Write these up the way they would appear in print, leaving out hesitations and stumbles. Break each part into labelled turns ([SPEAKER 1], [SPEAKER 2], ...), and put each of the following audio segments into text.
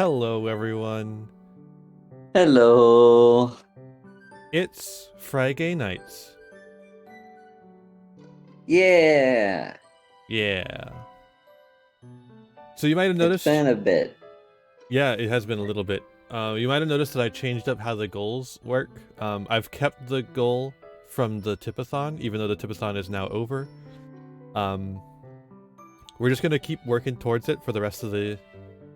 [SPEAKER 1] Hello, everyone.
[SPEAKER 2] Hello.
[SPEAKER 1] It's FriGay Nights.
[SPEAKER 2] Yeah,
[SPEAKER 1] Yeah. So you might have
[SPEAKER 2] it's
[SPEAKER 1] noticed,
[SPEAKER 2] been a bit.
[SPEAKER 1] yeah, it has been a little bit. You might have noticed that I changed up how the goals work. I've kept the goal from the tipathon, even though the tipathon is now over. Um, we're just gonna keep working towards it for the rest of the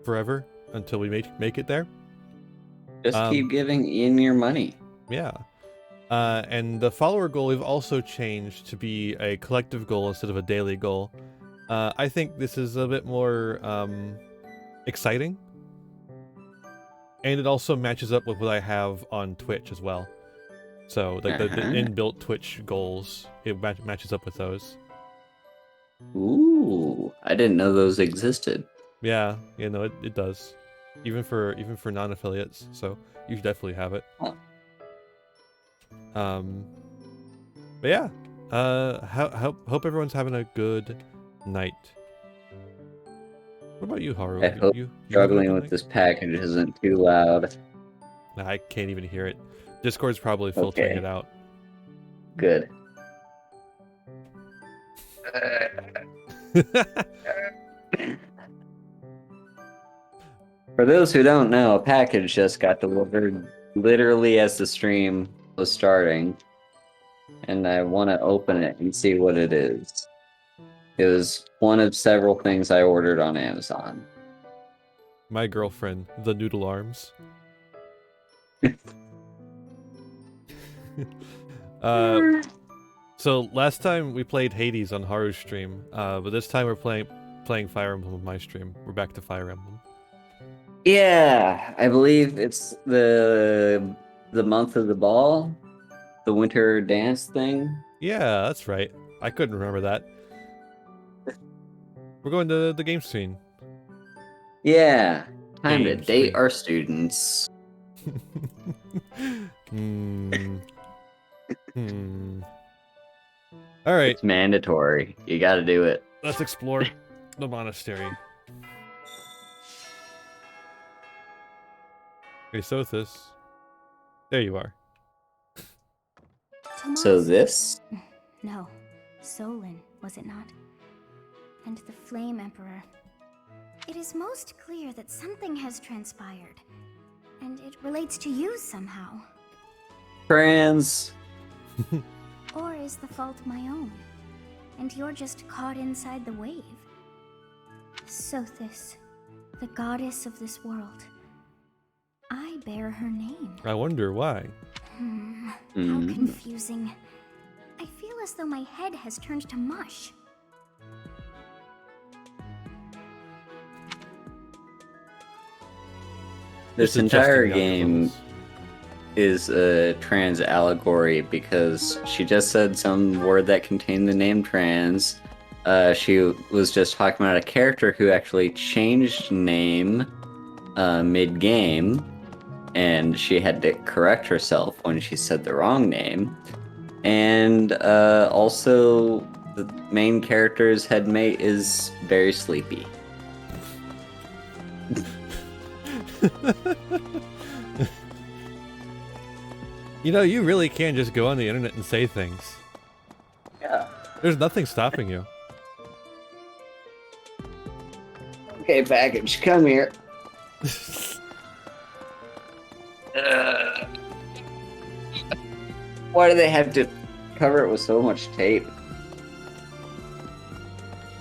[SPEAKER 1] forever until we make it there.
[SPEAKER 2] Just
[SPEAKER 1] Um,
[SPEAKER 2] keep giving Ian your money.
[SPEAKER 1] yeah. And the follower goal we've also changed to be a collective goal instead of a daily goal. I think this is a bit more exciting, and it also matches up with what I have on Twitch as well. So like the
[SPEAKER 2] Uh-huh.
[SPEAKER 1] inbuilt Twitch goals, it matches up with those.
[SPEAKER 2] Ooh, I didn't know those existed.
[SPEAKER 1] Yeah, you know it does, even for non-affiliates. So you should definitely have it.
[SPEAKER 2] Huh.
[SPEAKER 1] Um, but yeah, hope everyone's having a good night. What about you, Haru?
[SPEAKER 2] I hope
[SPEAKER 1] You having a
[SPEAKER 2] struggling
[SPEAKER 1] good
[SPEAKER 2] with
[SPEAKER 1] night?
[SPEAKER 2] this package isn't too loud.
[SPEAKER 1] Nah, I can't even hear it. Discord's probably filtering it
[SPEAKER 2] Okay,
[SPEAKER 1] out.
[SPEAKER 2] good. For those who don't know, a package just got delivered literally as the stream was starting, and I want to open it and see what it is. It was one of several things I ordered on Amazon.
[SPEAKER 1] My girlfriend, the noodle arms. uh, so last time we played Hades on Haru's stream, but this time we're playing Fire Emblem on my stream. We're back to Fire Emblem.
[SPEAKER 2] Yeah, I believe it's the month of the ball, the winter dance thing.
[SPEAKER 1] Yeah, that's right. I couldn't remember that. We're going to the game screen.
[SPEAKER 2] Yeah, time to
[SPEAKER 1] Game
[SPEAKER 2] date
[SPEAKER 1] screen.
[SPEAKER 2] our students.
[SPEAKER 1] Hmm. Hmm. All right,
[SPEAKER 2] It's mandatory. You got to do it.
[SPEAKER 1] let's explore the monastery. Okay, Sothis. There you are.
[SPEAKER 2] So
[SPEAKER 3] Tomas?
[SPEAKER 2] this?
[SPEAKER 3] No. Solon, was it not? And the Flame Emperor. It is most clear that something has transpired. And it relates to you somehow.
[SPEAKER 2] Trans.
[SPEAKER 3] Or is the fault my own? And you're just caught inside the wave? Sothis, the goddess of this world. I bear her name.
[SPEAKER 1] I wonder why.
[SPEAKER 3] How
[SPEAKER 2] Mm.
[SPEAKER 3] confusing. I feel as though my head has turned to mush.
[SPEAKER 2] This
[SPEAKER 1] Just adjusting
[SPEAKER 2] entire
[SPEAKER 1] the
[SPEAKER 2] game
[SPEAKER 1] audio
[SPEAKER 2] is a trans allegory because she just said some word that contained the name trans. She was just talking about a character who actually changed name mid-game, and she had to correct herself when she said the wrong name. And also, the main character's headmate is very sleepy.
[SPEAKER 1] You know, you really can just go on the internet and say things.
[SPEAKER 2] Yeah.
[SPEAKER 1] There's nothing stopping you.
[SPEAKER 2] Okay, package, come here. Why do they have to cover it with so much tape?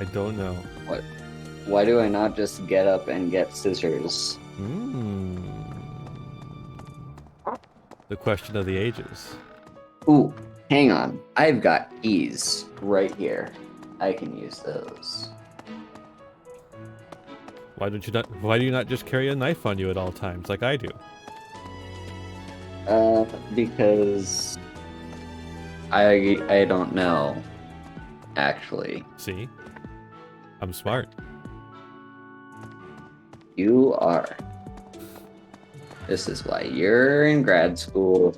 [SPEAKER 1] I don't know.
[SPEAKER 2] Why do I not just get up and get scissors?
[SPEAKER 1] The question of the ages.
[SPEAKER 2] Ooh, hang on. I've got keys right here. I can use those.
[SPEAKER 1] Why do you not just carry a knife on you at all times like I do?
[SPEAKER 2] Because I don't know, actually.
[SPEAKER 1] See? I'm smart.
[SPEAKER 2] You are. This is why you're in grad school.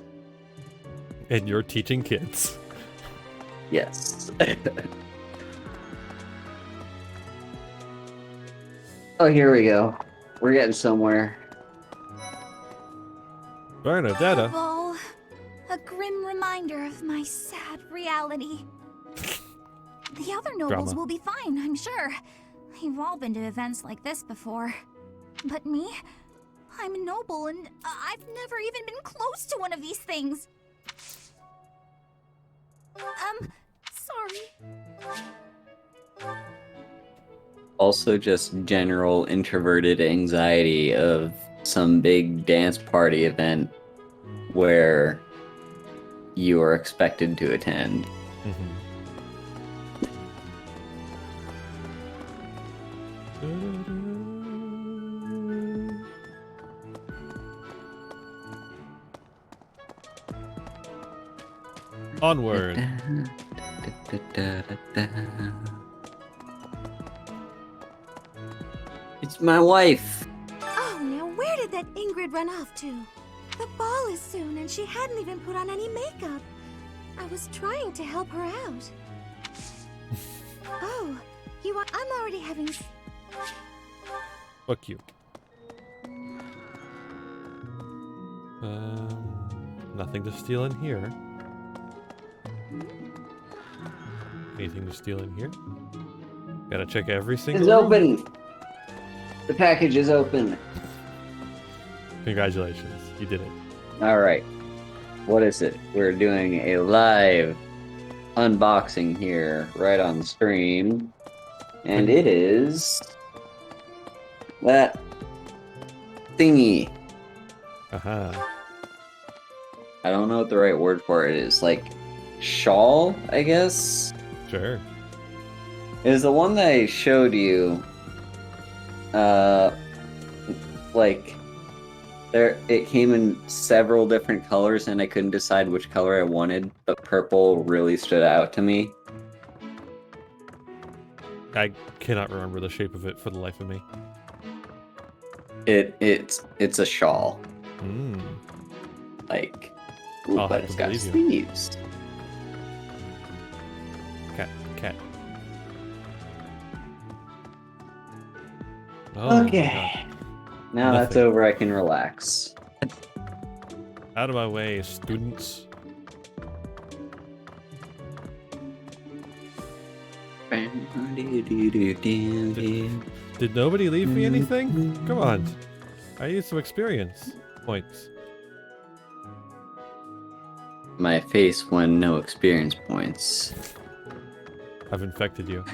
[SPEAKER 1] And you're teaching kids.
[SPEAKER 2] Yes. Oh, here we go. We're getting somewhere.
[SPEAKER 1] Bernadetta.
[SPEAKER 4] Ball, a grim reminder of my sad reality. The other nobles
[SPEAKER 1] Drama.
[SPEAKER 4] will be fine, I'm sure. We've all been to events like this before. But me? I'm a noble and I've never even been close to one of these things. Sorry.
[SPEAKER 2] Also, just general introverted anxiety of some big dance party event where you are expected to attend.
[SPEAKER 1] Onward.
[SPEAKER 2] It's my wife.
[SPEAKER 5] Oh, now where did that Ingrid run off to? The ball is soon, and she hadn't even put on any makeup. I was trying to help her out. Oh, I'm already having...
[SPEAKER 1] Fuck you. Nothing to steal in here. Anything to steal in here? Gotta check every single
[SPEAKER 2] It's
[SPEAKER 1] room.
[SPEAKER 2] open. The package is open.
[SPEAKER 1] Congratulations, you did it.
[SPEAKER 2] All right. What is it? We're doing a live unboxing here right on the stream. And it is that thingy.
[SPEAKER 1] Aha.
[SPEAKER 2] I don't know what the right word for it is. Like shawl, I guess.
[SPEAKER 1] Sure.
[SPEAKER 2] It was the one that I showed you. Like it came in several different colors, and I couldn't decide which color I wanted, but purple really stood out to me.
[SPEAKER 1] I cannot remember the shape of it for the life of me.
[SPEAKER 2] It's a shawl. Like, ooh,
[SPEAKER 1] I'll
[SPEAKER 2] but
[SPEAKER 1] have
[SPEAKER 2] it's
[SPEAKER 1] to
[SPEAKER 2] got
[SPEAKER 1] believe you.
[SPEAKER 2] sleeves.
[SPEAKER 1] Cat. Oh, my
[SPEAKER 2] Okay. Now that's
[SPEAKER 1] Nothing.
[SPEAKER 2] over, I can relax.
[SPEAKER 1] God. Out of my way, students. Did nobody leave me anything? Come on. I need some experience points.
[SPEAKER 2] My face won no experience points.
[SPEAKER 1] I've infected you.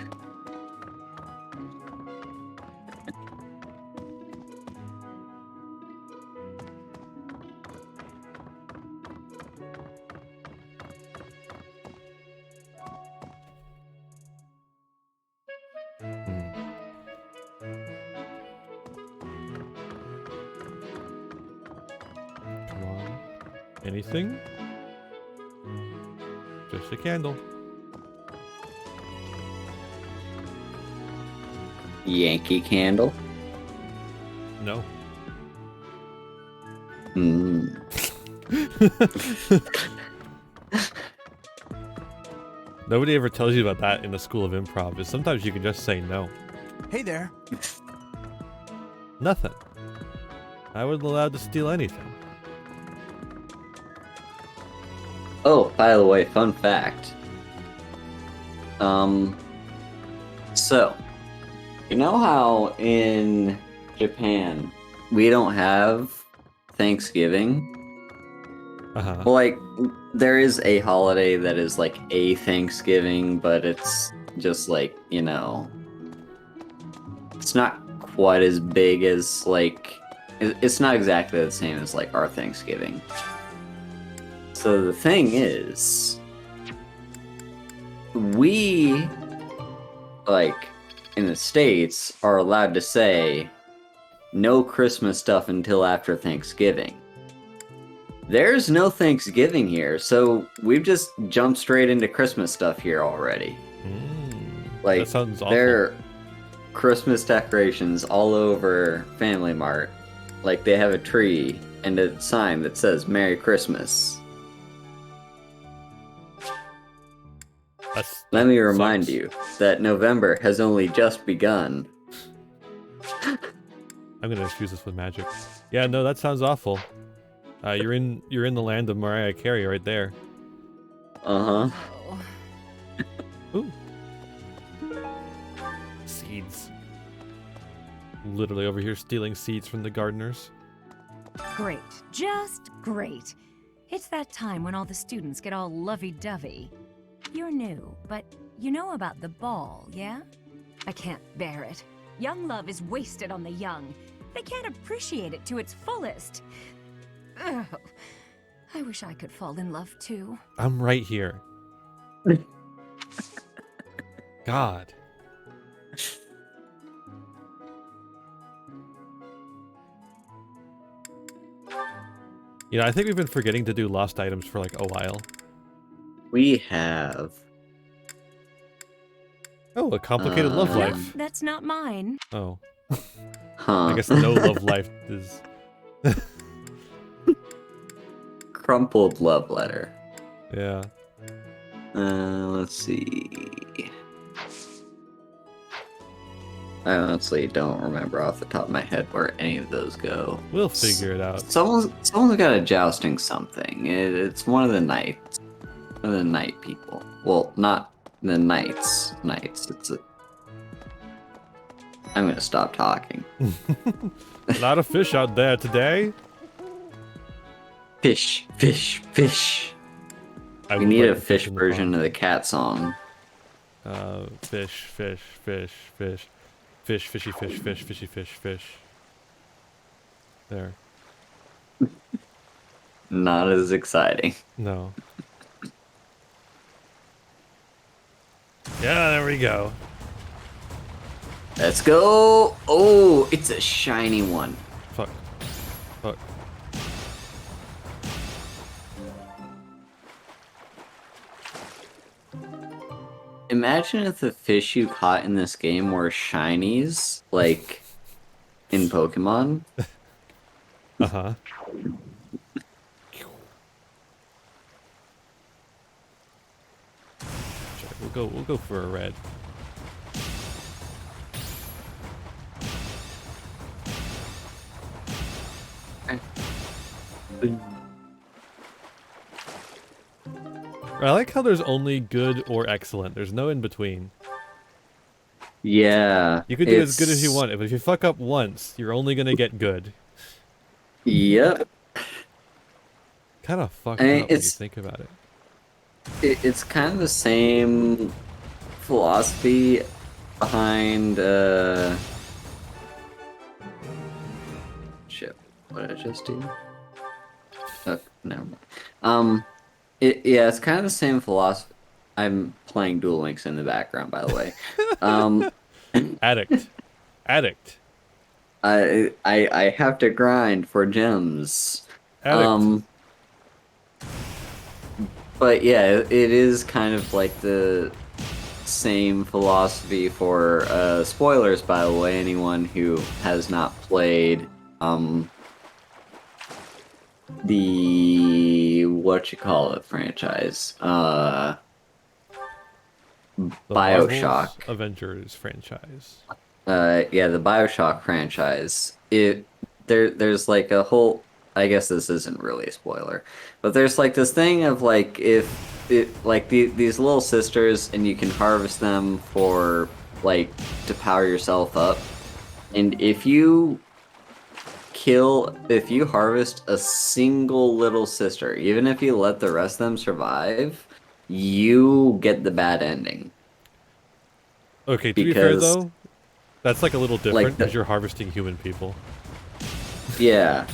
[SPEAKER 1] Come on. Anything? Just a candle.
[SPEAKER 2] Yankee Candle.
[SPEAKER 1] No. Nobody ever tells you about that in the School of Improv, is sometimes you can just say no.
[SPEAKER 6] Hey there.
[SPEAKER 1] Nothing. I wasn't allowed to steal anything.
[SPEAKER 2] Oh, by the way, fun fact. So, you know how in Japan we don't have Thanksgiving?
[SPEAKER 1] Uh-huh.
[SPEAKER 2] Well, like, there is a holiday that is like a Thanksgiving, but it's just like, you know, it's not quite as big as like, it's not exactly the same as like our Thanksgiving. So the thing is, we, like, in the States, are allowed to say no Christmas stuff until after Thanksgiving. There's no Thanksgiving here, so we've just jumped straight into Christmas stuff here already. Like,
[SPEAKER 1] that sounds awful.
[SPEAKER 2] there are Christmas decorations all over Family Mart. Like, they have a tree and a sign that says Merry Christmas. Let me remind you that November has only just begun.
[SPEAKER 1] I'm gonna infuse this with magic. Yeah, no, that sounds awful. You're in the land of Mariah Carey right there.
[SPEAKER 2] Uh-huh.
[SPEAKER 1] Ooh. Seeds. Literally over here stealing seeds from the gardeners.
[SPEAKER 6] Great. Just great. It's that time when all the students get all lovey-dovey. You're new, but you know about the ball, yeah? I can't bear it. Young love is wasted on the young. They can't appreciate it to its fullest. Ugh. I wish I could fall in love too.
[SPEAKER 1] I'm right here. God. You know, I think we've been forgetting to do lost items for like a while.
[SPEAKER 2] We have.
[SPEAKER 1] Oh, a complicated love
[SPEAKER 2] Yeah.
[SPEAKER 1] life.
[SPEAKER 6] That's not mine.
[SPEAKER 1] Oh.
[SPEAKER 2] Huh.
[SPEAKER 1] I guess no love life is...
[SPEAKER 2] Crumpled love letter.
[SPEAKER 1] Yeah.
[SPEAKER 2] Let's see. I honestly don't remember off the top of my head where any of those go.
[SPEAKER 1] We'll figure it out.
[SPEAKER 2] Someone's got a jousting something. It's one of the knights. One of the knight people. Well, not the knights. It's a... I'm gonna stop talking.
[SPEAKER 1] A lot of fish out there today.
[SPEAKER 2] Fish, fish, fish.
[SPEAKER 1] I
[SPEAKER 2] We
[SPEAKER 1] would
[SPEAKER 2] need
[SPEAKER 1] like
[SPEAKER 2] a
[SPEAKER 1] to
[SPEAKER 2] fish
[SPEAKER 1] in the
[SPEAKER 2] version
[SPEAKER 1] pond.
[SPEAKER 2] of the cat song.
[SPEAKER 1] Fish, fish, fish, fish. Fish, fishy, fish, fish, fishy, fish, fish. There.
[SPEAKER 2] Not as exciting.
[SPEAKER 1] No. Yeah, there we go.
[SPEAKER 2] Let's go. Oh, it's a shiny one.
[SPEAKER 1] Fuck. Fuck.
[SPEAKER 2] Imagine if the fish you caught in this game were shinies, like in Pokemon.
[SPEAKER 1] Uh-huh. Sure, we'll go for a red. I like how there's only good or excellent. There's no in between.
[SPEAKER 2] Yeah.
[SPEAKER 1] You could do as good as you want, but if you fuck up once, you're only gonna get good.
[SPEAKER 2] Yep.
[SPEAKER 1] Kind of fucked
[SPEAKER 2] I mean,
[SPEAKER 1] up when you
[SPEAKER 2] it's-
[SPEAKER 1] think about it.
[SPEAKER 2] It's kind of the same philosophy behind shit. What did I just do? Oh, never mind. Yeah, it's kind of the same philosophy. I'm playing Duel Links in the background, by the way.
[SPEAKER 1] Addict. Addict.
[SPEAKER 2] I have to grind for gems.
[SPEAKER 1] Addict.
[SPEAKER 2] But yeah, it is kind of like the same philosophy for spoilers, by the way, anyone who has not played the franchise.
[SPEAKER 1] The
[SPEAKER 2] BioShock.
[SPEAKER 1] Marvel's Avengers franchise.
[SPEAKER 2] Yeah, the BioShock franchise. There's like a whole, I guess this isn't really a spoiler, but there's like this thing of like these little sisters and you can harvest them for like to power yourself up. And if you harvest a single little sister, even if you let the rest of them survive, you get the bad ending.
[SPEAKER 1] Okay, to be fair
[SPEAKER 2] Because-
[SPEAKER 1] though, that's like a little different
[SPEAKER 2] Like
[SPEAKER 1] because you're harvesting human people.
[SPEAKER 2] Yeah.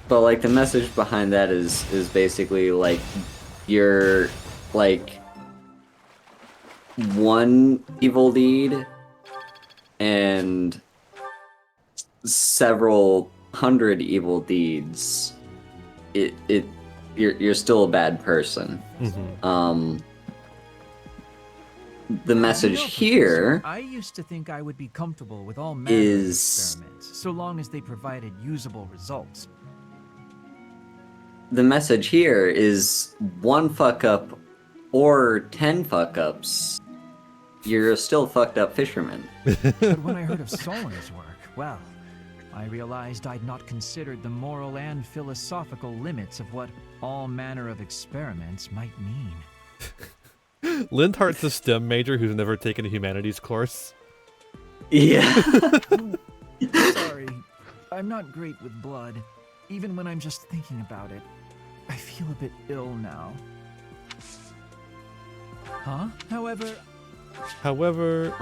[SPEAKER 2] But like the message behind that is basically like you're like one evil deed and several hundred evil deeds. You're still a bad person.
[SPEAKER 1] Mm-hmm.
[SPEAKER 2] The message here
[SPEAKER 7] I used to think I would be comfortable with all manner of experiments, so long as they provided usable results.
[SPEAKER 2] the message here is one fuck up or 10 fuck ups. You're still fucked up fisherman.
[SPEAKER 7] But when I heard of Solin's work, well, I realized I'd not considered the moral and philosophical limits of what all manner of experiments might mean.
[SPEAKER 1] Lindhart's a STEM major who's never taken a humanities course.
[SPEAKER 2] Yeah.
[SPEAKER 7] Sorry, I'm not great with blood. Even when I'm just thinking about it, I feel a bit ill now. Huh? However,
[SPEAKER 2] However.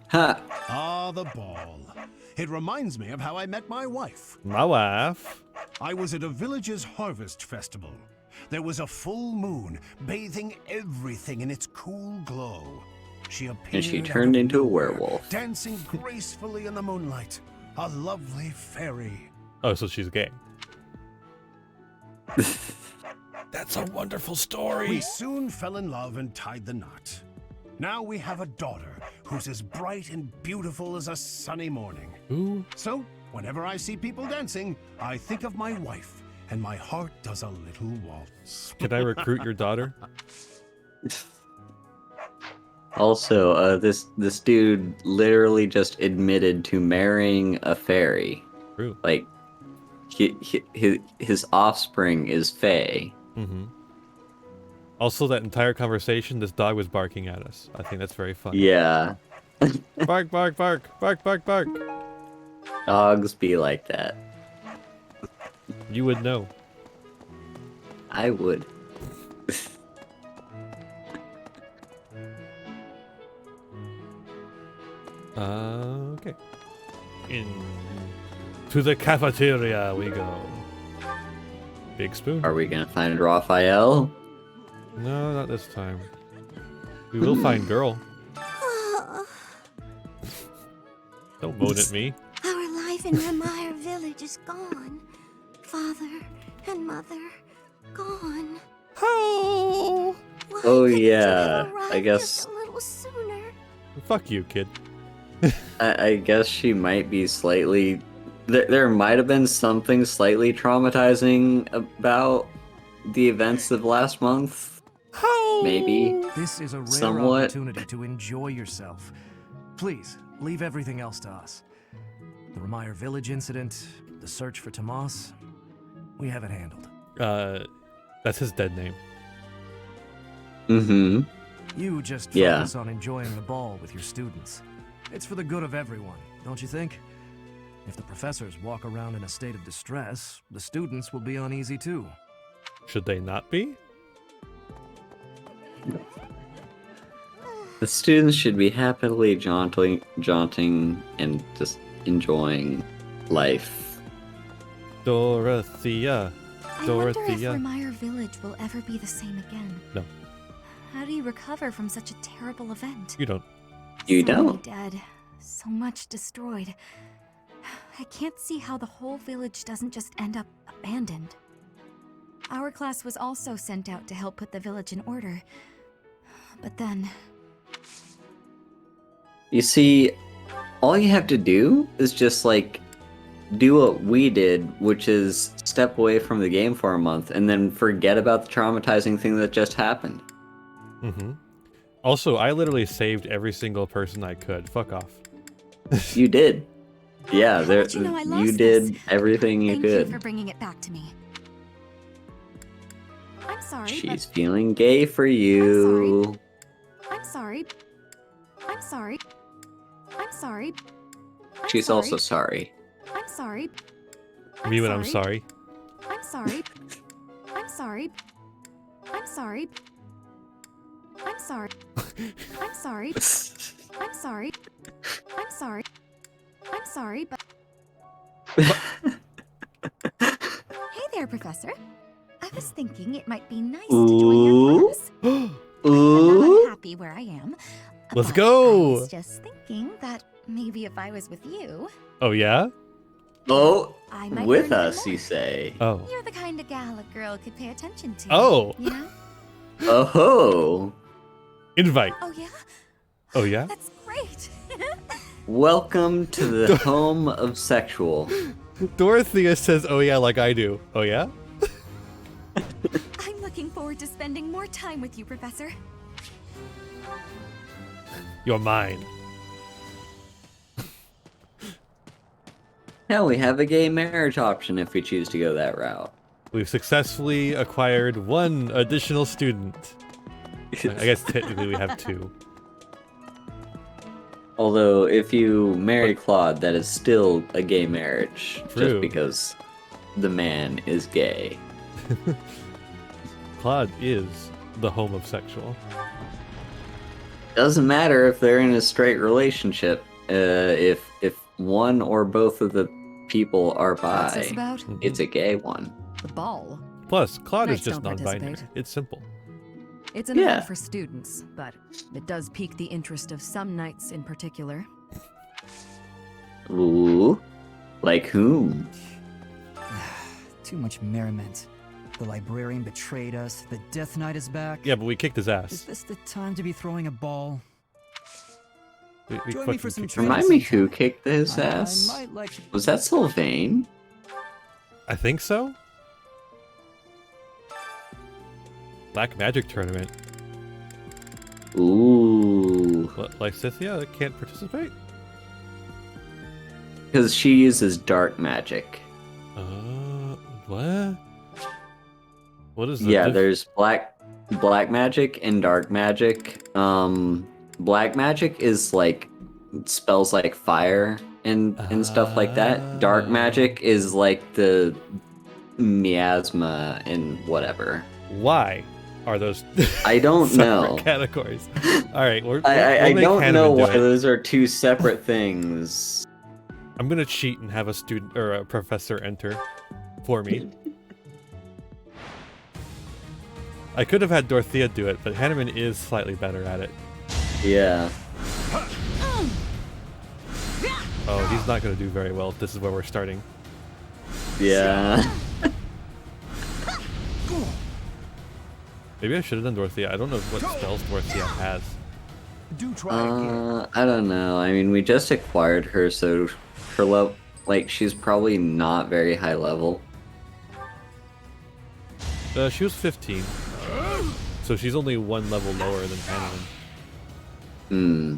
[SPEAKER 2] Ha!
[SPEAKER 8] Ah, the ball. It reminds me of how I met my wife.
[SPEAKER 1] My wife.
[SPEAKER 8] I was at a village's harvest festival. There was a full moon, bathing everything in its cool glow. She appeared
[SPEAKER 2] And she
[SPEAKER 8] out
[SPEAKER 2] turned
[SPEAKER 8] of
[SPEAKER 2] into a
[SPEAKER 8] nowhere,
[SPEAKER 2] werewolf.
[SPEAKER 8] dancing gracefully in the moonlight. A lovely fairy.
[SPEAKER 1] Oh, so she's gay. That's a wonderful story.
[SPEAKER 8] We soon fell in love and tied the knot. Now we have a daughter who's as bright and beautiful as a sunny morning.
[SPEAKER 1] Ooh.
[SPEAKER 8] So, whenever I see people dancing, I think of my wife, and my heart does a little waltz.
[SPEAKER 1] Can I recruit your daughter?
[SPEAKER 2] Also, this dude literally just admitted to marrying a fairy.
[SPEAKER 1] True.
[SPEAKER 2] Like, his offspring is fae.
[SPEAKER 1] Mm-hmm. Also, that entire conversation, this dog was barking at us. I think that's very funny.
[SPEAKER 2] Yeah.
[SPEAKER 1] Bark, bark, bark, bark, bark, bark.
[SPEAKER 2] Dogs be like that.
[SPEAKER 1] You would know.
[SPEAKER 2] I would.
[SPEAKER 1] Okay. To the cafeteria we go. Big spoon.
[SPEAKER 2] Are we gonna find Raphael?
[SPEAKER 1] No, not this time. We will find girl. Don't moan at me.
[SPEAKER 5] Our life in Ramire village is gone. Father and mother gone.
[SPEAKER 1] Oh!
[SPEAKER 5] Why
[SPEAKER 2] Oh,
[SPEAKER 5] couldn't you
[SPEAKER 2] yeah,
[SPEAKER 5] have arrived
[SPEAKER 2] I guess-
[SPEAKER 5] just a little sooner?
[SPEAKER 1] Fuck you, kid.
[SPEAKER 2] I guess she might be slightly... There might have been something slightly traumatizing about the events of last month. Maybe.
[SPEAKER 7] this is a rare
[SPEAKER 2] Somewhat.
[SPEAKER 7] opportunity to enjoy yourself. Please, leave everything else to us. The Ramire village incident, the search for Tomas, we have it handled.
[SPEAKER 1] That's his dead name.
[SPEAKER 2] Mm-hmm.
[SPEAKER 7] You just
[SPEAKER 2] Yeah.
[SPEAKER 7] focus on enjoying the ball with your students. It's for the good of everyone, don't you think? If the professors walk around in a state of distress, the students will be uneasy too.
[SPEAKER 1] Should they not be?
[SPEAKER 2] The students should be happily jaunting and just enjoying life.
[SPEAKER 1] Dorothea.
[SPEAKER 4] I wonder if
[SPEAKER 1] Dorothea.
[SPEAKER 4] Ramire Village will ever be the same again.
[SPEAKER 1] No.
[SPEAKER 4] How do you recover from such a terrible event?
[SPEAKER 1] You don't.
[SPEAKER 2] You
[SPEAKER 4] So many
[SPEAKER 2] don't.
[SPEAKER 4] dead, so much destroyed. I can't see how the whole village doesn't just end up abandoned. Our class was also sent out to help put the village in order. But then,
[SPEAKER 2] You see, all you have to do is just, like, do what we did, which is step away from the game for a month and then forget about the traumatizing thing that just happened.
[SPEAKER 1] Mm-hmm. Also, I literally saved every single person I could. Fuck off.
[SPEAKER 2] You did. Yeah,
[SPEAKER 4] How
[SPEAKER 2] there,
[SPEAKER 4] did you know I
[SPEAKER 2] you
[SPEAKER 4] lost
[SPEAKER 2] did
[SPEAKER 4] this?
[SPEAKER 2] everything you
[SPEAKER 4] thank you
[SPEAKER 2] could.
[SPEAKER 4] for bringing it back to me. I'm sorry,
[SPEAKER 2] She's feeling gay for you.
[SPEAKER 4] but I'm sorry. I'm sorry. I'm sorry. I'm
[SPEAKER 2] She's
[SPEAKER 4] sorry.
[SPEAKER 2] also sorry.
[SPEAKER 4] I'm sorry.
[SPEAKER 1] Me when I'm sorry.
[SPEAKER 4] I'm sorry. I'm sorry. I'm sorry. I'm sorry. I'm sorry. I'm sorry. I'm sorry. I'm sorry, but. Hey there, Professor. I was thinking it might be nice to join your
[SPEAKER 2] Ooh.
[SPEAKER 4] class. I'm
[SPEAKER 2] Ooh.
[SPEAKER 4] happy where I am.
[SPEAKER 1] Let's
[SPEAKER 4] but
[SPEAKER 1] go.
[SPEAKER 4] I was just thinking that maybe if I was with you,
[SPEAKER 1] Oh, yeah?
[SPEAKER 2] Oh,
[SPEAKER 4] I might
[SPEAKER 2] with
[SPEAKER 4] learn even
[SPEAKER 2] us,
[SPEAKER 4] more.
[SPEAKER 2] you say.
[SPEAKER 1] Oh.
[SPEAKER 4] You're the kind of gal a girl could pay attention to.
[SPEAKER 1] Oh.
[SPEAKER 4] You know?
[SPEAKER 2] Oh,
[SPEAKER 1] Invite.
[SPEAKER 4] Oh yeah?
[SPEAKER 1] Oh, yeah?
[SPEAKER 4] That's great.
[SPEAKER 2] welcome to the home of sexual.
[SPEAKER 1] Dorothea says, oh, yeah, like I do. Oh, yeah?
[SPEAKER 4] I'm looking forward forward to spending more time with you, Professor.
[SPEAKER 1] You're mine.
[SPEAKER 2] Yeah, we have a gay marriage option if we choose to go that route.
[SPEAKER 1] We've successfully acquired one additional student. I guess technically we have 2.
[SPEAKER 2] Although, if you marry Claude, that is still a gay marriage.
[SPEAKER 1] True.
[SPEAKER 2] Just because the man is gay.
[SPEAKER 1] Claude is the homosexual.
[SPEAKER 2] Doesn't matter if they're in a straight relationship. If one or both of the people are
[SPEAKER 4] What's this
[SPEAKER 2] bi,
[SPEAKER 4] about?
[SPEAKER 2] it's a gay one.
[SPEAKER 4] The ball.
[SPEAKER 1] Plus, Claude is
[SPEAKER 4] Knights
[SPEAKER 1] just
[SPEAKER 4] don't
[SPEAKER 1] non-binary.
[SPEAKER 4] participate.
[SPEAKER 1] It's simple.
[SPEAKER 4] It's an
[SPEAKER 2] Yeah.
[SPEAKER 4] event for students, but it does pique the interest of some knights in particular.
[SPEAKER 2] Ooh. Like whom?
[SPEAKER 9] Too much merriment. The librarian betrayed us. The Death Knight is back.
[SPEAKER 1] Yeah, but we kicked his
[SPEAKER 9] Is
[SPEAKER 1] ass.
[SPEAKER 9] this the time to be throwing a ball?
[SPEAKER 1] We
[SPEAKER 9] Join me
[SPEAKER 1] fucking
[SPEAKER 9] for some
[SPEAKER 1] kicked his
[SPEAKER 9] training.
[SPEAKER 1] ass.
[SPEAKER 2] Remind me who kicked his
[SPEAKER 9] I
[SPEAKER 2] ass?
[SPEAKER 9] might like to...
[SPEAKER 2] Was that Sylvain?
[SPEAKER 1] I think so. Black Magic Tournament.
[SPEAKER 2] Ooh.
[SPEAKER 1] What, Lysithia can't participate?
[SPEAKER 2] Because she uses dark magic.
[SPEAKER 1] What? What is the
[SPEAKER 2] Yeah, there's black magic and dark magic. Black magic is like spells like fire and stuff like that. Dark magic is like the miasma and whatever.
[SPEAKER 1] Why are those
[SPEAKER 2] I don't
[SPEAKER 1] separate
[SPEAKER 2] know.
[SPEAKER 1] categories? All right,
[SPEAKER 2] I
[SPEAKER 1] we'll make
[SPEAKER 2] don't
[SPEAKER 1] Hanneman
[SPEAKER 2] know
[SPEAKER 1] do
[SPEAKER 2] why
[SPEAKER 1] it.
[SPEAKER 2] those are two separate things.
[SPEAKER 1] I'm gonna cheat and have a student or a professor enter for me. I could have had Dorothea do it, but Hanneman is slightly better at it.
[SPEAKER 2] Yeah.
[SPEAKER 1] Oh, he's not gonna do very well if this is where we're starting.
[SPEAKER 2] Yeah.
[SPEAKER 1] Maybe I should have done Dorothea. I don't know what spells Dorothea has.
[SPEAKER 8] Do try again.
[SPEAKER 2] I don't know. I mean, we just acquired her, so her level, like, she's probably not very high level.
[SPEAKER 1] She was 15, so she's only 1 level lower than Hanneman.
[SPEAKER 2] Hmm.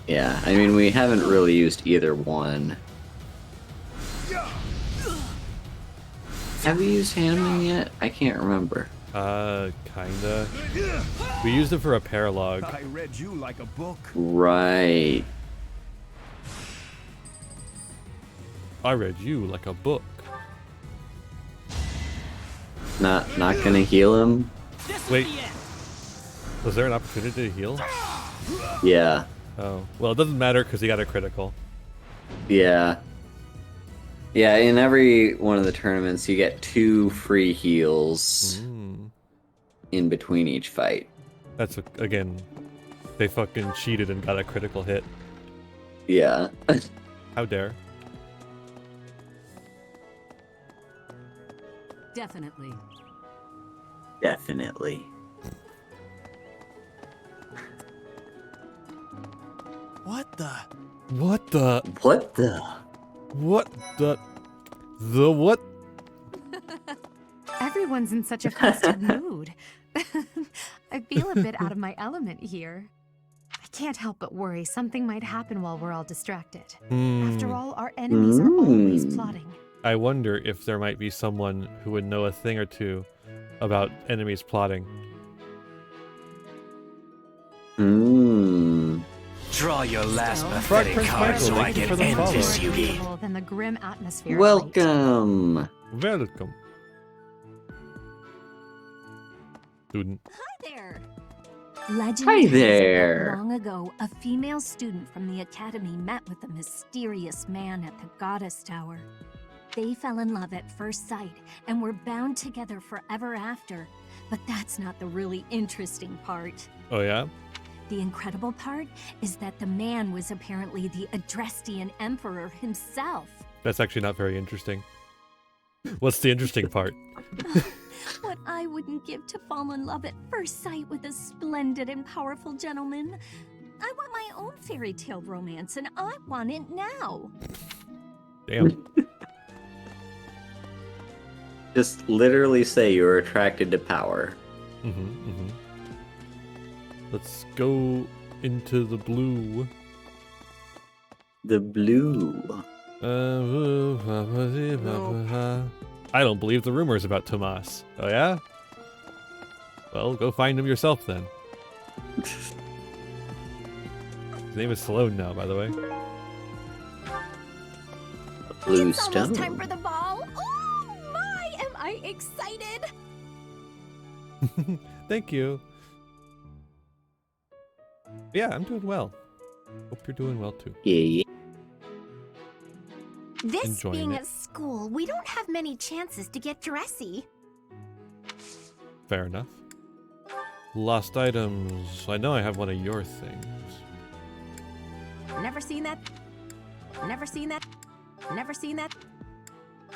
[SPEAKER 2] Yeah, I mean, we haven't really used either one. Have we used Hanneman yet? I can't remember.
[SPEAKER 1] Kinda. We used it for a paralog.
[SPEAKER 8] I read you like a book.
[SPEAKER 2] Right.
[SPEAKER 1] I read you like a book.
[SPEAKER 2] Not gonna heal him?
[SPEAKER 1] Wait, was there an opportunity to heal?
[SPEAKER 2] Yeah.
[SPEAKER 1] Oh, well, it doesn't matter because he got a critical.
[SPEAKER 2] Yeah. Yeah, in every one of the tournaments, you get 2 free heals in between each fight.
[SPEAKER 1] That's, again, they fucking cheated and got a critical hit.
[SPEAKER 2] Yeah.
[SPEAKER 1] How dare.
[SPEAKER 6] Definitely.
[SPEAKER 2] Definitely.
[SPEAKER 9] What the?
[SPEAKER 1] What the?
[SPEAKER 2] What the?
[SPEAKER 1] What the? The what?
[SPEAKER 4] Everyone's in such a festive mood. I feel a bit out of my element here. I can't help but worry something might happen while we're all distracted. After all, our enemies are always plotting.
[SPEAKER 1] I wonder if there might be someone who would know a thing or two about enemies plotting.
[SPEAKER 10] Draw your last
[SPEAKER 4] Still,
[SPEAKER 10] pathetic
[SPEAKER 1] Prince
[SPEAKER 10] card
[SPEAKER 1] Michael,
[SPEAKER 10] so I
[SPEAKER 1] thank you
[SPEAKER 10] can
[SPEAKER 1] for the
[SPEAKER 10] end
[SPEAKER 1] follow.
[SPEAKER 10] this, Yugi.
[SPEAKER 4] More than the grim atmosphere.
[SPEAKER 2] Welcome.
[SPEAKER 1] Welcome. Student.
[SPEAKER 3] Hi there.
[SPEAKER 11] Legend
[SPEAKER 2] Hi
[SPEAKER 11] has it that
[SPEAKER 2] there.
[SPEAKER 11] long ago, a female student from the academy met with a mysterious man at the Goddess Tower. They fell in love at first sight and were bound together forever after. But that's not the really interesting part.
[SPEAKER 1] Oh yeah?
[SPEAKER 11] The incredible part is that the man was apparently the Adrestian Emperor himself.
[SPEAKER 1] That's actually not very interesting. What's the interesting part?
[SPEAKER 11] What I wouldn't give to fall in love at first sight with a splendid and powerful gentleman. I want my own fairy tale romance, and I want it now.
[SPEAKER 1] Damn.
[SPEAKER 2] Just literally say you're attracted to power.
[SPEAKER 1] Let's go into the blue.
[SPEAKER 2] The blue.
[SPEAKER 1] I don't believe the rumors about Tomas. Oh yeah? Well, go find him yourself then. His name is Sloan now, by the way.
[SPEAKER 2] Blue
[SPEAKER 5] It's
[SPEAKER 2] stone.
[SPEAKER 5] almost time for the ball. Oh my, am I excited!
[SPEAKER 1] Thank you. Yeah, I'm doing well. Hope you're doing well too.
[SPEAKER 2] Yeah.
[SPEAKER 5] This
[SPEAKER 1] Enjoying
[SPEAKER 5] being
[SPEAKER 1] it.
[SPEAKER 5] at school, we don't have many chances to get dressy.
[SPEAKER 1] Fair enough. Lost items. I know I have one of your things.
[SPEAKER 5] Never seen that. Never seen that. Never seen that.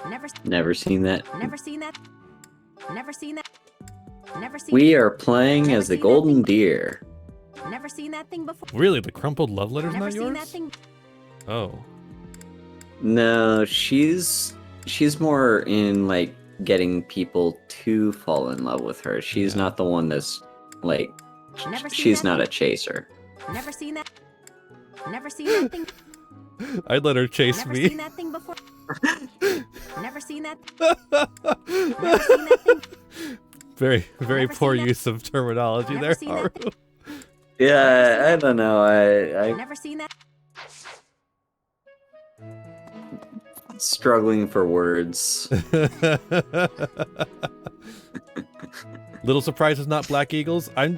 [SPEAKER 5] Never
[SPEAKER 2] Never seen that.
[SPEAKER 5] never seen that. Never seen that. Never seen
[SPEAKER 2] We are playing as the golden deer.
[SPEAKER 5] Never seen that thing before.
[SPEAKER 1] Really, the crumpled love letter's
[SPEAKER 5] Never
[SPEAKER 1] not
[SPEAKER 5] seen
[SPEAKER 1] yours?
[SPEAKER 5] that thing.
[SPEAKER 1] Oh.
[SPEAKER 2] No, she's more in like getting people to fall in love with her. She's not the one that's like
[SPEAKER 5] Never seen
[SPEAKER 2] she's
[SPEAKER 5] that
[SPEAKER 2] not a
[SPEAKER 5] thing.
[SPEAKER 2] chaser.
[SPEAKER 5] Never seen that. Never seen that thing.
[SPEAKER 1] I'd let her chase
[SPEAKER 5] Never
[SPEAKER 1] me.
[SPEAKER 5] seen that thing before. Never seen that. Never seen that thing.
[SPEAKER 1] Very, very
[SPEAKER 5] Never
[SPEAKER 1] poor
[SPEAKER 5] seen that-
[SPEAKER 1] use of terminology
[SPEAKER 5] Never
[SPEAKER 1] there,
[SPEAKER 5] seen
[SPEAKER 1] Haru.
[SPEAKER 5] that
[SPEAKER 2] Yeah, I don't know. I'm
[SPEAKER 5] Never seen that.
[SPEAKER 2] struggling for words.
[SPEAKER 1] Little surprise it's not Black Eagles. I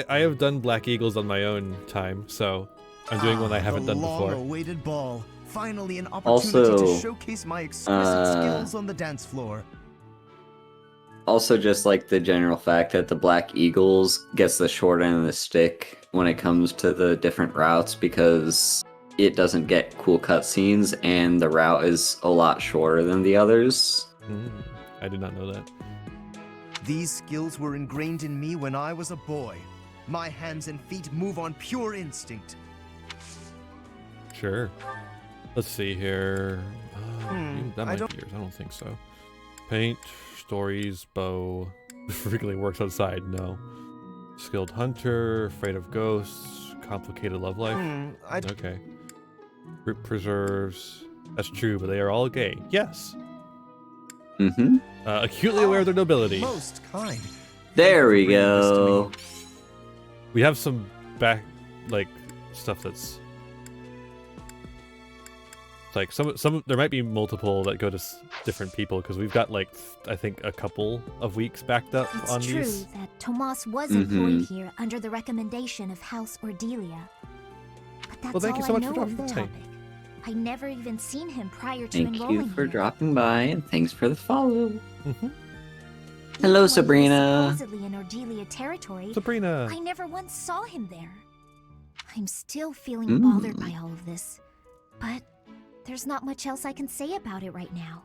[SPEAKER 1] have done Black Eagles on my own time, so I'm doing one I haven't done before.
[SPEAKER 7] Long-awaited ball. Finally, an opportunity
[SPEAKER 2] Also,
[SPEAKER 7] to showcase my exquisite skills on the dance floor.
[SPEAKER 2] Also, just like the general fact that the Black Eagles gets the short end of the stick when it comes to the different routes because it doesn't get cool cutscenes and the route is a lot shorter than the others.
[SPEAKER 1] I did not know that.
[SPEAKER 7] These skills were ingrained in me when I was a boy. My hands and feet move on pure instinct.
[SPEAKER 1] Sure. Let's see here. That
[SPEAKER 7] I
[SPEAKER 1] might
[SPEAKER 7] don't-
[SPEAKER 1] be yours. I don't think so. Paint, stories, bow. Frequently works outside. No. Skilled hunter, afraid of ghosts, complicated love life. Okay. Root preserves. That's true, but they are all gay. Yes.
[SPEAKER 2] Mm-hmm.
[SPEAKER 1] Acutely aware of their nobility.
[SPEAKER 7] Most kind.
[SPEAKER 2] There we
[SPEAKER 7] Bring this to
[SPEAKER 2] go.
[SPEAKER 7] me.
[SPEAKER 1] We have some back, like, stuff that's like some. There might be multiple that go to different people because we've got like I think a couple of weeks backed up
[SPEAKER 3] It's
[SPEAKER 1] on
[SPEAKER 3] true
[SPEAKER 1] these.
[SPEAKER 3] that Tomas was employed here under the recommendation of House Ordelia. But that's
[SPEAKER 1] Well, thank
[SPEAKER 3] all
[SPEAKER 1] you so
[SPEAKER 3] I
[SPEAKER 1] much for
[SPEAKER 3] know of
[SPEAKER 1] dropping
[SPEAKER 3] the
[SPEAKER 1] by.
[SPEAKER 3] topic. I never even seen him prior to
[SPEAKER 2] Thank
[SPEAKER 3] enrolling
[SPEAKER 2] you for
[SPEAKER 3] here.
[SPEAKER 2] dropping by and thanks for the follow.
[SPEAKER 1] Mhm.
[SPEAKER 2] Hello,
[SPEAKER 3] Even when he was
[SPEAKER 2] Sabrina.
[SPEAKER 3] Supposedly in Ordelia territory,
[SPEAKER 1] Sabrina.
[SPEAKER 3] I never once saw him there. I'm still feeling bothered by all of this, but there's not much else I can say about it right now.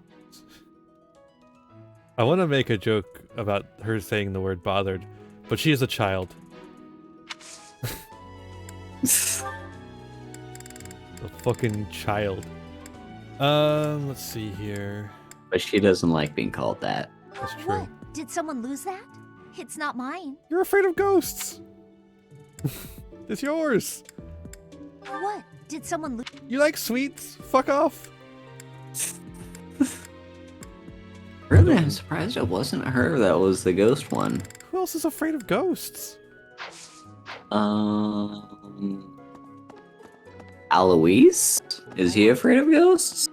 [SPEAKER 1] I want to make a joke about her saying the word bothered, but she is a child. A fucking child. Let's see here.
[SPEAKER 2] But she doesn't like being called that.
[SPEAKER 1] That's true.
[SPEAKER 3] What? Did someone lose that? It's not mine.
[SPEAKER 1] You're afraid of ghosts. It's yours.
[SPEAKER 3] What? Did someone lose?
[SPEAKER 1] You like sweets? Fuck off.
[SPEAKER 2] Really, I'm surprised it wasn't her that was the ghost one.
[SPEAKER 1] Who else is afraid of ghosts?
[SPEAKER 2] Alois? Is he afraid of ghosts?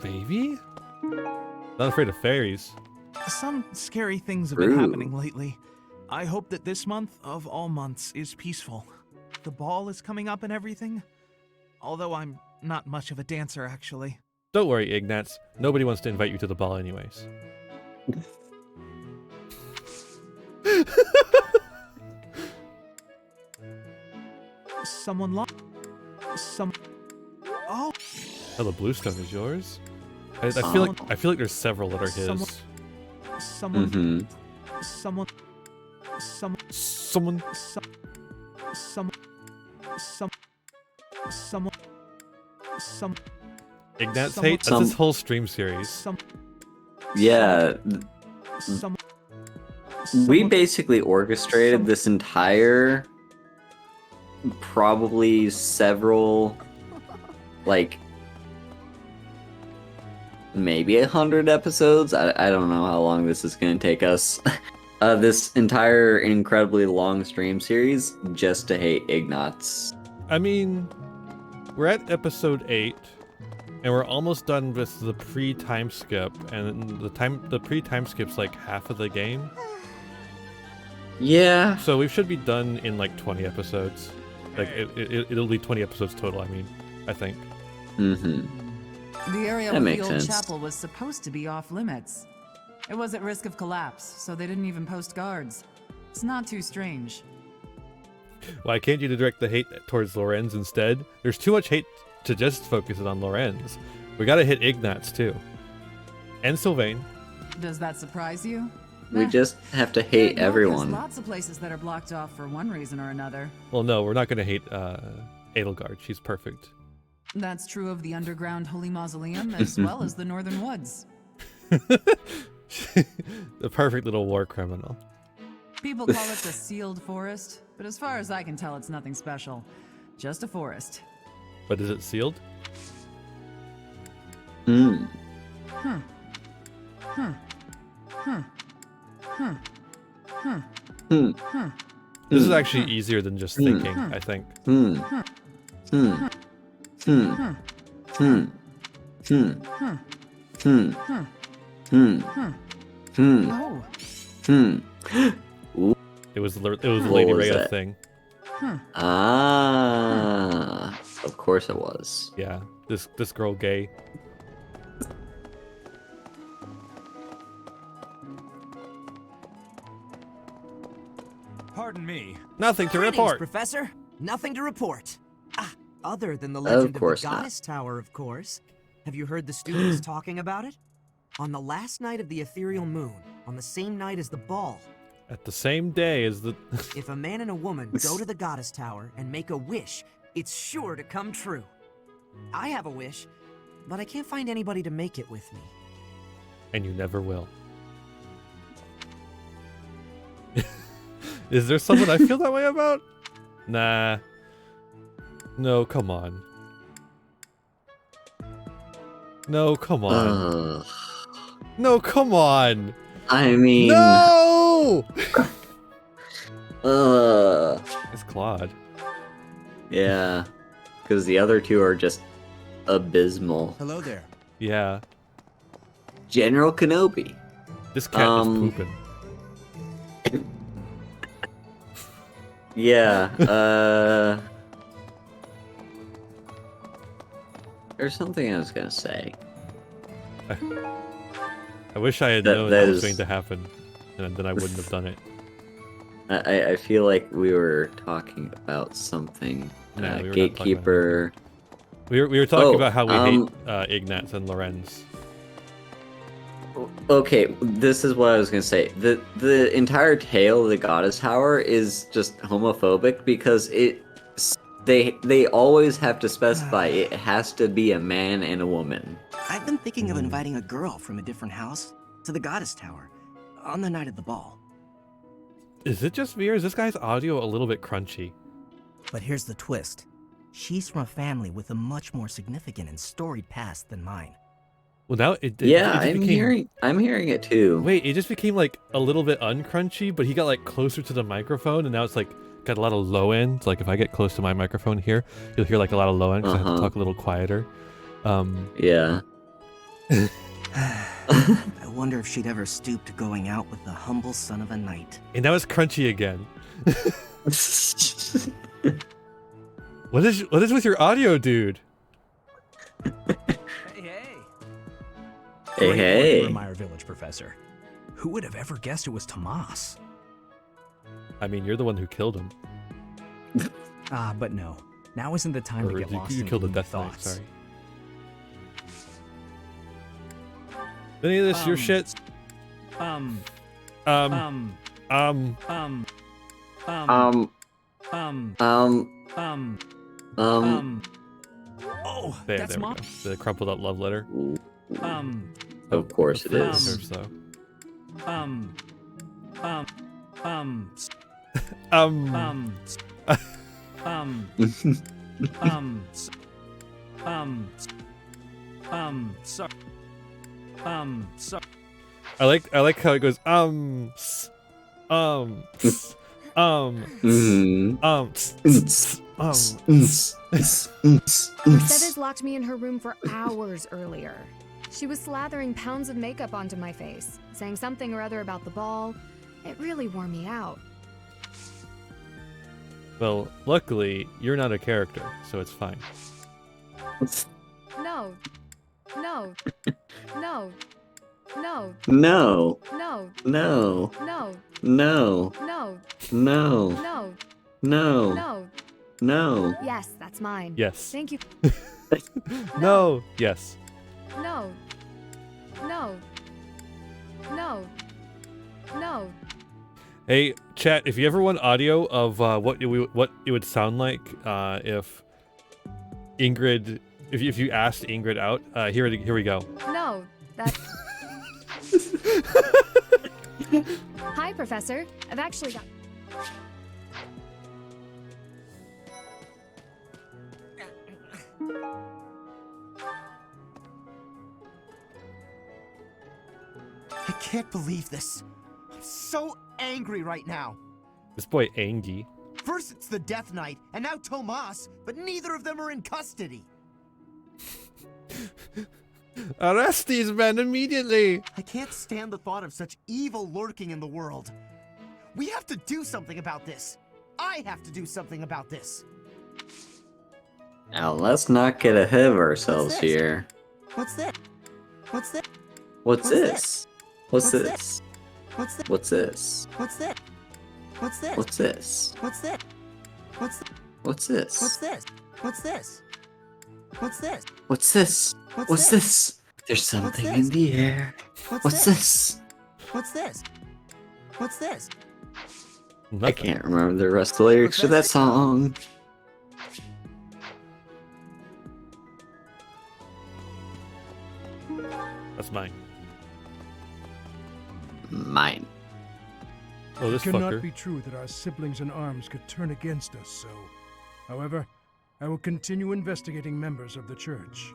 [SPEAKER 1] Maybe? Not afraid of fairies.
[SPEAKER 12] Some scary things have been
[SPEAKER 2] True.
[SPEAKER 12] happening lately. I hope that this month, of all months, is peaceful. The ball is coming up and everything. Although I'm not much of a dancer, actually.
[SPEAKER 1] Don't worry, Ignatz. Nobody wants to invite you to the ball anyways.
[SPEAKER 12] Someone Some. Oh,
[SPEAKER 1] Oh, the blue stuff is yours? I feel like there's several that are his.
[SPEAKER 12] someone.
[SPEAKER 2] Mm-hmm.
[SPEAKER 12] Someone. Some.
[SPEAKER 1] Someone.
[SPEAKER 12] Some. Some. Some. Some. Some.
[SPEAKER 1] Ignatz
[SPEAKER 12] Someone-
[SPEAKER 1] hate? That's his whole stream series.
[SPEAKER 12] Some.
[SPEAKER 2] Yeah,
[SPEAKER 12] Some
[SPEAKER 2] we basically orchestrated this entire, probably several, like, maybe 100 episodes. I don't know how long this is going to take us. This entire incredibly long stream series just to hate Ignatz.
[SPEAKER 1] I mean, we're at episode 8, and we're almost done with the pre-time skip, and the pre-time skip's like half of the game.
[SPEAKER 2] Yeah.
[SPEAKER 1] So we should be done in like 20 episodes. Like it'll be 20 episodes total. I mean, I think.
[SPEAKER 2] Mm-hmm.
[SPEAKER 13] The area
[SPEAKER 2] That
[SPEAKER 13] of the
[SPEAKER 2] makes
[SPEAKER 13] old
[SPEAKER 2] sense.
[SPEAKER 13] chapel was supposed to be off limits. It was at risk of collapse, so they didn't even post guards. It's not too strange.
[SPEAKER 1] Why can't you direct the hate towards Lorenz instead? There's too much hate to just focus it on Lorenz. We gotta hit Ignatz too. And Sylvain.
[SPEAKER 13] Does that surprise you?
[SPEAKER 2] We just have to hate
[SPEAKER 13] There's
[SPEAKER 2] everyone.
[SPEAKER 13] lots of places that are blocked off for one reason or another.
[SPEAKER 1] Well, no, we're not gonna hate Edelgard. She's perfect.
[SPEAKER 13] That's true of the underground Holy Mausoleum as well as the Northern Woods.
[SPEAKER 1] The perfect little war criminal.
[SPEAKER 13] People call it the Sealed Forest, but as far as I can tell, it's nothing special. Just a forest.
[SPEAKER 1] But is it sealed?
[SPEAKER 2] Hmm.
[SPEAKER 13] Hmm. Hmm. Hmm. Hmm. Hmm.
[SPEAKER 2] Hmm.
[SPEAKER 13] Hmm.
[SPEAKER 1] This is actually easier than just thinking, I think.
[SPEAKER 2] Hmm. Hmm. Hmm. Hmm. Hmm. Hmm. Hmm. Hmm.
[SPEAKER 13] Oh.
[SPEAKER 2] Hmm.
[SPEAKER 1] It was the Lady
[SPEAKER 2] What was
[SPEAKER 1] Rhea
[SPEAKER 2] that?
[SPEAKER 1] thing.
[SPEAKER 2] Ah, of course it was.
[SPEAKER 1] Yeah, this girl gay.
[SPEAKER 10] Pardon me.
[SPEAKER 1] Nothing to
[SPEAKER 9] Greetings,
[SPEAKER 1] report.
[SPEAKER 9] Professor. Nothing to report. Ah, other than the
[SPEAKER 2] Of
[SPEAKER 9] legend of,
[SPEAKER 2] course
[SPEAKER 9] the
[SPEAKER 2] not.
[SPEAKER 9] Goddess Tower, of course. Have you heard the students talking about it? On the last night of the ethereal moon, on the same night as the ball,
[SPEAKER 1] At the same day as the
[SPEAKER 9] if a man and a woman go to the Goddess Tower and make a wish, it's sure to come true. I have a wish, but I can't find anybody to make it with me.
[SPEAKER 1] and you never will. Is there someone I feel that way about? Nah. No, come on. No, come on.
[SPEAKER 2] Ugh.
[SPEAKER 1] No, come on.
[SPEAKER 2] I mean,
[SPEAKER 1] No!
[SPEAKER 2] It's
[SPEAKER 1] Claude.
[SPEAKER 2] Yeah, because the other two are just abysmal.
[SPEAKER 14] Hello there.
[SPEAKER 1] Yeah.
[SPEAKER 2] General Kenobi.
[SPEAKER 1] This cat is pooping.
[SPEAKER 2] Yeah, there's something I was gonna say.
[SPEAKER 1] I wish I had known that was going to happen, and then I wouldn't have done it.
[SPEAKER 2] I feel like we were talking about something.
[SPEAKER 1] No, we were not talking about
[SPEAKER 2] Gatekeeper.
[SPEAKER 1] We were talking
[SPEAKER 2] Oh,
[SPEAKER 1] about how we hate Ignatz and Lorenz.
[SPEAKER 2] Okay, this is what I was gonna say. The entire tale of the Goddess Tower is just homophobic because they always have to specify it has to be a man and a woman.
[SPEAKER 15] I've been thinking of inviting a girl from a different house to the Goddess Tower on the night of the ball.
[SPEAKER 1] Is it just me, or is this guy's audio a little bit crunchy?
[SPEAKER 15] But here's the twist. She's from a family with a much more significant and storied past than mine.
[SPEAKER 1] Well, now it
[SPEAKER 2] Yeah,
[SPEAKER 1] just became...
[SPEAKER 2] I'm hearing it too.
[SPEAKER 1] Wait, it just became like a little bit uncrunchy, but he got like closer to the microphone, and now it's like got a lot of low end. Like if I get close to my microphone here, you'll hear like a lot of low end because I have to talk a little quieter.
[SPEAKER 2] Yeah.
[SPEAKER 15] I wonder if she'd ever stoop to going out with the humble son of a knight.
[SPEAKER 1] And now it's crunchy again. What is with your audio, dude?
[SPEAKER 2] Hey, hey.
[SPEAKER 7] Meyer Village, Professor. Who would have ever guessed it was Tomas?
[SPEAKER 1] I mean, you're the one who killed him.
[SPEAKER 7] Ah, but no. Now isn't the time to
[SPEAKER 1] Or
[SPEAKER 7] get lost
[SPEAKER 1] you
[SPEAKER 7] in
[SPEAKER 1] killed a
[SPEAKER 7] gloomy
[SPEAKER 1] Death Knight,
[SPEAKER 7] thoughts.
[SPEAKER 1] sorry. Any of this your shit?
[SPEAKER 12] Oh,
[SPEAKER 1] There
[SPEAKER 12] that's
[SPEAKER 1] we
[SPEAKER 12] Mom.
[SPEAKER 1] go. The crumpled up love letter.
[SPEAKER 2] Of course it is.
[SPEAKER 1] Deserves, though.
[SPEAKER 7] Um.
[SPEAKER 1] Um.
[SPEAKER 7] Sorry. Sorry.
[SPEAKER 1] I like how it goes.
[SPEAKER 14] Mercedes locked me in her room for hours earlier. She was slathering pounds of makeup onto my face, saying something or other about the ball. It really wore me out.
[SPEAKER 1] Well, luckily, you're not a character, so it's fine.
[SPEAKER 14] No. No. No. No.
[SPEAKER 2] No.
[SPEAKER 14] No.
[SPEAKER 2] No.
[SPEAKER 14] No.
[SPEAKER 2] No.
[SPEAKER 14] No.
[SPEAKER 2] No.
[SPEAKER 14] No.
[SPEAKER 2] No.
[SPEAKER 14] No.
[SPEAKER 2] No.
[SPEAKER 14] Yes, that's mine.
[SPEAKER 1] Yes.
[SPEAKER 14] Thank you.
[SPEAKER 1] No. Yes.
[SPEAKER 14] No. No. No. No.
[SPEAKER 1] Hey, chat, if you ever want audio of what it would sound like if Ingrid, if you asked Ingrid out, here we go.
[SPEAKER 14] No. That. Hi, Professor. I've actually got.
[SPEAKER 9] I can't believe this. I'm so angry right now.
[SPEAKER 1] This boy Angie.
[SPEAKER 9] First it's the Death Knight, and now Tomas, but neither of them are in custody.
[SPEAKER 1] Arrest these men immediately!
[SPEAKER 9] I can't stand the thought of such evil lurking in the world. We have to do something about this. I have to do something about this.
[SPEAKER 2] Now let's not get ahead of ourselves here.
[SPEAKER 9] What's this? What's this?
[SPEAKER 2] What's this? What's this?
[SPEAKER 9] What's this?
[SPEAKER 2] What's this?
[SPEAKER 9] What's this? What's this?
[SPEAKER 2] What's this?
[SPEAKER 9] What's this? What's this?
[SPEAKER 2] What's this?
[SPEAKER 9] What's this? What's this? What's this?
[SPEAKER 2] What's this? What's this? There's something in the air. What's this?
[SPEAKER 9] What's this? What's this?
[SPEAKER 2] I can't remember the rest of the lyrics to that song.
[SPEAKER 1] That's mine.
[SPEAKER 2] Mine.
[SPEAKER 1] Oh, this
[SPEAKER 16] It cannot
[SPEAKER 1] fucker.
[SPEAKER 16] be true that our siblings in arms could turn against us so. However, I will continue investigating members of the church.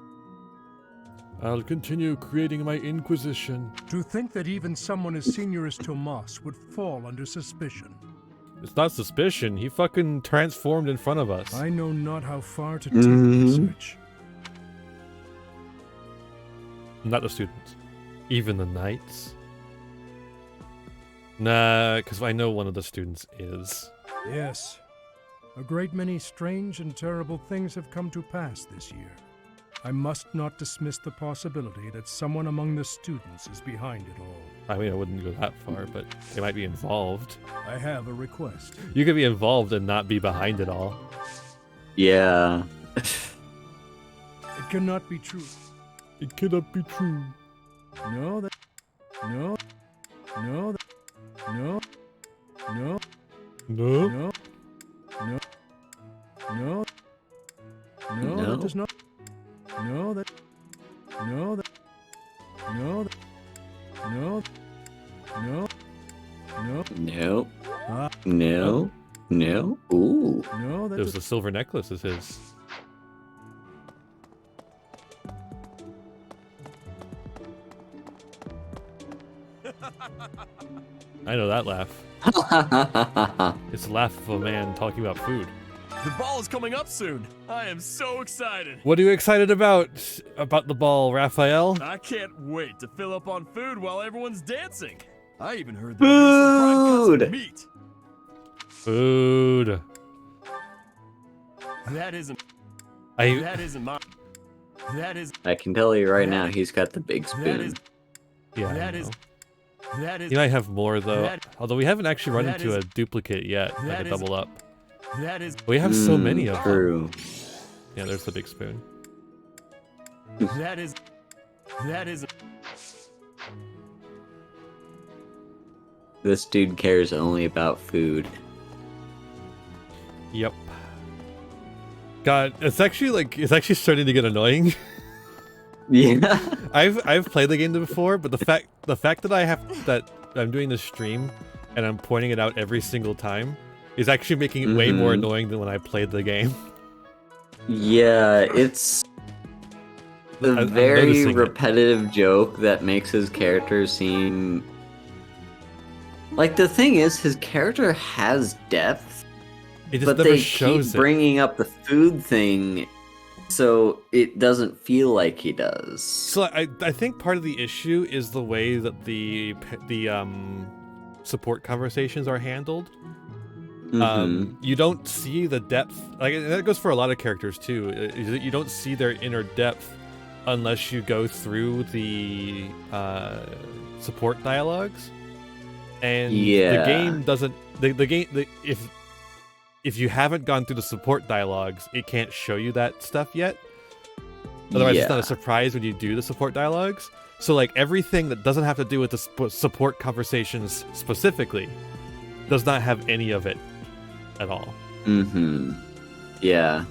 [SPEAKER 1] I'll continue creating my inquisition.
[SPEAKER 16] To think that even someone as senior as Tomas would fall under suspicion.
[SPEAKER 1] It's not suspicion. He fucking transformed in front of us.
[SPEAKER 16] I know not how far to take research.
[SPEAKER 1] Not the students. Even the knights. Nah, because I know one of the students is.
[SPEAKER 16] Yes. A great many strange and terrible things have come to pass this year. I must not dismiss the possibility that someone among the students is behind it all.
[SPEAKER 1] I mean, I wouldn't go that far, but they might be involved.
[SPEAKER 16] I have a request.
[SPEAKER 1] You could be involved and not be behind it all.
[SPEAKER 2] Yeah.
[SPEAKER 16] It cannot be true.
[SPEAKER 1] It cannot be true.
[SPEAKER 16] No, that. No. No. That, no. No.
[SPEAKER 1] No.
[SPEAKER 16] No. No. No. No.
[SPEAKER 2] No.
[SPEAKER 16] That does not. No. That. No. That. No. That, no. No. No.
[SPEAKER 2] No.
[SPEAKER 16] Ah.
[SPEAKER 2] No. No. Ooh.
[SPEAKER 16] No. That
[SPEAKER 1] There's
[SPEAKER 16] does,
[SPEAKER 1] the silver necklace is his. I know that laugh. It's the laugh of a man talking about food.
[SPEAKER 17] The ball is coming up soon. I am so excited.
[SPEAKER 1] What are you excited about? About the ball, Raphael?
[SPEAKER 17] I can't wait to fill up on food while everyone's dancing. I even heard there's
[SPEAKER 2] Food.
[SPEAKER 17] meat.
[SPEAKER 1] Food.
[SPEAKER 17] That isn't.
[SPEAKER 1] I.
[SPEAKER 17] That isn't mine. That is.
[SPEAKER 2] I can tell you right now, he's got the big
[SPEAKER 17] That
[SPEAKER 2] spoon.
[SPEAKER 17] is.
[SPEAKER 1] Yeah. I
[SPEAKER 17] That
[SPEAKER 1] know.
[SPEAKER 17] is. That is.
[SPEAKER 1] You might have more though.
[SPEAKER 17] That-
[SPEAKER 1] Although we haven't actually run
[SPEAKER 17] that
[SPEAKER 1] into
[SPEAKER 17] is-
[SPEAKER 1] a duplicate yet, like
[SPEAKER 17] that
[SPEAKER 1] a
[SPEAKER 17] is-
[SPEAKER 1] double up.
[SPEAKER 17] That is.
[SPEAKER 1] We have so many of them.
[SPEAKER 2] True.
[SPEAKER 1] Yeah, there's the big spoon.
[SPEAKER 17] That is. That is.
[SPEAKER 2] This dude cares only about food.
[SPEAKER 1] Yep. God, it's actually starting to get annoying.
[SPEAKER 2] Yeah.
[SPEAKER 1] I've played the game before, but the fact that I'm doing this stream and I'm pointing it out every single time is actually making it way more annoying than when I played the game.
[SPEAKER 2] Yeah, it's a
[SPEAKER 1] I'm
[SPEAKER 2] very
[SPEAKER 1] noticing it.
[SPEAKER 2] repetitive joke that makes his character seem... Like, the thing is, his character has depth,
[SPEAKER 1] It just
[SPEAKER 2] but
[SPEAKER 1] never
[SPEAKER 2] they
[SPEAKER 1] shows
[SPEAKER 2] keep
[SPEAKER 1] it.
[SPEAKER 2] bringing up the food thing, so it doesn't feel like he does.
[SPEAKER 1] So I think part of the issue is the way that the support conversations are handled. You don't see the depth, like, and that goes for a lot of characters too, is that you don't see their inner depth unless you go through the support dialogues. And the game doesn't, if you haven't gone through the support dialogues, it can't show you that stuff yet. Otherwise, it's not a surprise when you do the support dialogues. So, like, everything that doesn't have to do with the support conversations specifically does not have any of it at all.
[SPEAKER 2] Yeah.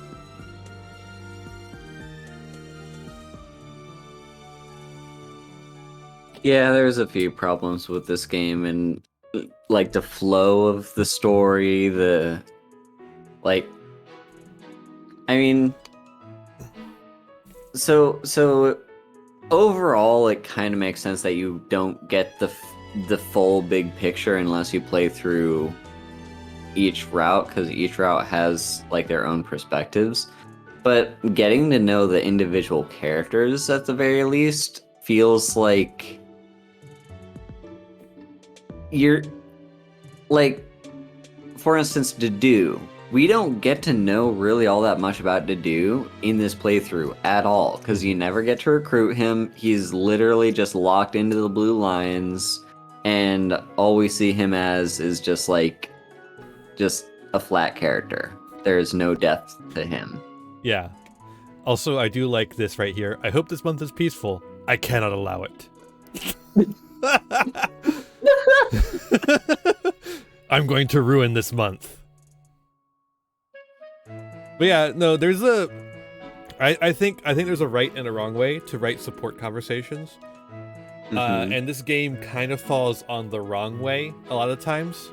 [SPEAKER 2] Yeah, there's a few problems with this game, and like the flow of the story, I mean, so overall, it kind of makes sense that you don't get the full big picture unless you play through each route, because each route has like their own perspectives. But getting to know the individual characters at the very least feels like you're like, for instance, Dedue. We don't get to know really all that much about Dedue in this playthrough at all, because you never get to recruit him. He's literally just locked into the Blue Lions, and all we see him as is just a flat character. There's no depth to him.
[SPEAKER 1] Yeah. Also, I do like this right here. I hope this month is peaceful. I cannot allow it. I'm going to ruin this month. But yeah, no, there's I think there's a right and a wrong way to write support conversations. And this game kind of falls on the wrong way a lot of times.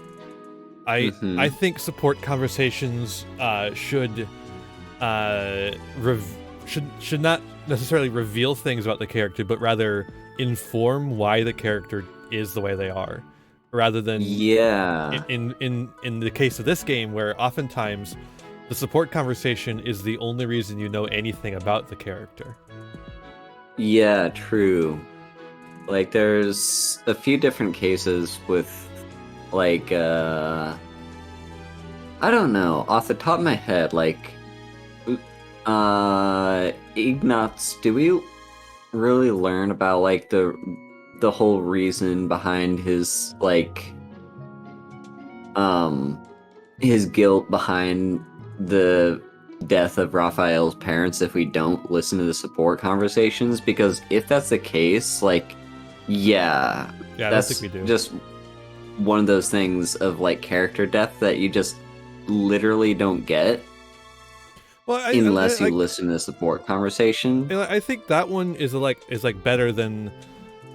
[SPEAKER 1] I think support conversations should not necessarily reveal things about the character, but rather inform why the character is the way they are, rather than in the case of this game, where oftentimes the support conversation is the only reason you know anything about the character.
[SPEAKER 2] Yeah, true. Like, there's a few different cases with, like, I don't know, off the top of my head, like, Ignatz, do we really learn about, like, the whole reason behind his, like, his guilt behind the death of Raphael's parents if we don't listen to the support conversations? Because if that's the case, like, yeah, that's
[SPEAKER 1] I think we do.
[SPEAKER 2] Just one of those things of, like, character depth that you just literally don't get unless you listen to the support conversation.
[SPEAKER 1] I think that one is better than.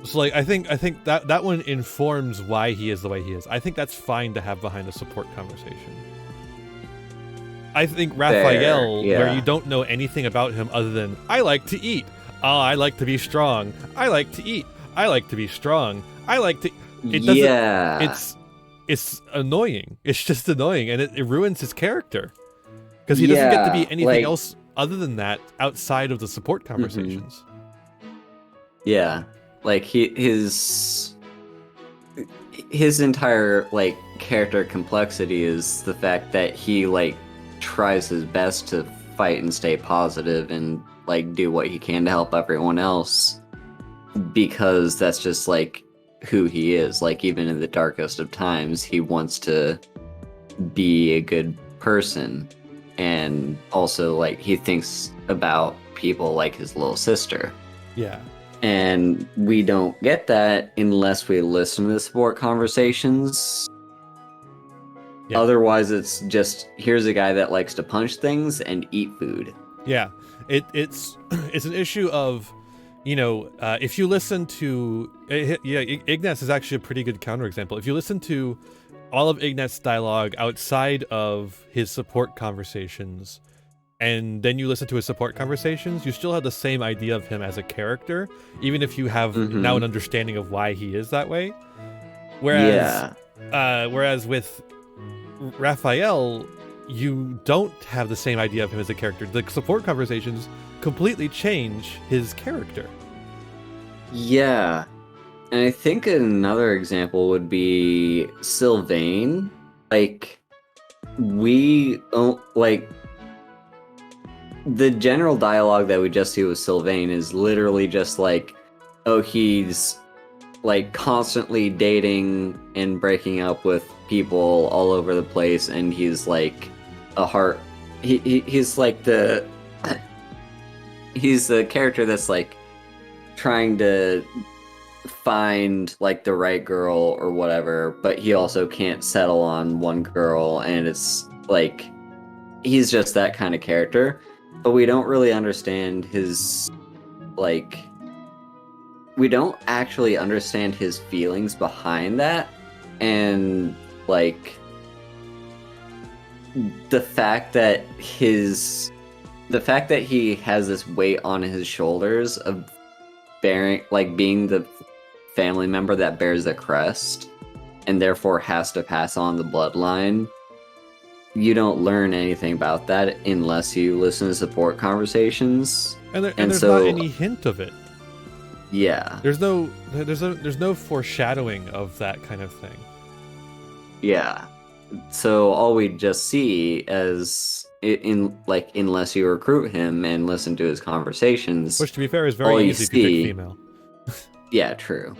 [SPEAKER 1] So, like, I think that one informs why he is the way he is. I think that's fine to have behind a support conversation. I think Raphael, where you don't know anything about him other than, I like to eat. Oh, I like to be strong. I like to eat. I like to be strong. I like to... It doesn't... It's annoying. It's just annoying, and it ruins his character. Because he doesn't get to be anything else other than that outside of the support conversations.
[SPEAKER 2] Yeah. Like, his entire, like, character complexity is the fact that he, like, tries his best to fight and stay positive and, like, do what he can to help everyone else, because that's just, like, who he is. Like, even in the darkest of times, he wants to be a good person, and also, like, he thinks about people like his little sister.
[SPEAKER 1] Yeah.
[SPEAKER 2] And we don't get that unless we listen to the support conversations. Yeah. Otherwise, it's just, here's a guy that likes to punch things and eat food.
[SPEAKER 1] Yeah, it's an issue of, you know, if you listen to, yeah, Ignatz is actually a pretty good counterexample. If you listen to all of Ignatz's dialogue outside of his support conversations, and then you listen to his support conversations, you still have the same idea of him as a character, even if you have now an understanding of why he is that way. Whereas, whereas with Raphael, you don't have the same idea of him as a character. The support conversations completely change his character.
[SPEAKER 2] Yeah. And I think another example would be Sylvain. Like, we don't, like, the general dialogue that we just see with Sylvain is literally just like, oh, he's like constantly dating and breaking up with people all over the place, and he's like a heart. He's like he's the character that's like trying to find like the right girl or whatever, but he also can't settle on one girl, and it's like he's just that kind of character. But we don't really understand his, like, we don't actually understand his feelings behind that. And, like, the fact that he has this weight on his shoulders of bearing, like, being the family member that bears the crest and therefore has to pass on the bloodline, you don't learn anything about that unless you listen to support conversations.
[SPEAKER 1] And there's not any hint of it.
[SPEAKER 2] Yeah.
[SPEAKER 1] There's no foreshadowing of that kind of thing.
[SPEAKER 2] Yeah. So all we just see as unless you recruit him and listen to his conversations,
[SPEAKER 1] which to be fair is very easy to pick female.
[SPEAKER 2] Yeah, true.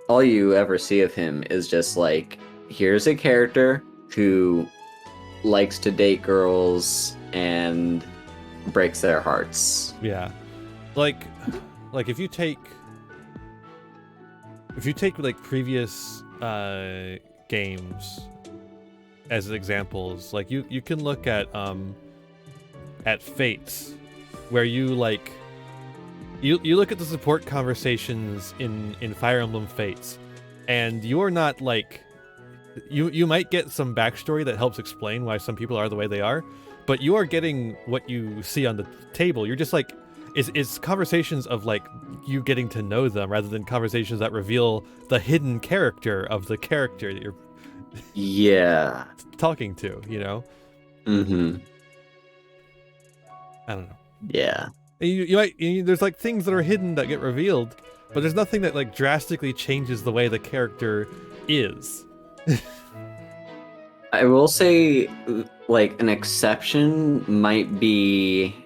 [SPEAKER 2] All you ever see of him is just like, here's a character who likes to date girls and breaks their hearts.
[SPEAKER 1] Yeah. Like if you take like previous games as examples, like you can look at Fates, where you like you look at the support conversations in Fire Emblem Fates, and you're not like you might get some backstory that helps explain why some people are the way they are, but you are getting what you see on the table. You're just like, it's conversations of like you getting to know them rather than conversations that reveal the hidden character of the character that you're talking to, you know?
[SPEAKER 2] Mm-hmm.
[SPEAKER 1] I don't know.
[SPEAKER 2] Yeah.
[SPEAKER 1] There's like things that are hidden that get revealed, but there's nothing that like drastically changes the way the character is.
[SPEAKER 2] I will say, like, an exception might be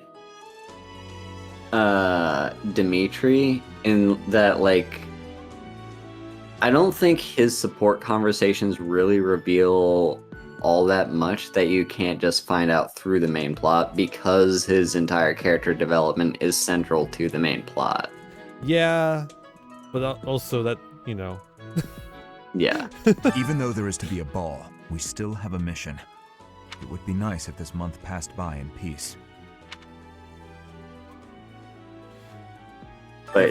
[SPEAKER 2] Dimitri, in that, like, I don't think his support conversations really reveal all that much that you can't just find out through the main plot, because his entire character development is central to the main plot.
[SPEAKER 1] Yeah, but also that, you know...
[SPEAKER 2] Yeah.
[SPEAKER 18] Even though there is to be a ball, we still have a mission. It would be nice if this month passed by in peace.
[SPEAKER 2] But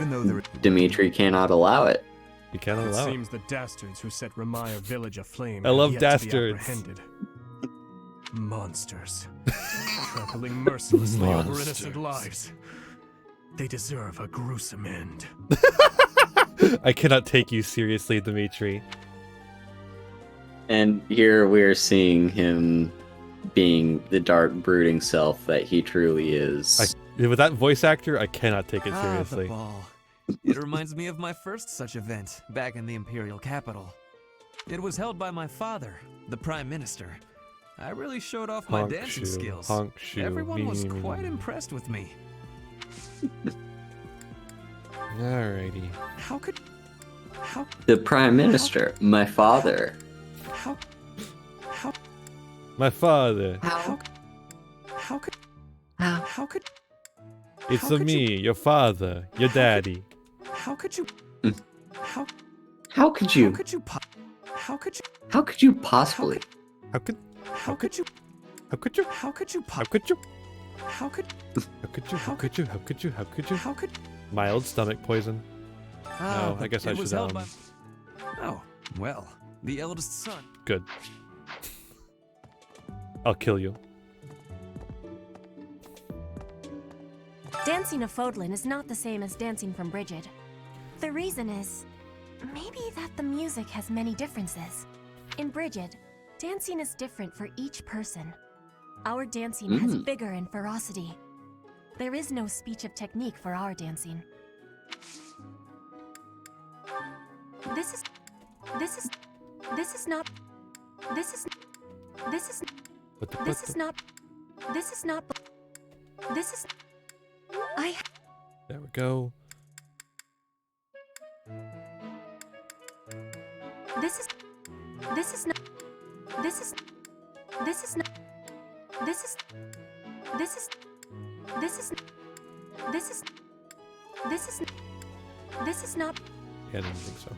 [SPEAKER 2] Dimitri cannot allow it.
[SPEAKER 1] He cannot allow it.
[SPEAKER 19] It seems the dastards who set Ramaya village aflame
[SPEAKER 1] I love
[SPEAKER 19] have yet to be
[SPEAKER 1] dastards.
[SPEAKER 19] apprehended. Monsters. Trampling mercilessly over innocent lives. They deserve a gruesome end.
[SPEAKER 1] I cannot take you seriously, Dimitri.
[SPEAKER 2] And here we're seeing him being the dark, brooding self that he truly is.
[SPEAKER 1] With that voice actor, I cannot take it seriously.
[SPEAKER 9] The ball. It reminds me of my first such event, back in the Imperial capital. It was held by my father, the Prime Minister. I really showed off my dancing skills. Everyone was quite impressed with me.
[SPEAKER 1] Alrighty.
[SPEAKER 2] The Prime Minister, my father.
[SPEAKER 1] My father. It's me, your father, your daddy.
[SPEAKER 9] How could you?
[SPEAKER 2] How could you?
[SPEAKER 9] How could you?
[SPEAKER 2] How could you possibly?
[SPEAKER 1] How could you?
[SPEAKER 9] How could you?
[SPEAKER 1] How could you?
[SPEAKER 9] How could you?
[SPEAKER 1] How could you?
[SPEAKER 9] How could?
[SPEAKER 1] How could you? How could you? How could you? How could you?
[SPEAKER 9] How could?
[SPEAKER 1] Mild stomach poison. No, I guess I
[SPEAKER 9] it was
[SPEAKER 1] should.
[SPEAKER 9] held by... Oh, well, the eldest son.
[SPEAKER 1] Good. I'll kill you.
[SPEAKER 20] Dancing a Fodlan is not the same as dancing from Brigid. The reason is, maybe that the music has many differences. In Brigid, dancing is different for each person. Our dancing has vigor and ferocity. There is no speech of technique for our dancing. This is not, this is not,
[SPEAKER 1] There we go.
[SPEAKER 20] This is not,
[SPEAKER 1] Yeah, I didn't think so.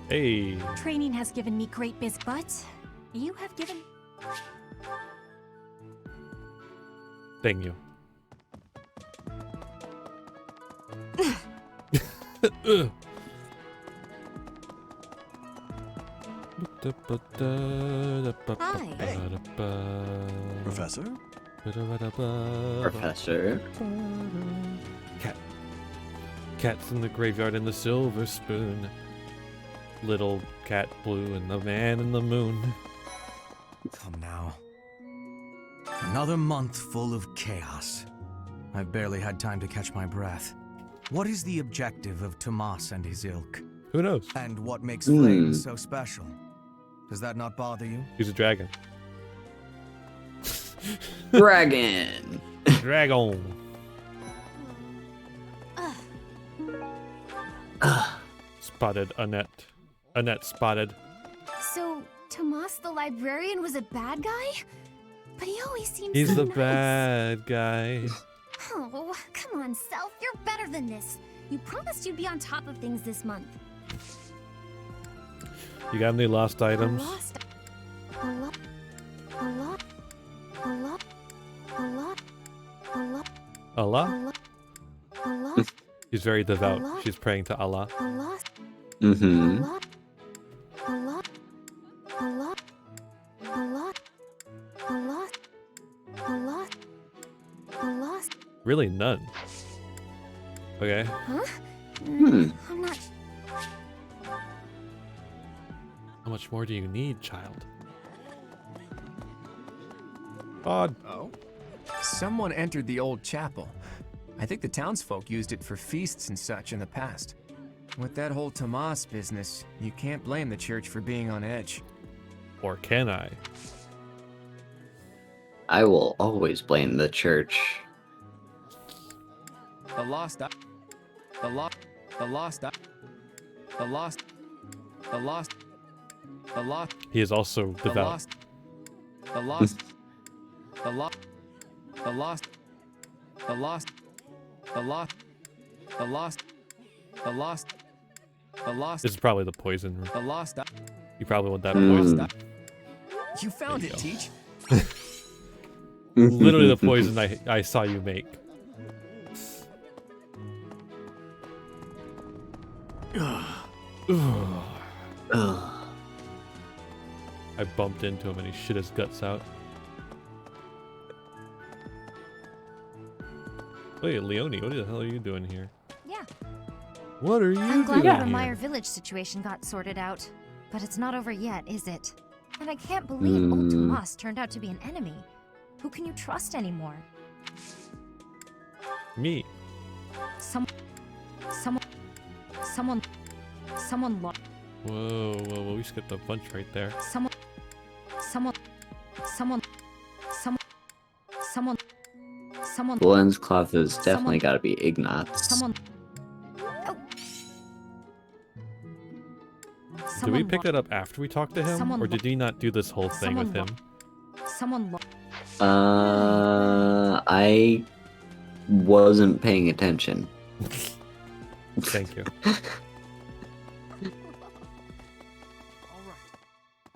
[SPEAKER 1] Hey.
[SPEAKER 20] Training has given me great biz, but you have given...
[SPEAKER 1] Dang you.
[SPEAKER 19] Professor?
[SPEAKER 2] Professor?
[SPEAKER 1] Cats in the graveyard and the silver spoon. Little cat blue and the man in the moon.
[SPEAKER 7] Come now. Another month full of chaos. I've barely had time to catch my breath. What is the objective of Tomas and his ilk?
[SPEAKER 1] Who knows?
[SPEAKER 7] And what makes Flame so special? Does that not bother you?
[SPEAKER 1] He's a dragon.
[SPEAKER 2] Dragon!
[SPEAKER 1] Dragon! Spotted Annette. Annette spotted.
[SPEAKER 3] So, Tomas the librarian was a bad guy? But he always seems
[SPEAKER 1] He's
[SPEAKER 3] so
[SPEAKER 1] the
[SPEAKER 3] nice.
[SPEAKER 1] bad guy.
[SPEAKER 3] Oh, come on, Self. You're better than this. You promised you'd be on top of things this month.
[SPEAKER 1] You got any lost items? Allah? She's very devout. She's praying to Allah.
[SPEAKER 2] Mm-hmm.
[SPEAKER 1] Really none. Okay.
[SPEAKER 3] Huh? I'm not...
[SPEAKER 1] How much more do you need, child? Odd.
[SPEAKER 21] Oh? Someone entered the old chapel. I think the townsfolk used it for feasts and such in the past. With that whole Tomas business, you can't blame the church for being on edge.
[SPEAKER 1] Or can I?
[SPEAKER 2] I will always blame the church.
[SPEAKER 21] The lost
[SPEAKER 1] He is also devout. This is probably the poison room. You probably want that poison.
[SPEAKER 21] You found it, Teach.
[SPEAKER 1] Literally the poison I saw you make. I bumped into him and he shit his guts out. Wait, Leonie, what the hell are you doing here?
[SPEAKER 4] Yeah.
[SPEAKER 1] What are you
[SPEAKER 4] I'm glad
[SPEAKER 1] doing
[SPEAKER 4] the
[SPEAKER 1] here?
[SPEAKER 4] Meyer Village situation got sorted out. But it's not over yet, is it? And I can't believe old Tomas turned out to be an enemy. Who can you trust anymore?
[SPEAKER 1] Me.
[SPEAKER 4] Someone.
[SPEAKER 1] Whoa, we skipped a bunch right there.
[SPEAKER 2] The lens cloth has definitely got to be Ignatz.
[SPEAKER 1] Did we pick that up after we talked to him? Or did he not do this whole thing with him?
[SPEAKER 2] I wasn't paying attention.
[SPEAKER 1] Thank you.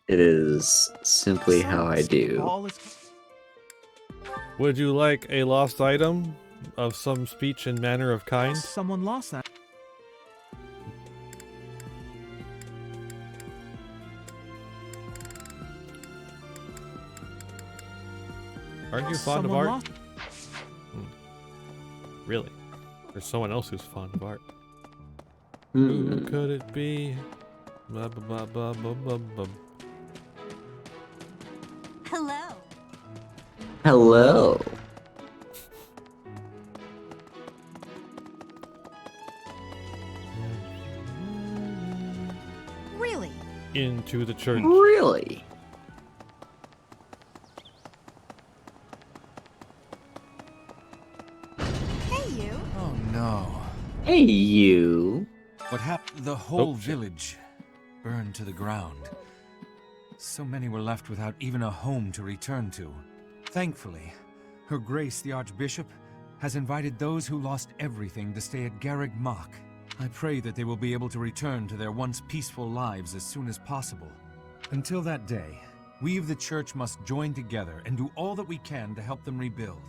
[SPEAKER 2] It is simply how I do.
[SPEAKER 1] Would you like a lost item? of some speech and manner of kind?
[SPEAKER 12] Someone lost that.
[SPEAKER 1] Aren't you fond of
[SPEAKER 12] Someone
[SPEAKER 1] art?
[SPEAKER 12] lost-
[SPEAKER 1] Really? There's someone else who's fond of art.
[SPEAKER 2] Hmm.
[SPEAKER 1] Who could it be? Ba, ba, ba, ba, ba, ba, ba.
[SPEAKER 11] Hello.
[SPEAKER 2] Hello.
[SPEAKER 4] Really?
[SPEAKER 1] Into the church.
[SPEAKER 2] Really?
[SPEAKER 4] Hey, you.
[SPEAKER 7] Oh no.
[SPEAKER 2] Hey, you.
[SPEAKER 7] What happened? The whole village burned to the ground. So many were left without even a home to return to. Thankfully, Her Grace the Archbishop has invited those who lost everything to stay at Garreg Mach. I pray that they will be able to return to their once peaceful lives as soon as possible. Until that day, we of the Church must join together and do all that we can to help them rebuild.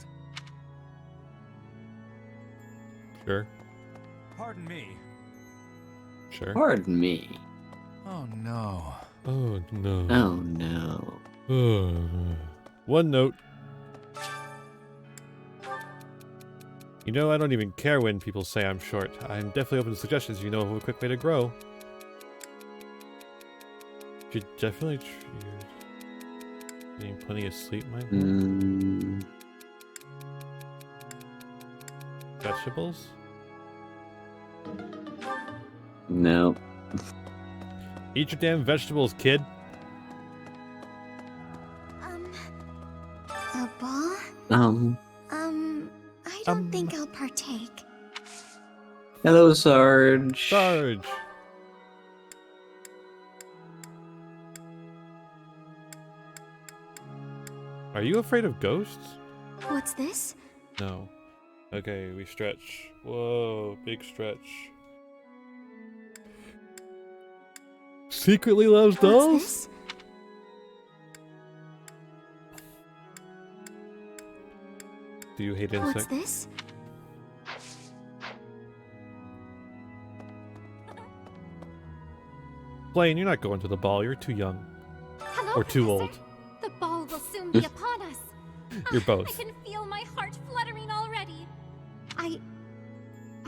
[SPEAKER 1] Sure.
[SPEAKER 7] Pardon me.
[SPEAKER 1] Sure.
[SPEAKER 2] Pardon me.
[SPEAKER 7] Oh no.
[SPEAKER 1] Oh no.
[SPEAKER 2] Oh no.
[SPEAKER 1] One note. You know, I don't even care when people say I'm short. I'm definitely open to suggestions, you know, of a quick way to grow. Should definitely getting plenty of sleep, might help. Vegetables?
[SPEAKER 2] No.
[SPEAKER 1] Eat your damn vegetables, kid.
[SPEAKER 3] A ball? I don't think I'll partake.
[SPEAKER 2] Hello, Sarge.
[SPEAKER 1] Sarge. Are you afraid of ghosts?
[SPEAKER 3] What's this?
[SPEAKER 1] No. Okay, we stretch. Whoa, big stretch. Secretly loves dolls?
[SPEAKER 3] What's this?
[SPEAKER 1] Do you hate
[SPEAKER 3] What's
[SPEAKER 1] insects?
[SPEAKER 3] this?
[SPEAKER 1] Blaine, you're not going to the ball. You're too young.
[SPEAKER 11] Hello,
[SPEAKER 1] Or too
[SPEAKER 11] Professor.
[SPEAKER 1] old.
[SPEAKER 11] The ball will soon be upon us.
[SPEAKER 1] You're
[SPEAKER 11] I
[SPEAKER 1] both.
[SPEAKER 11] can feel my heart fluttering already.
[SPEAKER 3] I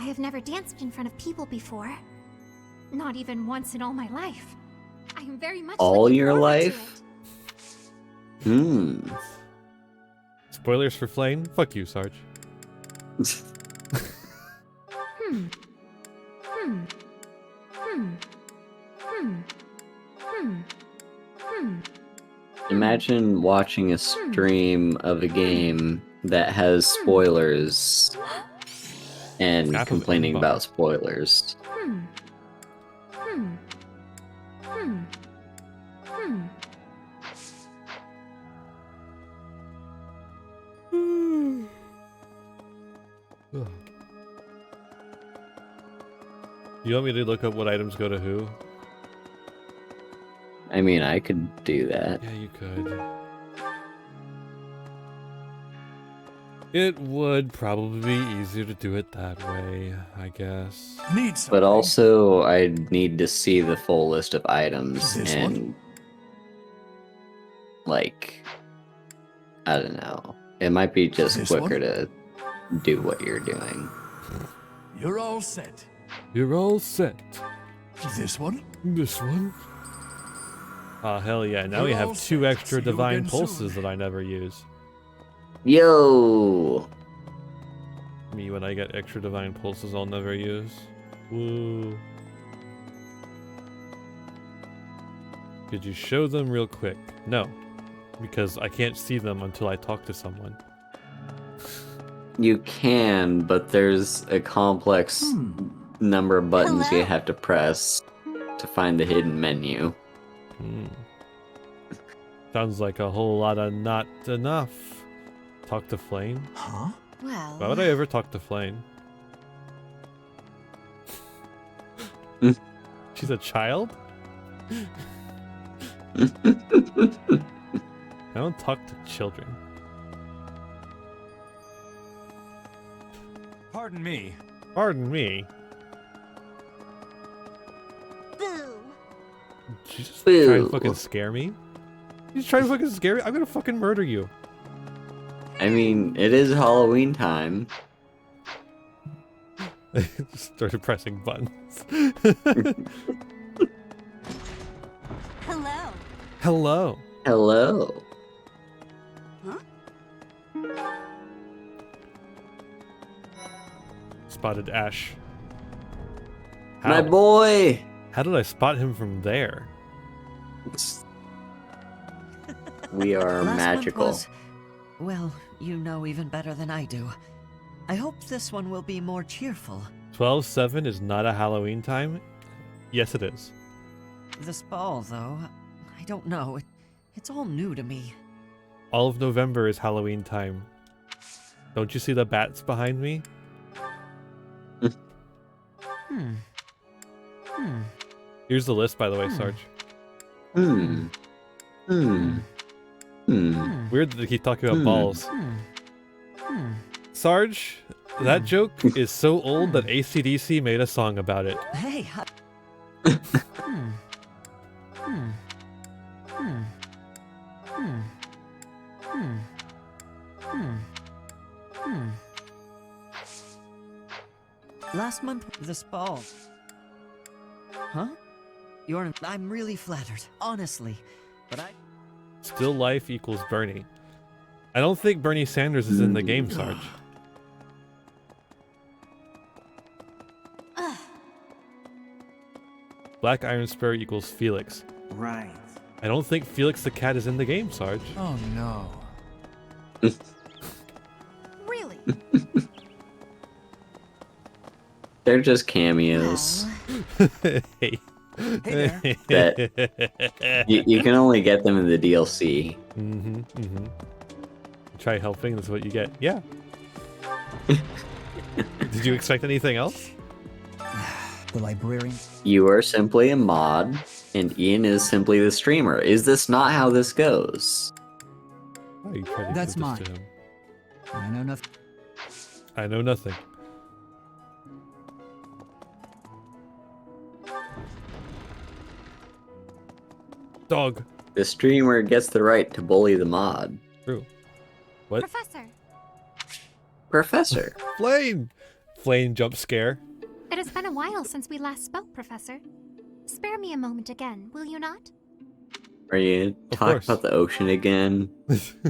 [SPEAKER 3] have never danced in front of people before.
[SPEAKER 11] Not even once in all my life. I am very much
[SPEAKER 2] All
[SPEAKER 11] looking
[SPEAKER 2] your
[SPEAKER 11] forward to
[SPEAKER 2] life? Hmm.
[SPEAKER 1] Spoilers for Flame? Fuck you, Sarge.
[SPEAKER 2] Imagine watching a stream of a game that has spoilers and
[SPEAKER 1] Half of
[SPEAKER 2] complaining
[SPEAKER 1] inbox.
[SPEAKER 2] about spoilers.
[SPEAKER 1] You want me to look up what items go to who?
[SPEAKER 2] I mean, I could do that.
[SPEAKER 1] Yeah, you could. It would probably be easier to do it that way, I guess.
[SPEAKER 19] Need something.
[SPEAKER 2] But also, I'd need to see the full list of items
[SPEAKER 19] This
[SPEAKER 2] and,
[SPEAKER 19] one?
[SPEAKER 2] like, I don't know. It might be just
[SPEAKER 19] This
[SPEAKER 2] quicker
[SPEAKER 19] one?
[SPEAKER 2] to do what you're doing.
[SPEAKER 19] You're all set.
[SPEAKER 1] You're all set.
[SPEAKER 19] This one?
[SPEAKER 1] This one? Oh, hell yeah. Now
[SPEAKER 19] You're
[SPEAKER 1] we
[SPEAKER 19] all
[SPEAKER 1] have 2
[SPEAKER 19] set.
[SPEAKER 1] extra
[SPEAKER 19] See you
[SPEAKER 1] divine
[SPEAKER 19] again
[SPEAKER 1] pulses
[SPEAKER 19] soon.
[SPEAKER 1] that I never use.
[SPEAKER 2] Yo!
[SPEAKER 1] Me, when I get extra divine pulses I'll never use. Woo. Could you show them real quick? No. Because I can't see them until I talk to someone.
[SPEAKER 2] You can, but there's a complex number of buttons you
[SPEAKER 11] Hello?
[SPEAKER 2] have to press to find the hidden menu.
[SPEAKER 1] Sounds like a whole lot of not enough. Talk to Flame?
[SPEAKER 19] Huh?
[SPEAKER 4] Well.
[SPEAKER 1] Why would I ever talk to Flame? She's a child? I don't talk to children.
[SPEAKER 9] Pardon me.
[SPEAKER 1] Pardon me.
[SPEAKER 5] Boo!
[SPEAKER 1] Did you just
[SPEAKER 2] Boo.
[SPEAKER 1] try and fucking scare me? You just trying to fucking scare me? I'm gonna fucking murder you.
[SPEAKER 2] I mean, it is Halloween time.
[SPEAKER 1] Started pressing buttons.
[SPEAKER 5] Hello.
[SPEAKER 1] Hello.
[SPEAKER 2] Hello.
[SPEAKER 5] Huh?
[SPEAKER 1] Spotted Ash.
[SPEAKER 2] My boy!
[SPEAKER 1] How did I spot him from there?
[SPEAKER 2] We are
[SPEAKER 8] Last
[SPEAKER 2] magical.
[SPEAKER 8] month was, well, you know even better than I do. I hope this one will be more cheerful.
[SPEAKER 1] 12/7 is not a Halloween time? Yes, it is.
[SPEAKER 8] This ball, though, I don't know. It's all new to me.
[SPEAKER 1] All of November is Halloween time. Don't you see the bats behind me? Here's the list, by the way, Sarge. Weird that they keep talking about balls. Sarge, that joke is so old that AC/DC made a song about it.
[SPEAKER 8] Hey, Last month, this ball. Huh? I'm really flattered, honestly. But I...
[SPEAKER 1] Still life equals Bernie. I don't think Bernie Sanders is in the game, Sarge. Black Iron Spur equals Felix.
[SPEAKER 15] Right.
[SPEAKER 1] I don't think Felix the cat is in the game, Sarge.
[SPEAKER 9] Oh no.
[SPEAKER 5] Really?
[SPEAKER 2] They're just cameos.
[SPEAKER 1] Hey.
[SPEAKER 2] That you can only get them in the DLC.
[SPEAKER 1] Try helping, that's what you get. Yeah. Did you expect anything else?
[SPEAKER 15] The librarian.
[SPEAKER 2] You are simply a mod, and Ian is simply the streamer. Is this not how this goes?
[SPEAKER 1] Oh, you tried to
[SPEAKER 15] That's
[SPEAKER 1] give this
[SPEAKER 15] mine.
[SPEAKER 1] to him.
[SPEAKER 15] I know nothing.
[SPEAKER 1] I know nothing. Dog.
[SPEAKER 2] The streamer gets the right to bully the mod.
[SPEAKER 1] True. What?
[SPEAKER 3] Professor,
[SPEAKER 2] Professor.
[SPEAKER 1] Flame! Flame jump scare.
[SPEAKER 3] it has been a while since we last spoke, Professor. Spare me a moment again, will you not?
[SPEAKER 2] Are you talking about the ocean again?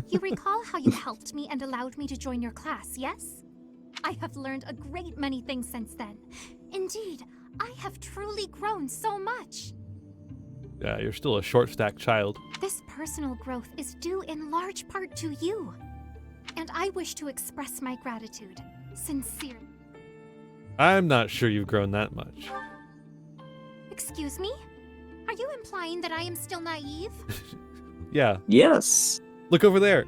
[SPEAKER 3] You recall how you helped me and allowed me to join your class, yes? I have learned a great many things since then. Indeed, I have truly grown so much.
[SPEAKER 1] Yeah, you're still a short-stacked child.
[SPEAKER 3] This personal growth is due in large part to you. And I wish to express my gratitude, sincerely.
[SPEAKER 1] I'm not sure you've grown that much.
[SPEAKER 3] Excuse me? Are you implying that I am still naive?
[SPEAKER 1] Yeah.
[SPEAKER 2] Yes.
[SPEAKER 1] Look over there.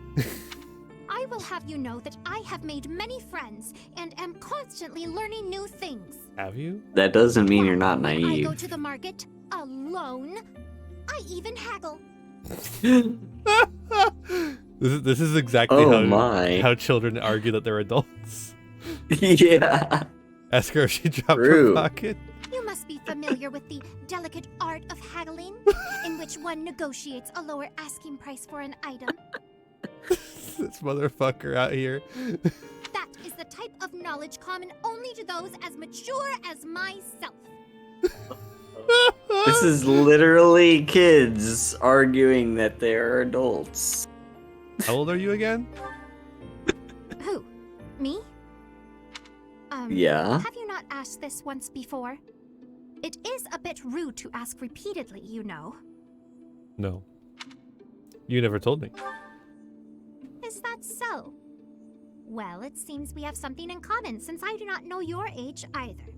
[SPEAKER 3] I will have you know that I have made many friends and am constantly learning new things.
[SPEAKER 1] Have you?
[SPEAKER 2] That doesn't mean you're not
[SPEAKER 3] I go
[SPEAKER 2] naive.
[SPEAKER 3] to the market alone. I even haggle.
[SPEAKER 1] This is exactly
[SPEAKER 2] how
[SPEAKER 1] children argue that they're adults.
[SPEAKER 2] Yeah.
[SPEAKER 1] Ask her if she dropped
[SPEAKER 2] True.
[SPEAKER 1] her pocket.
[SPEAKER 3] You must be familiar with the delicate art of haggling, in which one negotiates a lower asking price for an item.
[SPEAKER 1] This motherfucker out here.
[SPEAKER 3] That is the type of knowledge common only to those as mature as myself.
[SPEAKER 2] This is literally kids arguing that they're adults.
[SPEAKER 1] How old are you again?
[SPEAKER 3] Who? Me?
[SPEAKER 2] Yeah.
[SPEAKER 3] Have you not asked this once before? It is a bit rude to ask repeatedly, you know.
[SPEAKER 1] No. You never told me.
[SPEAKER 3] Is that so? Well, it seems we have something in common since I do not know your age either.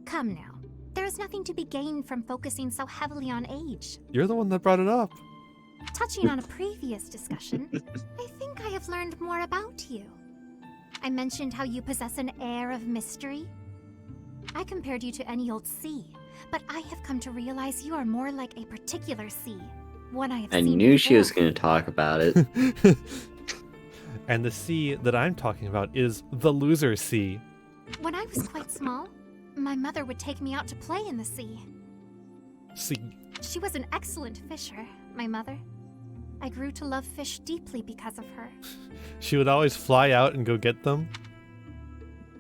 [SPEAKER 3] Come now. There is nothing to be gained from focusing so heavily on age.
[SPEAKER 1] You're the one that brought it up.
[SPEAKER 3] Touching on a previous discussion, I think I have learned more about you. I mentioned how you possess an air of mystery. I compared you to any old sea, but I have come to realize you are more like a particular sea. One I have
[SPEAKER 2] I
[SPEAKER 3] seen
[SPEAKER 2] knew she was
[SPEAKER 3] before.
[SPEAKER 2] going to talk about it.
[SPEAKER 1] And the sea that I'm talking about is the loser sea.
[SPEAKER 5] When I was quite small, my mother would take me out to play in the sea.
[SPEAKER 1] Sea.
[SPEAKER 5] She was an excellent fisher, my mother. I grew to love fish deeply because of her.
[SPEAKER 1] She would always fly out and go get them.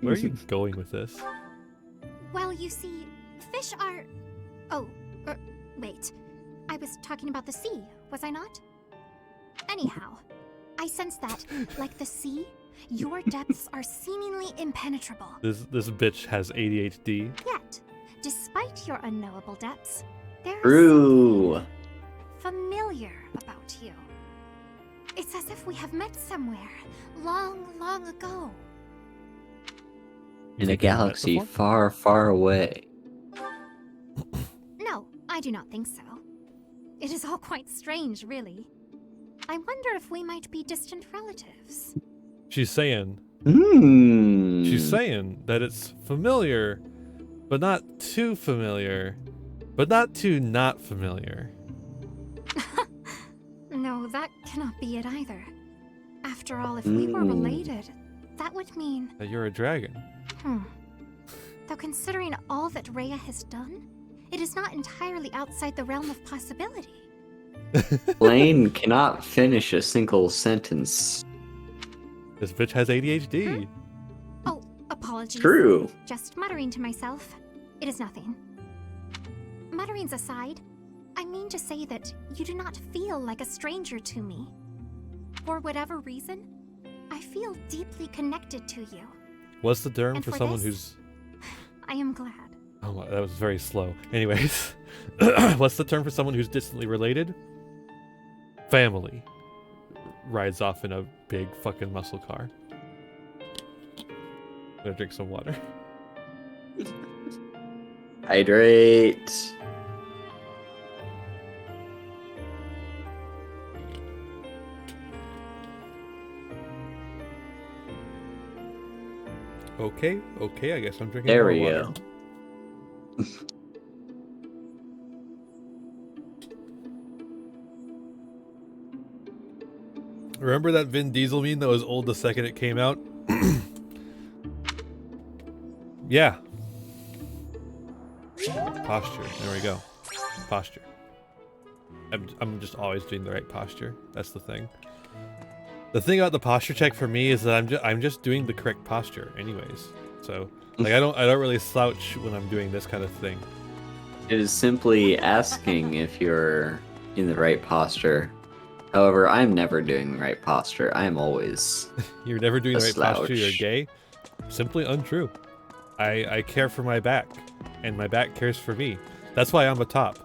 [SPEAKER 1] Where are you going with this?
[SPEAKER 5] Well, you see, fish are... Oh, wait. I was talking about the sea, was I not? Anyhow, I sense that, like the sea, your depths are seemingly impenetrable.
[SPEAKER 1] This bitch has ADHD.
[SPEAKER 5] Yet, despite your unknowable depths, there is
[SPEAKER 2] True.
[SPEAKER 5] something familiar about you. It's as if we have met somewhere, long, long ago.
[SPEAKER 2] In a galaxy far, far away.
[SPEAKER 5] No, I do not think so. It is all quite strange, really. I wonder if we might be distant relatives.
[SPEAKER 1] She's saying.
[SPEAKER 2] Hmm.
[SPEAKER 1] She's saying that it's familiar, but not too familiar, but not too not familiar.
[SPEAKER 5] No, that cannot be it either. After all, if we were related, that would mean...
[SPEAKER 1] That you're a dragon.
[SPEAKER 5] Though considering all that Rhea has done, it is not entirely outside the realm of possibility.
[SPEAKER 2] Lane cannot finish a single sentence.
[SPEAKER 1] This bitch has ADHD.
[SPEAKER 5] Oh, apologies.
[SPEAKER 2] True.
[SPEAKER 5] Just muttering to myself. It is nothing. Mutterings aside, I mean to say that you do not feel like a stranger to me. For whatever reason, I feel deeply connected to you.
[SPEAKER 1] What's the term
[SPEAKER 5] And
[SPEAKER 1] for
[SPEAKER 5] for
[SPEAKER 1] someone
[SPEAKER 5] this-
[SPEAKER 1] who's...
[SPEAKER 5] I am glad.
[SPEAKER 1] Oh, that was very slow. Anyways, what's the term for someone who's distantly related? Family. Rides off in a big fucking muscle car. I'm gonna drink some water.
[SPEAKER 2] Hydrate.
[SPEAKER 1] Okay, I guess I'm drinking
[SPEAKER 2] There
[SPEAKER 1] more
[SPEAKER 2] we
[SPEAKER 1] water.
[SPEAKER 2] go.
[SPEAKER 1] Remember that Vin Diesel meme that was old the second it came out? Yeah. Posture. There we go. Posture. I'm just always doing the right posture. That's the thing. The thing about the posture check for me is that I'm just doing the correct posture anyways. So like I don't really slouch when I'm doing this kind of thing.
[SPEAKER 2] It is simply asking if you're in the right posture. However, I'm never doing the right posture. I am always
[SPEAKER 1] You're never doing
[SPEAKER 2] a
[SPEAKER 1] the right posture, you're
[SPEAKER 2] slouch.
[SPEAKER 1] gay? Simply untrue. I care for my back, and my back cares for me. That's why I'm a top.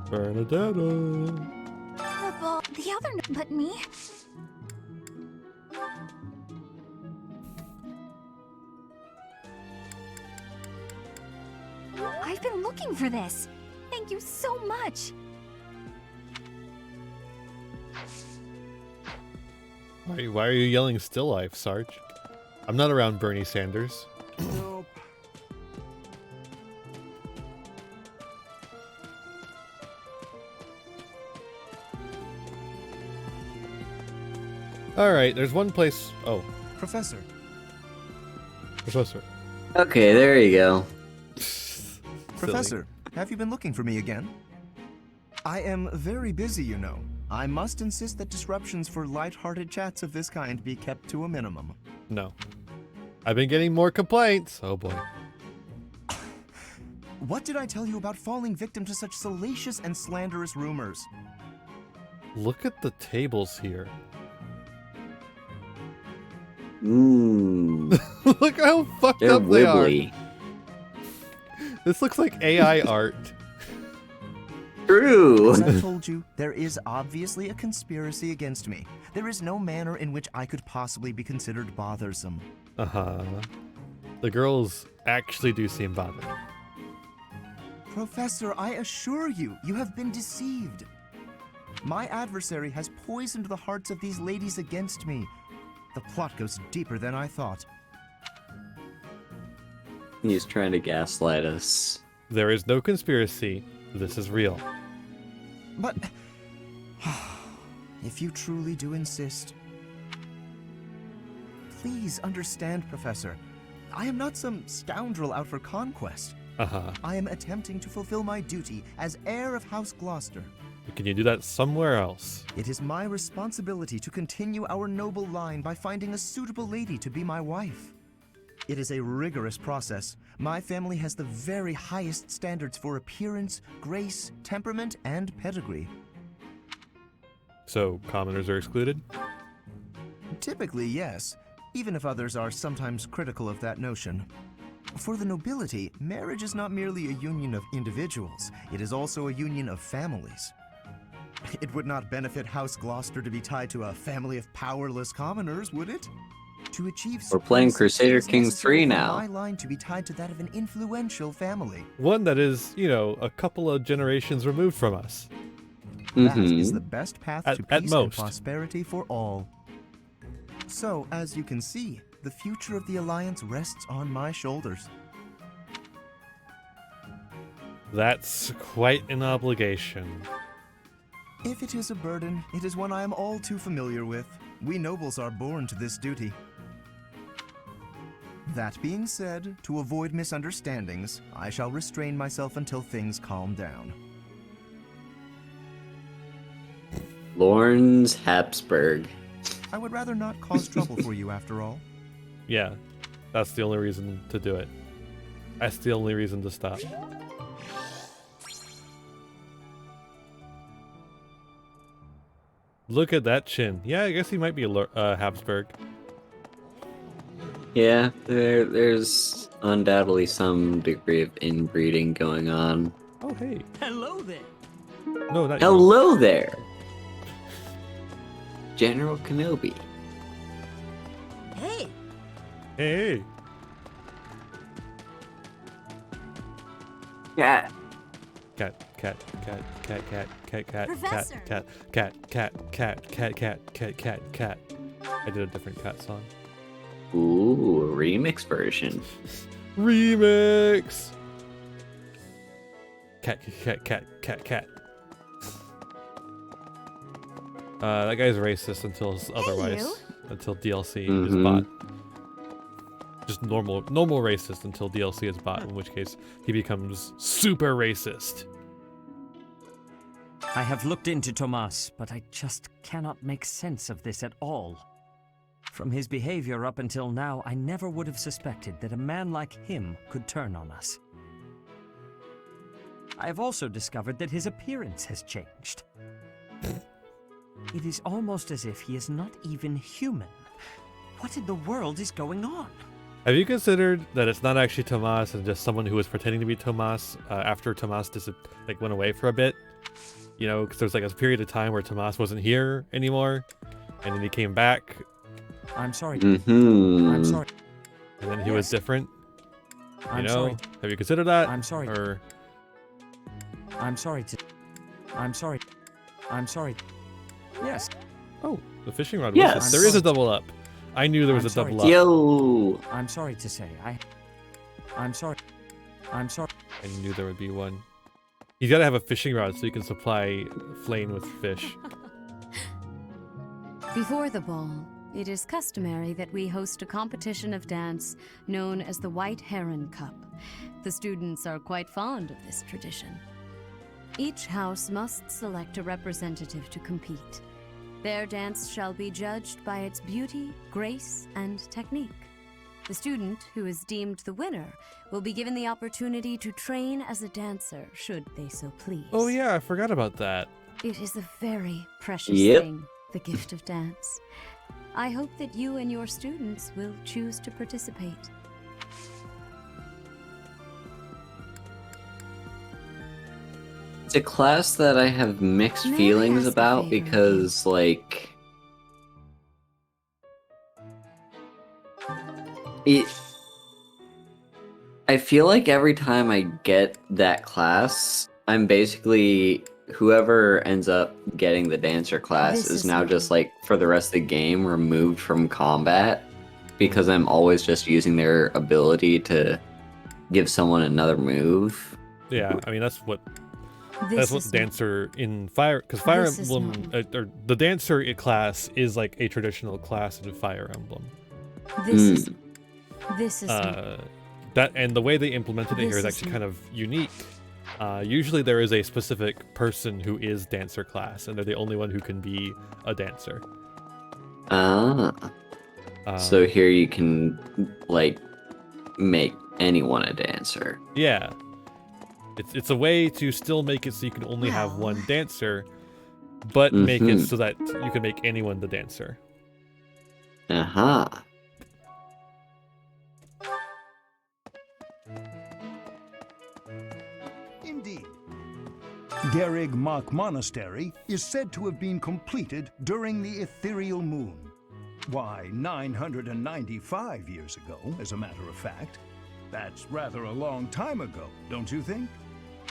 [SPEAKER 1] Bernadetta.
[SPEAKER 5] The ball, the other, but me.
[SPEAKER 11] I've been looking for this. Thank you so much.
[SPEAKER 1] Why are you yelling still life, Sarge? I'm not around Bernie Sanders.
[SPEAKER 12] Nope.
[SPEAKER 1] Alright, there's one place... Oh.
[SPEAKER 7] Professor.
[SPEAKER 1] Professor.
[SPEAKER 2] Okay, there you go.
[SPEAKER 7] Professor, have you been looking for me again? I am very busy, you know. I must insist that disruptions for light-hearted chats of this kind be kept to a minimum.
[SPEAKER 1] No. I've been getting more complaints. Oh boy.
[SPEAKER 7] What did I tell you about falling victim to such salacious and slanderous rumors?
[SPEAKER 1] Look at the tables here.
[SPEAKER 2] Ooh.
[SPEAKER 1] Look how fucked
[SPEAKER 2] They're
[SPEAKER 1] up they
[SPEAKER 2] wibbly.
[SPEAKER 1] are. This looks like AI art.
[SPEAKER 2] True.
[SPEAKER 7] As I told you, there is obviously a conspiracy against me. There is no manner in which I could possibly be considered bothersome.
[SPEAKER 1] Uh-huh. The girls actually do seem bothered.
[SPEAKER 6] Professor, I assure you, you have been deceived. My adversary has poisoned the hearts of these ladies against me. The plot goes deeper than I thought.
[SPEAKER 2] He's trying to gaslight us.
[SPEAKER 1] There is no conspiracy. This is real.
[SPEAKER 6] But if you truly do insist, please understand, Professor. I am not some scoundrel out for conquest. I am attempting to fulfill my duty as heir of House Gloucester.
[SPEAKER 1] Can you do that somewhere else?
[SPEAKER 6] It is my responsibility to continue our noble line by finding a suitable lady to be my wife. It is a rigorous process. My family has the very highest standards for appearance, grace, temperament, and pedigree.
[SPEAKER 1] So, commoners are excluded?
[SPEAKER 6] Typically, yes, even if others are sometimes critical of that notion. For the nobility, marriage is not merely a union of individuals, it is also a union of families. It would not benefit House Gloucester to be tied to a family of powerless commoners, would it? To achieve
[SPEAKER 2] We're playing
[SPEAKER 6] supremacy,
[SPEAKER 2] Crusader
[SPEAKER 6] it is
[SPEAKER 2] Kings
[SPEAKER 6] necessary
[SPEAKER 2] 3
[SPEAKER 6] for
[SPEAKER 2] now.
[SPEAKER 6] my line to be tied to that of an influential family.
[SPEAKER 1] One that is, you know, a couple of generations removed from us.
[SPEAKER 6] That is the best path to
[SPEAKER 1] at
[SPEAKER 6] peace and
[SPEAKER 1] most.
[SPEAKER 6] prosperity for all. So, as you can see, the future of the Alliance rests on my shoulders.
[SPEAKER 1] That's quite an obligation.
[SPEAKER 6] If it is a burden, it is one I am all too familiar with. We nobles are born to this duty. That being said, to avoid misunderstandings, I shall restrain myself until things calm down.
[SPEAKER 2] Lawrence Habsburg.
[SPEAKER 6] I would rather not cause trouble for you after all.
[SPEAKER 1] Yeah, that's the only reason to do it. That's the only reason to stop. Look at that chin. Yeah, I guess he might be a Habsburg.
[SPEAKER 2] Yeah, there's undoubtedly some degree of inbreeding going on.
[SPEAKER 1] Oh, hey.
[SPEAKER 10] Hello there.
[SPEAKER 1] No, not
[SPEAKER 2] Hello there. General Kenobi.
[SPEAKER 10] Hey.
[SPEAKER 1] Hey.
[SPEAKER 2] Cat.
[SPEAKER 1] Cat.
[SPEAKER 11] Professor.
[SPEAKER 1] Cat. I did a different cat song.
[SPEAKER 2] Ooh, a remix version.
[SPEAKER 1] Remix. Cat. That guy's racist until otherwise. Until DLC is bought. Just normal racist until DLC is bought, in which case he becomes super racist.
[SPEAKER 22] I have looked into Tomas, but I just cannot make sense of this at all. From his behavior up until now, I never would have suspected that a man like him could turn on us. I have also discovered that his appearance has changed. It is almost as if he is not even human. What in the world is going on?
[SPEAKER 1] Have you considered that it's not actually Tomas and just someone who was pretending to be Tomas after Tomas went away for a bit? You know, because there's like a period of time where Tomas wasn't here anymore, and then he came back.
[SPEAKER 22] I'm sorry.
[SPEAKER 2] I'm
[SPEAKER 22] sorry.
[SPEAKER 1] And then he was different.
[SPEAKER 22] I'm
[SPEAKER 1] you know?
[SPEAKER 22] sorry.
[SPEAKER 1] Have you considered that?
[SPEAKER 22] I'm sorry.
[SPEAKER 1] Or
[SPEAKER 22] I'm sorry. Yes.
[SPEAKER 1] Oh, the fishing rod.
[SPEAKER 2] Yes.
[SPEAKER 1] There is a double up. I knew there was a double up.
[SPEAKER 2] Yo.
[SPEAKER 22] I'm sorry to say. I'm sorry.
[SPEAKER 1] I knew there would be one. You gotta have a fishing rod so you can supply Flame with fish.
[SPEAKER 23] Before the ball, it is customary that we host a competition of dance known as the White Heron Cup. The students are quite fond of this tradition. Each house must select a representative to compete. Their dance shall be judged by its beauty, grace, and technique. The student who is deemed the winner will be given the opportunity to train as a dancer, should they so please.
[SPEAKER 1] Oh yeah, I forgot about that.
[SPEAKER 23] It is a very precious
[SPEAKER 2] Yep.
[SPEAKER 23] thing, the gift of dance. I hope that you and your students will choose to participate.
[SPEAKER 2] It's a class that I have mixed
[SPEAKER 23] May I
[SPEAKER 2] feelings
[SPEAKER 23] ask a
[SPEAKER 2] about
[SPEAKER 23] favor?
[SPEAKER 2] because, like, I feel like every time I get that class, I'm basically whoever ends up getting the dancer class
[SPEAKER 20] This
[SPEAKER 2] is
[SPEAKER 20] is
[SPEAKER 2] now
[SPEAKER 20] mine.
[SPEAKER 2] just like for the rest of the game removed from combat because I'm always just using their ability to give someone another move.
[SPEAKER 1] Yeah, I mean that's what
[SPEAKER 11] This
[SPEAKER 1] the
[SPEAKER 11] is
[SPEAKER 1] dancer in Fire, because Fire
[SPEAKER 11] This is
[SPEAKER 1] Emblem, or the dancer class is like a traditional class in Fire Emblem.
[SPEAKER 11] This is
[SPEAKER 1] That, and the way they implemented it here is
[SPEAKER 11] This is
[SPEAKER 1] actually kind of unique. Usually there is a specific person who is dancer class, and they're the only one who can be a dancer.
[SPEAKER 2] So here you can like make anyone a dancer.
[SPEAKER 1] Yeah. It's a way to still make it so you can only have one dancer, but make it so that you can make anyone the dancer.
[SPEAKER 13] Indeed. Gerig Mach Monastery is said to have been completed during the ethereal moon. Why, 995 years ago, as a matter of fact. That's rather a long time ago, don't you think?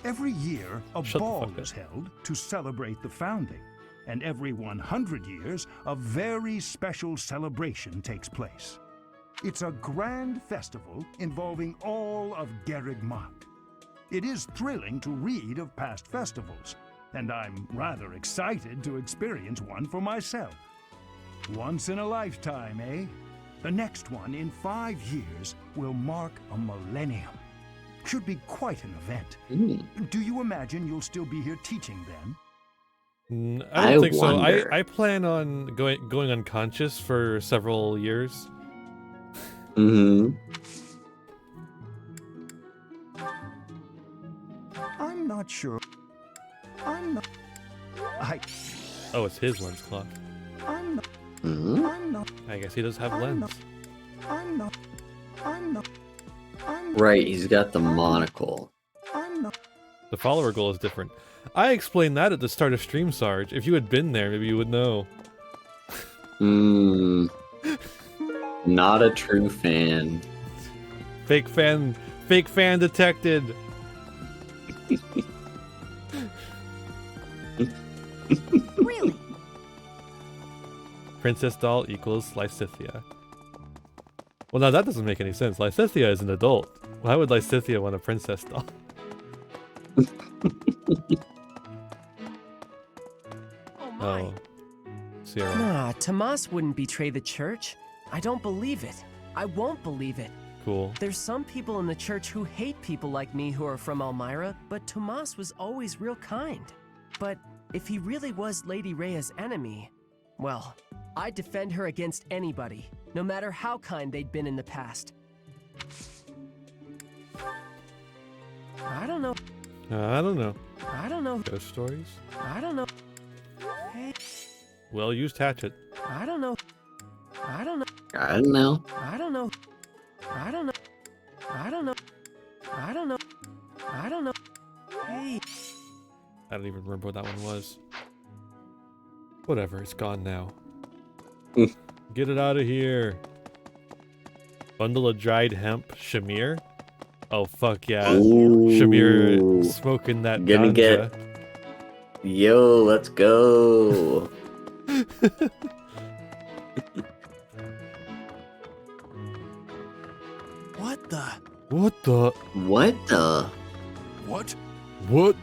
[SPEAKER 13] Every year, a ball is held to celebrate the founding, and every 100 years, a very special celebration takes place. It's a grand festival involving all of Gerig Mach. It is thrilling to read of past festivals, and I'm rather excited to experience one for myself. Once in a lifetime, eh? The next one in 5 years will mark a millennium. Should be quite an event. Do you imagine you'll still be here teaching then?
[SPEAKER 1] I don't think so. I plan on going unconscious for several years.
[SPEAKER 13] I'm not sure. I'm not.
[SPEAKER 1] Oh, it's his lens clock.
[SPEAKER 13] I'm not. I'm not.
[SPEAKER 1] I guess he does have lens.
[SPEAKER 13] I'm not. I'm not.
[SPEAKER 2] Right, he's got the monocle.
[SPEAKER 1] The follower goal is different. I explained that at the start of Stream Sarge. If you had been there, maybe you would know.
[SPEAKER 2] Not a true fan.
[SPEAKER 1] Fake fan detected.
[SPEAKER 20] Really?
[SPEAKER 1] Princess doll equals Lysithea. Well, now that doesn't make any sense. Lysithea is an adult. Why would Lysithea want a princess doll? Oh, Sierra.
[SPEAKER 14] Nah, Tomas wouldn't betray the church. I don't believe it. I won't believe it.
[SPEAKER 1] Cool.
[SPEAKER 14] There's some people in the church who hate people like me who are from Elmira, but Tomas was always real kind. But if he really was Lady Rhea's enemy, well, I'd defend her against anybody, no matter how kind they'd been in the past. I don't know.
[SPEAKER 1] I don't know.
[SPEAKER 14] I don't know.
[SPEAKER 1] Ghost stories?
[SPEAKER 14] I don't know. Hey.
[SPEAKER 1] Well used hatchet.
[SPEAKER 14] I don't know. I don't know.
[SPEAKER 2] I don't know.
[SPEAKER 14] I don't know. I don't know. I don't know. I don't know. I don't know. Hey.
[SPEAKER 1] I don't even remember what that one was. Whatever, it's gone now. Get it out of here. Bundle of dried hemp, Shamir? Oh fuck yeah.
[SPEAKER 2] Ooh.
[SPEAKER 1] Shamir smoking that
[SPEAKER 2] Gonna
[SPEAKER 1] ganja.
[SPEAKER 2] get. Yo, let's go.
[SPEAKER 12] What the?
[SPEAKER 1] What the?
[SPEAKER 2] What the?
[SPEAKER 12] What?
[SPEAKER 1] What?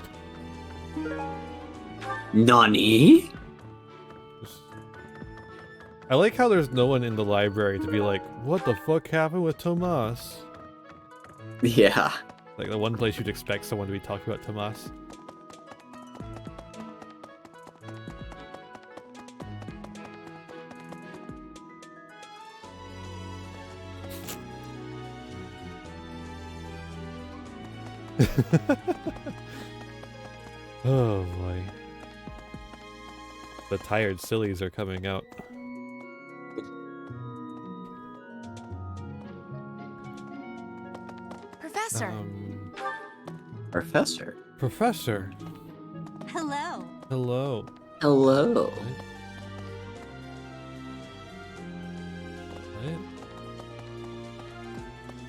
[SPEAKER 2] Nani?
[SPEAKER 1] I like how there's no one in the library to be like, what the fuck happened with Tomas?
[SPEAKER 2] Yeah.
[SPEAKER 1] Like the one place you'd expect someone to be talking about Tomas. Oh boy. The tired sillies are coming out.
[SPEAKER 20] Professor.
[SPEAKER 2] Professor.
[SPEAKER 1] Professor.
[SPEAKER 11] Hello.
[SPEAKER 1] Hello.
[SPEAKER 2] Hello.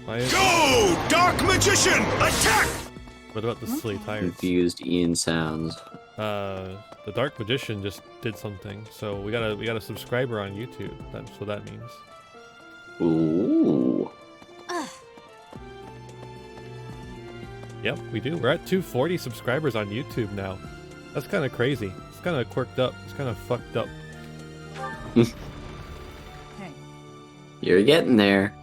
[SPEAKER 1] Go,
[SPEAKER 13] Dark Magician! Attack!
[SPEAKER 1] What about the silly tires?
[SPEAKER 2] Confused Ian sounds.
[SPEAKER 1] The Dark Magician just did something, so we got a subscriber on YouTube. That's what that means.
[SPEAKER 2] Ooh.
[SPEAKER 1] Yep, we do. We're at 240 subscribers on YouTube now. That's kind of crazy. It's kind of quirked up. It's kind of fucked up.
[SPEAKER 2] Hey. You're getting there.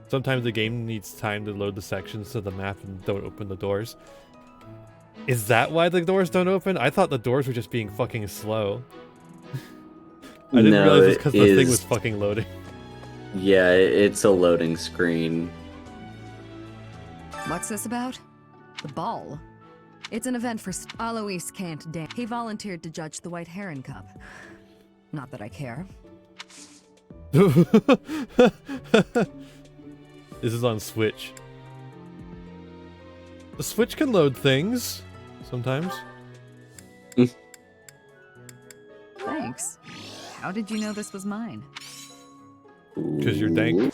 [SPEAKER 1] Sometimes the game needs time to load the sections to the map and don't open the doors. Is that why the doors don't open? I thought the doors were just being fucking slow. I didn't realize it's because the thing was fucking loading.
[SPEAKER 2] Yeah, it's a loading screen.
[SPEAKER 16] What's this about? The ball. It's an event for Alois can't dance. He volunteered to judge the White Heron Cup. Not that I care.
[SPEAKER 1] This is on Switch. The Switch can load things sometimes.
[SPEAKER 16] Thanks. How did you know this was mine?
[SPEAKER 1] Because you're dank.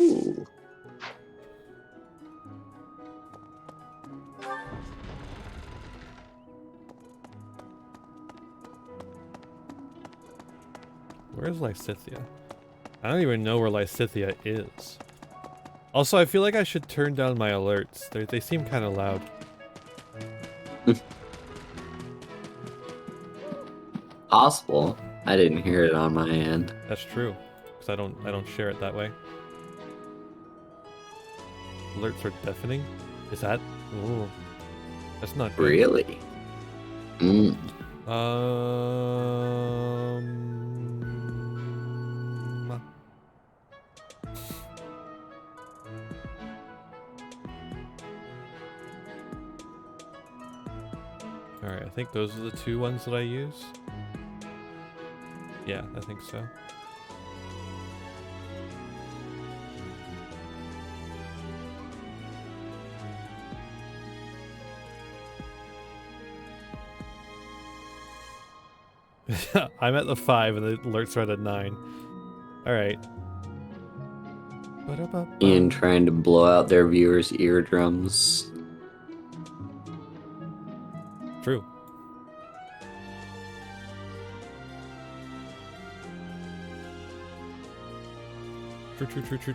[SPEAKER 1] Where's Lysithia? I don't even know where Lysithia is. Also, I feel like I should turn down my alerts. They seem kind of loud.
[SPEAKER 2] Possible. I didn't hear it on my end.
[SPEAKER 1] That's true, because I don't share it that way. Alerts are deafening. Is that? Ooh, that's not good.
[SPEAKER 2] Really? Mm.
[SPEAKER 1] Alright, I think those are the two ones that I use. Yeah, I think so. I'm at the 5 and the alerts are at a 9. Alright.
[SPEAKER 2] Ian trying to blow out their viewers' eardrums.
[SPEAKER 1] True. True.
[SPEAKER 2] True.
[SPEAKER 1] True.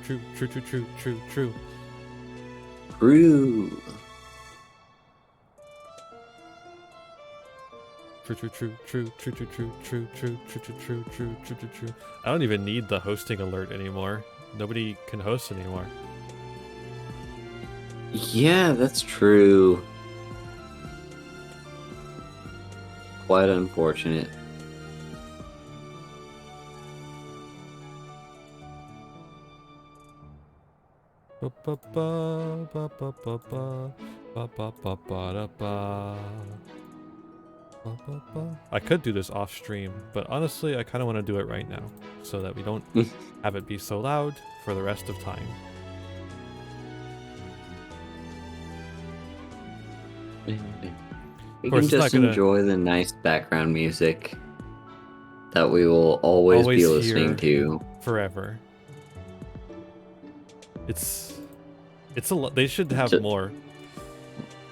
[SPEAKER 1] I don't even need the hosting alert anymore. Nobody can host anymore.
[SPEAKER 2] Yeah, that's true. Quite unfortunate.
[SPEAKER 1] I could do this off stream, but honestly, I kind of want to do it right now so that we don't have it be so loud for the rest of time.
[SPEAKER 2] We can just enjoy the nice background music that we will always be listening to
[SPEAKER 1] forever. It's a lot. They should have more.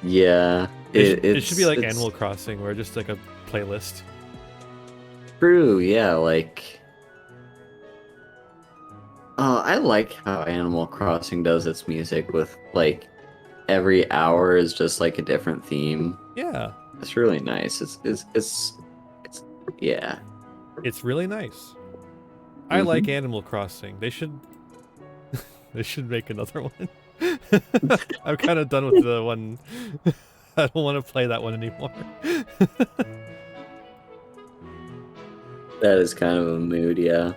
[SPEAKER 2] Yeah,
[SPEAKER 1] it should be like Animal Crossing, where just like a playlist.
[SPEAKER 2] True. Yeah, like. I like how Animal Crossing does its music with like every hour is just like a different theme.
[SPEAKER 1] Yeah,
[SPEAKER 2] it's really nice. It's yeah.
[SPEAKER 1] It's really nice. I like Animal Crossing. They should make another one. I'm kind of done with the one. I don't want to play that one anymore.
[SPEAKER 2] That is kind of a mood, yeah.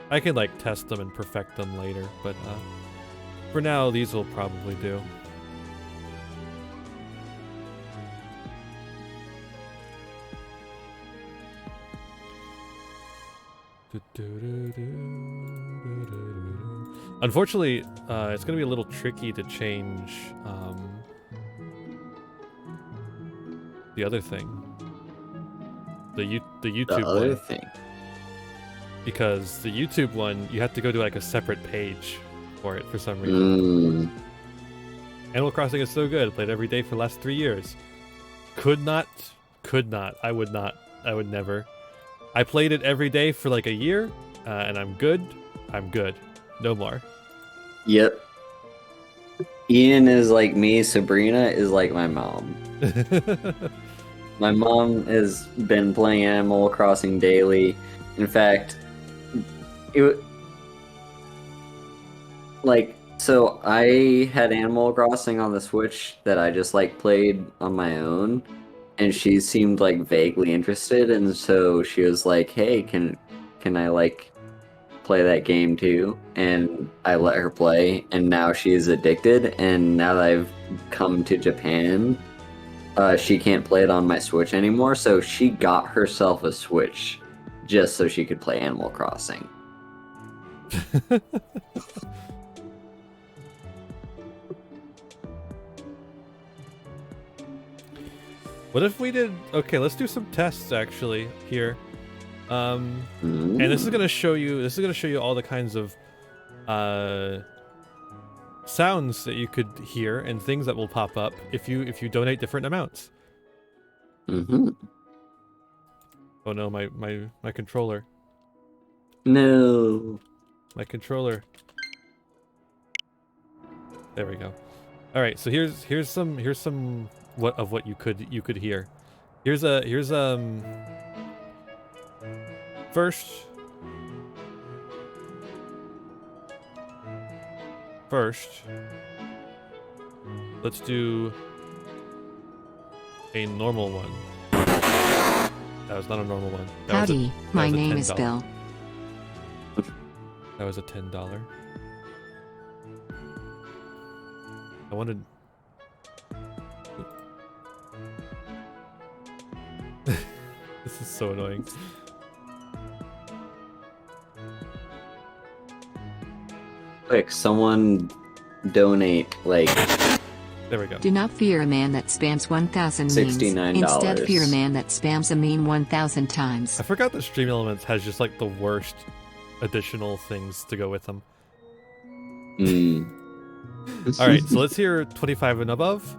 [SPEAKER 1] I can like test them and perfect them later, but for now these will probably do. Unfortunately, it's gonna be a little tricky to change the other thing. The YouTube
[SPEAKER 2] The other
[SPEAKER 1] one.
[SPEAKER 2] thing.
[SPEAKER 1] Because the YouTube one, you have to go to like a separate page for it for some reason. Animal Crossing is so good. Played every day for the last 3 years. Could not. I would never. I played it every day for like a year, and I'm good. No more.
[SPEAKER 2] Yep. Ian is like me. Sabrina is like my mom. My mom has been playing Animal Crossing daily. In fact, so I had Animal Crossing on the Switch that I just like played on my own, and she seemed like vaguely interested, and so she was like, "Hey, can I like play that game too?" And I let her play, and now she's addicted. And now that I've come to Japan, she can't play it on my Switch anymore, so she got herself a Switch just so she could play Animal Crossing.
[SPEAKER 1] What if we did? Okay, let's do some tests actually here. And this is gonna show you. This is gonna show you all the kinds of sounds that you could hear and things that will pop up if you donate different amounts. Oh no, my controller.
[SPEAKER 2] No.
[SPEAKER 1] My controller. There we go. All right, so here's some what you could hear. Here's first let's do a normal one. That was not a normal one.
[SPEAKER 17] Howdy, my name is Bill.
[SPEAKER 1] That was a $10. I wanted... This is so annoying.
[SPEAKER 2] Quick, someone donate, like...
[SPEAKER 1] There we go.
[SPEAKER 17] Do not fear a man that spams 1,000 memes.
[SPEAKER 2] $69.
[SPEAKER 17] Instead, fear a man that spams a meme 1,000 times.
[SPEAKER 1] I forgot that Stream Elements has just like the worst additional things to go with them. Alright, so let's hear 25 and above.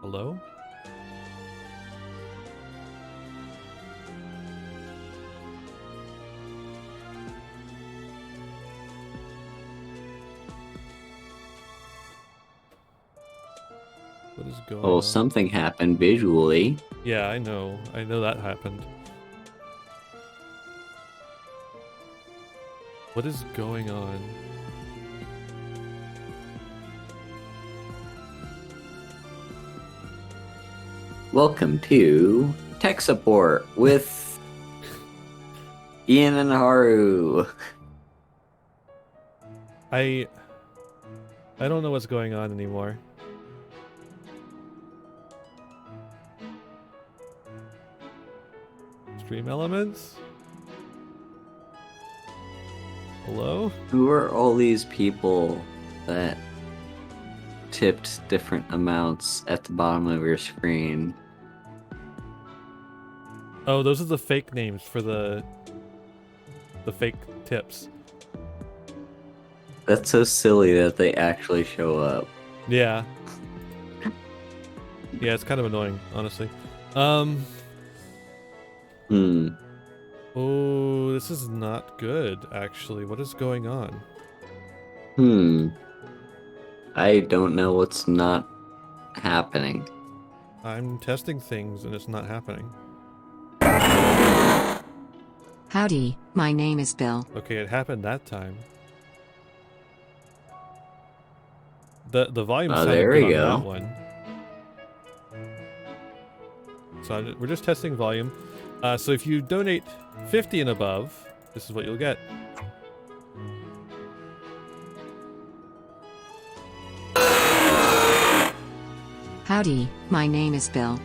[SPEAKER 1] Hello? What is going on?
[SPEAKER 2] Something happened visually.
[SPEAKER 1] Yeah, I know that happened. What is going on?
[SPEAKER 2] Welcome to Tech Support with Ian and Haru.
[SPEAKER 1] I don't know what's going on anymore. Stream Elements? Hello?
[SPEAKER 2] Who are all these people that tipped different amounts at the bottom of your screen?
[SPEAKER 1] Oh, those are the fake names for the fake tips.
[SPEAKER 2] That's so silly that they actually show up.
[SPEAKER 1] Yeah. Yeah, it's kind of annoying, honestly. Oh, this is not good, actually. What is going on?
[SPEAKER 2] I don't know what's not happening.
[SPEAKER 1] I'm testing things and it's not happening.
[SPEAKER 17] Howdy, my name is Bill.
[SPEAKER 1] Okay, it happened that time. The volume sounded
[SPEAKER 2] there
[SPEAKER 1] good
[SPEAKER 2] we
[SPEAKER 1] on
[SPEAKER 2] go.
[SPEAKER 1] that one. So we're just testing volume. So if you donate 50 and above, this is what you'll get.
[SPEAKER 17] Howdy, my name is Bill.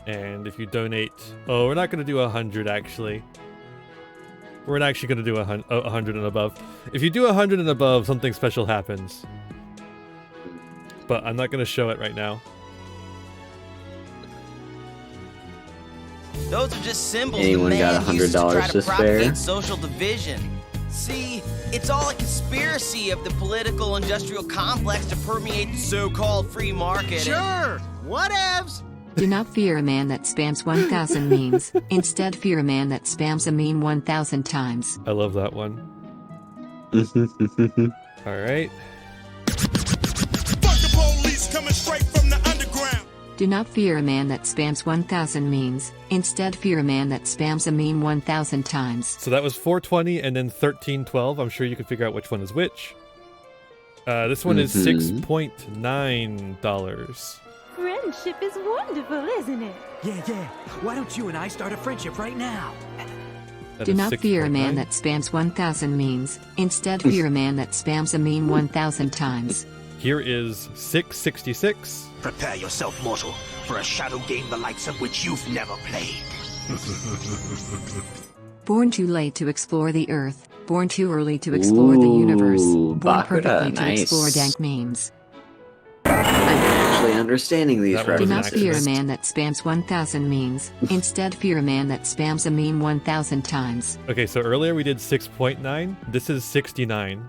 [SPEAKER 1] And if you donate... Oh, we're not going to do 100, actually. We're not actually going to do 100 and above. If you do 100 and above, something special happens. But I'm not going to show it right now.
[SPEAKER 18] Those are just symbols
[SPEAKER 2] Anyone
[SPEAKER 18] the
[SPEAKER 2] got
[SPEAKER 18] man uses to try
[SPEAKER 2] $100
[SPEAKER 18] to
[SPEAKER 2] to spare?
[SPEAKER 18] propagate social division. See, it's all a conspiracy of the political industrial complex to permeate the so-called free market.
[SPEAKER 19] Sure, whatevs.
[SPEAKER 17] Do not fear a man that spams 1,000 memes. Instead, fear a man that spams a meme 1,000 times.
[SPEAKER 1] I love that one. All right.
[SPEAKER 21] Fuck the police coming straight from the underground.
[SPEAKER 17] Do not fear a man that spams 1,000 memes. Instead, fear a man that spams a meme 1,000 times.
[SPEAKER 1] So that was 420 and then 1312. I'm sure you can figure out which one is which. This one is $6.9.
[SPEAKER 24] Friendship is wonderful, isn't it?
[SPEAKER 10] Yeah. Why don't you and I start a friendship right now?
[SPEAKER 17] Do not fear a man that spams 1,000 memes. Instead, fear a man that spams a meme 1,000 times.
[SPEAKER 1] Here is 666.
[SPEAKER 21] Prepare yourself, mortal, for a shadow game the likes of which you've never played.
[SPEAKER 17] Born too late to explore the earth. Born too early to explore the universe. Born
[SPEAKER 2] Bakuda,
[SPEAKER 17] perfectly to
[SPEAKER 2] nice.
[SPEAKER 17] explore dank memes.
[SPEAKER 2] I'm actually understanding these
[SPEAKER 17] Do not
[SPEAKER 2] references.
[SPEAKER 17] fear a man that spams 1,000 memes. Instead, fear a man that spams a meme 1,000 times.
[SPEAKER 1] Okay, so earlier we did 6.9. This is 69.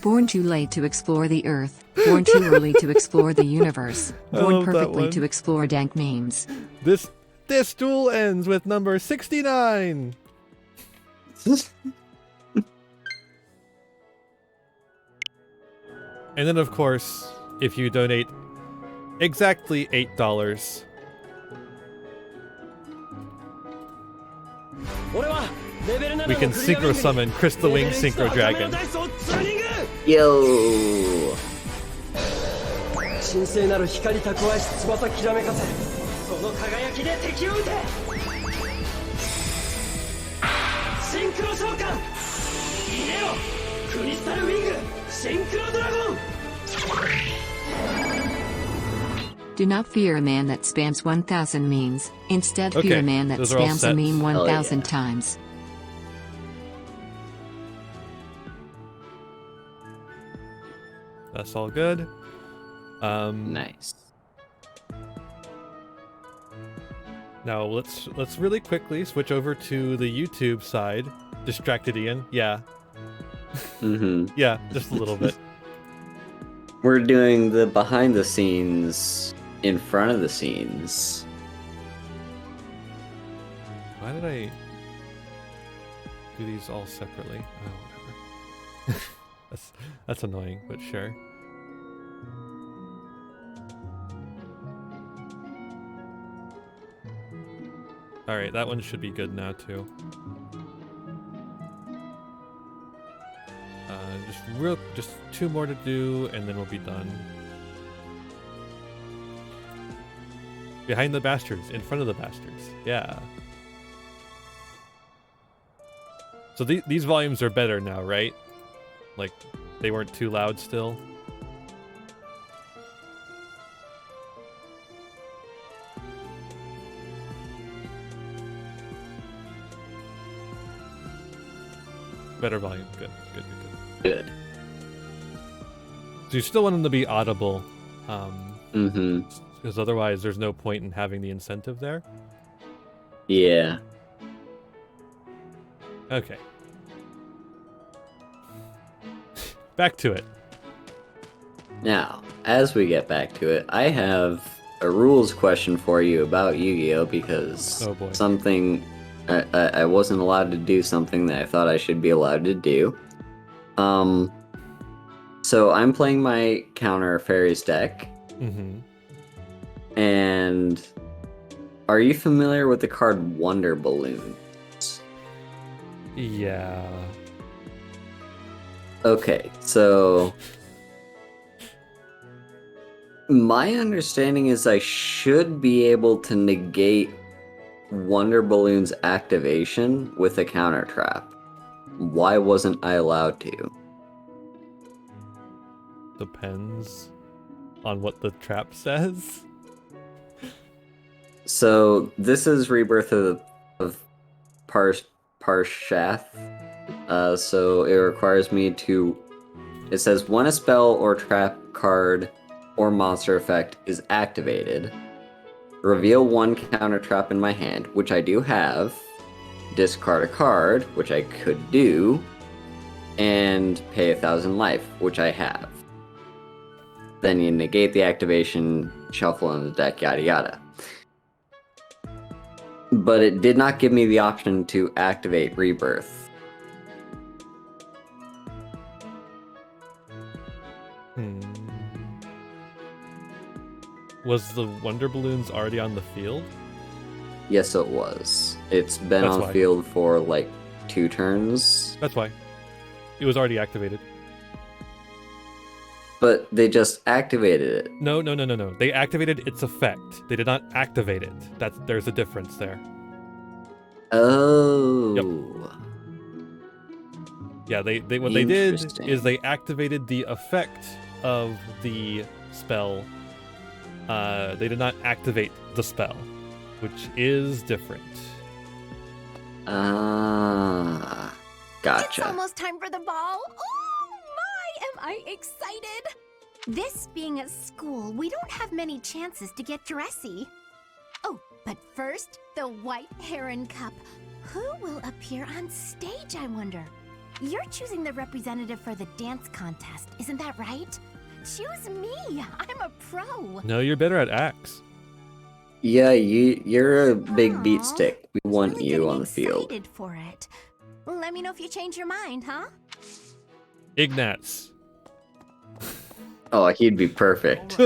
[SPEAKER 17] Born too late to explore the earth. Born too early to explore the universe.
[SPEAKER 1] I
[SPEAKER 17] Born
[SPEAKER 1] love that
[SPEAKER 17] perfectly
[SPEAKER 1] one.
[SPEAKER 17] to explore dank memes.
[SPEAKER 1] This duel ends with number 69. And then, of course, if you donate exactly $8, we can synchro summon Crystal Wing Synchro Dragon.
[SPEAKER 2] Yo!
[SPEAKER 14] 神聖なる光蓄えし翼きらめかせその輝きで敵を撃てシンクロ召喚入れろクリスタルウィングシンクロドラゴン
[SPEAKER 17] Do not fear a man that spams 1,000 memes. Instead, fear
[SPEAKER 1] Okay,
[SPEAKER 17] a man that
[SPEAKER 1] those are all
[SPEAKER 17] spams a
[SPEAKER 1] sets.
[SPEAKER 17] meme
[SPEAKER 1] Hell
[SPEAKER 17] 1,000
[SPEAKER 1] yeah.
[SPEAKER 17] times.
[SPEAKER 1] That's all good.
[SPEAKER 2] Nice.
[SPEAKER 1] Now let's really quickly switch over to the YouTube side. Distracted Ian, yeah. Yeah, just a little bit.
[SPEAKER 2] We're doing the behind the scenes in front of the scenes.
[SPEAKER 1] Why did I do these all separately? Oh, whatever. that's annoying, but sure. Alright, that one should be good now too. Just two more to do, and then we'll be done. Behind the bastards, in front of the bastards. Yeah. So these volumes are better now, right? Like, they weren't too loud still. Better volume. Good.
[SPEAKER 2] Good.
[SPEAKER 1] So you still want them to be audible.
[SPEAKER 2] Mm-hmm.
[SPEAKER 1] Because otherwise there's no point in having the incentive there.
[SPEAKER 2] Yeah.
[SPEAKER 1] Okay. Back to it.
[SPEAKER 2] Now, as we get back to it, I have a rules question for you about Yu-Gi-Oh! Because something... I wasn't allowed to do something that I thought I should be allowed to do. So I'm playing my counter fairies deck.
[SPEAKER 1] Mm-hmm.
[SPEAKER 2] And are you familiar with the card Wonder Balloons?
[SPEAKER 1] Yeah.
[SPEAKER 2] Okay, so my understanding is I should be able to negate Wonder Balloon's activation with a counter trap. Why wasn't I allowed to?
[SPEAKER 1] Depends on what the trap says.
[SPEAKER 2] So this is Rebirth of Parshath. So it requires me to. It says when a spell or trap card or monster effect is activated, reveal one counter trap in my hand, which I do have. Discard a card, which I could do, and pay 1,000 life, which I have. Then you negate the activation, shuffle in the deck, yada yada. But it did not give me the option to activate Rebirth.
[SPEAKER 1] Was the Wonder Balloons already on the field?
[SPEAKER 2] Yes, it was. It's been
[SPEAKER 1] That's
[SPEAKER 2] on
[SPEAKER 1] why.
[SPEAKER 2] field for like 2 turns.
[SPEAKER 1] That's why. It was already activated.
[SPEAKER 2] But they just activated it.
[SPEAKER 1] No. They activated its effect. They did not activate it. There's a difference there.
[SPEAKER 2] Oh.
[SPEAKER 1] Yep. Yeah, what they did is they activated the effect of the spell. They did not activate the spell, which is different.
[SPEAKER 2] Gotcha.
[SPEAKER 5] It's almost time for the ball. Oh my, am I excited! This being a school, we don't have many chances to get dressy. Oh, but first, the White Heron Cup. Who will appear on stage, I wonder? You're choosing the representative for the dance contest, isn't that right? Choose me! I'm a pro!
[SPEAKER 1] No, you're better at axe.
[SPEAKER 2] Yeah, you're a big beat stick. We want you on the field.
[SPEAKER 5] Excited for it. Let me know if you change your mind, huh?
[SPEAKER 1] Ignatz.
[SPEAKER 2] Oh, he'd be perfect.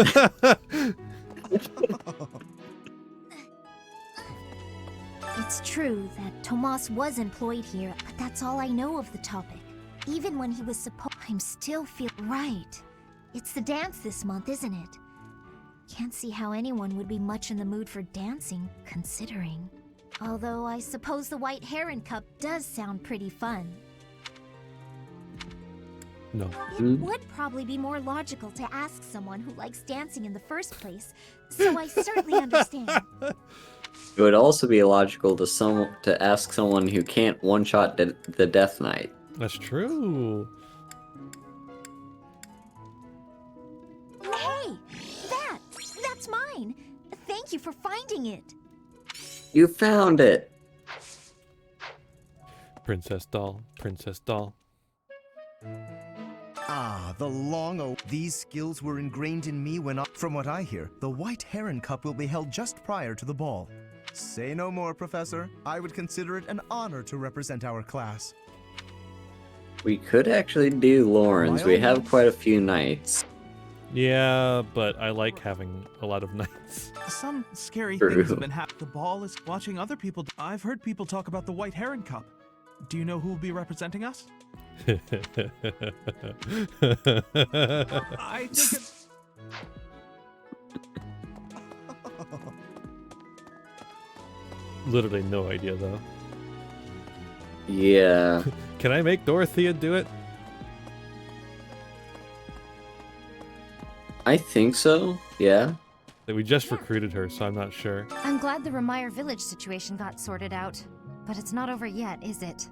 [SPEAKER 3] It's true that Tomas was employed here, but that's all I know of the topic. Even when he was supposed, I'm still feel right. It's the dance this month, isn't it? Can't see how anyone would be much in the mood for dancing, considering. Although I suppose the White Heron Cup does sound pretty fun.
[SPEAKER 1] No.
[SPEAKER 3] It would probably be more logical to ask someone who likes dancing in the first place, so I certainly understand.
[SPEAKER 2] It would also be illogical to ask someone who can't one-shot the Death Knight.
[SPEAKER 1] That's true.
[SPEAKER 3] Hey! That's mine! Thank you for finding it!
[SPEAKER 2] You found it!
[SPEAKER 1] Princess doll, princess doll.
[SPEAKER 6] Ah, the long These skills were ingrained in me when From what I hear, the White Heron Cup will be held just prior to the ball. Say no more, Professor. I would consider it an honor to represent our class.
[SPEAKER 2] We could actually do Lawrence. We have quite a few knights.
[SPEAKER 1] Yeah, but I like having a lot of knights.
[SPEAKER 12] Some scary
[SPEAKER 2] True.
[SPEAKER 12] things have been happening. The ball is watching other people. I've heard people talk about the White Heron Cup. Do you know who will be representing us? I think it's...
[SPEAKER 1] Literally no idea though.
[SPEAKER 2] Yeah.
[SPEAKER 1] Can I make Dorothea do it?
[SPEAKER 2] I think so, yeah.
[SPEAKER 1] We just recruited her, so I'm not sure.
[SPEAKER 20] I'm glad the Remire Village situation got sorted out. But it's not over yet, is it?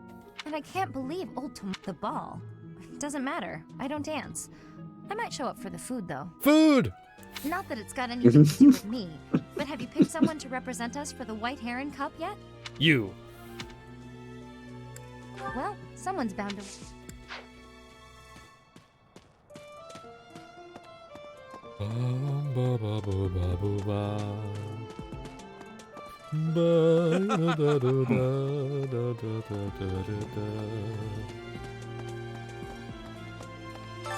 [SPEAKER 20] And I can't believe old Tom the ball. Doesn't matter. I don't dance. I might show up for the food, though.
[SPEAKER 1] Food!
[SPEAKER 20] Not that it's got anything to do with me, but have you picked someone to represent us for the White Heron Cup yet?
[SPEAKER 1] You.
[SPEAKER 20] Well, someone's bound to...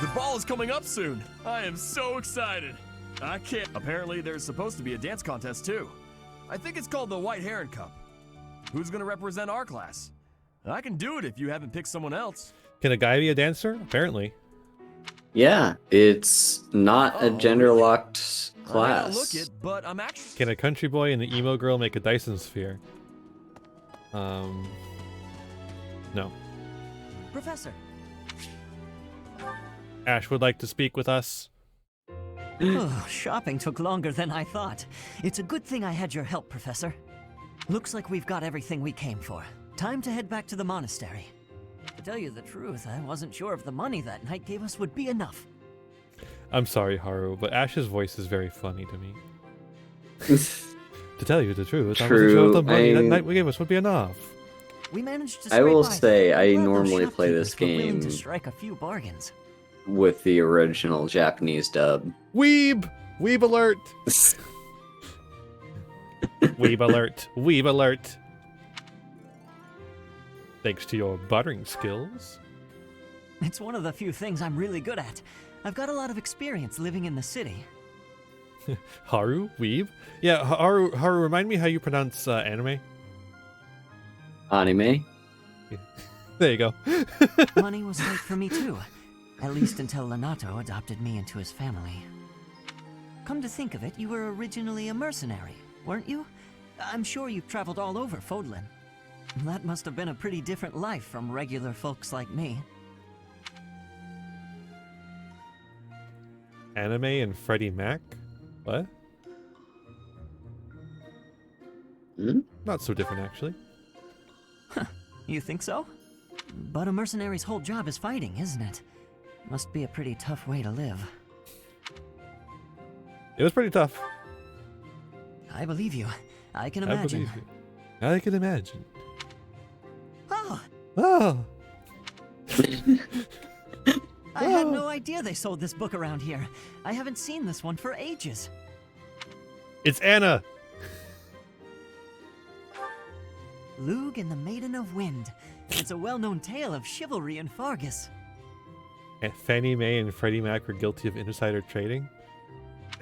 [SPEAKER 4] The ball is coming up soon. I am so excited. I can't. Apparently, there's supposed to be a dance contest too. I think it's called the White Heron Cup. Who's gonna represent our class? I can do it if you haven't picked someone else.
[SPEAKER 1] Can a guy be a dancer? Apparently.
[SPEAKER 2] Yeah, it's not a gender-locked
[SPEAKER 4] I may not
[SPEAKER 2] class.
[SPEAKER 4] look it, but I'm actually.
[SPEAKER 1] Can a country boy and an emo girl make a Dyson sphere? No.
[SPEAKER 14] Professor.
[SPEAKER 1] Ash would like to speak with us.
[SPEAKER 10] Oh, shopping took longer than I thought. It's a good thing I had your help, Professor. Looks like we've got everything we came for. Time to head back to the monastery. To tell you the truth, I wasn't sure if the money that night gave us would be enough.
[SPEAKER 1] I'm sorry, Haru, but Ash's voice is very funny to me. To tell you the truth, I wasn't sure if the money that night we gave us would be enough.
[SPEAKER 10] We managed to
[SPEAKER 2] I will
[SPEAKER 10] scrape by.
[SPEAKER 2] say I
[SPEAKER 10] I'm glad those
[SPEAKER 2] normally play this
[SPEAKER 10] shopkeepers were willing
[SPEAKER 2] game
[SPEAKER 10] to strike a few bargains.
[SPEAKER 2] with the original Japanese dub.
[SPEAKER 1] Weeb! Weeb alert! Weeb alert! Weeb alert! Thanks to your buttering skills.
[SPEAKER 10] It's one of the few things I'm really good at. I've got a lot of experience living in the city.
[SPEAKER 1] Haru? Weeb? Yeah, Haru, remind me how you pronounce anime?
[SPEAKER 2] Anime?
[SPEAKER 1] There you go.
[SPEAKER 10] Money was tight for me too. At least until Lanato adopted me into his family. Come to think of it, you were originally a mercenary, weren't you? I'm sure you've traveled all over Fodlan. That must have been a pretty different life from regular folks like me.
[SPEAKER 1] Anime and Freddie Mac? What? Not so different, actually.
[SPEAKER 10] You think so? But a mercenary's whole job is fighting, isn't it? Must be a pretty tough way to live.
[SPEAKER 1] It was pretty tough.
[SPEAKER 10] I believe you. I can
[SPEAKER 1] I
[SPEAKER 10] imagine.
[SPEAKER 1] believe you. I can imagine.
[SPEAKER 10] Oh!
[SPEAKER 1] Oh!
[SPEAKER 10] I had no idea they sold this book around here. I haven't seen this one for ages.
[SPEAKER 1] It's Anna!
[SPEAKER 10] Lug and the Maiden of Wind. It's a well-known tale of chivalry in Fargus.
[SPEAKER 1] And Fannie Mae and Freddie Mac were guilty of insider trading?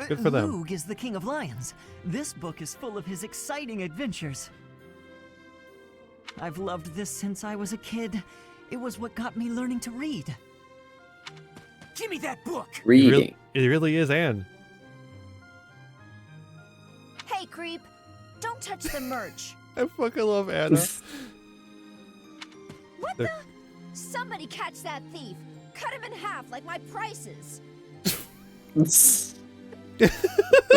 [SPEAKER 1] Good for them.
[SPEAKER 10] Lug is the King of Lions. This book is full of his exciting adventures. I've loved this since I was a kid. It was what got me learning to read. Give me that book!
[SPEAKER 2] Reading.
[SPEAKER 1] It really is Anne.
[SPEAKER 7] Hey, creep! Don't touch the merch!
[SPEAKER 1] I fucking love Anna.
[SPEAKER 7] What the? Somebody catch that thief! Cut him in half like my prices!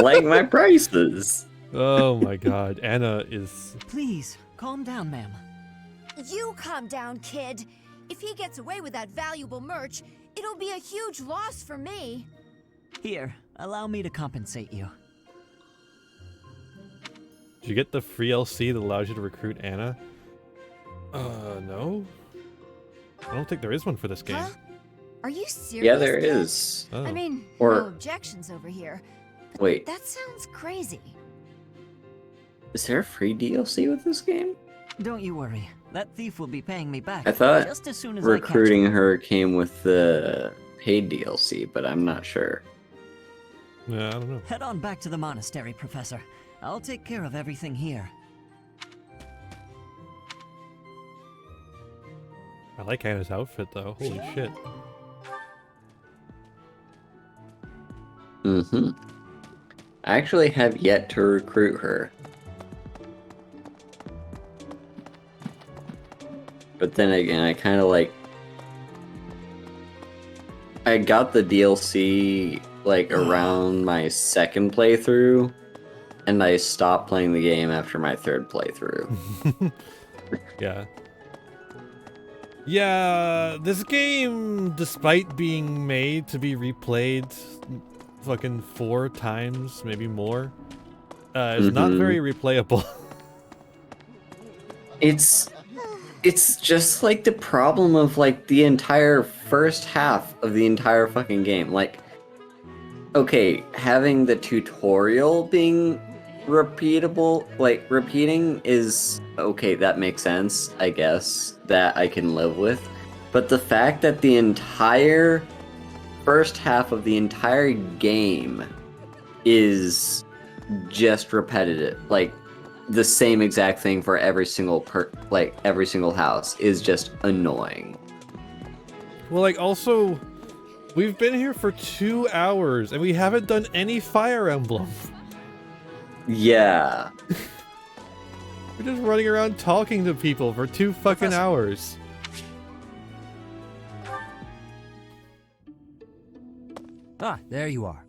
[SPEAKER 2] Like my prices.
[SPEAKER 1] Oh my god, Anna is...
[SPEAKER 10] Please, calm down, ma'am.
[SPEAKER 7] You calm down, kid. If he gets away with that valuable merch, it'll be a huge loss for me.
[SPEAKER 10] Here, allow me to compensate you.
[SPEAKER 1] Did you get the free LC that allows you to recruit Anna? No. I don't think there is one for this game.
[SPEAKER 7] Huh? Are you serious?
[SPEAKER 2] Yeah, there
[SPEAKER 7] kid?
[SPEAKER 2] is.
[SPEAKER 1] Oh.
[SPEAKER 7] I mean,
[SPEAKER 2] Or-
[SPEAKER 7] no objections over here. But
[SPEAKER 2] Wait.
[SPEAKER 7] that sounds crazy.
[SPEAKER 2] Is there a free DLC with this game?
[SPEAKER 10] Don't you worry. That thief will be paying me back
[SPEAKER 2] I thought
[SPEAKER 10] just as soon as
[SPEAKER 2] recruiting
[SPEAKER 10] I catch him.
[SPEAKER 2] her came with the paid DLC, but I'm not sure.
[SPEAKER 1] Yeah, I don't know.
[SPEAKER 10] Head on back to the monastery, Professor. I'll take care of everything here.
[SPEAKER 1] I like Anna's outfit though. Holy shit.
[SPEAKER 2] I actually have yet to recruit her. But then again, I kind of like... I got the DLC like around my second playthrough, and I stopped playing the game after my third playthrough.
[SPEAKER 1] Yeah. Yeah, this game, despite being made to be replayed fucking 4 times, maybe more, is not very replayable.
[SPEAKER 2] It's just like the problem of like the entire first half of the entire fucking game. Like, okay, having the tutorial being repeatable, like repeating is okay, that makes sense, I guess. That I can live with. But the fact that the entire first half of the entire game is just repetitive. Like, the same exact thing for every single every single house is just annoying.
[SPEAKER 1] Well, like, also, we've been here for 2 hours and we haven't done any Fire Emblem.
[SPEAKER 2] Yeah.
[SPEAKER 1] We're just running around talking to people for 2 fucking hours.
[SPEAKER 8] Ah, there you are.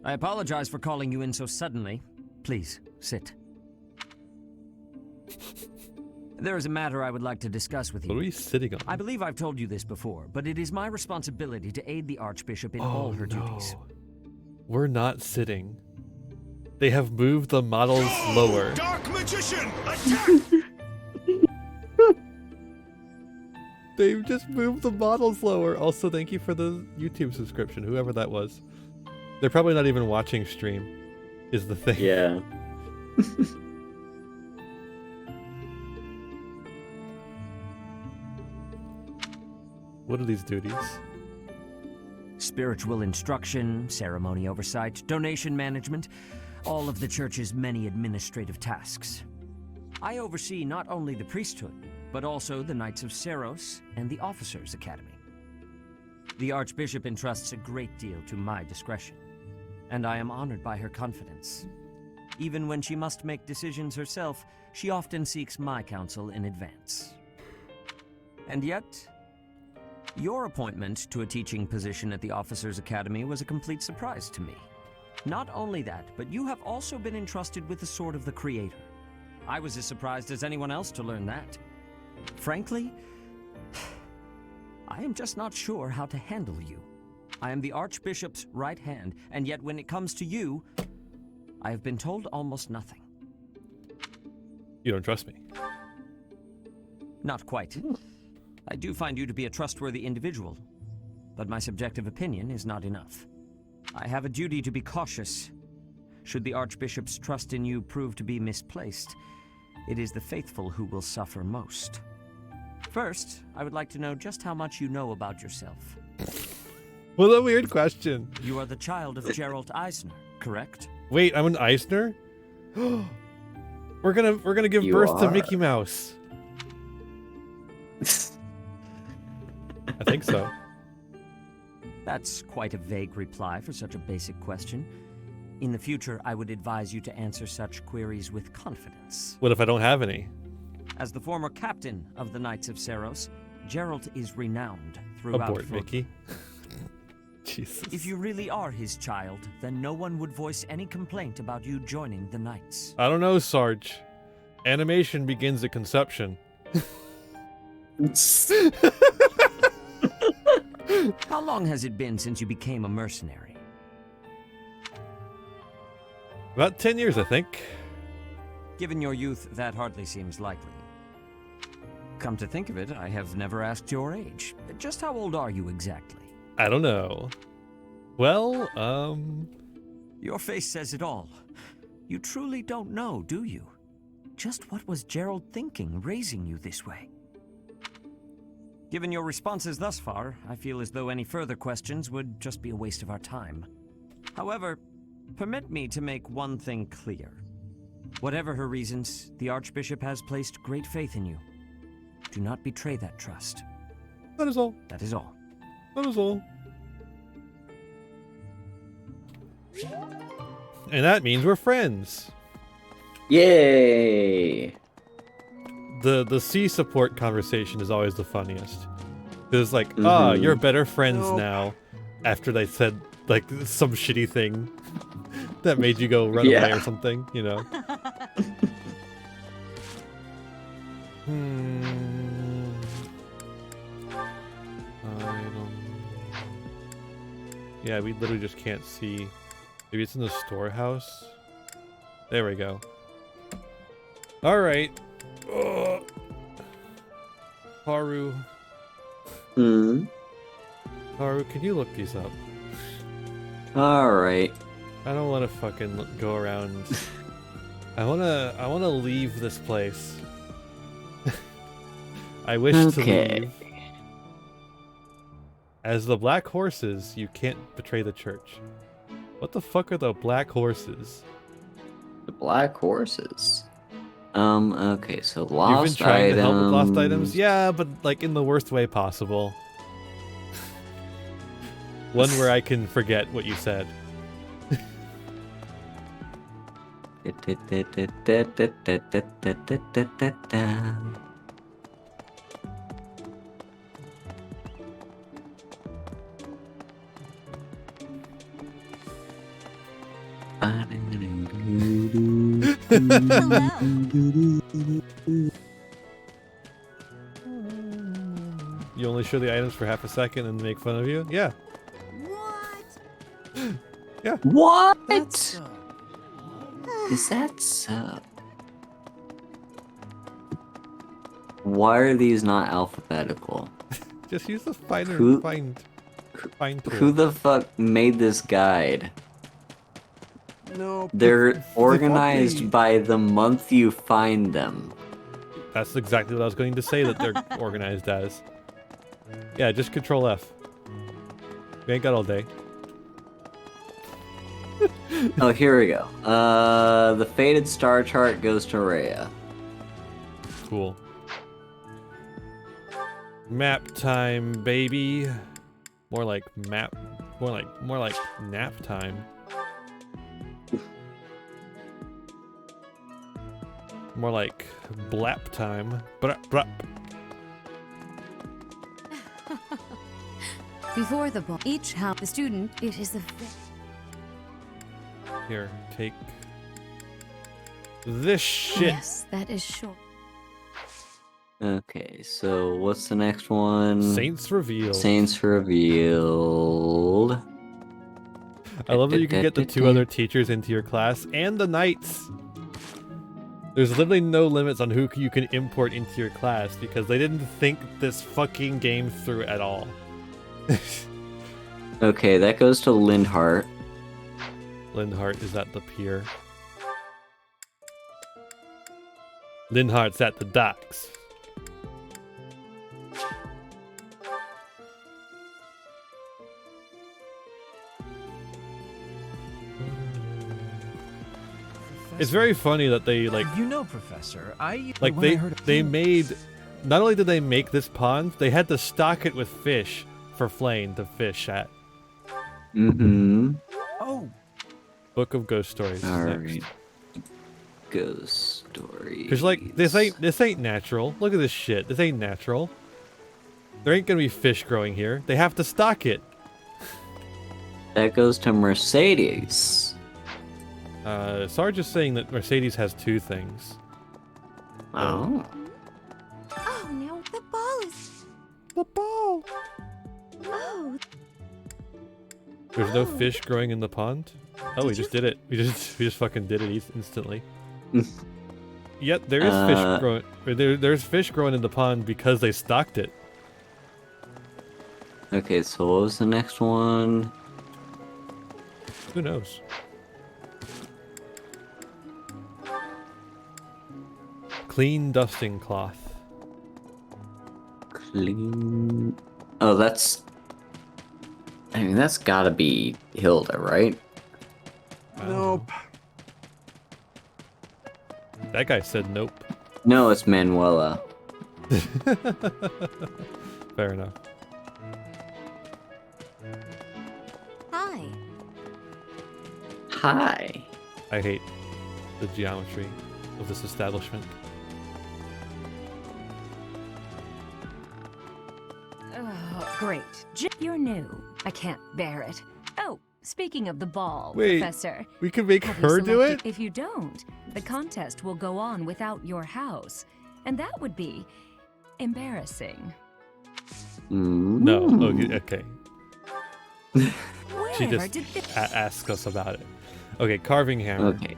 [SPEAKER 8] I apologize for calling you in so suddenly. Please, sit. There is a matter I would like to discuss with you.
[SPEAKER 1] What are you sitting on?
[SPEAKER 8] I believe I've told you this before, but it is my responsibility to aid the Archbishop in all her duties.
[SPEAKER 1] We're not sitting. They have moved the models lower.
[SPEAKER 21] Dark Magician, attack!
[SPEAKER 1] They've just moved the models lower. Also, thank you for the YouTube subscription, whoever that was. They're probably not even watching stream, is the thing.
[SPEAKER 2] Yeah.
[SPEAKER 8] What are these duties? Spiritual instruction, ceremony oversight, donation management, all of the church's many administrative tasks. I oversee not only the priesthood, but also the Knights of Seros and the Officers' Academy. The Archbishop entrusts a great deal to my discretion, and I am honored by her confidence. Even when she must make decisions herself, she often seeks my counsel in advance. And yet, your appointment to a teaching position at the Officers' Academy was a complete surprise to me. Not only that, but you have also been entrusted with the Sword of the Creator. I was as surprised as anyone else to learn that. Frankly, I am just not sure how to handle you. I am the Archbishop's right hand, and yet when it comes to you, I have been told almost nothing.
[SPEAKER 1] You don't trust me?
[SPEAKER 8] Not quite. I do find you to be a trustworthy individual, but my subjective opinion is not enough. I have a duty to be cautious. Should the Archbishop's trust in you prove to be misplaced, it is the faithful who will suffer most. First, I would like to know just how much you know about yourself.
[SPEAKER 1] What a weird question.
[SPEAKER 8] You are the child of Gerald Eisner, correct?
[SPEAKER 1] Wait, I'm an Eisner? We're gonna give birth to Mickey Mouse. I think so.
[SPEAKER 8] That's quite a vague reply for such a basic question. In the future, I would advise you to answer such queries with confidence.
[SPEAKER 1] What if I don't have any?
[SPEAKER 8] As the former captain of the Knights of Seros, Gerald is renowned throughout.
[SPEAKER 1] Abort, Mickey. Jesus.
[SPEAKER 8] If you really are his child, then no one would voice any complaint about you joining the Knights.
[SPEAKER 1] I don't know, Sarge. Animation begins at conception.
[SPEAKER 8] How long has it been since you became a mercenary?
[SPEAKER 1] About 10 years, I think.
[SPEAKER 8] Given your youth, that hardly seems likely. Come to think of it, I have never asked your age. Just how old are you exactly?
[SPEAKER 1] I don't know. Well,
[SPEAKER 8] Your face says it all. You truly don't know, do you? Just what was Gerald thinking, raising you this way? Given your responses thus far, I feel as though any further questions would just be a waste of our time. However, permit me to make one thing clear. Whatever her reasons, the Archbishop has placed great faith in you. Do not betray that trust.
[SPEAKER 1] That is all.
[SPEAKER 8] That is all.
[SPEAKER 1] That is all. And that means we're friends.
[SPEAKER 2] Yay!
[SPEAKER 1] The C support conversation is always the funniest. It's like, you're better friends now. After they said like some shitty thing that made you go run away or something, you know. Yeah, we literally just can't see. Maybe it's in the storehouse. There we go. All right. Haru. Haru, can you look these up?
[SPEAKER 2] All right.
[SPEAKER 1] I don't want to fucking go around. I wanna leave this place. I wish to leave. As the Black Horses, you can't betray the church. What the fuck are the Black Horses?
[SPEAKER 2] The Black Horses? Okay, so
[SPEAKER 1] You've been
[SPEAKER 2] lost
[SPEAKER 1] trying
[SPEAKER 2] items.
[SPEAKER 1] to help with lost items? Yeah, but like in the worst way possible. One where I can forget what you said. You only show the items for half a second and make fun of you? Yeah.
[SPEAKER 7] What?
[SPEAKER 1] Yeah.
[SPEAKER 2] What? Is that so? Why are these not alphabetical?
[SPEAKER 1] Just use the find tool.
[SPEAKER 2] Who the fuck made this guide?
[SPEAKER 1] No.
[SPEAKER 2] They're organized by the month you find them.
[SPEAKER 1] That's exactly what I was going to say that they're organized as. Yeah, just Control F. We ain't got all day.
[SPEAKER 2] Oh, here we go. The faded star chart goes to Rhea.
[SPEAKER 1] Cool. Map time, baby. More like map. More like nap time. More like blap time. Brap, brap.
[SPEAKER 16] Before the ball, each house, the student, it is the.
[SPEAKER 1] Here, take this shit.
[SPEAKER 16] Yes, that is short.
[SPEAKER 2] Okay, so what's the next one?
[SPEAKER 1] Saints Revealed.
[SPEAKER 2] Saints Revealed.
[SPEAKER 1] I love that you can get the 2 other teachers into your class and the knights. There's literally no limits on who you can import into your class because they didn't think this fucking game through at all.
[SPEAKER 2] Okay, that goes to Lindhart.
[SPEAKER 1] Lindhart is at the pier. Lindhart's at the docks. It's very funny that they like.
[SPEAKER 12] You know, Professor,
[SPEAKER 1] like they made. Not only did they make this pond, they had to stock it with fish for Flame to fish at.
[SPEAKER 2] Mm-hmm.
[SPEAKER 12] Oh.
[SPEAKER 1] Book of Ghost Stories.
[SPEAKER 2] All
[SPEAKER 1] next.
[SPEAKER 2] right. Ghost Stories.
[SPEAKER 1] Because like this ain't natural. Look at this shit. This ain't natural. There ain't gonna be fish growing here. They have to stock it.
[SPEAKER 2] That goes to Mercedes.
[SPEAKER 1] Sarge is saying that Mercedes has 2 things.
[SPEAKER 2] Oh.
[SPEAKER 7] Oh no, the ball is.
[SPEAKER 1] The ball.
[SPEAKER 7] Oh.
[SPEAKER 1] There's no fish growing in the pond. Oh, we just did it. We just fucking did it instantly. Yep, there is fish growing. There's fish growing in the pond because they stocked it.
[SPEAKER 2] Okay, so what was the next one?
[SPEAKER 1] Who knows? Clean dusting cloth.
[SPEAKER 2] Clean. Oh, that's. I mean, that's gotta be Hilda, right?
[SPEAKER 1] Nope. That guy said nope.
[SPEAKER 2] No, it's Manuela.
[SPEAKER 1] Fair enough.
[SPEAKER 7] Hi.
[SPEAKER 2] Hi.
[SPEAKER 1] I hate the geometry of this establishment.
[SPEAKER 11] Oh, great. You're new. I can't bear it. Oh, speaking of the ball,
[SPEAKER 1] Wait,
[SPEAKER 11] Professor.
[SPEAKER 1] we can make
[SPEAKER 11] have
[SPEAKER 1] her
[SPEAKER 11] you
[SPEAKER 1] do
[SPEAKER 11] selected-
[SPEAKER 1] it?
[SPEAKER 11] If you don't, the contest will go on without your house. And that would be embarrassing.
[SPEAKER 1] No. Okay. She
[SPEAKER 11] Wherever
[SPEAKER 1] just
[SPEAKER 11] did this-
[SPEAKER 1] asks us about it. Okay, carving hammer.
[SPEAKER 2] Okay.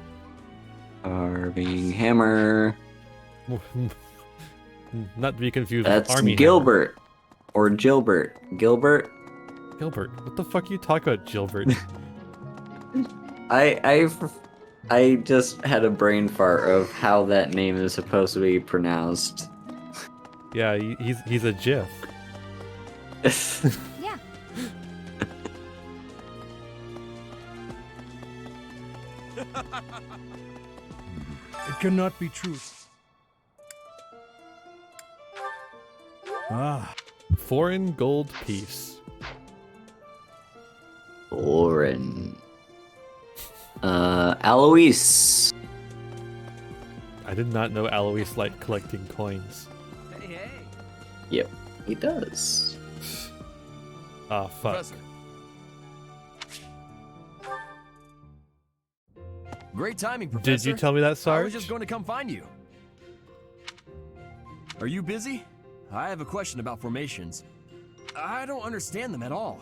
[SPEAKER 2] Carving hammer.
[SPEAKER 1] Not to be confused
[SPEAKER 2] That's
[SPEAKER 1] with army
[SPEAKER 2] Gilbert. Or Gilbert. Gilbert?
[SPEAKER 1] Gilbert. What the fuck are you talking about, Gilbert?
[SPEAKER 2] I just had a brain fart of how that name is supposed to be pronounced.
[SPEAKER 1] Yeah, he's a GIF.
[SPEAKER 7] Yeah.
[SPEAKER 9] It cannot be true.
[SPEAKER 1] Foreign gold piece.
[SPEAKER 2] Foreign. Alois.
[SPEAKER 1] I did not know Alois liked collecting coins.
[SPEAKER 2] Yep, he does.
[SPEAKER 1] Ah, fuck.
[SPEAKER 4] Professor. Great timing, Professor.
[SPEAKER 1] Did you tell me that,
[SPEAKER 4] I
[SPEAKER 1] Sarge?
[SPEAKER 4] was just going to come find you. Are you busy? I have a question about formations. I don't understand them at all.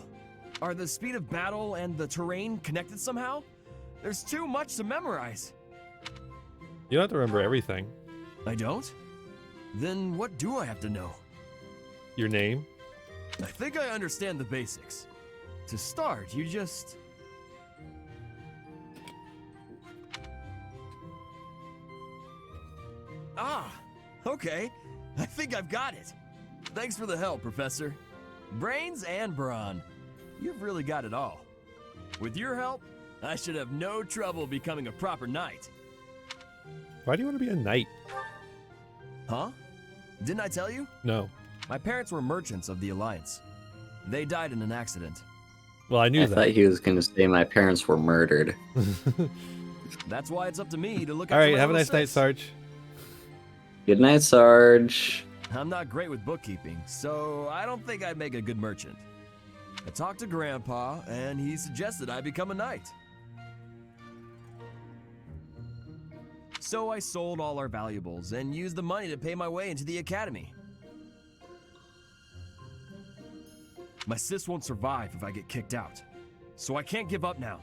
[SPEAKER 4] Are the speed of battle and the terrain connected somehow? There's too much to memorize.
[SPEAKER 1] You don't have to remember everything.
[SPEAKER 4] I don't? Then what do I have to know?
[SPEAKER 1] Your name?
[SPEAKER 4] I think I understand the basics. To start, you just... Ah, okay. I think I've got it. Thanks for the help, Professor. Brains and brawn. You've really got it all. With your help, I should have no trouble becoming a proper knight.
[SPEAKER 1] Why do you want to be a knight?
[SPEAKER 4] Huh? Didn't I tell you?
[SPEAKER 1] No.
[SPEAKER 4] My parents were merchants of the Alliance. They died in an accident.
[SPEAKER 1] Well, I knew
[SPEAKER 2] I
[SPEAKER 1] that.
[SPEAKER 2] thought he was going to say my parents were murdered.
[SPEAKER 4] That's why it's up to me to look
[SPEAKER 1] All
[SPEAKER 4] after
[SPEAKER 1] right,
[SPEAKER 4] my
[SPEAKER 1] have a
[SPEAKER 4] little
[SPEAKER 1] nice night,
[SPEAKER 4] sis.
[SPEAKER 1] Sarge.
[SPEAKER 2] Good night, Sarge.
[SPEAKER 4] I'm not great with bookkeeping, so I don't think I'd make a good merchant. I talked to Grandpa, and he suggested I become a knight. So I sold all our valuables and used the money to pay my way into the academy. My sis won't survive if I get kicked out, so I can't give up now.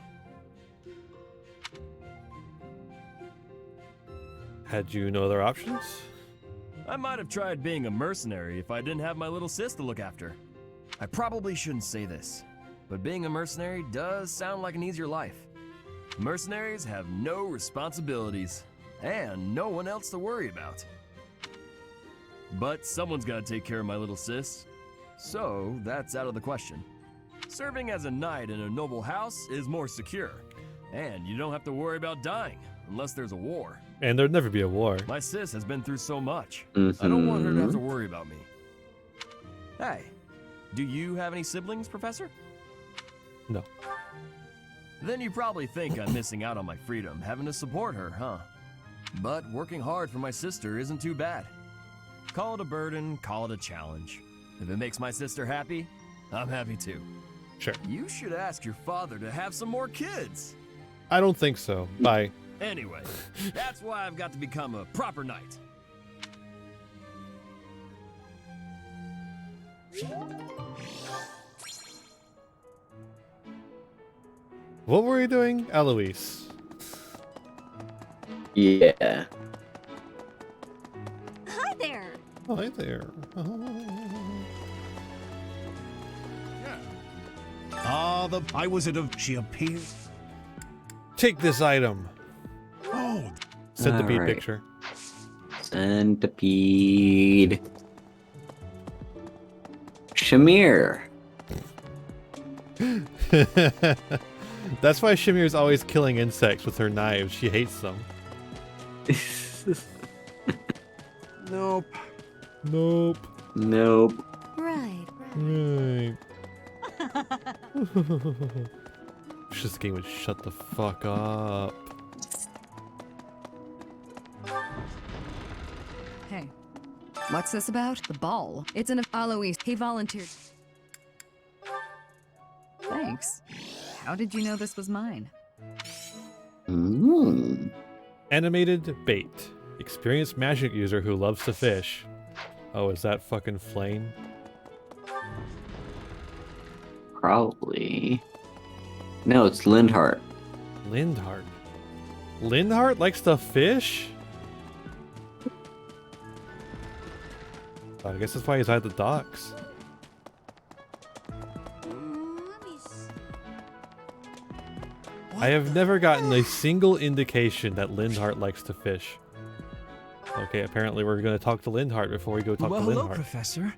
[SPEAKER 1] Had you no other options?
[SPEAKER 4] I might have tried being a mercenary if I didn't have my little sis to look after. I probably shouldn't say this, but being a mercenary does sound like an easier life. Mercenaries have no responsibilities and no one else to worry about. But someone's got to take care of my little sis, so that's out of the question. Serving as a knight in a noble house is more secure, and you don't have to worry about dying unless there's a war.
[SPEAKER 1] And there'd never be a war.
[SPEAKER 4] My sis has been through so much. I don't want her to have to worry about me. Hey, do you have any siblings, Professor?
[SPEAKER 1] No.
[SPEAKER 4] Then you probably think I'm missing out on my freedom, having to support her, huh? But working hard for my sister isn't too bad. Call it a burden, call it a challenge. If it makes my sister happy, I'm happy too.
[SPEAKER 1] Sure.
[SPEAKER 4] You should ask your father to have some more kids.
[SPEAKER 1] I don't think so. Bye.
[SPEAKER 4] Anyway, that's why I've got to become a proper knight.
[SPEAKER 1] What were you doing, Alois?
[SPEAKER 2] Yeah.
[SPEAKER 11] Hi there.
[SPEAKER 1] Hi there.
[SPEAKER 13] I was at a... She appeared...
[SPEAKER 1] Take this item.
[SPEAKER 13] Oh.
[SPEAKER 1] Centipede
[SPEAKER 2] Alright.
[SPEAKER 1] picture.
[SPEAKER 2] Centipede. Shamir.
[SPEAKER 1] That's why Shamir's always killing insects with her knives. She hates them.
[SPEAKER 13] Nope.
[SPEAKER 1] Nope.
[SPEAKER 2] Nope.
[SPEAKER 11] Right.
[SPEAKER 1] Right. Wish this game would shut the fuck up.
[SPEAKER 16] Hey, what's this about? The ball. It's an Alois. He volunteered. Thanks. How did you know this was mine?
[SPEAKER 1] Animated bait. Experienced magic user who loves to fish. Oh, is that fucking Flame?
[SPEAKER 2] Probably. No, it's Lindhart.
[SPEAKER 1] Lindhart. Lindhart likes to fish? I guess that's why he's at the docks. I have never gotten a single indication that Lindhart likes to fish. Okay, apparently we're going to talk to Lindhart before we go talk
[SPEAKER 9] Well,
[SPEAKER 1] to
[SPEAKER 9] hello,
[SPEAKER 1] Lindhart.
[SPEAKER 9] Professor.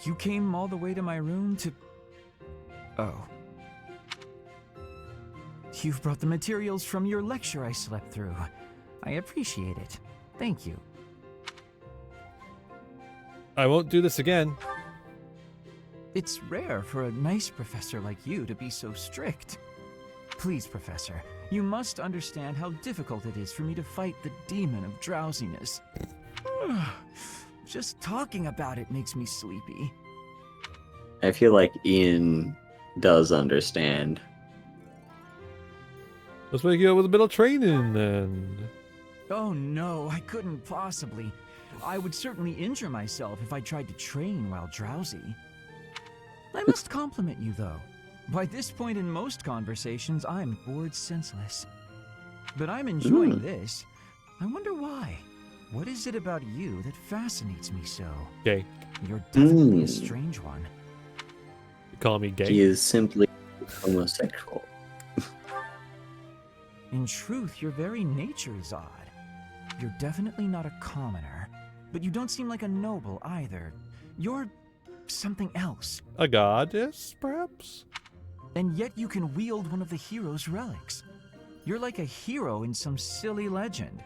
[SPEAKER 9] You came all the way to my room to... Oh. You've brought the materials from your lecture I slept through. I appreciate it. Thank you.
[SPEAKER 1] I won't do this again.
[SPEAKER 9] It's rare for a nice professor like you to be so strict. Please, Professor, you must understand how difficult it is for me to fight the demon of drowsiness. Just talking about it makes me sleepy.
[SPEAKER 2] I feel like Ian does understand.
[SPEAKER 1] Let's wake you up with a bit of training then.
[SPEAKER 9] Oh no, I couldn't possibly. I would certainly injure myself if I tried to train while drowsy. I must compliment you, though. By this point in most conversations, I'm bored senseless. But I'm enjoying this. I wonder why. What is it about you that fascinates me so?
[SPEAKER 1] Gay.
[SPEAKER 9] You're definitely a strange one.
[SPEAKER 1] You call me gay?
[SPEAKER 2] He is simply homosexual.
[SPEAKER 9] In truth, your very nature is odd. You're definitely not a commoner, but you don't seem like a noble either. You're something else.
[SPEAKER 1] A goddess, perhaps?
[SPEAKER 9] And yet you can wield one of the hero's relics. You're like a hero in some silly legend.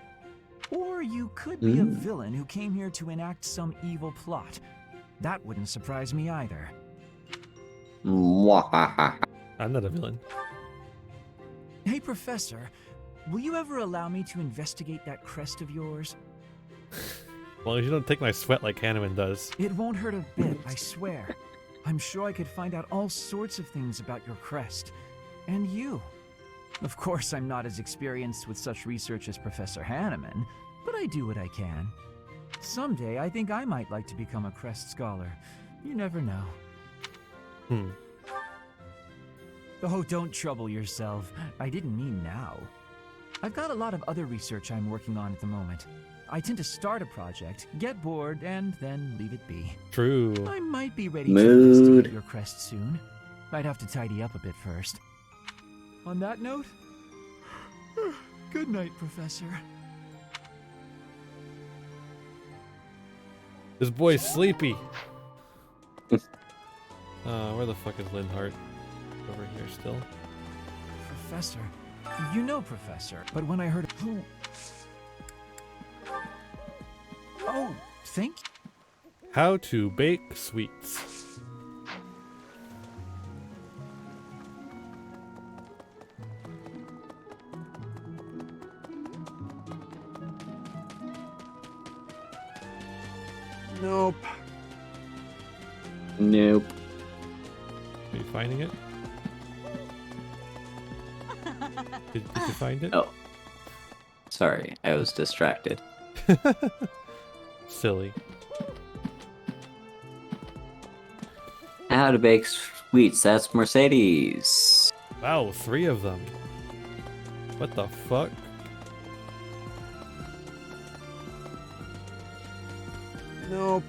[SPEAKER 9] Or you could be a villain who came here to enact some evil plot. That wouldn't surprise me either.
[SPEAKER 1] I'm not a villain.
[SPEAKER 9] Hey, Professor, will you ever allow me to investigate that crest of yours?
[SPEAKER 1] Well, you don't take my sweat like Hanneman does.
[SPEAKER 9] It won't hurt a bit, I swear. I'm sure I could find out all sorts of things about your crest. And you. Of course, I'm not as experienced with such research as Professor Hanneman, but I do what I can. Someday, I think I might like to become a crest scholar. You never know. Oh, don't trouble yourself. I didn't mean now. I've got a lot of other research I'm working on at the moment. I tend to start a project, get bored, and then leave it be.
[SPEAKER 1] True.
[SPEAKER 9] I might be ready to investigate your crest soon. I'd have to tidy up a bit first. On that note, good night, Professor.
[SPEAKER 1] This boy's sleepy. Where the fuck is Linhart? Over here still.
[SPEAKER 9] Professor. You know Professor, but when I heard who... Oh, thank you.
[SPEAKER 1] How to bake sweets.
[SPEAKER 12] Nope.
[SPEAKER 2] Nope.
[SPEAKER 1] Are you finding it? Did you find it?
[SPEAKER 2] Oh. Sorry, I was distracted.
[SPEAKER 1] Silly.
[SPEAKER 2] How to bake sweets, that's Mercedes.
[SPEAKER 1] Wow, 3 of them. What the fuck?
[SPEAKER 12] Nope.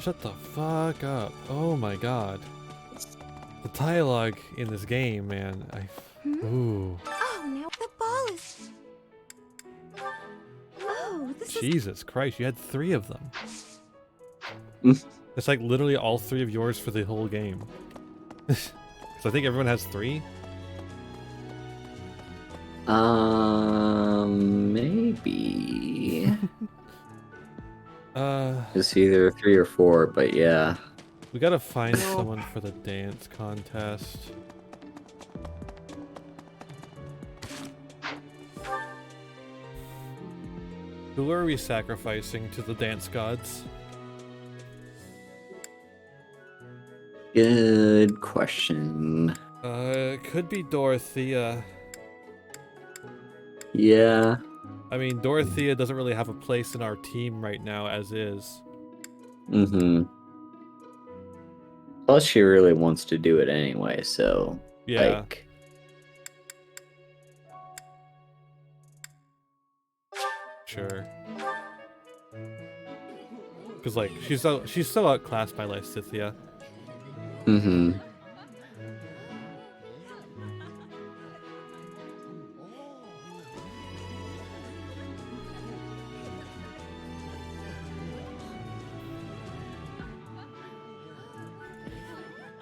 [SPEAKER 1] Shut the fuck up. Oh my god. The dialogue in this game, man. Ooh.
[SPEAKER 7] Oh, now the ball is... Oh, this is...
[SPEAKER 1] Jesus Christ, you had 3 of them. It's like literally all 3 of yours for the whole game. So I think everyone has 3?
[SPEAKER 2] Maybe.
[SPEAKER 1] It's
[SPEAKER 2] either 3 or 4, but yeah.
[SPEAKER 1] We gotta find someone for the dance contest. Who are we sacrificing to the dance gods?
[SPEAKER 2] Good question.
[SPEAKER 1] Could be Dorothea.
[SPEAKER 2] Yeah.
[SPEAKER 1] I mean, Dorothea doesn't really have a place in our team right now as is.
[SPEAKER 2] Plus, she really wants to do it anyway, so...
[SPEAKER 1] Yeah.
[SPEAKER 2] Like...
[SPEAKER 1] Sure. Because, like, she's so outclassed by Lysithea.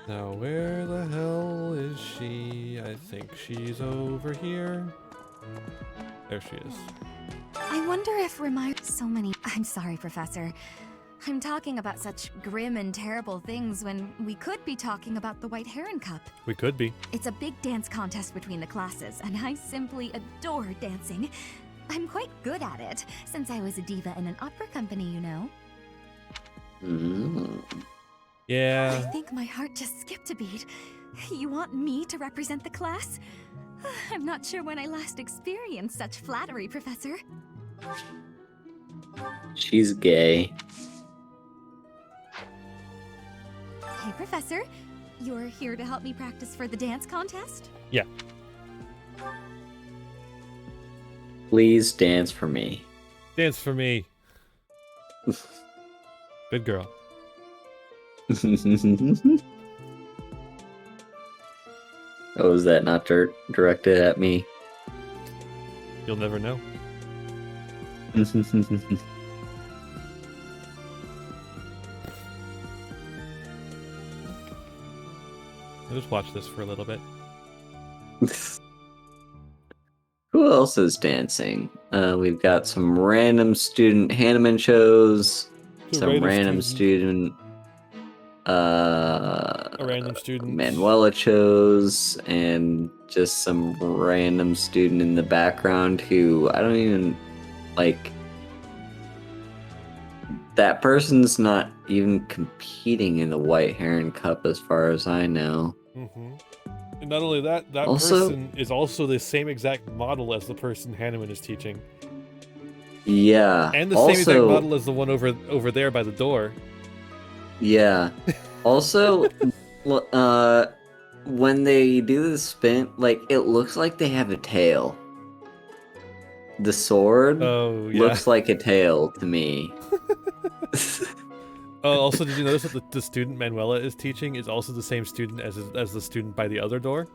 [SPEAKER 1] Now, where the hell is she? I think she's over here. There she is.
[SPEAKER 3] I wonder if Remire... So many... I'm sorry, Professor.
[SPEAKER 11] I'm talking about such grim and terrible things when we could be talking about the White Heron Cup.
[SPEAKER 1] We could be.
[SPEAKER 11] It's a big dance contest between the classes, and I simply adore dancing. I'm quite good at it, since I was a diva in an opera company, you know.
[SPEAKER 1] Yeah.
[SPEAKER 11] I think my heart just skipped a beat. You want me to represent the class? I'm not sure when I last experienced such flattery, Professor.
[SPEAKER 2] She's gay.
[SPEAKER 11] Hey, Professor. You're here to help me practice for the dance contest?
[SPEAKER 1] Yeah.
[SPEAKER 2] Please dance for me.
[SPEAKER 1] Dance for me. Good girl.
[SPEAKER 2] Oh, is that not directed at me?
[SPEAKER 1] You'll never know. I'll just watch this for a little bit.
[SPEAKER 2] Who else is dancing? We've got some random student Hanneman shows, some random student
[SPEAKER 1] a random student
[SPEAKER 2] Manuela shows, and just some random student in the background who I don't even like. That person's not even competing in the White Heron Cup as far as I know.
[SPEAKER 1] And not only that, that person is also the same exact model as the person Hanneman is teaching.
[SPEAKER 2] Yeah.
[SPEAKER 1] And the same exact model as the one over there by the door.
[SPEAKER 2] Yeah. Also, when they do the spin, like, it looks like they have a tail. The sword looks like a tail to me.
[SPEAKER 1] Oh, also, did you notice that the student Manuela is teaching is also the same student as the student by the other door?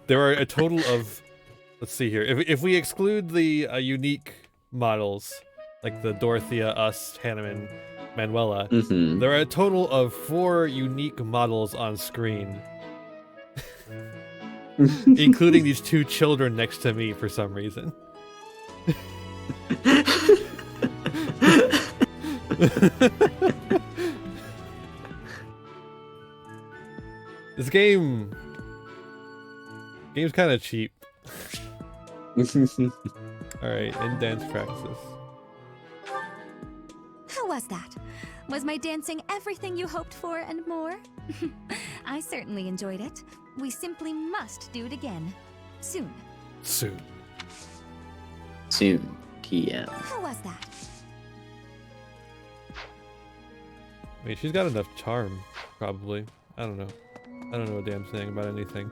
[SPEAKER 1] There are a total of, let's see here, if we exclude the unique models, like the Dorothea, us, Hanneman, Manuela, there are a total of 4 unique models on screen. Including these 2 children next to me for some reason. This game's kind of cheap. Alright, in dance practice.
[SPEAKER 11] How was that? Was my dancing everything you hoped for and more? I certainly enjoyed it. We simply must do it again. Soon.
[SPEAKER 1] Soon.
[SPEAKER 2] Soon. TM.
[SPEAKER 11] How was that?
[SPEAKER 1] I mean, she's got enough charm, probably. I don't know. I don't know a damn thing about anything.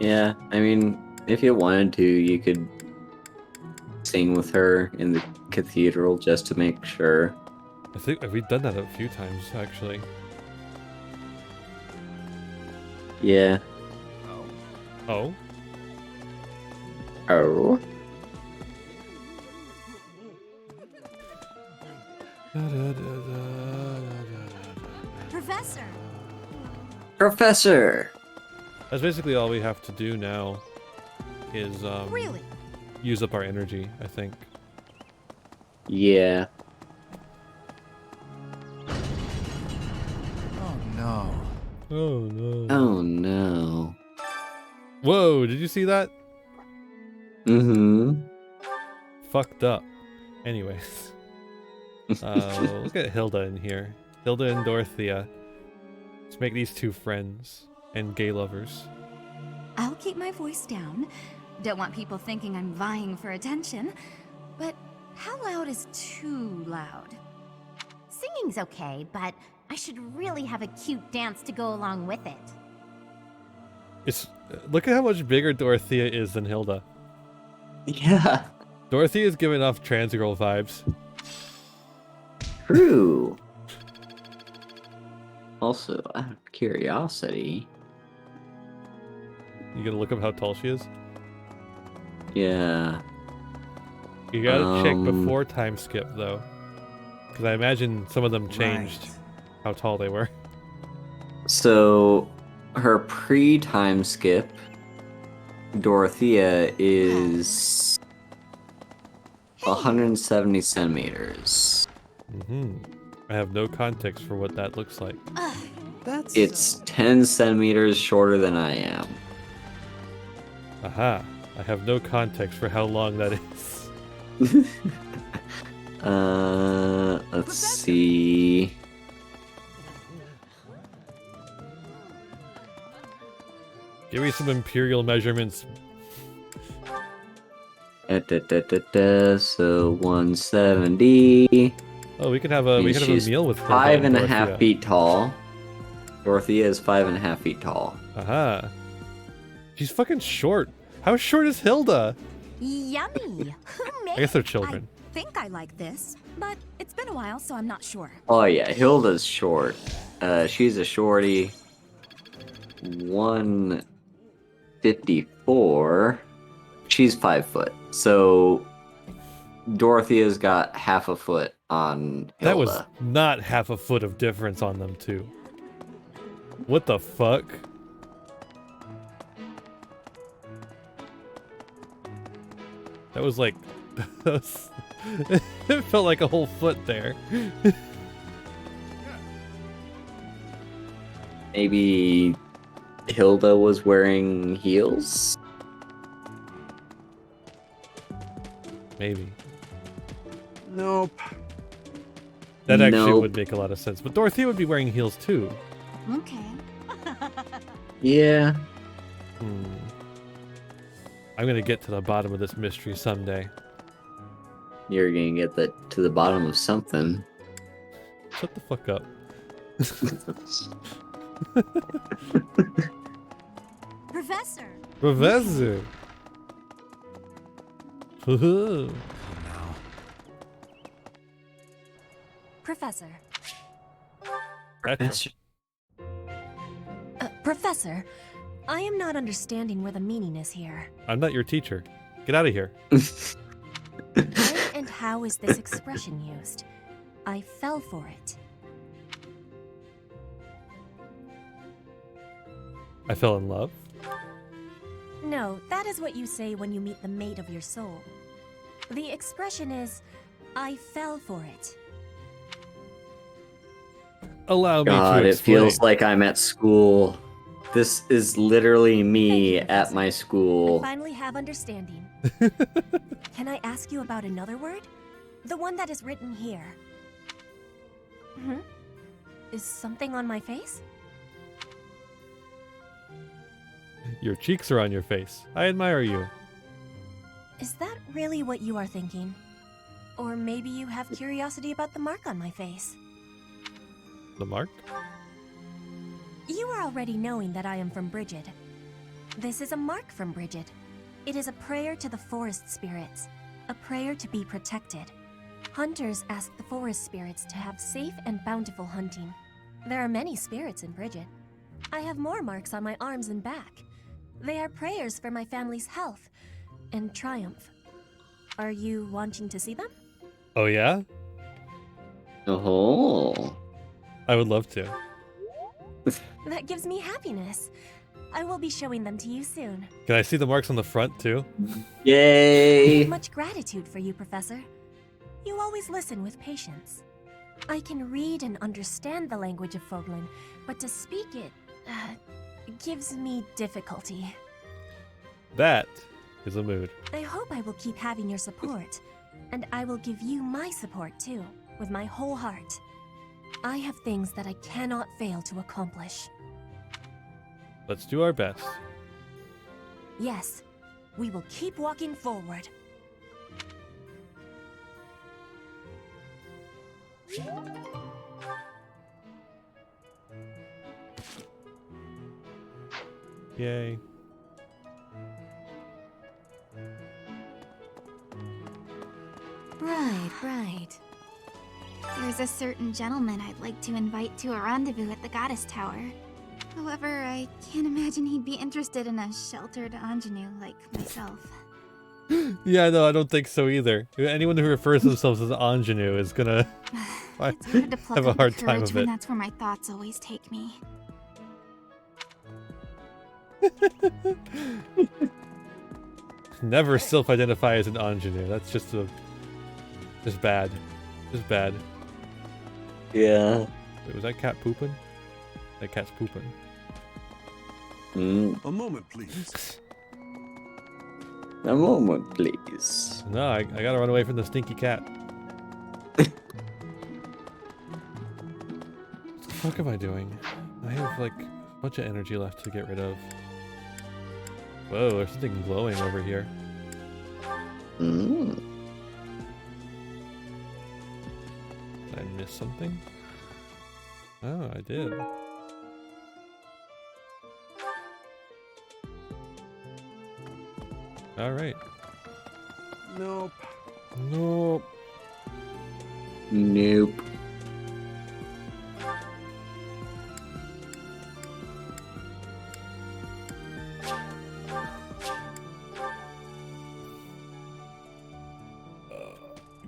[SPEAKER 2] Yeah, I mean, if you wanted to, you could sing with her in the cathedral just to make sure.
[SPEAKER 1] I think we've done that a few times, actually.
[SPEAKER 2] Yeah.
[SPEAKER 1] Oh?
[SPEAKER 2] Oh?
[SPEAKER 11] Professor!
[SPEAKER 2] Professor!
[SPEAKER 1] That's basically all we have to do now is
[SPEAKER 11] Really?
[SPEAKER 1] use up our energy, I think.
[SPEAKER 2] Yeah.
[SPEAKER 9] Oh no.
[SPEAKER 1] Oh no.
[SPEAKER 2] Oh no.
[SPEAKER 1] Whoa, did you see that? Fucked up. Anyways. Look at Hilda in here. Hilda and Dorothea. Let's make these 2 friends and gay lovers.
[SPEAKER 11] I'll keep my voice down. Don't want people thinking I'm vying for attention. But how loud is too loud?
[SPEAKER 20] Singing's okay, but I should really have a cute dance to go along with it.
[SPEAKER 1] It's look at how much bigger Dorothea is than Hilda.
[SPEAKER 2] Yeah.
[SPEAKER 1] Dorothea is giving off trans girl vibes.
[SPEAKER 2] True. Also, out of curiosity.
[SPEAKER 1] You gonna look up how tall she is?
[SPEAKER 2] Yeah.
[SPEAKER 1] You gotta check before time skip though. Because I imagine some of them changed how tall they were.
[SPEAKER 2] So, her pre-time skip, Dorothea is 170 centimeters.
[SPEAKER 1] I have no context for what that looks like.
[SPEAKER 2] It's 10 centimeters shorter than I am.
[SPEAKER 1] Aha. I have no context for how long that is.
[SPEAKER 2] Let's see.
[SPEAKER 1] Give me some imperial measurements.
[SPEAKER 2] So 170.
[SPEAKER 1] Oh, we could have a meal with her.
[SPEAKER 2] 5.5 feet tall. Dorothea is 5.5 feet tall.
[SPEAKER 1] Aha. She's fucking short. How short is Hilda?
[SPEAKER 7] Yummy.
[SPEAKER 1] I guess they're children.
[SPEAKER 7] I think I like this, but it's been a while, so I'm not sure.
[SPEAKER 2] Oh yeah, Hilda's short. She's a shorty. 154. She's 5 foot. So Dorothea's got half a foot on Hilda.
[SPEAKER 1] That was not half a foot of difference on them two. What the fuck? That was like... it felt like a whole foot there.
[SPEAKER 2] Maybe Hilda was wearing heels?
[SPEAKER 1] Maybe.
[SPEAKER 12] Nope.
[SPEAKER 1] That actually would make a lot of sense. But Dorothea would be wearing heels too.
[SPEAKER 3] Okay.
[SPEAKER 2] Yeah.
[SPEAKER 1] I'm gonna get to the bottom of this mystery someday.
[SPEAKER 2] You're gonna get to the bottom of something.
[SPEAKER 1] Shut the fuck up.
[SPEAKER 7] Professor!
[SPEAKER 1] Professor!
[SPEAKER 20] Professor.
[SPEAKER 1] Professor.
[SPEAKER 20] Professor, I am not understanding where the meaning is here.
[SPEAKER 1] I'm not your teacher. Get out of here.
[SPEAKER 20] When and how is this expression used? I fell for it.
[SPEAKER 1] I fell in love?
[SPEAKER 20] No, that is what you say when you meet the mate of your soul. The expression is, I fell for it.
[SPEAKER 1] Allow me
[SPEAKER 2] God,
[SPEAKER 1] to
[SPEAKER 2] it
[SPEAKER 1] explain.
[SPEAKER 2] feels like I'm at school. This is literally me at my
[SPEAKER 20] I
[SPEAKER 2] school.
[SPEAKER 20] finally have understanding. Can I ask you about another word? The one that is written here. Is something on my face?
[SPEAKER 1] Your cheeks are on your face. I admire you.
[SPEAKER 20] Is that really what you are thinking? Or maybe you have curiosity about the mark on my face.
[SPEAKER 1] The mark?
[SPEAKER 20] You are already knowing that I am from Brigid. This is a mark from Brigid. It is a prayer to the forest spirits, a prayer to be protected. Hunters ask the forest spirits to have safe and bountiful hunting. There are many spirits in Brigid. I have more marks on my arms and back. They are prayers for my family's health and triumph. Are you wanting to see them?
[SPEAKER 1] Oh yeah?
[SPEAKER 2] Oh.
[SPEAKER 1] I would love to.
[SPEAKER 20] That gives me happiness. I will be showing them to you soon.
[SPEAKER 1] Can I see the marks on the front too?
[SPEAKER 2] Yay!
[SPEAKER 20] Much gratitude for you, Professor. You always listen with patience. I can read and understand the language of Foglin, but to speak it gives me difficulty.
[SPEAKER 1] That is a mood.
[SPEAKER 20] I hope I will keep having your support, and I will give you my support too, with my whole heart. I have things that I cannot fail to accomplish.
[SPEAKER 1] Let's do our best.
[SPEAKER 20] Yes, we will keep walking forward.
[SPEAKER 1] Yay.
[SPEAKER 3] Right. There's a certain gentleman I'd like to invite to a rendezvous at the Goddess Tower. However, I can't imagine he'd be interested in a sheltered ingenue like myself.
[SPEAKER 1] Yeah, no, I don't think so either. Anyone who refers themselves as ingenue is gonna
[SPEAKER 3] It's hard to pluck
[SPEAKER 1] have a
[SPEAKER 3] up
[SPEAKER 1] hard
[SPEAKER 3] the
[SPEAKER 1] time
[SPEAKER 3] courage
[SPEAKER 1] of
[SPEAKER 3] when
[SPEAKER 1] it.
[SPEAKER 3] that's where my thoughts always take me.
[SPEAKER 1] Never self-identify as an ingenue. That's just a Just bad. Just bad.
[SPEAKER 2] Yeah.
[SPEAKER 1] Wait, was that cat pooping? That cat's pooping.
[SPEAKER 2] A
[SPEAKER 15] moment, please.
[SPEAKER 2] A moment, please.
[SPEAKER 1] No, I gotta run away from the stinky cat. What the fuck am I doing? I have like a bunch of energy left to get rid of. Whoa, there's something glowing over here.
[SPEAKER 2] Mm.
[SPEAKER 1] Did I miss something? Oh, I did. Alright.
[SPEAKER 15] Nope.
[SPEAKER 1] Nope.
[SPEAKER 2] Nope.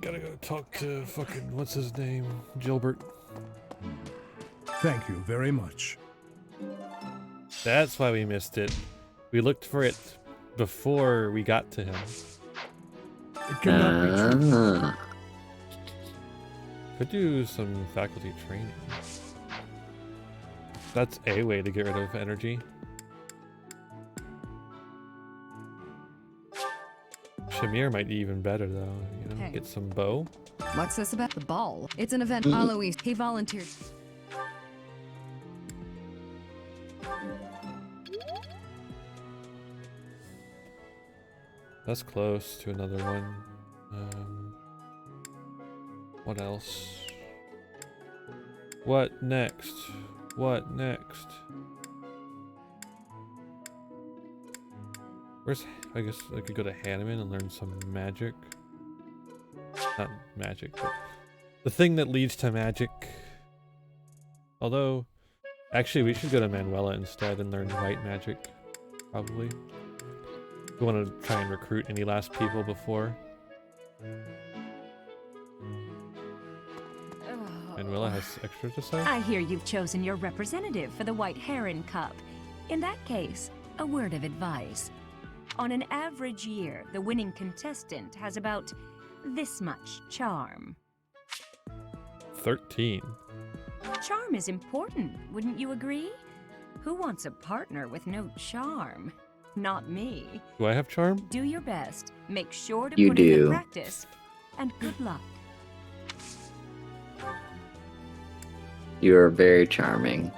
[SPEAKER 1] Gotta go talk to fucking, what's his name? Gilbert.
[SPEAKER 13] Thank you very much.
[SPEAKER 1] That's why we missed it. We looked for it before we got to him.
[SPEAKER 13] It cannot be true.
[SPEAKER 1] Could do some faculty training. That's a way to get rid of energy. Shamir might be even better though. You know,
[SPEAKER 16] Hey.
[SPEAKER 1] get some bow.
[SPEAKER 16] What's this about? The ball. It's an event.
[SPEAKER 1] Mm.
[SPEAKER 16] Alois, he volunteered.
[SPEAKER 1] That's close to another one. What else? What next? What next? Where's... I guess I could go to Hanneman and learn some magic. Not magic, but the thing that leads to magic. Although, actually we should go to Manuela instead and learn white magic. Probably. We want to try and recruit any last people before. Manuela has extra to say?
[SPEAKER 11] I hear you've chosen your representative for the White Heron Cup. In that case, a word of advice. On an average year, the winning contestant has about this much charm.
[SPEAKER 1] 13.
[SPEAKER 11] Charm is important, wouldn't you agree? Who wants a partner with no charm? Not me.
[SPEAKER 1] Do I have charm?
[SPEAKER 11] Do your best. Make sure to
[SPEAKER 2] You
[SPEAKER 11] put in
[SPEAKER 2] do.
[SPEAKER 11] the practice. And good luck.
[SPEAKER 2] You are very charming.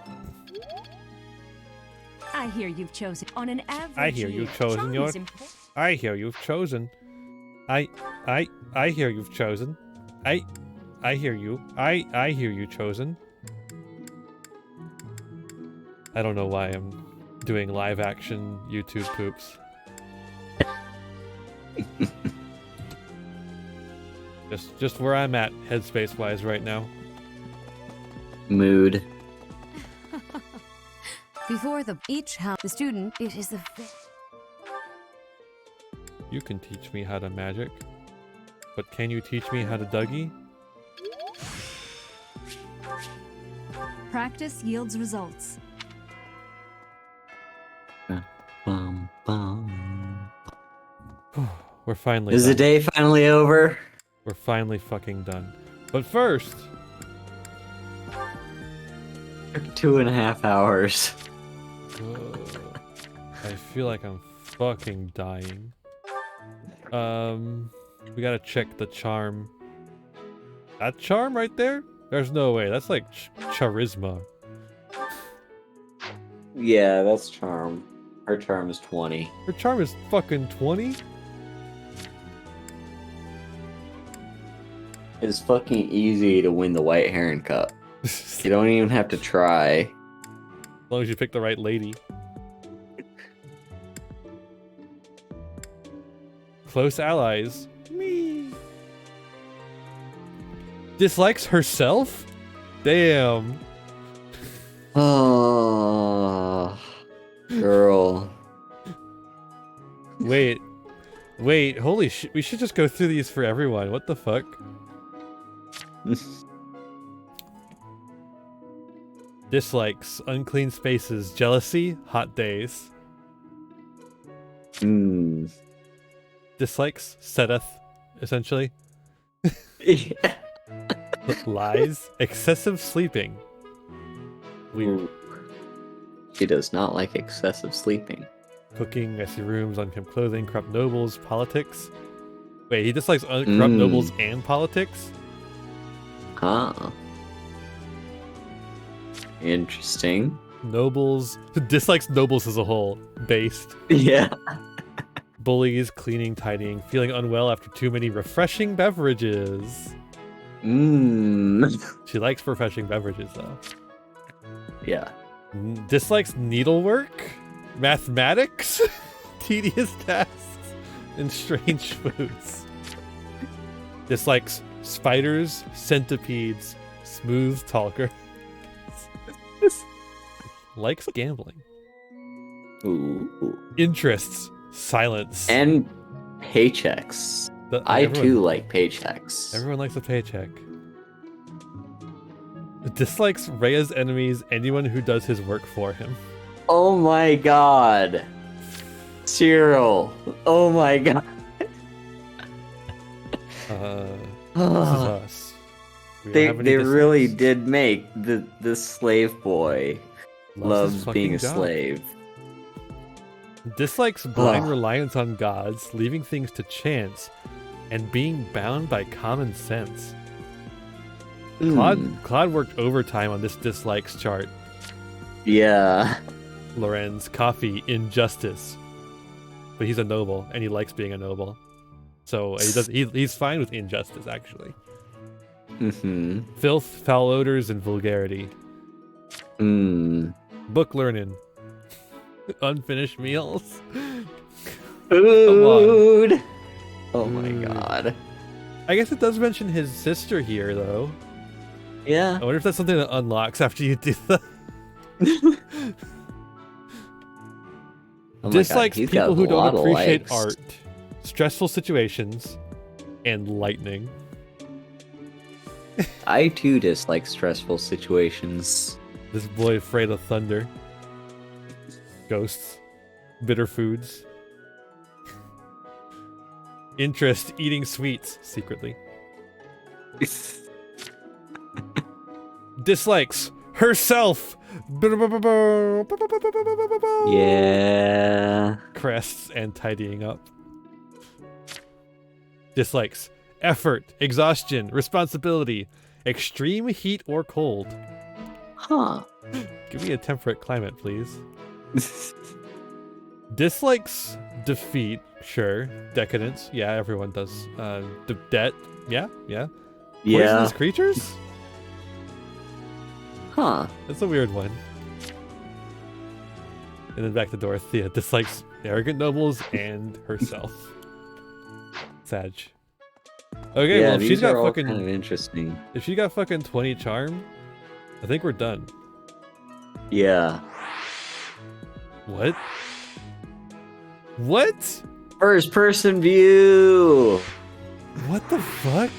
[SPEAKER 11] I hear you've chosen on an average
[SPEAKER 1] I hear
[SPEAKER 11] year,
[SPEAKER 1] you've chosen
[SPEAKER 11] charm
[SPEAKER 1] your...
[SPEAKER 11] is important.
[SPEAKER 1] I hear you've chosen. I hear you've chosen. I hear you. I hear you chosen. I don't know why I'm doing live action YouTube poops. just where I'm at headspace wise right now.
[SPEAKER 2] Mood.
[SPEAKER 16] Before each house, the student,
[SPEAKER 11] it is the...
[SPEAKER 1] You can teach me how to magic, but can you teach me how to Dougie?
[SPEAKER 11] Practice yields results.
[SPEAKER 2] Bum, bum.
[SPEAKER 1] We're finally
[SPEAKER 2] Is
[SPEAKER 1] done.
[SPEAKER 2] the day finally over?
[SPEAKER 1] We're finally fucking done. But first...
[SPEAKER 2] 2.5 hours.
[SPEAKER 1] I feel like I'm fucking dying. We gotta check the charm. That charm right there? There's no way. That's like charisma.
[SPEAKER 2] Yeah, that's charm. Her charm is 20.
[SPEAKER 1] Her charm is fucking 20?
[SPEAKER 2] It's fucking easy to win the White Heron Cup. You don't even have to try.
[SPEAKER 1] As long as you pick the right lady. Close allies. Me. Dislikes herself? Damn.
[SPEAKER 2] Oh, girl.
[SPEAKER 1] Wait. Wait, holy shit. We should just go through these for everyone. What the fuck? Dislikes, unclean spaces, jealousy, hot days.
[SPEAKER 2] Hmm.
[SPEAKER 1] Dislikes, Sedeth, essentially.
[SPEAKER 2] Yeah.
[SPEAKER 1] Lies. Excessive sleeping. Weird.
[SPEAKER 2] Ooh. She does not like excessive sleeping.
[SPEAKER 1] Cooking, messy rooms, unkempt clothing, corrupt nobles, politics. Wait, he dislikes corrupt nobles and politics?
[SPEAKER 2] Huh. Interesting.
[SPEAKER 1] Nobles. Dislikes nobles as a whole. Based.
[SPEAKER 2] Yeah.
[SPEAKER 1] Bullies, cleaning, tidying, feeling unwell after too many refreshing beverages. She likes refreshing beverages, though.
[SPEAKER 2] Yeah.
[SPEAKER 1] Dislikes needlework, mathematics, tedious tasks, and strange foods. Dislikes spiders, centipedes, smooth talker. Likes gambling.
[SPEAKER 2] Ooh.
[SPEAKER 1] Interests, silence.
[SPEAKER 2] And paychecks. I too like paychecks.
[SPEAKER 1] Everyone likes a paycheck. Dislikes Rhea's enemies, anyone who does his work for him.
[SPEAKER 2] Oh my god. Cyril. Oh my god.
[SPEAKER 1] This is us.
[SPEAKER 2] They really did make the slave boy loves being a slave.
[SPEAKER 1] Dislikes blind reliance on gods, leaving things to chance, and being bound by common sense. Claude worked overtime on this dislikes chart.
[SPEAKER 2] Yeah.
[SPEAKER 1] Lorenz, coffee, injustice. But he's a noble, and he likes being a noble. So he's fine with injustice, actually. Filth, foul odors, and vulgarity. Book learning. Unfinished meals.
[SPEAKER 2] Food. Oh my god.
[SPEAKER 1] I guess it does mention his sister here, though.
[SPEAKER 2] Yeah.
[SPEAKER 1] I wonder if that's something that unlocks after you do that. Dislikes people who don't appreciate art, stressful situations, and lightning.
[SPEAKER 2] I too dislike stressful situations.
[SPEAKER 1] This boy afraid of thunder. Ghosts. Bitter foods. Interest eating sweets secretly. Dislikes herself.
[SPEAKER 2] Yeah.
[SPEAKER 1] Crests and tidying up. Dislikes effort, exhaustion, responsibility, extreme heat or cold.
[SPEAKER 2] Huh.
[SPEAKER 1] Give me a temperate climate, please. Dislikes defeat, sure. Decadence, yeah, everyone does. Debt, yeah. Poisonous creatures?
[SPEAKER 2] Huh.
[SPEAKER 1] That's a weird one. And then back to Dorothea. Dislikes arrogant nobles and herself. Sag. Okay,
[SPEAKER 2] yeah,
[SPEAKER 1] well, if she's got fucking
[SPEAKER 2] kind of interesting.
[SPEAKER 1] If she got fucking 20 charm, I think we're done.
[SPEAKER 2] Yeah.
[SPEAKER 1] What? What?
[SPEAKER 2] First person view.
[SPEAKER 1] What the fuck?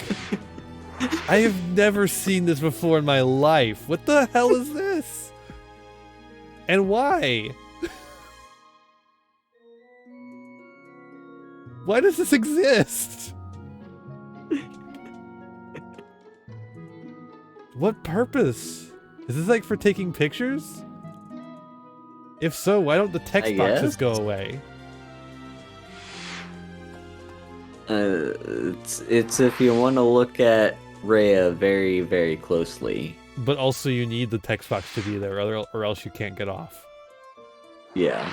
[SPEAKER 1] I have never seen this before in my life. What the hell is this? And why? Why does this exist? What purpose? Is this like for taking pictures? If so, why don't the text boxes go away?
[SPEAKER 2] It's if you want to look at Rhea very, very closely.
[SPEAKER 1] But also you need the text box to be there, or else you can't get off.
[SPEAKER 2] Yeah.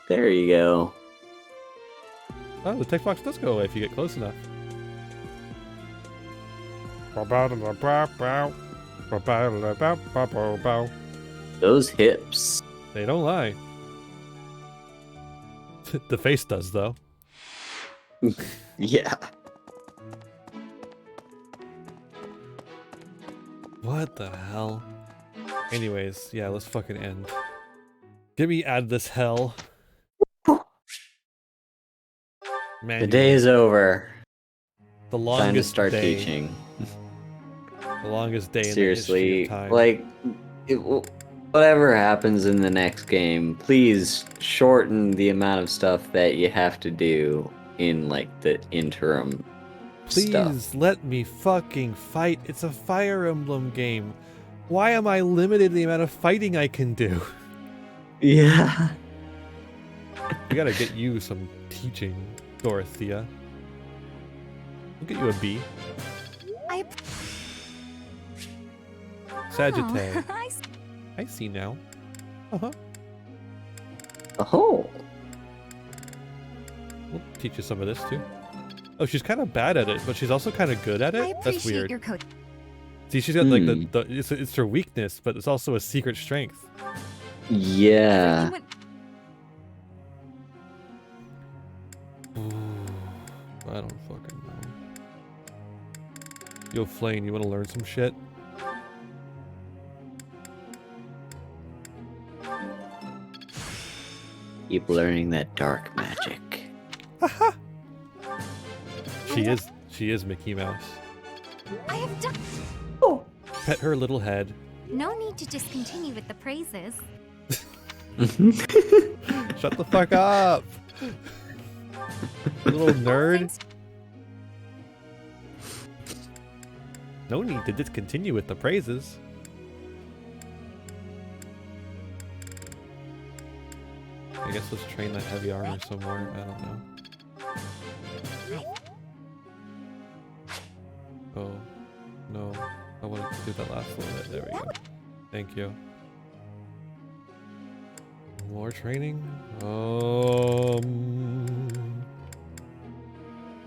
[SPEAKER 2] There you go.
[SPEAKER 1] Oh, the text box does go away if you get close enough.
[SPEAKER 2] Those hips.
[SPEAKER 1] They don't lie. The face does, though.
[SPEAKER 2] Yeah.
[SPEAKER 1] What the hell? Anyways, yeah, let's fucking end. Get me out of this hell. Man,
[SPEAKER 2] the day is over.
[SPEAKER 1] The longest
[SPEAKER 2] time to start
[SPEAKER 1] day.
[SPEAKER 2] teaching.
[SPEAKER 1] The longest day
[SPEAKER 2] Seriously,
[SPEAKER 1] in the history of time.
[SPEAKER 2] like, whatever happens in the next game, please shorten the amount of stuff that you have to do in like the interim stuff.
[SPEAKER 1] Please let me fucking fight. It's a Fire Emblem game. Why am I limited in the amount of fighting I can do?
[SPEAKER 2] Yeah.
[SPEAKER 1] We gotta get you some teaching, Dorothea. We'll get you a B. Sagittarius.
[SPEAKER 5] Oh,
[SPEAKER 1] I see now. Uh-huh.
[SPEAKER 2] Oh.
[SPEAKER 1] We'll teach you some of this too. Oh, she's kind of bad at it, but she's also kind of good at it.
[SPEAKER 5] I
[SPEAKER 1] That's
[SPEAKER 5] appreciate
[SPEAKER 1] weird.
[SPEAKER 5] your coach.
[SPEAKER 1] See, she's got like it's her weakness, but it's also a secret strength.
[SPEAKER 2] Yeah.
[SPEAKER 1] I don't fucking know. Yo, Flame, you want to learn some shit?
[SPEAKER 2] Keep learning that dark magic.
[SPEAKER 1] She is Mickey Mouse.
[SPEAKER 5] I have done.
[SPEAKER 1] Pet her little head.
[SPEAKER 5] No need to discontinue with the praises.
[SPEAKER 1] Shut the fuck up, little nerd. No need to discontinue with the praises. I guess let's train that heavy armor some more. I don't know. Oh, no. I wanted to do that last little bit. There we go. Thank you. More training?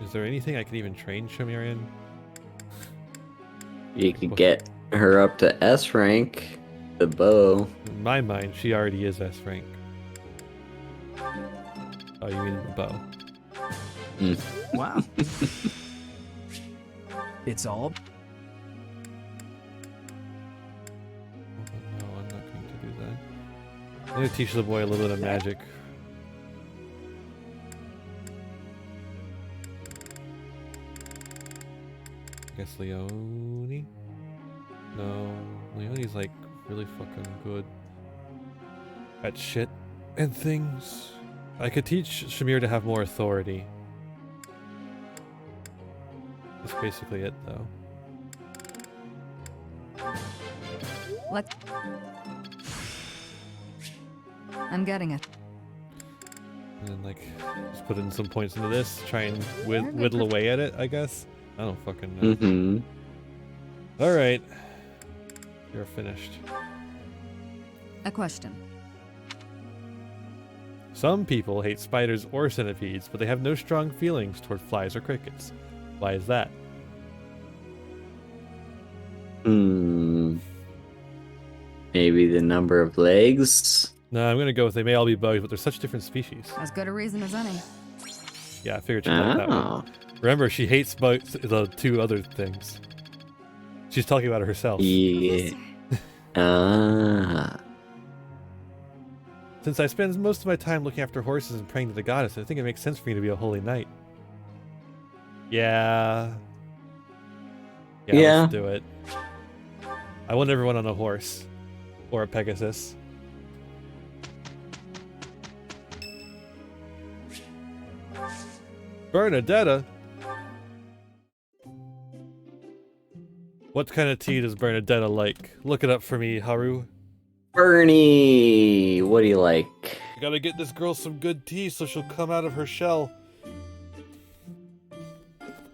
[SPEAKER 1] Is there anything I can even train Shamir in?
[SPEAKER 2] You could get her up to S rank, the bow.
[SPEAKER 1] In my mind, she already is S rank. Oh, you mean the bow?
[SPEAKER 9] Wow. It's all.
[SPEAKER 1] No, I'm not going to do that. I'm going to teach the boy a little bit of magic. I guess Leone? No, Leone's like really fucking good at shit and things. I could teach Shamir to have more authority. That's basically it, though.
[SPEAKER 16] Let's. I'm getting it.
[SPEAKER 1] And then, like, just put in some points into this, try and whittle away at it, I guess. I don't fucking know.
[SPEAKER 2] Mm-hmm.
[SPEAKER 1] Alright. You're finished.
[SPEAKER 16] A question.
[SPEAKER 1] Some people hate spiders or centipedes, but they have no strong feelings toward flies or crickets. Why is that?
[SPEAKER 2] Maybe the number of legs?
[SPEAKER 1] No, I'm gonna go with they may all be bugs, but they're such different species.
[SPEAKER 16] As good a reason as any.
[SPEAKER 1] Yeah, I figured she'd like that one. Remember, she hates bugs, the two other things. She's talking about it herself.
[SPEAKER 2] Yeah.
[SPEAKER 1] Since I spend most of my time looking after horses and praying to the goddess, I think it makes sense for me to be a holy knight. Yeah. Yeah, let's do it. I want everyone on a horse. Or a Pegasus. Bernadetta? What kind of tea does Bernadetta like? Look it up for me, Haru.
[SPEAKER 2] Bernie! What do you like?
[SPEAKER 1] I gotta get this girl some good tea so she'll come out of her shell.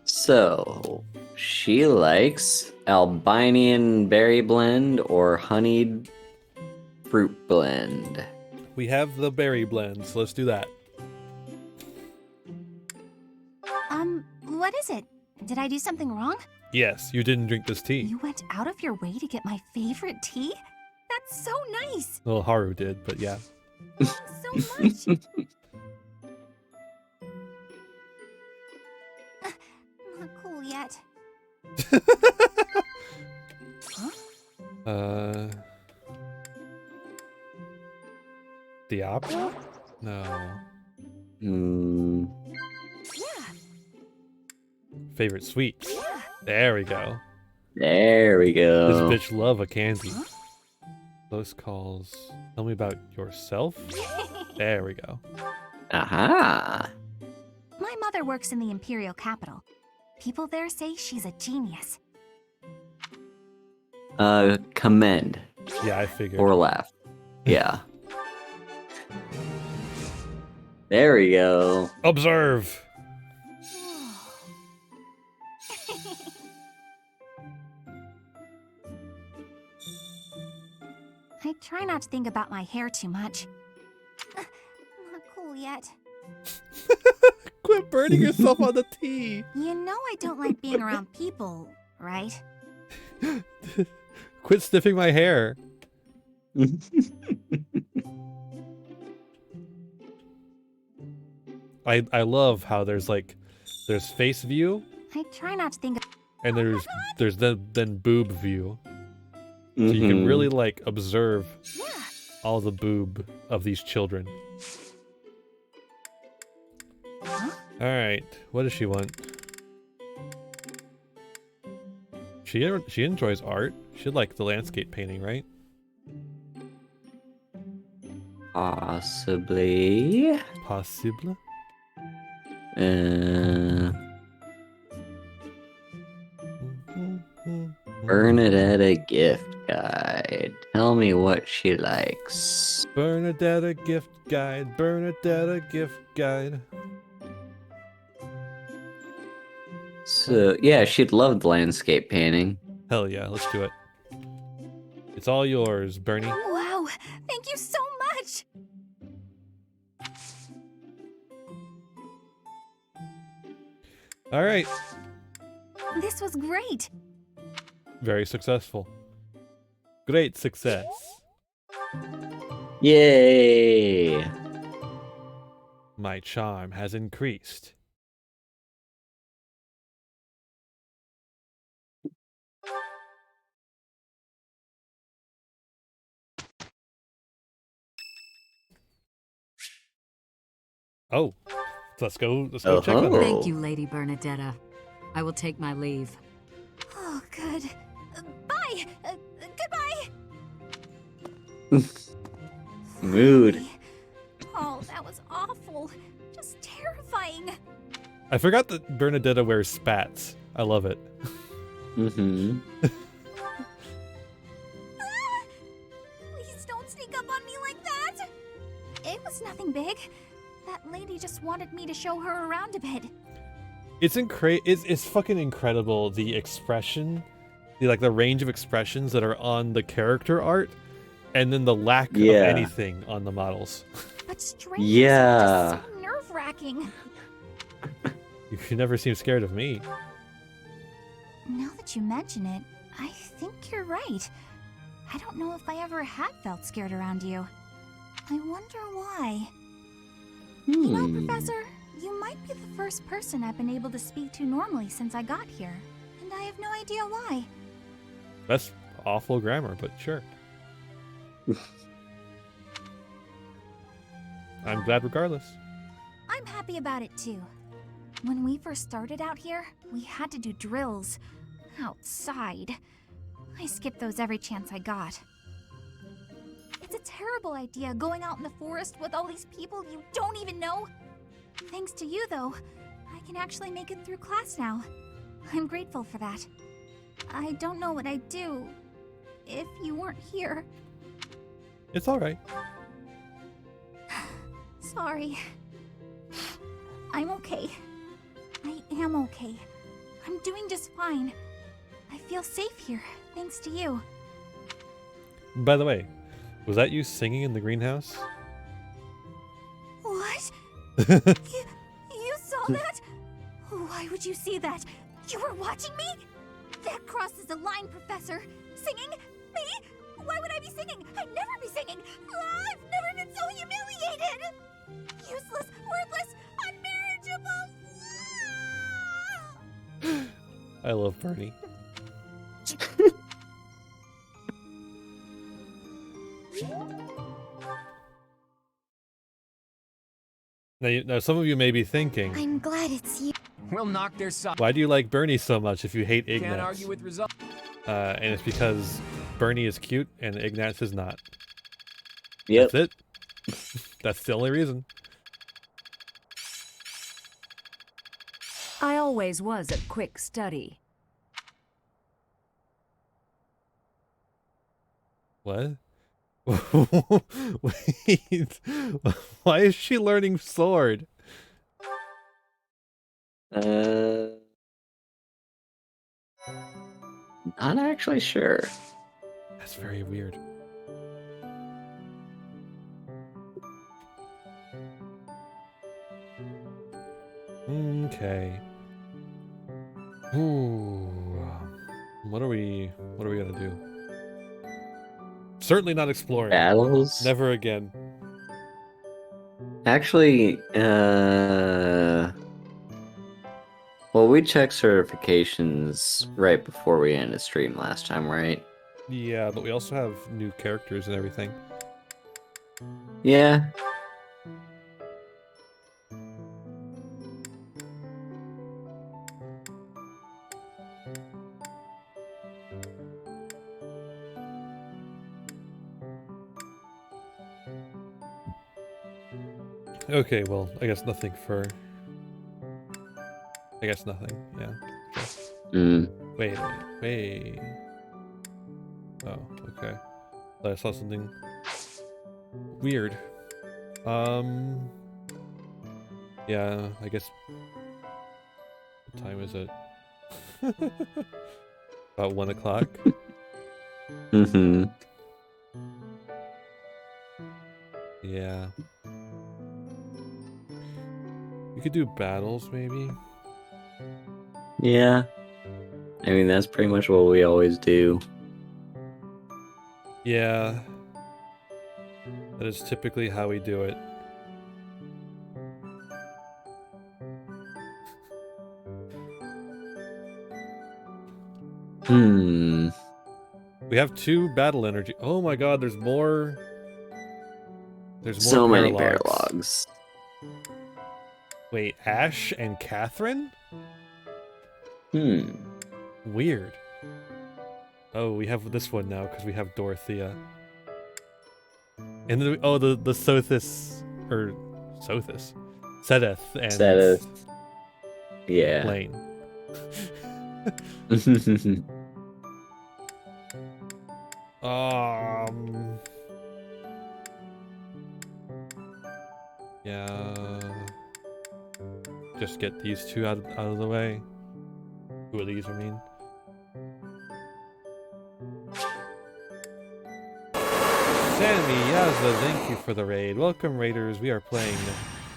[SPEAKER 2] So, she likes Albanian berry blend or honeyed fruit blend.
[SPEAKER 1] We have the berry blend, so let's do that.
[SPEAKER 5] What is it? Did I do something wrong?
[SPEAKER 1] Yes, you didn't drink this tea.
[SPEAKER 5] You went out of your way to get my favorite tea? That's so nice!
[SPEAKER 1] Well, Haru did, but yeah.
[SPEAKER 5] So much! Not cool yet. Huh?
[SPEAKER 1] The opera? No.
[SPEAKER 5] Yeah.
[SPEAKER 1] Favorite sweets? There we go.
[SPEAKER 2] There we go.
[SPEAKER 1] This bitch love a candy. Close calls. Tell me about yourself. There we go.
[SPEAKER 2] Aha.
[SPEAKER 3] My mother works in the Imperial capital. People there say she's a genius.
[SPEAKER 2] Commend.
[SPEAKER 1] Yeah, I figured.
[SPEAKER 2] Or laugh. Yeah. There we go.
[SPEAKER 1] Observe.
[SPEAKER 3] I try not to think about my hair too much. Not cool yet.
[SPEAKER 1] Quit burning yourself on the tea.
[SPEAKER 3] You know I don't like being around people, right?
[SPEAKER 1] Quit sniffing my hair. I love how there's face view
[SPEAKER 3] I try not to think of
[SPEAKER 1] and there's then boob view. So you can really like observe all the boob of these children. All right, what does she want? She enjoys art. She'd like the landscape painting, right?
[SPEAKER 2] Possibly.
[SPEAKER 1] Possible.
[SPEAKER 2] Bernadetta gift guide. Tell me what she likes.
[SPEAKER 1] Bernadetta gift guide. Bernadetta gift guide.
[SPEAKER 2] So, yeah, she'd love the landscape painting.
[SPEAKER 1] Hell yeah, let's do it. It's all yours, Bernie.
[SPEAKER 3] Wow, thank you so much!
[SPEAKER 1] All right.
[SPEAKER 3] This was great.
[SPEAKER 1] Very successful. Great success.
[SPEAKER 2] Yay!
[SPEAKER 1] My charm has increased. Oh, let's go check on her.
[SPEAKER 11] Thank you, Lady Bernadetta. I will take my leave.
[SPEAKER 3] Oh, good. Bye! Goodbye!
[SPEAKER 2] Mood.
[SPEAKER 3] Oh, that was awful. Just terrifying.
[SPEAKER 1] I forgot that Bernadetta wears spats. I love it.
[SPEAKER 2] Mm-hmm.
[SPEAKER 3] Please don't sneak up on me like that! It was nothing big. That lady just wanted me to show her around a bit.
[SPEAKER 1] It's fucking incredible, the expression, the range of expressions that are on the character art, and then the lack of anything on the models.
[SPEAKER 3] But strangers are just so nerve-wracking.
[SPEAKER 1] You never seem scared of me.
[SPEAKER 3] Now that you mention it, I think you're right. I don't know if I ever had felt scared around you. I wonder why. You know, Professor, you might be the first person I've been able to speak to normally since I got here, and I have no idea why.
[SPEAKER 1] That's awful grammar, but sure. I'm glad regardless.
[SPEAKER 3] I'm happy about it too. When we first started out here, we had to do drills outside. I skipped those every chance I got. It's a terrible idea going out in the forest with all these people you don't even know. Thanks to you, though, I can actually make it through class now. I'm grateful for that. I don't know what I'd do if you weren't here.
[SPEAKER 1] It's alright.
[SPEAKER 3] Sorry. I'm okay. I am okay. I'm doing just fine. I feel safe here, thanks to you.
[SPEAKER 1] By the way, was that you singing in the greenhouse?
[SPEAKER 3] What? You saw that? Why would you see that? You were watching me? That crosses a line, Professor. Singing? Me? Why would I be singing? I'd never be singing. I've never been so humiliated. Useless, worthless, unmarriageable.
[SPEAKER 1] I love Bernie. Now, some of you may be thinking,
[SPEAKER 3] I'm glad it's you.
[SPEAKER 4] We'll knock their socks.
[SPEAKER 1] why do you like Bernie so much if you hate Ignatz?
[SPEAKER 4] Can't argue with results.
[SPEAKER 1] And it's because Bernie is cute and Ignatz is not.
[SPEAKER 2] Yep.
[SPEAKER 1] That's it. That's the only reason.
[SPEAKER 11] I always was a quick study.
[SPEAKER 1] What? Wait. Why is she learning sword?
[SPEAKER 2] Not actually sure.
[SPEAKER 1] That's very weird. Okay. Ooh. What are we gonna do? Certainly not exploring.
[SPEAKER 2] Battles?
[SPEAKER 1] Never again.
[SPEAKER 2] Actually, well, we checked certifications right before we ended stream last time, right?
[SPEAKER 1] Yeah, but we also have new characters and everything.
[SPEAKER 2] Yeah.
[SPEAKER 1] Okay, well, I guess nothing for... I guess nothing, yeah. Wait. Oh, okay. Thought I saw something weird. Yeah, I guess... What time is it? About 1 o'clock?
[SPEAKER 2] Mm-hmm.
[SPEAKER 1] Yeah. We could do battles, maybe?
[SPEAKER 2] Yeah. I mean, that's pretty much what we always do.
[SPEAKER 1] Yeah. That is typically how we do it. We have 2 battle energy. Oh my god, there's more... There's more
[SPEAKER 2] so many
[SPEAKER 1] paralogs.
[SPEAKER 2] paralogs.
[SPEAKER 1] Wait, Ash and Catherine? Weird. Oh, we have this one now because we have Dorothea. And then, the Sothis, or Sothis, Sedith and
[SPEAKER 2] Sedith. Yeah.
[SPEAKER 1] Lane. Yeah. Just get these 2 out of the way. 2 of these, I mean. Sammy Yazza, thank you for the raid. Welcome, raiders. We are playing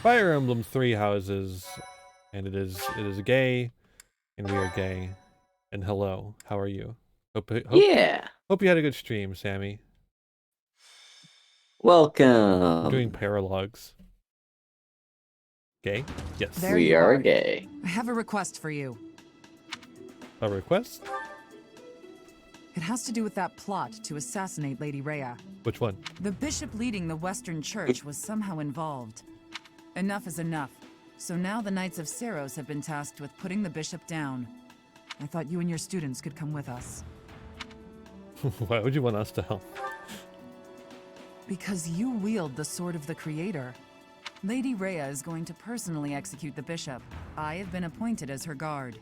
[SPEAKER 1] Fire Emblem 3 Houses, and it is gay, and we are gay. And hello, how are you? Hope you had a good stream, Sammy.
[SPEAKER 2] Welcome.
[SPEAKER 1] We're doing paralogs. Gay? Yes.
[SPEAKER 16] There
[SPEAKER 2] we
[SPEAKER 16] you
[SPEAKER 2] are gay.
[SPEAKER 16] I have a request for you.
[SPEAKER 1] A request?
[SPEAKER 16] It has to do with that plot to assassinate Lady Rhea.
[SPEAKER 1] Which one?
[SPEAKER 16] The bishop leading the Western Church was somehow involved. Enough is enough. So now the Knights of Seros have been tasked with putting the bishop down. I thought you and your students could come with us.
[SPEAKER 1] Why would you want us to help?
[SPEAKER 16] Because you wield the sword of the Creator. Lady Rhea is going to personally execute the bishop. I have been appointed as her guard.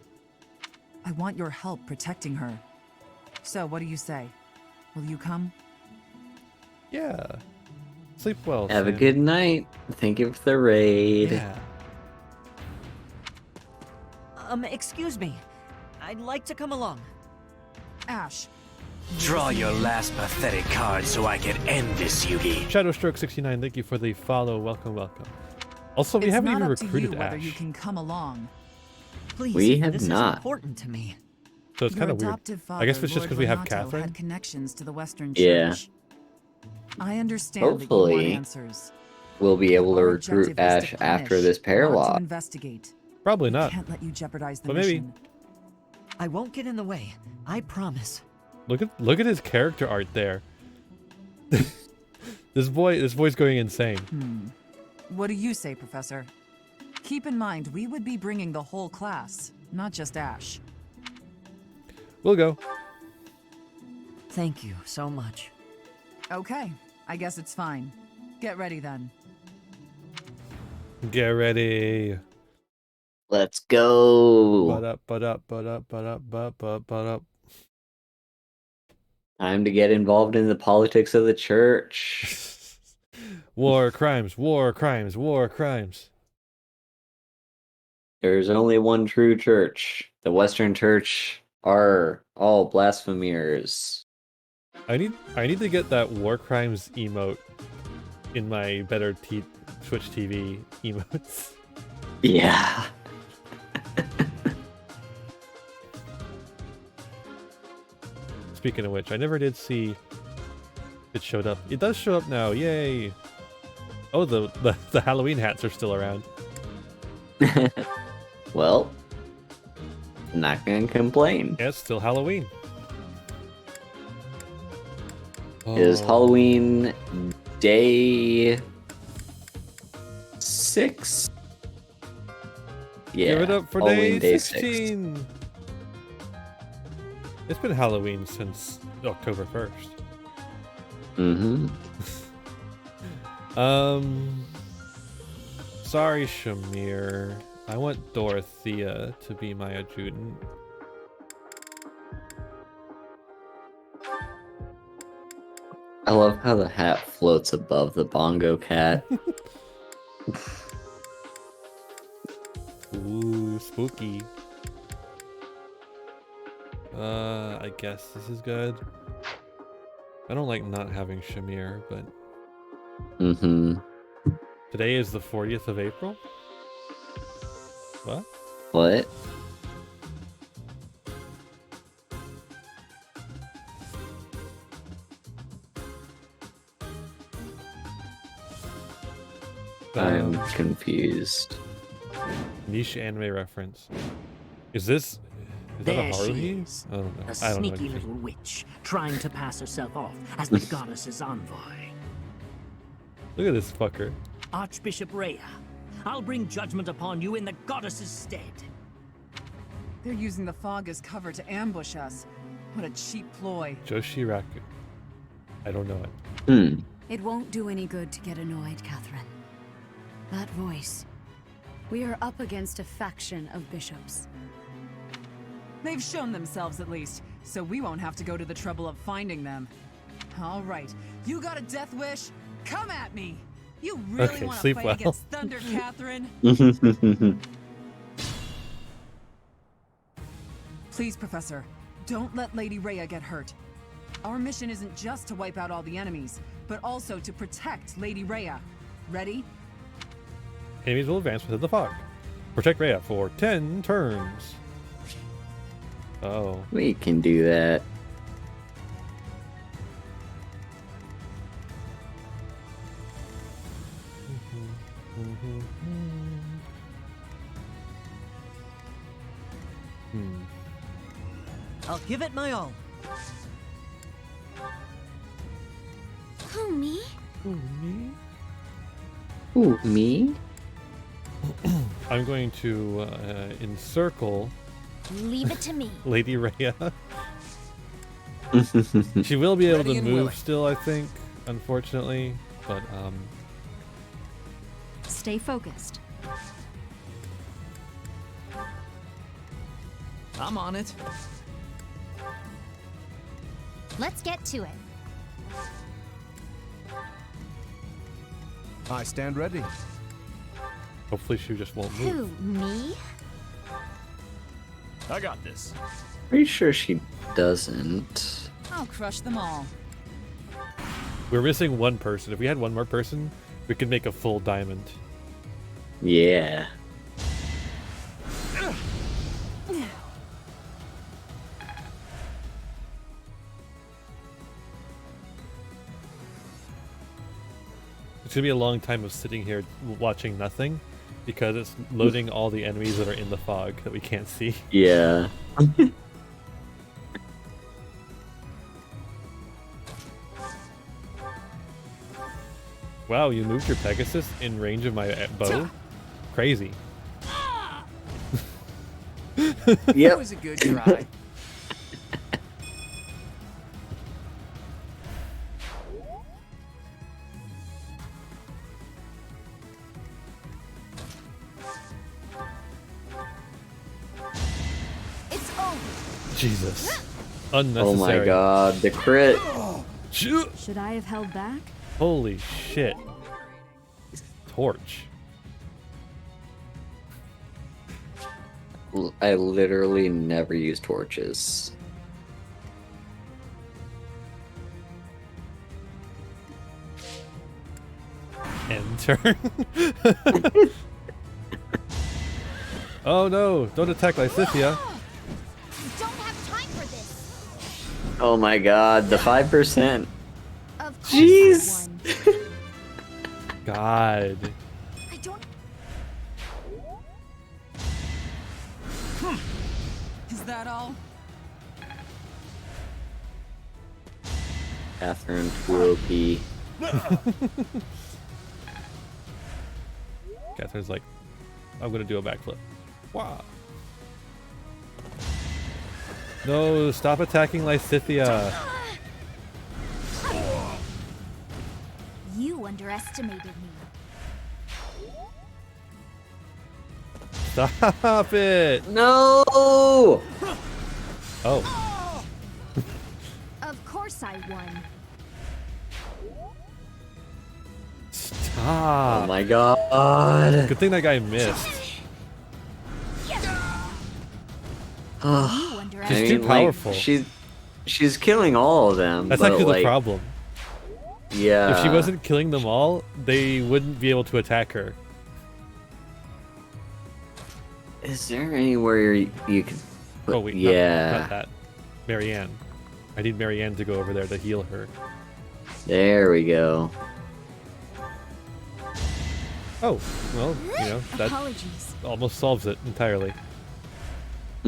[SPEAKER 16] I want your help protecting her. So, what do you say? Will you come?
[SPEAKER 1] Yeah. Sleep well,
[SPEAKER 2] Have a
[SPEAKER 1] Sam.
[SPEAKER 2] good night. Thank you for the raid.
[SPEAKER 1] Yeah.
[SPEAKER 10] Excuse me. I'd like to come along.
[SPEAKER 16] Ash.
[SPEAKER 18] Draw your last pathetic card so I can end this, Yugi.
[SPEAKER 1] Shadowstroke69, thank you for the follow. Welcome. Also, we haven't even recruited
[SPEAKER 16] It's not up to you whether
[SPEAKER 1] Ash.
[SPEAKER 16] you can come along.
[SPEAKER 10] Please,
[SPEAKER 2] We have
[SPEAKER 10] this
[SPEAKER 2] not.
[SPEAKER 10] is important to me.
[SPEAKER 1] So it's kind of weird.
[SPEAKER 16] Adoptive father,
[SPEAKER 1] I guess it's just
[SPEAKER 16] Lord
[SPEAKER 1] because we have
[SPEAKER 16] Renato,
[SPEAKER 1] Catherine.
[SPEAKER 16] had connections to the Western
[SPEAKER 2] Yeah.
[SPEAKER 16] Church. I understand that you
[SPEAKER 2] Hopefully,
[SPEAKER 16] want answers.
[SPEAKER 2] we'll be able to
[SPEAKER 16] Our
[SPEAKER 2] recruit
[SPEAKER 16] objective is
[SPEAKER 2] Ash
[SPEAKER 16] to
[SPEAKER 2] after
[SPEAKER 16] punish,
[SPEAKER 2] this
[SPEAKER 16] not to
[SPEAKER 2] paralog.
[SPEAKER 16] investigate.
[SPEAKER 1] Probably
[SPEAKER 16] We
[SPEAKER 1] not.
[SPEAKER 16] can't let you jeopardize the
[SPEAKER 1] But maybe.
[SPEAKER 16] mission.
[SPEAKER 10] I won't get in the way. I promise.
[SPEAKER 1] Look at his character art there. This boy's going insane.
[SPEAKER 16] What do you say, Professor? Keep in mind, we would be bringing the whole class, not just Ash.
[SPEAKER 1] We'll go.
[SPEAKER 10] Thank you so much.
[SPEAKER 16] Okay, I guess it's fine. Get ready then.
[SPEAKER 1] Get ready.
[SPEAKER 2] Let's go.
[SPEAKER 1] Ba-da-ba-da-ba-da-ba-da-ba-ba-ba-ba.
[SPEAKER 2] Time to get involved in the politics of the church.
[SPEAKER 1] War crimes, war crimes, war crimes.
[SPEAKER 2] There's only one true church. The Western Church are all blasphemers.
[SPEAKER 1] I need to get that war crimes emote in my better Twitch TV emotes.
[SPEAKER 2] Yeah.
[SPEAKER 1] Speaking of which, I never did see it showed up. It does show up now. Yay! Oh, the Halloween hats are still around.
[SPEAKER 2] Well, not gonna complain.
[SPEAKER 1] Yeah, it's still Halloween.
[SPEAKER 2] It is Halloween day 6. Yeah.
[SPEAKER 1] Give it up for
[SPEAKER 2] Halloween
[SPEAKER 1] day
[SPEAKER 2] 6.
[SPEAKER 1] 16. It's been Halloween since October 1st.
[SPEAKER 2] Mm-hmm.
[SPEAKER 1] Sorry, Shamir. I want Dorothea to be my adjutant.
[SPEAKER 2] I love how the hat floats above the bongo cat.
[SPEAKER 1] Ooh, spooky. I guess this is good. I don't like not having Shamir, but...
[SPEAKER 2] Mm-hmm.
[SPEAKER 1] Today is the 40th of April? What?
[SPEAKER 2] What? I'm confused.
[SPEAKER 1] Niche anime reference. Is this... Is that
[SPEAKER 19] There
[SPEAKER 1] a
[SPEAKER 19] she
[SPEAKER 1] Haruhi?
[SPEAKER 19] is,
[SPEAKER 1] I don't know.
[SPEAKER 19] a
[SPEAKER 1] I don't know
[SPEAKER 19] sneaky
[SPEAKER 1] anything.
[SPEAKER 19] little witch, trying to pass herself off as the goddess's envoy.
[SPEAKER 1] Look at this fucker.
[SPEAKER 19] Archbishop Rhea, I'll bring judgment upon you in the goddess's stead.
[SPEAKER 16] They're using the fog as cover to ambush us. What a cheap ploy.
[SPEAKER 1] Joshiraku. I don't know it.
[SPEAKER 22] It won't do any good to get annoyed, Catherine. That voice. We are up against a faction of bishops.
[SPEAKER 16] They've shown themselves at least, so we won't have to go to the trouble of finding them. All right, you got a death wish? Come at me! You really
[SPEAKER 1] Okay,
[SPEAKER 16] want to
[SPEAKER 1] sleep
[SPEAKER 16] fight
[SPEAKER 1] well.
[SPEAKER 16] against Thunder, Catherine? Please, Professor, don't let Lady Rhea get hurt. Our mission isn't just to wipe out all the enemies, but also to protect Lady Rhea. Ready?
[SPEAKER 1] Enemies will advance within the fog. Protect Rhea for 10 turns. Oh.
[SPEAKER 2] We can do that.
[SPEAKER 19] I'll give it my all.
[SPEAKER 3] Who, me?
[SPEAKER 1] Ooh, me?
[SPEAKER 2] Ooh, me?
[SPEAKER 1] I'm going to encircle
[SPEAKER 3] Leave it to me.
[SPEAKER 1] Lady Rhea. She will be able
[SPEAKER 22] Ready
[SPEAKER 1] to
[SPEAKER 22] and
[SPEAKER 1] move
[SPEAKER 22] willing.
[SPEAKER 1] still, I think, unfortunately. But,
[SPEAKER 22] Stay focused.
[SPEAKER 9] I'm on it.
[SPEAKER 3] Let's get to it.
[SPEAKER 6] I stand ready.
[SPEAKER 1] hopefully she just won't move.
[SPEAKER 3] Who, me?
[SPEAKER 4] I got this.
[SPEAKER 2] Pretty sure she doesn't.
[SPEAKER 16] I'll crush them all.
[SPEAKER 1] We're missing one person. If we had one more person, we could make a full diamond.
[SPEAKER 2] Yeah.
[SPEAKER 1] It's gonna be a long time of sitting here watching nothing, because it's loading all the enemies that are in the fog that we can't see.
[SPEAKER 2] Yeah.
[SPEAKER 1] Wow, you moved your Pegasus in range of my bow? Crazy.
[SPEAKER 2] Yep.
[SPEAKER 16] It was a good try.
[SPEAKER 1] Jesus.
[SPEAKER 2] Oh
[SPEAKER 1] Unnecessary.
[SPEAKER 2] my god, the crit.
[SPEAKER 22] Should I have held back?
[SPEAKER 1] Holy shit. Torch.
[SPEAKER 2] I literally never use torches.
[SPEAKER 1] End turn. Oh no, don't attack Lysithia.
[SPEAKER 2] Oh my god, the 5%.
[SPEAKER 7] Of
[SPEAKER 2] Jeez.
[SPEAKER 1] God.
[SPEAKER 7] I don't.
[SPEAKER 16] Is that all?
[SPEAKER 2] Catherine, too OP.
[SPEAKER 1] Catherine's like, I'm gonna do a backflip. Wow. No, stop attacking Lysithia.
[SPEAKER 3] You underestimated me.
[SPEAKER 1] Stop it.
[SPEAKER 2] No.
[SPEAKER 1] Oh.
[SPEAKER 3] Of course I won.
[SPEAKER 1] Stop.
[SPEAKER 2] Oh my god.
[SPEAKER 1] Good thing that guy missed.
[SPEAKER 2] Oh,
[SPEAKER 1] She's too powerful.
[SPEAKER 2] She's killing all of them.
[SPEAKER 1] That's
[SPEAKER 2] but,
[SPEAKER 1] actually
[SPEAKER 2] like,
[SPEAKER 1] the problem.
[SPEAKER 2] Yeah.
[SPEAKER 1] If she wasn't killing them all, they wouldn't be able to attack her.
[SPEAKER 2] Is there anywhere you could put...
[SPEAKER 1] Oh wait,
[SPEAKER 2] yeah.
[SPEAKER 1] not that. Marianne. I need Marianne to go over there to heal her.
[SPEAKER 2] There we go.
[SPEAKER 1] Oh, well, you know, that
[SPEAKER 3] Apologies.
[SPEAKER 1] almost solves it entirely.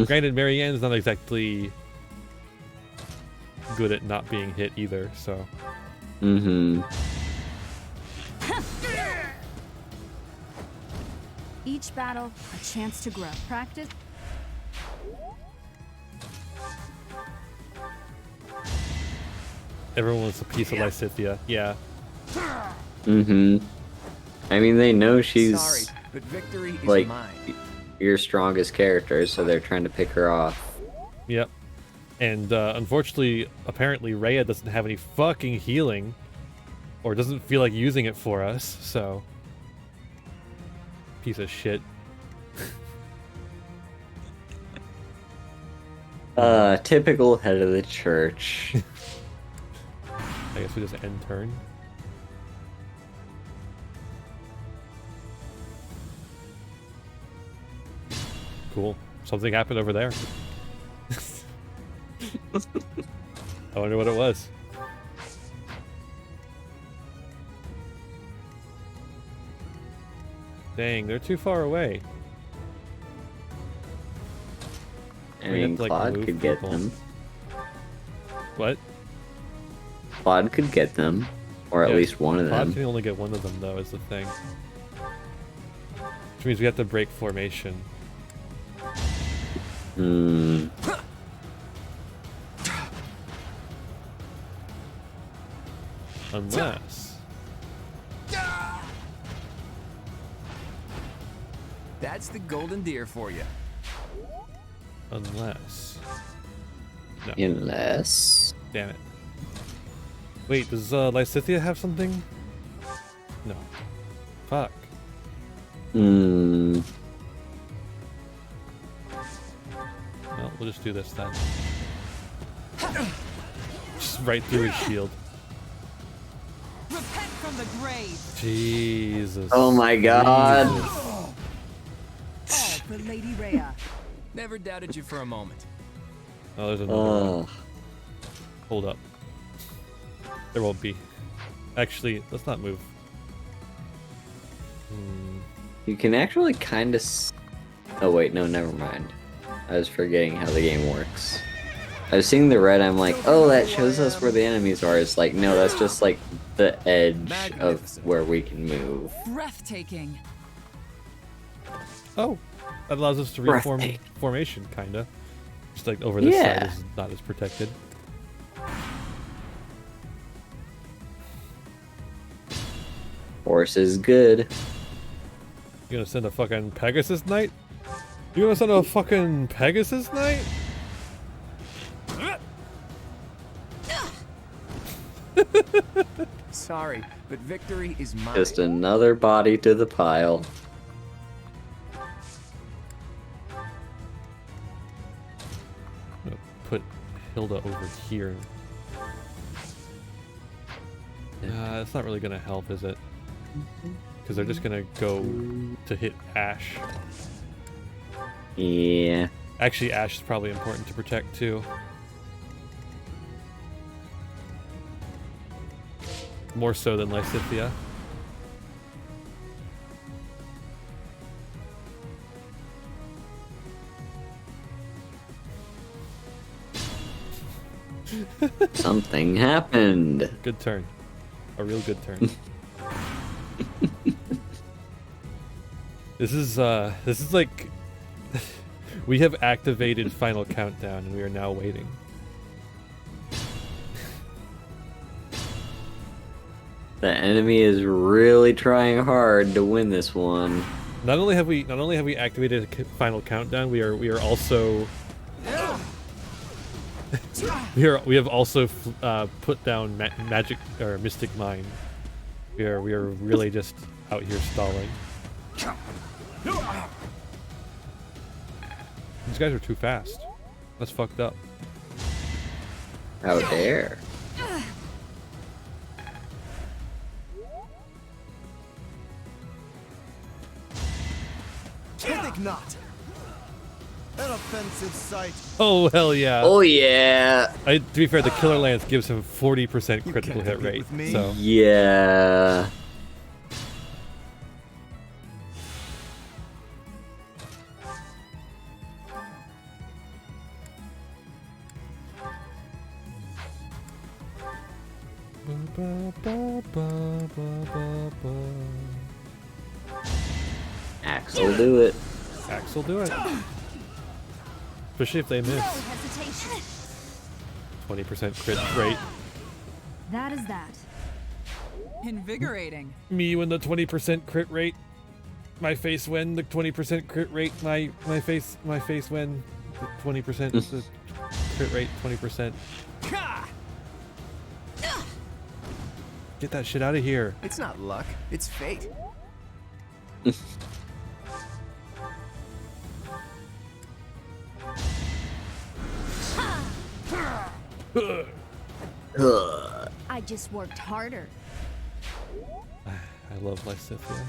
[SPEAKER 1] Granted, Marianne's not exactly good at not being hit either, so...
[SPEAKER 2] Mm-hmm.
[SPEAKER 22] Each battle, a chance to grow. Practice.
[SPEAKER 1] Everyone wants a piece of Lysithia. Yeah.
[SPEAKER 2] Mm-hmm. I mean, they know she's...
[SPEAKER 4] Sorry, but victory is
[SPEAKER 2] like,
[SPEAKER 4] mine.
[SPEAKER 2] your strongest character, so they're trying to pick her off.
[SPEAKER 1] Yep. And unfortunately, apparently, Rhea doesn't have any fucking healing. Or doesn't feel like using it for us, so... Piece of shit.
[SPEAKER 2] Typical head of the church.
[SPEAKER 1] I guess we just end turn. Cool. Something happened over there. I wonder what it was. Dang, they're too far away.
[SPEAKER 2] I
[SPEAKER 1] We have
[SPEAKER 2] mean,
[SPEAKER 1] to, like,
[SPEAKER 2] Claude
[SPEAKER 1] move
[SPEAKER 2] could get
[SPEAKER 1] people.
[SPEAKER 2] them.
[SPEAKER 1] What?
[SPEAKER 2] Claude could get them. Or at
[SPEAKER 1] Yeah,
[SPEAKER 2] least one of
[SPEAKER 1] Claude
[SPEAKER 2] them.
[SPEAKER 1] can only get one of them, though, is the thing. Which means we have to break formation.
[SPEAKER 2] Hmm.
[SPEAKER 1] Unless...
[SPEAKER 4] That's the golden deer for you.
[SPEAKER 1] Unless... No.
[SPEAKER 2] Unless...
[SPEAKER 1] Damn it. Wait, does Lysithia have something? No. Fuck.
[SPEAKER 2] Hmm.
[SPEAKER 1] Well, we'll just do this then. Just right through his shield.
[SPEAKER 16] Repent from the grave.
[SPEAKER 1] Jesus.
[SPEAKER 2] Oh my god.
[SPEAKER 1] Jesus.
[SPEAKER 16] All for Lady Rhea.
[SPEAKER 4] Never doubted you for a moment.
[SPEAKER 1] Oh, there's another one. Hold up. There won't be. Actually, let's not move.
[SPEAKER 2] You can actually kind of... Oh wait, no, never mind. I was forgetting how the game works. I was seeing the red, I'm like, oh, that shows us where the enemies are. It's like, no, that's just like the edge of where we can move.
[SPEAKER 16] Breathtaking.
[SPEAKER 1] Oh, that allows us to reform formation, kinda. Just like over this side is not as protected.
[SPEAKER 2] Horse is good.
[SPEAKER 1] You gonna send a fucking Pegasus Knight? You gonna send a fucking Pegasus Knight?
[SPEAKER 14] Sorry, but victory is mine.
[SPEAKER 2] Just another body to the pile.
[SPEAKER 1] I'm gonna put Hilda over here. It's not really gonna help, is it? Because they're just gonna go to hit Ash.
[SPEAKER 2] Yeah.
[SPEAKER 1] Actually, Ash is probably important to protect too. More so than Lysithea.
[SPEAKER 2] Something happened.
[SPEAKER 1] Good turn. A real good turn. This is like we have activated Final Countdown and we are now waiting.
[SPEAKER 2] The enemy is really trying hard to win this one.
[SPEAKER 1] Not only have we activated Final Countdown, we are also we have also put down magic or Mystic Mine. We are really just out here stalling. These guys are too fast. That's fucked up.
[SPEAKER 2] How dare.
[SPEAKER 15] I think not. An offensive sight.
[SPEAKER 1] Oh hell yeah!
[SPEAKER 2] Oh yeah!
[SPEAKER 1] To be fair, the Killer Lance gives him 40% critical hit rate. So
[SPEAKER 2] yeah. Axe will do it.
[SPEAKER 1] Axe will do it. Especially if they miss. 20% crit rate.
[SPEAKER 16] That is that. Invigorating.
[SPEAKER 1] Me when the 20% crit rate. My face when the 20% crit rate. My face when the 20% the crit rate 20%. Get that shit out of here.
[SPEAKER 14] It's not luck, it's fate.
[SPEAKER 7] I just worked harder.
[SPEAKER 1] I love Lysithea.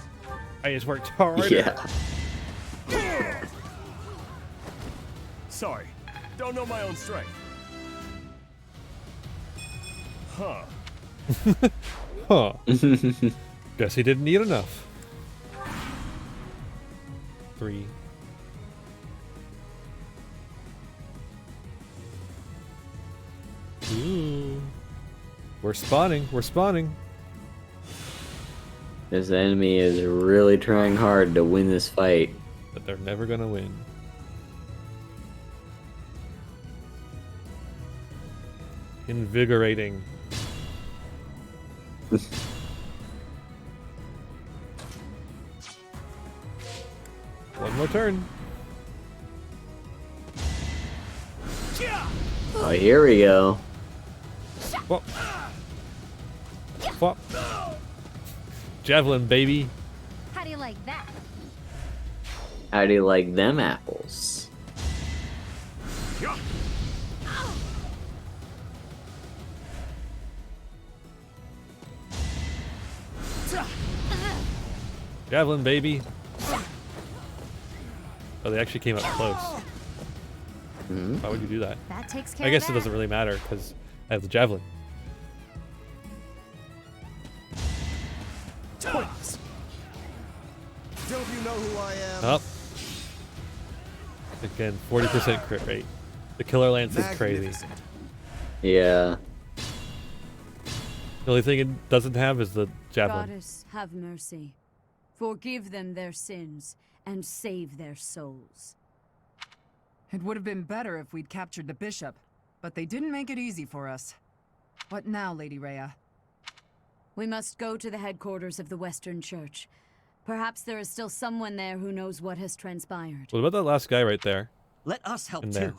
[SPEAKER 1] I just worked hard.
[SPEAKER 2] Yeah.
[SPEAKER 4] Sorry, don't know my own strength. Huh.
[SPEAKER 1] Huh. Guess he didn't eat enough. 3. Ooh. We're spawning. We're spawning.
[SPEAKER 2] This enemy is really trying hard to win this fight.
[SPEAKER 1] But they're never gonna win. Invigorating. One more turn.
[SPEAKER 2] Oh, here we go.
[SPEAKER 1] Whoop. Whoop. Javelin, baby.
[SPEAKER 7] How do you like that?
[SPEAKER 2] How do you like them apples?
[SPEAKER 1] Javelin, baby. Oh, they actually came up close. Why would you do that?
[SPEAKER 7] That takes care
[SPEAKER 1] I guess
[SPEAKER 7] of
[SPEAKER 1] it
[SPEAKER 7] that.
[SPEAKER 1] doesn't really matter because I have the javelin.
[SPEAKER 15] Twins. Don't you know who I am?
[SPEAKER 1] Up. Again, 40% crit rate. The Killer Lance is crazy.
[SPEAKER 2] Yeah.
[SPEAKER 1] The only thing it doesn't have is the javelin.
[SPEAKER 22] Goddess, have mercy. Forgive them their sins and save their souls.
[SPEAKER 16] It would have been better if we'd captured the bishop, but they didn't make it easy for us. What now, Lady Rhea?
[SPEAKER 22] We must go to the headquarters of the Western Church. Perhaps there is still someone there who knows what has transpired.
[SPEAKER 1] What about that last guy right there?
[SPEAKER 10] Let us help
[SPEAKER 1] In there.
[SPEAKER 10] too.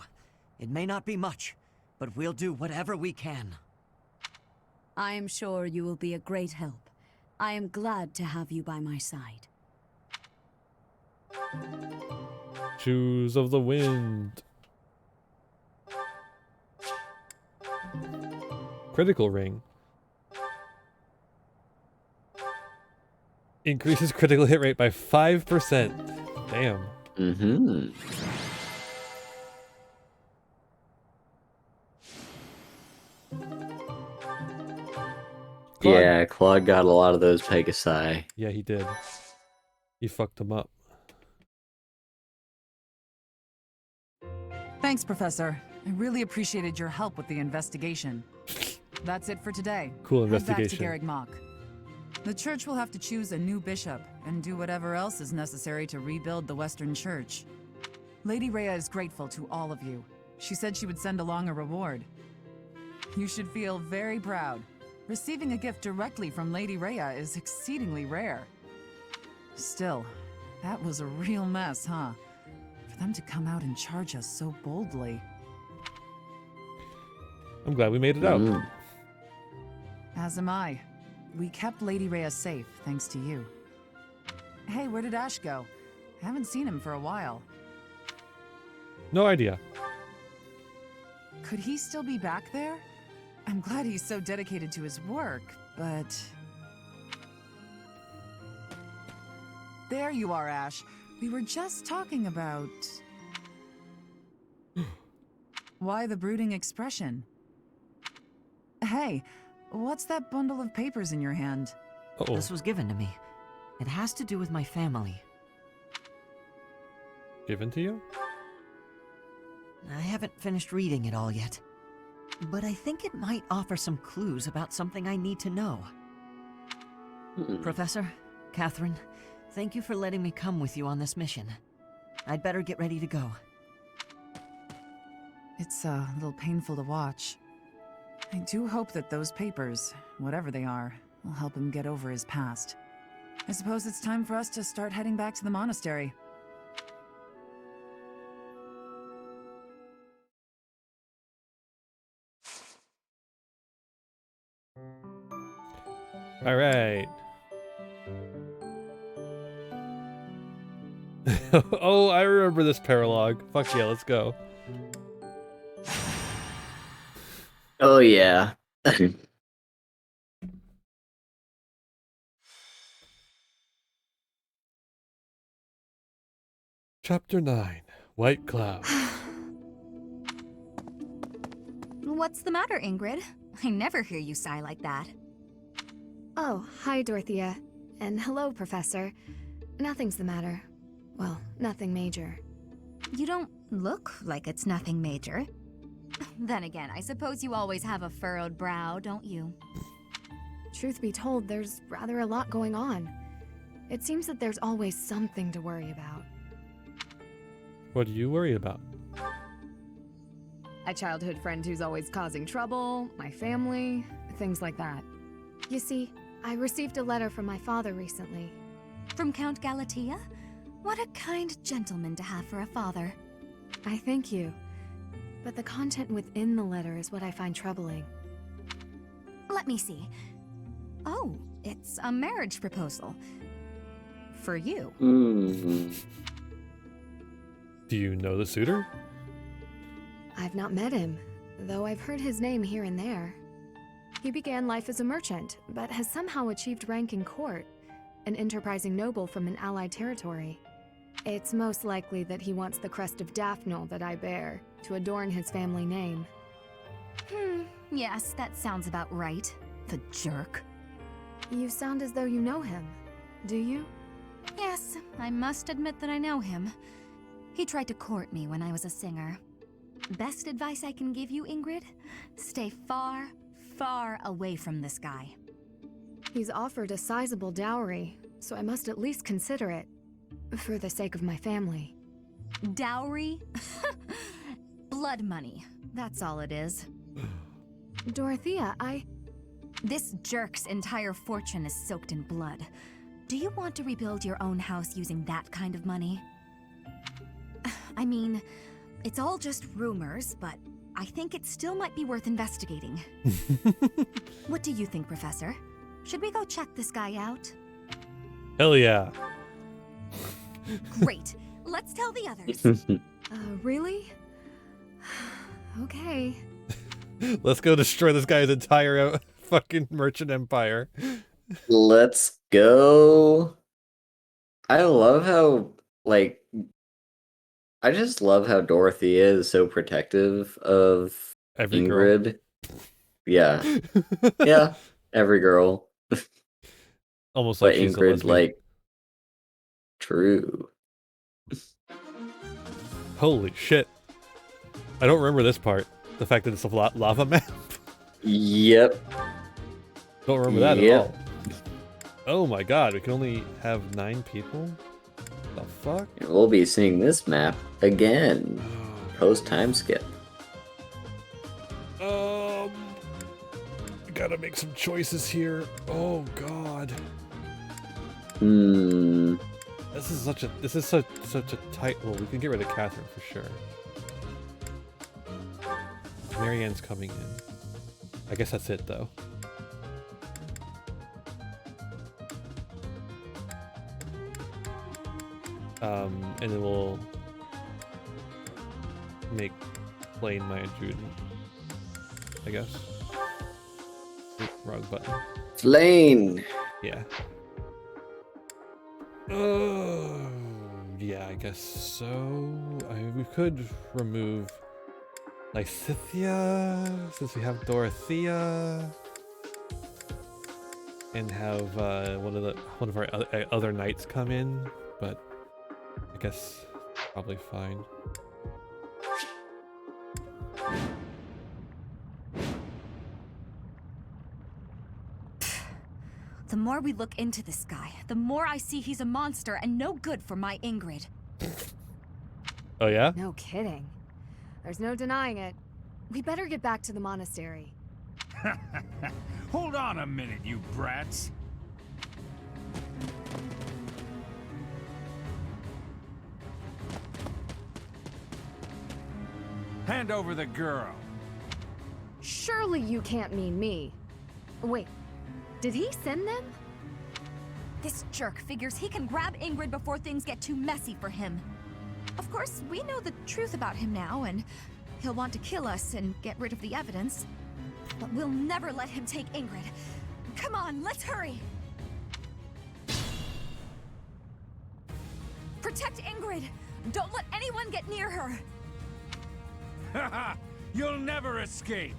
[SPEAKER 10] It may not be much, but we'll do whatever we can.
[SPEAKER 22] I am sure you will be a great help. I am glad to have you by my side.
[SPEAKER 1] Shoes of the wind. Critical ring. Increases critical hit rate by 5%. Damn.
[SPEAKER 2] Mm-hmm. Yeah, Claude got a lot of those Pegasi.
[SPEAKER 1] Yeah, he did. He fucked him up.
[SPEAKER 16] Thanks, Professor. I really appreciated your help with the investigation. That's it for today.
[SPEAKER 1] Cool
[SPEAKER 16] Head back to
[SPEAKER 1] investigation.
[SPEAKER 16] Garreg Mach. The church will have to choose a new bishop and do whatever else is necessary to rebuild the Western Church. Lady Rhea is grateful to all of you. She said she would send along a reward. You should feel very proud. Receiving a gift directly from Lady Rhea is exceedingly rare. Still, that was a real mess, huh? For them to come out and charge us so boldly.
[SPEAKER 1] I'm glad we made it out.
[SPEAKER 16] As am I. We kept Lady Rhea safe, thanks to you. Hey, where did Ash go? I haven't seen him for a while.
[SPEAKER 1] No idea.
[SPEAKER 16] Could he still be back there? I'm glad he's so dedicated to his work, but... There you are, Ash. We were just talking about... Why the brooding expression? Hey, what's that bundle of papers in your hand?
[SPEAKER 1] Uh-oh.
[SPEAKER 10] This was given to me. It has to do with my family.
[SPEAKER 1] Given to you?
[SPEAKER 10] I haven't finished reading it all yet. But I think it might offer some clues about something I need to know. Professor, Catherine, thank you for letting me come with you on this mission. I'd better get ready to go.
[SPEAKER 16] It's a little painful to watch. I do hope that those papers, whatever they are, will help him get over his past. I suppose it's time for us to start heading back to the monastery.
[SPEAKER 1] All right. Oh, I remember this paralogue. Fuck yeah, let's go.
[SPEAKER 2] Oh yeah.
[SPEAKER 1] Chapter 9, White Cloud.
[SPEAKER 17] What's the matter, Ingrid? I never hear you sigh like that.
[SPEAKER 21] Oh, hi, Dorothea. And hello, Professor. Nothing's the matter. Well, nothing major.
[SPEAKER 17] You don't look like it's nothing major. Then again, I suppose you always have a furrowed brow, don't you?
[SPEAKER 21] Truth be told, there's rather a lot going on. It seems that there's always something to worry about.
[SPEAKER 1] What do you worry about?
[SPEAKER 21] A childhood friend who's always causing trouble, my family, things like that. You see, I received a letter from my father recently.
[SPEAKER 17] From Count Galatea? What a kind gentleman to have for a father.
[SPEAKER 21] I thank you. But the content within the letter is what I find troubling.
[SPEAKER 17] Let me see. Oh, it's a marriage proposal. For you.
[SPEAKER 1] Do you know the suitor?
[SPEAKER 21] I've not met him, though I've heard his name here and there. He began life as a merchant, but has somehow achieved rank in court, an enterprising noble from an allied territory. It's most likely that he wants the crest of Daphne that I bear to adorn his family name.
[SPEAKER 17] Yes, that sounds about right. The jerk.
[SPEAKER 21] You sound as though you know him. Do you?
[SPEAKER 17] Yes, I must admit that I know him. He tried to court me when I was a singer. Best advice I can give you, Ingrid? Stay far, far away from this guy.
[SPEAKER 21] He's offered a sizable dowry, so I must at least consider it. For the sake of my family.
[SPEAKER 17] Dowry? Blood money. That's all it is.
[SPEAKER 21] Dorothea,
[SPEAKER 17] This jerk's entire fortune is soaked in blood. Do you want to rebuild your own house using that kind of money? I mean, it's all just rumors, but I think it still might be worth investigating. What do you think, Professor? Should we go check this guy out?
[SPEAKER 1] Hell yeah.
[SPEAKER 17] Great. Let's tell the others.
[SPEAKER 21] Really? Okay.
[SPEAKER 1] Let's go destroy this guy's entire fucking merchant empire.
[SPEAKER 2] Let's go. I love how, like, I just love how Dorothy is so protective of
[SPEAKER 1] Every
[SPEAKER 2] Ingrid.
[SPEAKER 1] girl.
[SPEAKER 2] Yeah. Yeah, every girl.
[SPEAKER 1] Almost
[SPEAKER 2] But
[SPEAKER 1] like she's a
[SPEAKER 2] Ingrid,
[SPEAKER 1] lesbian.
[SPEAKER 2] like, true.
[SPEAKER 1] Holy shit. I don't remember this part. The fact that it's a lava map.
[SPEAKER 2] Yep.
[SPEAKER 1] Don't remember that at
[SPEAKER 2] Yep.
[SPEAKER 1] all. Oh my god, we can only have 9 people? The fuck?
[SPEAKER 2] We'll be seeing this map again. Post time skip.
[SPEAKER 1] I gotta make some choices here. Oh god. This is such a tight. Well, we can get rid of Catherine for sure. Marianne's coming in. I guess that's it though. And then we'll make Blaine my adjutant, I guess. Oop, wrong button.
[SPEAKER 2] Blaine!
[SPEAKER 1] Yeah. Yeah, I guess so. We could remove Lysithia, since we have Dorothea, and have one of our other knights come in, but I guess probably fine.
[SPEAKER 17] The more we look into this guy, the more I see he's a monster and no good for my Ingrid.
[SPEAKER 1] Oh yeah?
[SPEAKER 21] No kidding. There's no denying it. We better get back to the monastery.
[SPEAKER 8] Hold on a minute, you brats. Hand over the girl.
[SPEAKER 21] Surely you can't mean me. Wait, did he send them?
[SPEAKER 17] This jerk figures he can grab Ingrid before things get too messy for him. Of course, we know the truth about him now, and he'll want to kill us and get rid of the evidence. But we'll never let him take Ingrid. Come on, let's hurry! Protect Ingrid! Don't let anyone get near her!
[SPEAKER 8] Haha! You'll never escape!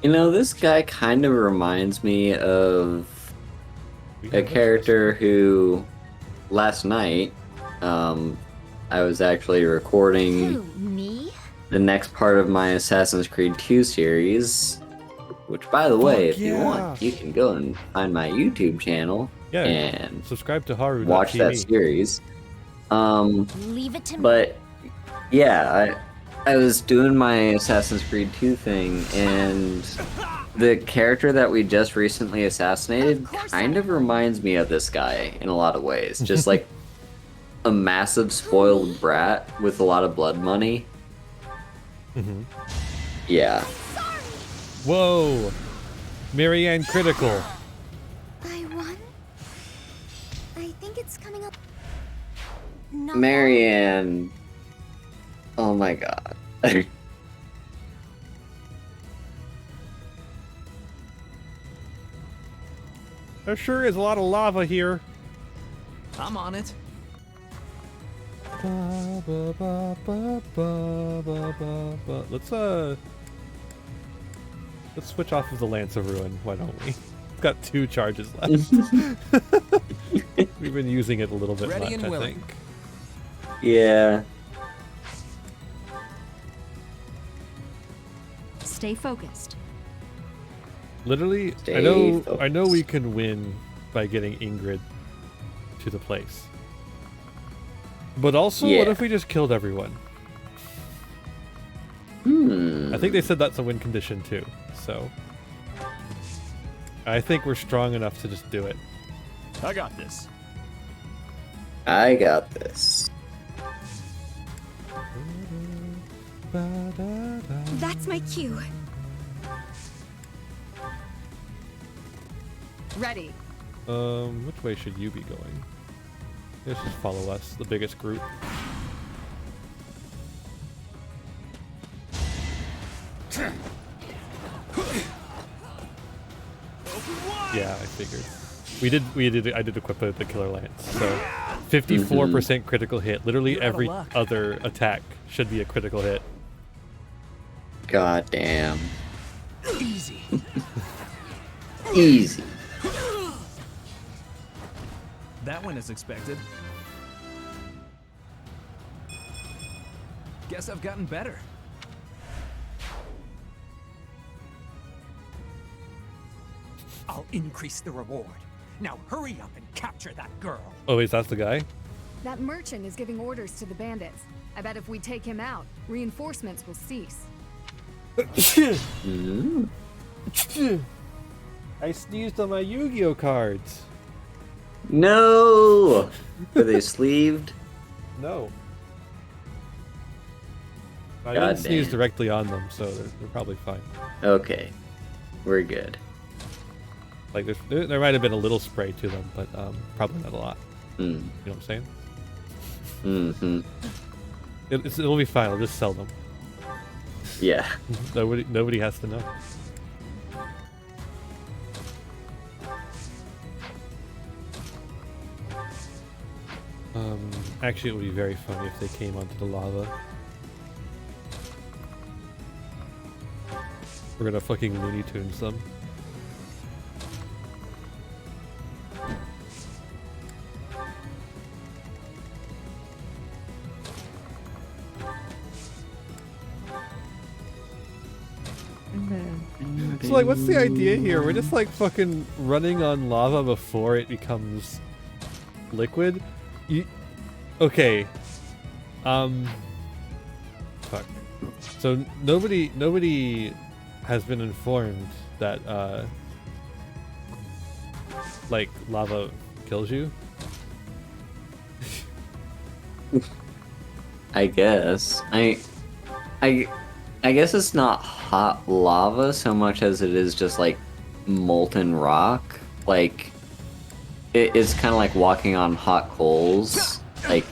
[SPEAKER 2] You know, this guy kind of reminds me of a character who, last night, I was actually recording
[SPEAKER 5] Me?
[SPEAKER 2] the next part of my Assassin's Creed 2 series, which, by the way, if you want, you can go and find my YouTube channel and
[SPEAKER 1] subscribe to Haru.
[SPEAKER 2] watch that series.
[SPEAKER 5] Leave it to me.
[SPEAKER 2] But yeah, I was doing my Assassin's Creed 2 thing, and the character that we just recently assassinated kind of reminds me of this guy in a lot of ways. Just like a massive spoiled brat with a lot of blood money. Yeah.
[SPEAKER 1] Whoa! Marianne critical.
[SPEAKER 3] I won? I think it's coming up. No.
[SPEAKER 2] Marianne. Oh my god.
[SPEAKER 1] There sure is a lot of lava here.
[SPEAKER 14] I'm on it.
[SPEAKER 1] Let's switch off of the Lance of Ruin. Why don't we? It's got 2 charges left. We've been using it a little bit
[SPEAKER 14] Ready
[SPEAKER 1] much,
[SPEAKER 14] and
[SPEAKER 1] I
[SPEAKER 14] willing.
[SPEAKER 1] think.
[SPEAKER 2] Yeah.
[SPEAKER 17] Stay focused.
[SPEAKER 1] Literally,
[SPEAKER 2] Stay
[SPEAKER 1] I know we can win by getting Ingrid to the place. But also, what if we just killed everyone? I think they said that's a win condition too, so I think we're strong enough to just do it.
[SPEAKER 4] I got this.
[SPEAKER 2] I got this.
[SPEAKER 5] That's my cue.
[SPEAKER 21] Ready.
[SPEAKER 1] Which way should you be going? Let's just follow us, the biggest group. Yeah, I figured. I did equip the killer lance, so 54% critical hit. Literally every other attack should be a critical hit.
[SPEAKER 2] God damn.
[SPEAKER 14] Easy.
[SPEAKER 2] Easy.
[SPEAKER 14] That went as expected. Guess I've gotten better.
[SPEAKER 12] I'll increase the reward. Now hurry up and capture that girl.
[SPEAKER 1] Oh, wait, that's the guy?
[SPEAKER 21] That merchant is giving orders to the bandits. I bet if we take him out, reinforcements will cease.
[SPEAKER 1] I sneezed on my Yu-Gi-Oh cards.
[SPEAKER 2] No! Were they sleeved?
[SPEAKER 1] No. I
[SPEAKER 2] God
[SPEAKER 1] didn't sneeze
[SPEAKER 2] damn.
[SPEAKER 1] directly on them, so they're probably fine.
[SPEAKER 2] Okay. We're good.
[SPEAKER 1] Like, there might have been a little spray to them, but probably not a lot.
[SPEAKER 2] Mm.
[SPEAKER 1] You know what I'm saying?
[SPEAKER 2] Mm-hmm.
[SPEAKER 1] It'll be fine. I'll just sell them.
[SPEAKER 2] Yeah.
[SPEAKER 1] Nobody has to know. Actually, it would be very funny if they came onto the lava. We're gonna fucking Looney Tunes them. So like, what's the idea here? We're just like fucking running on lava before it becomes liquid? Okay. Fuck. So nobody has been informed that like lava kills you.
[SPEAKER 2] I guess. I guess it's not hot lava so much as it is just like molten rock. Like it's kind of like walking on hot coals. Like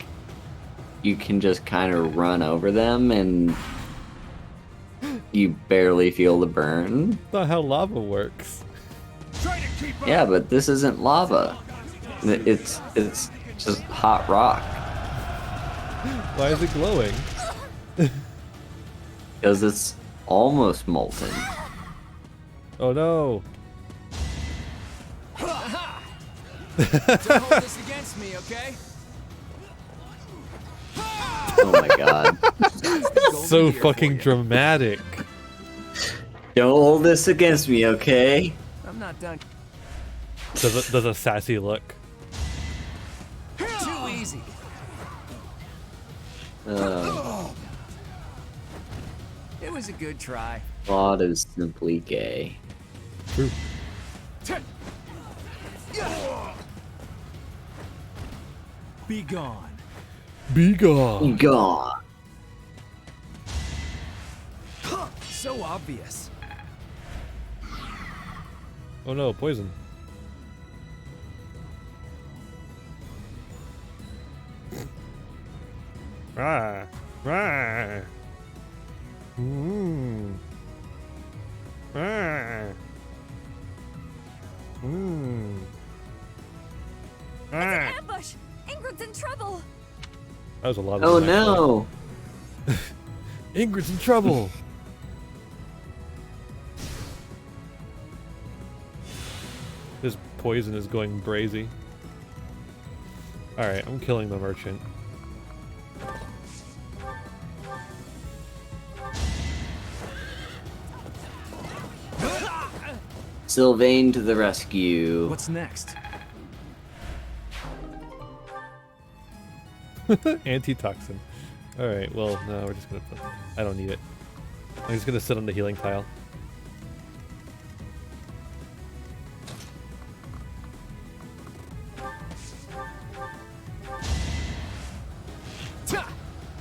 [SPEAKER 2] you can just kind of run over them and you barely feel the burn.
[SPEAKER 1] That's not how lava works.
[SPEAKER 2] Yeah, but this isn't lava. It's just hot rock.
[SPEAKER 1] Why is it glowing?
[SPEAKER 2] Because it's almost molten.
[SPEAKER 1] Oh no.
[SPEAKER 14] Don't hold this against me, okay?
[SPEAKER 2] Oh my god.
[SPEAKER 1] So fucking dramatic.
[SPEAKER 2] Don't hold this against me, okay?
[SPEAKER 14] I'm not done.
[SPEAKER 1] Does a sassy look.
[SPEAKER 14] Too easy. It was a good try.
[SPEAKER 2] Claude is simply gay.
[SPEAKER 1] True.
[SPEAKER 14] Be gone.
[SPEAKER 1] Be gone.
[SPEAKER 2] Be gone.
[SPEAKER 14] So obvious.
[SPEAKER 1] Oh no, poison. Ah. Ah. Mmm. Ah. Mmm.
[SPEAKER 5] It's an ambush! Ingrid's in trouble!
[SPEAKER 1] That was a lot of
[SPEAKER 2] Oh
[SPEAKER 1] them,
[SPEAKER 2] no!
[SPEAKER 1] Ingrid's in trouble! This poison is going brazy. Alright, I'm killing the merchant.
[SPEAKER 2] Sylvain to the rescue.
[SPEAKER 14] What's next?
[SPEAKER 1] Antitoxin. Alright, well, no, we're just gonna put... I don't need it. I'm just gonna sit on the healing tile.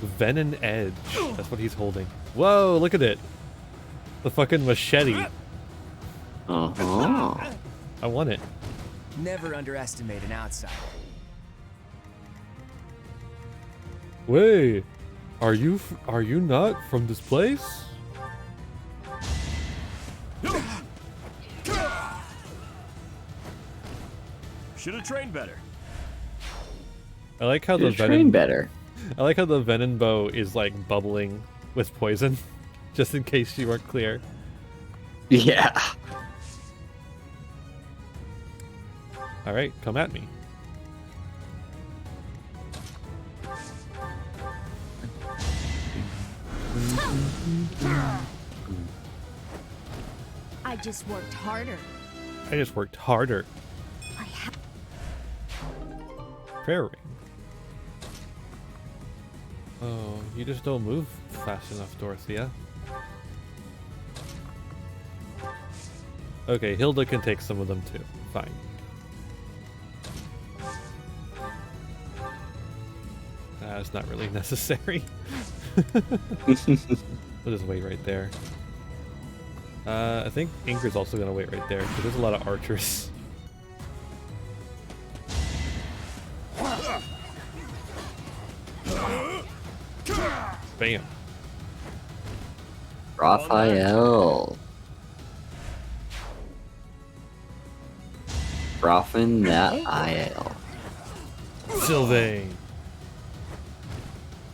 [SPEAKER 1] Venom Edge. That's what he's holding. Whoa, look at it. The fucking machete.
[SPEAKER 2] Uh-huh.
[SPEAKER 1] I want it.
[SPEAKER 14] Never underestimate an outsider.
[SPEAKER 1] Wait, are you not from this place?
[SPEAKER 4] Should have trained better.
[SPEAKER 1] I like how the
[SPEAKER 2] Should've
[SPEAKER 1] venom
[SPEAKER 2] trained better.
[SPEAKER 1] I like how the venom bow is like bubbling with poison, just in case you weren't clear.
[SPEAKER 2] Yeah.
[SPEAKER 1] All right, come at me.
[SPEAKER 11] I just worked harder.
[SPEAKER 1] I just worked harder. Prayer ring. Oh, you just don't move fast enough, Dorothea. Okay, Hilda can take some of them too. Fine. That's not really necessary. We'll just wait right there. I think Ingrid's also gonna wait right there because there's a lot of archers. Bam.
[SPEAKER 2] Raphael. Raffin that IL.
[SPEAKER 1] Sylvain.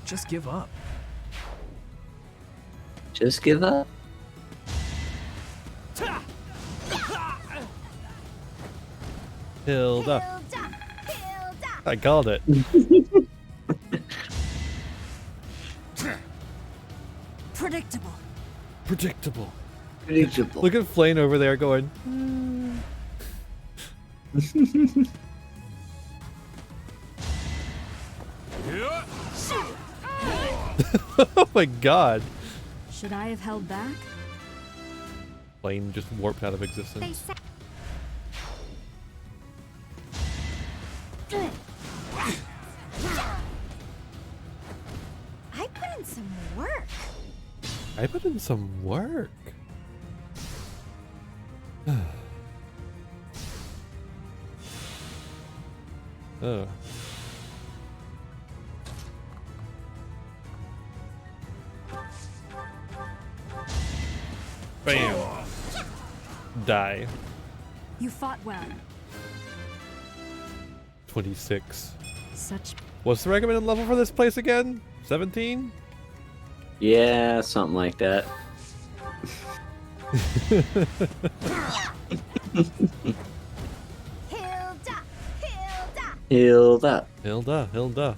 [SPEAKER 9] Just give up.
[SPEAKER 2] Just give up.
[SPEAKER 1] Hilda. I called it.
[SPEAKER 22] Predictable.
[SPEAKER 1] Predictable.
[SPEAKER 2] Predictable.
[SPEAKER 1] Look at Flane over there going. Oh my god.
[SPEAKER 11] Should I have held back?
[SPEAKER 1] Flane just warped out of existence.
[SPEAKER 7] I put in some work.
[SPEAKER 1] I put in some work. Oh. Bam. Die.
[SPEAKER 11] You fought well.
[SPEAKER 1] 26.
[SPEAKER 11] Such.
[SPEAKER 1] What's the recommended level for this place again? 17?
[SPEAKER 2] Yeah, something like that.
[SPEAKER 7] Hilda! Hilda!
[SPEAKER 2] Hilda.
[SPEAKER 1] Hilda, Hilda.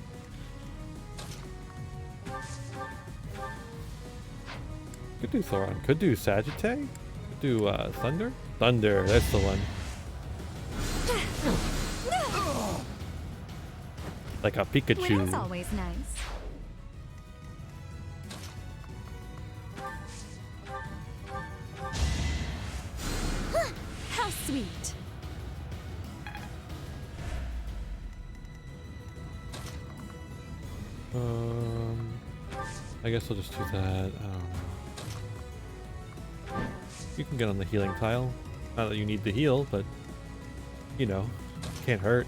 [SPEAKER 1] Could do Thoron. Could do Sagittae. Could do Thunder. Thunder, that's the one. Like a Pikachu.
[SPEAKER 17] Winning's always nice.
[SPEAKER 11] How sweet.
[SPEAKER 1] I guess I'll just do that. I don't know. You can get on the healing tile. Not that you need to heal, but you know, can't hurt.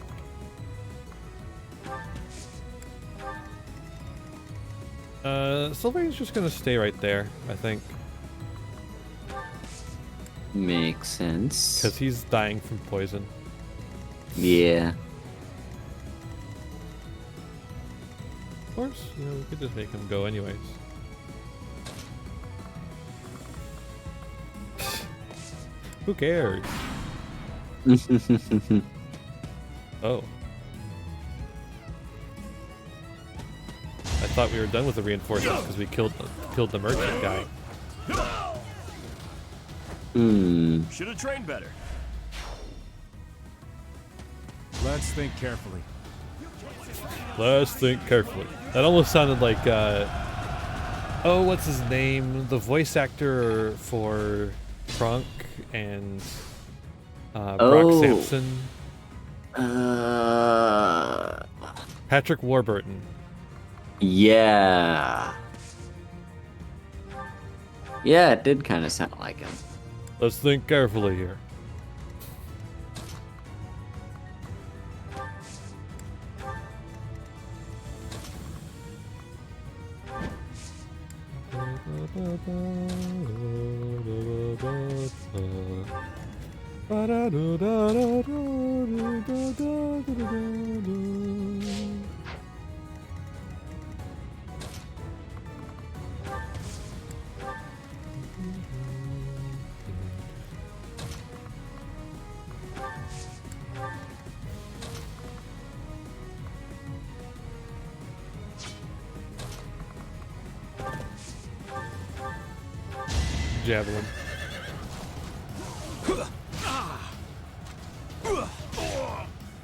[SPEAKER 1] Sylvain's just gonna stay right there, I think.
[SPEAKER 2] Makes sense.
[SPEAKER 1] Because he's dying from poison.
[SPEAKER 2] Yeah.
[SPEAKER 1] Of course, you know, we could just make him go anyways. Who cares? Oh. I thought we were done with the reinforcements because we killed the merchant guy.
[SPEAKER 4] Should have trained better.
[SPEAKER 8] Let's think carefully.
[SPEAKER 1] Let's think carefully. That almost sounded like, oh, what's his name? The voice actor for Trunk and Brock Sampson. Patrick Warburton.
[SPEAKER 2] Yeah. Yeah, it did kind of sound like him.
[SPEAKER 1] Let's think carefully here. Javelin.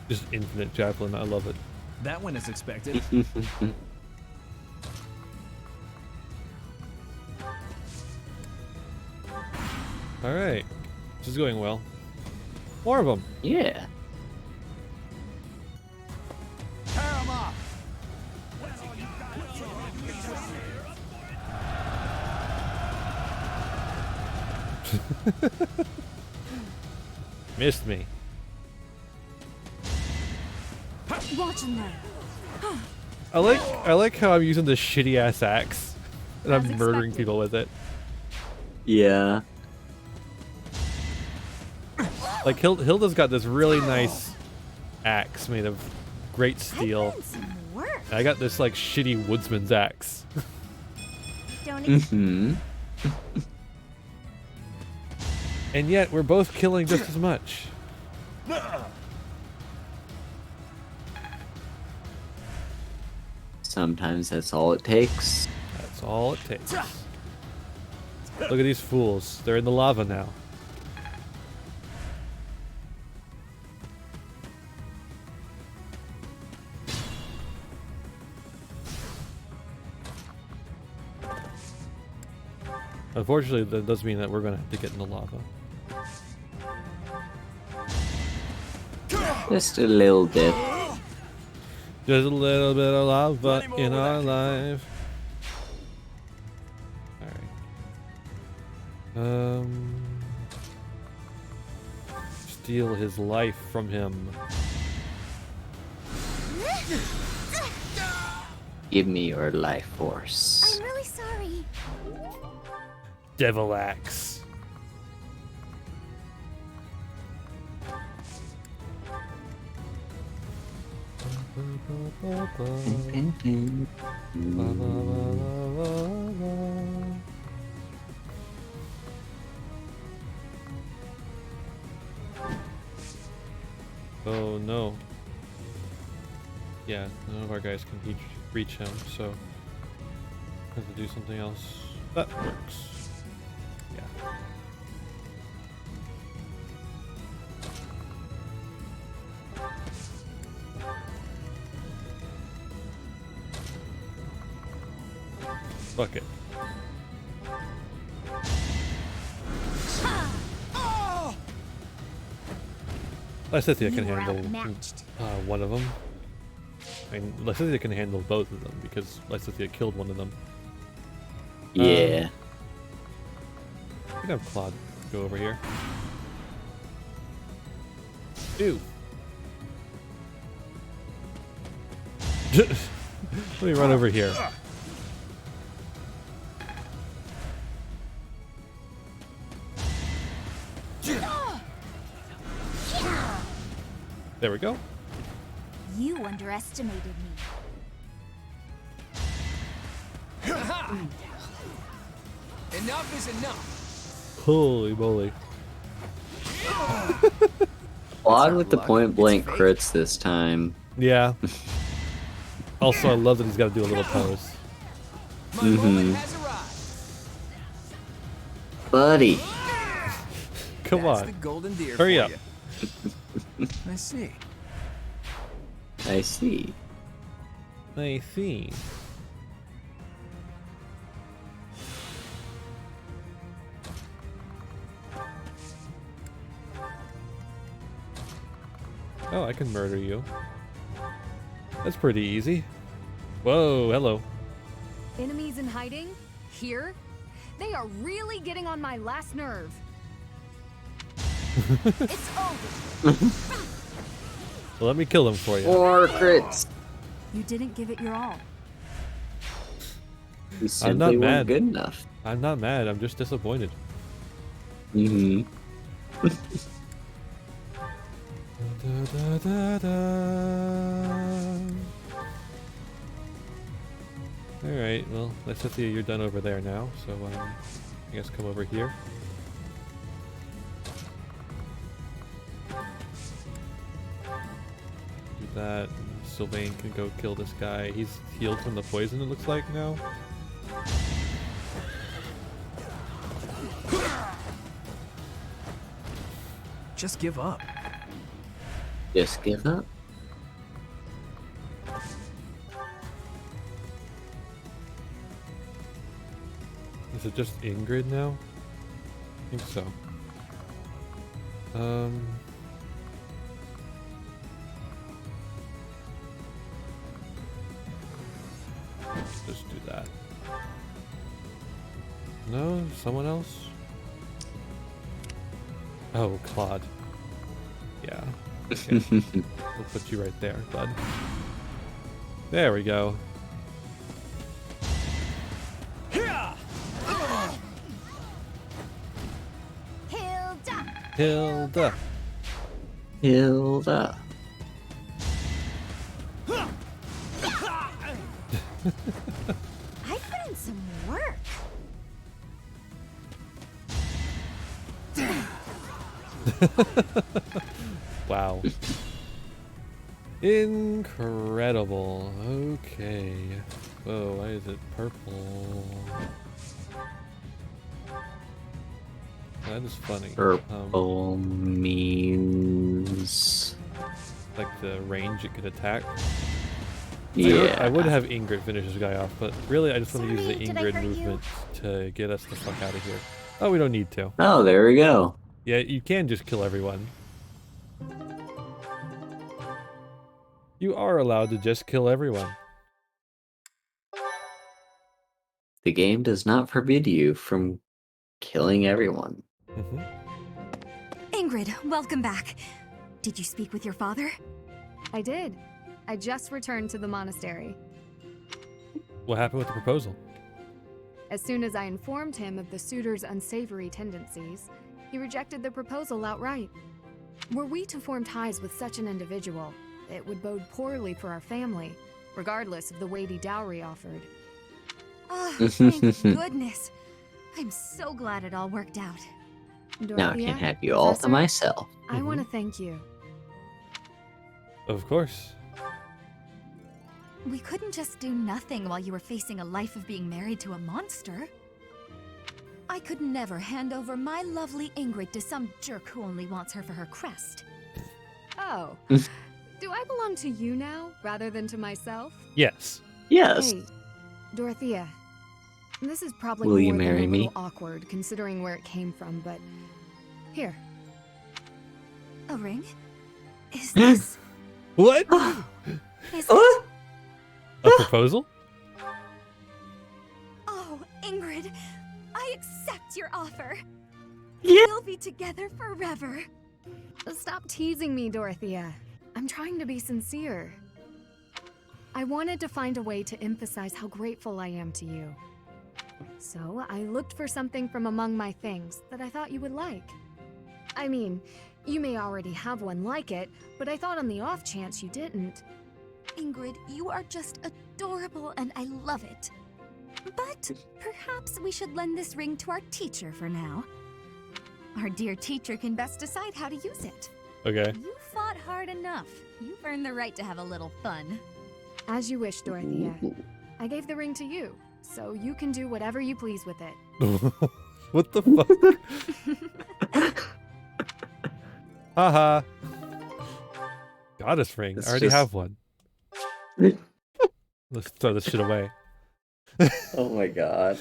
[SPEAKER 1] Just infinite javelin. I love it.
[SPEAKER 13] That went as expected.
[SPEAKER 1] All right, this is going well. More of them.
[SPEAKER 2] Yeah.
[SPEAKER 1] Missed me.
[SPEAKER 11] Watching them.
[SPEAKER 1] I like how I'm using this shitty ass axe and I'm murdering people with it.
[SPEAKER 2] Yeah.
[SPEAKER 1] Like Hilda's got this really nice axe made of great steel. And I got this like shitty woodsman's axe.
[SPEAKER 2] Mm-hmm.
[SPEAKER 1] And yet we're both killing just as much.
[SPEAKER 2] Sometimes that's all it takes.
[SPEAKER 1] That's all it takes. Look at these fools. They're in the lava now. Unfortunately, that does mean that we're going to have to get in the lava.
[SPEAKER 2] Just a little bit.
[SPEAKER 1] Just a little bit of lava in our life. Alright. Steal his life from him.
[SPEAKER 2] Give me your life force.
[SPEAKER 3] I'm really sorry.
[SPEAKER 1] Devil axe. Oh no. Yeah, none of our guys can reach him, so I have to do something else. That works. Yeah. Fuck it. Lysithea can handle one of them. I mean, Lysithea can handle both of them because Lysithea killed one of them.
[SPEAKER 2] Yeah.
[SPEAKER 1] I can have Claude go over here. Ew. Let me run over here. There we go.
[SPEAKER 3] You underestimated me.
[SPEAKER 14] Enough is enough.
[SPEAKER 1] Holy moly.
[SPEAKER 2] Claude with the point blank crits this time.
[SPEAKER 1] Yeah. Also, I love that he's got to do a little pose.
[SPEAKER 2] Mm-hmm. Buddy.
[SPEAKER 1] Come
[SPEAKER 13] That's
[SPEAKER 1] on.
[SPEAKER 13] the golden deer
[SPEAKER 1] Hurry
[SPEAKER 13] for
[SPEAKER 1] up.
[SPEAKER 13] you. I see.
[SPEAKER 2] I see.
[SPEAKER 1] I see. Oh, I can murder you. That's pretty easy. Whoa, hello.
[SPEAKER 21] Enemies in hiding? Here? They are really getting on my last nerve. It's over.
[SPEAKER 1] Well, let me kill them for you.
[SPEAKER 2] Or crits.
[SPEAKER 21] You didn't give it your all.
[SPEAKER 2] You
[SPEAKER 1] I'm not
[SPEAKER 2] simply weren't
[SPEAKER 1] mad.
[SPEAKER 2] good enough.
[SPEAKER 1] I'm not mad. I'm just disappointed.
[SPEAKER 2] Mm-hmm.
[SPEAKER 1] Alright, well, let's just see you're done over there now, so I guess come over here. Do that, and Sylvain can go kill this guy. He's healed from the poison, it looks like, now.
[SPEAKER 13] Just give up.
[SPEAKER 2] Just give up.
[SPEAKER 1] Is it just Ingrid now? I think so. Let's just do that. No? Someone else? Oh, Claude. Yeah. Okay. We'll put you right there, bud. There we go. Hilda.
[SPEAKER 2] Hilda.
[SPEAKER 7] I put in some work.
[SPEAKER 1] Wow. Incredible. Okay. Whoa, why is it purple? That is funny.
[SPEAKER 2] Purple means
[SPEAKER 1] like the range it could attack.
[SPEAKER 2] Yeah.
[SPEAKER 1] I would have Ingrid finish this guy off, but really I just want to use the
[SPEAKER 7] Sorry, did I
[SPEAKER 1] Ingrid
[SPEAKER 7] hurt you?
[SPEAKER 1] movement to get us the fuck out of here. Oh, we don't need to.
[SPEAKER 2] Oh, there we go.
[SPEAKER 1] Yeah, you can just kill everyone. You are allowed to just kill everyone.
[SPEAKER 2] The game does not forbid you from killing everyone.
[SPEAKER 17] Ingrid, welcome back. Did you speak with your father?
[SPEAKER 21] I did. I just returned to the monastery.
[SPEAKER 1] What happened with the proposal?
[SPEAKER 21] As soon as I informed him of the suitor's unsavory tendencies, he rejected the proposal outright. Were we to form ties with such an individual, it would bode poorly for our family, regardless of the weighty dowry offered.
[SPEAKER 17] Oh, thank goodness. I'm so glad it all worked out.
[SPEAKER 2] Now I can have you all to myself.
[SPEAKER 21] I want to thank you.
[SPEAKER 1] Of course.
[SPEAKER 17] We couldn't just do nothing while you were facing a life of being married to a monster. I could never hand over my lovely Ingrid to some jerk who only wants her for her crest.
[SPEAKER 21] Oh. Do I belong to you now, rather than to myself?
[SPEAKER 1] Yes.
[SPEAKER 2] Yes.
[SPEAKER 21] Hey, Dorothea. This is probably
[SPEAKER 2] Will you
[SPEAKER 21] more than
[SPEAKER 2] marry
[SPEAKER 21] a
[SPEAKER 2] me?
[SPEAKER 21] little awkward, considering where it came from, but... Here.
[SPEAKER 17] A ring? Is this...
[SPEAKER 1] What?
[SPEAKER 17] Is
[SPEAKER 2] it...
[SPEAKER 1] A proposal?
[SPEAKER 17] Oh, Ingrid, I accept your offer.
[SPEAKER 2] Yeah.
[SPEAKER 17] We'll be together forever.
[SPEAKER 21] Stop teasing me, Dorothea. I'm trying to be sincere. I wanted to find a way to emphasize how grateful I am to you. So I looked for something from among my things that I thought you would like. I mean, you may already have one like it, but I thought on the off chance you didn't.
[SPEAKER 17] Ingrid, you are just adorable and I love it. But perhaps we should lend this ring to our teacher for now. Our dear teacher can best decide how to use it.
[SPEAKER 1] Okay.
[SPEAKER 17] You fought hard enough. You've earned the right to have a little fun.
[SPEAKER 21] As you wish, Dorothea. I gave the ring to you, so you can do whatever you please with it.
[SPEAKER 1] What the fuck? Haha. Goddess ring. I already have one. Let's throw this shit away.
[SPEAKER 2] Oh my god.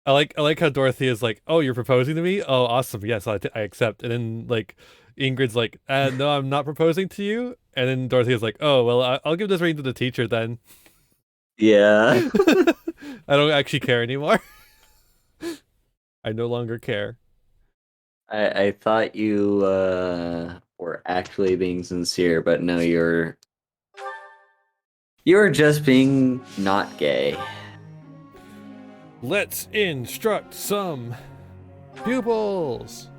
[SPEAKER 1] I like how Dorothy is like, "Oh, you're proposing to me? Oh, awesome. Yes, I accept." And then like Ingrid's like, "No, I'm not proposing to you." And then Dorothy is like, "Oh, well, I'll give this ring to the teacher then."
[SPEAKER 2] Yeah.
[SPEAKER 1] I don't actually care anymore. I no longer care.
[SPEAKER 2] I thought you were actually being sincere, but no, you're just being not gay.
[SPEAKER 1] Let's instruct some pupils.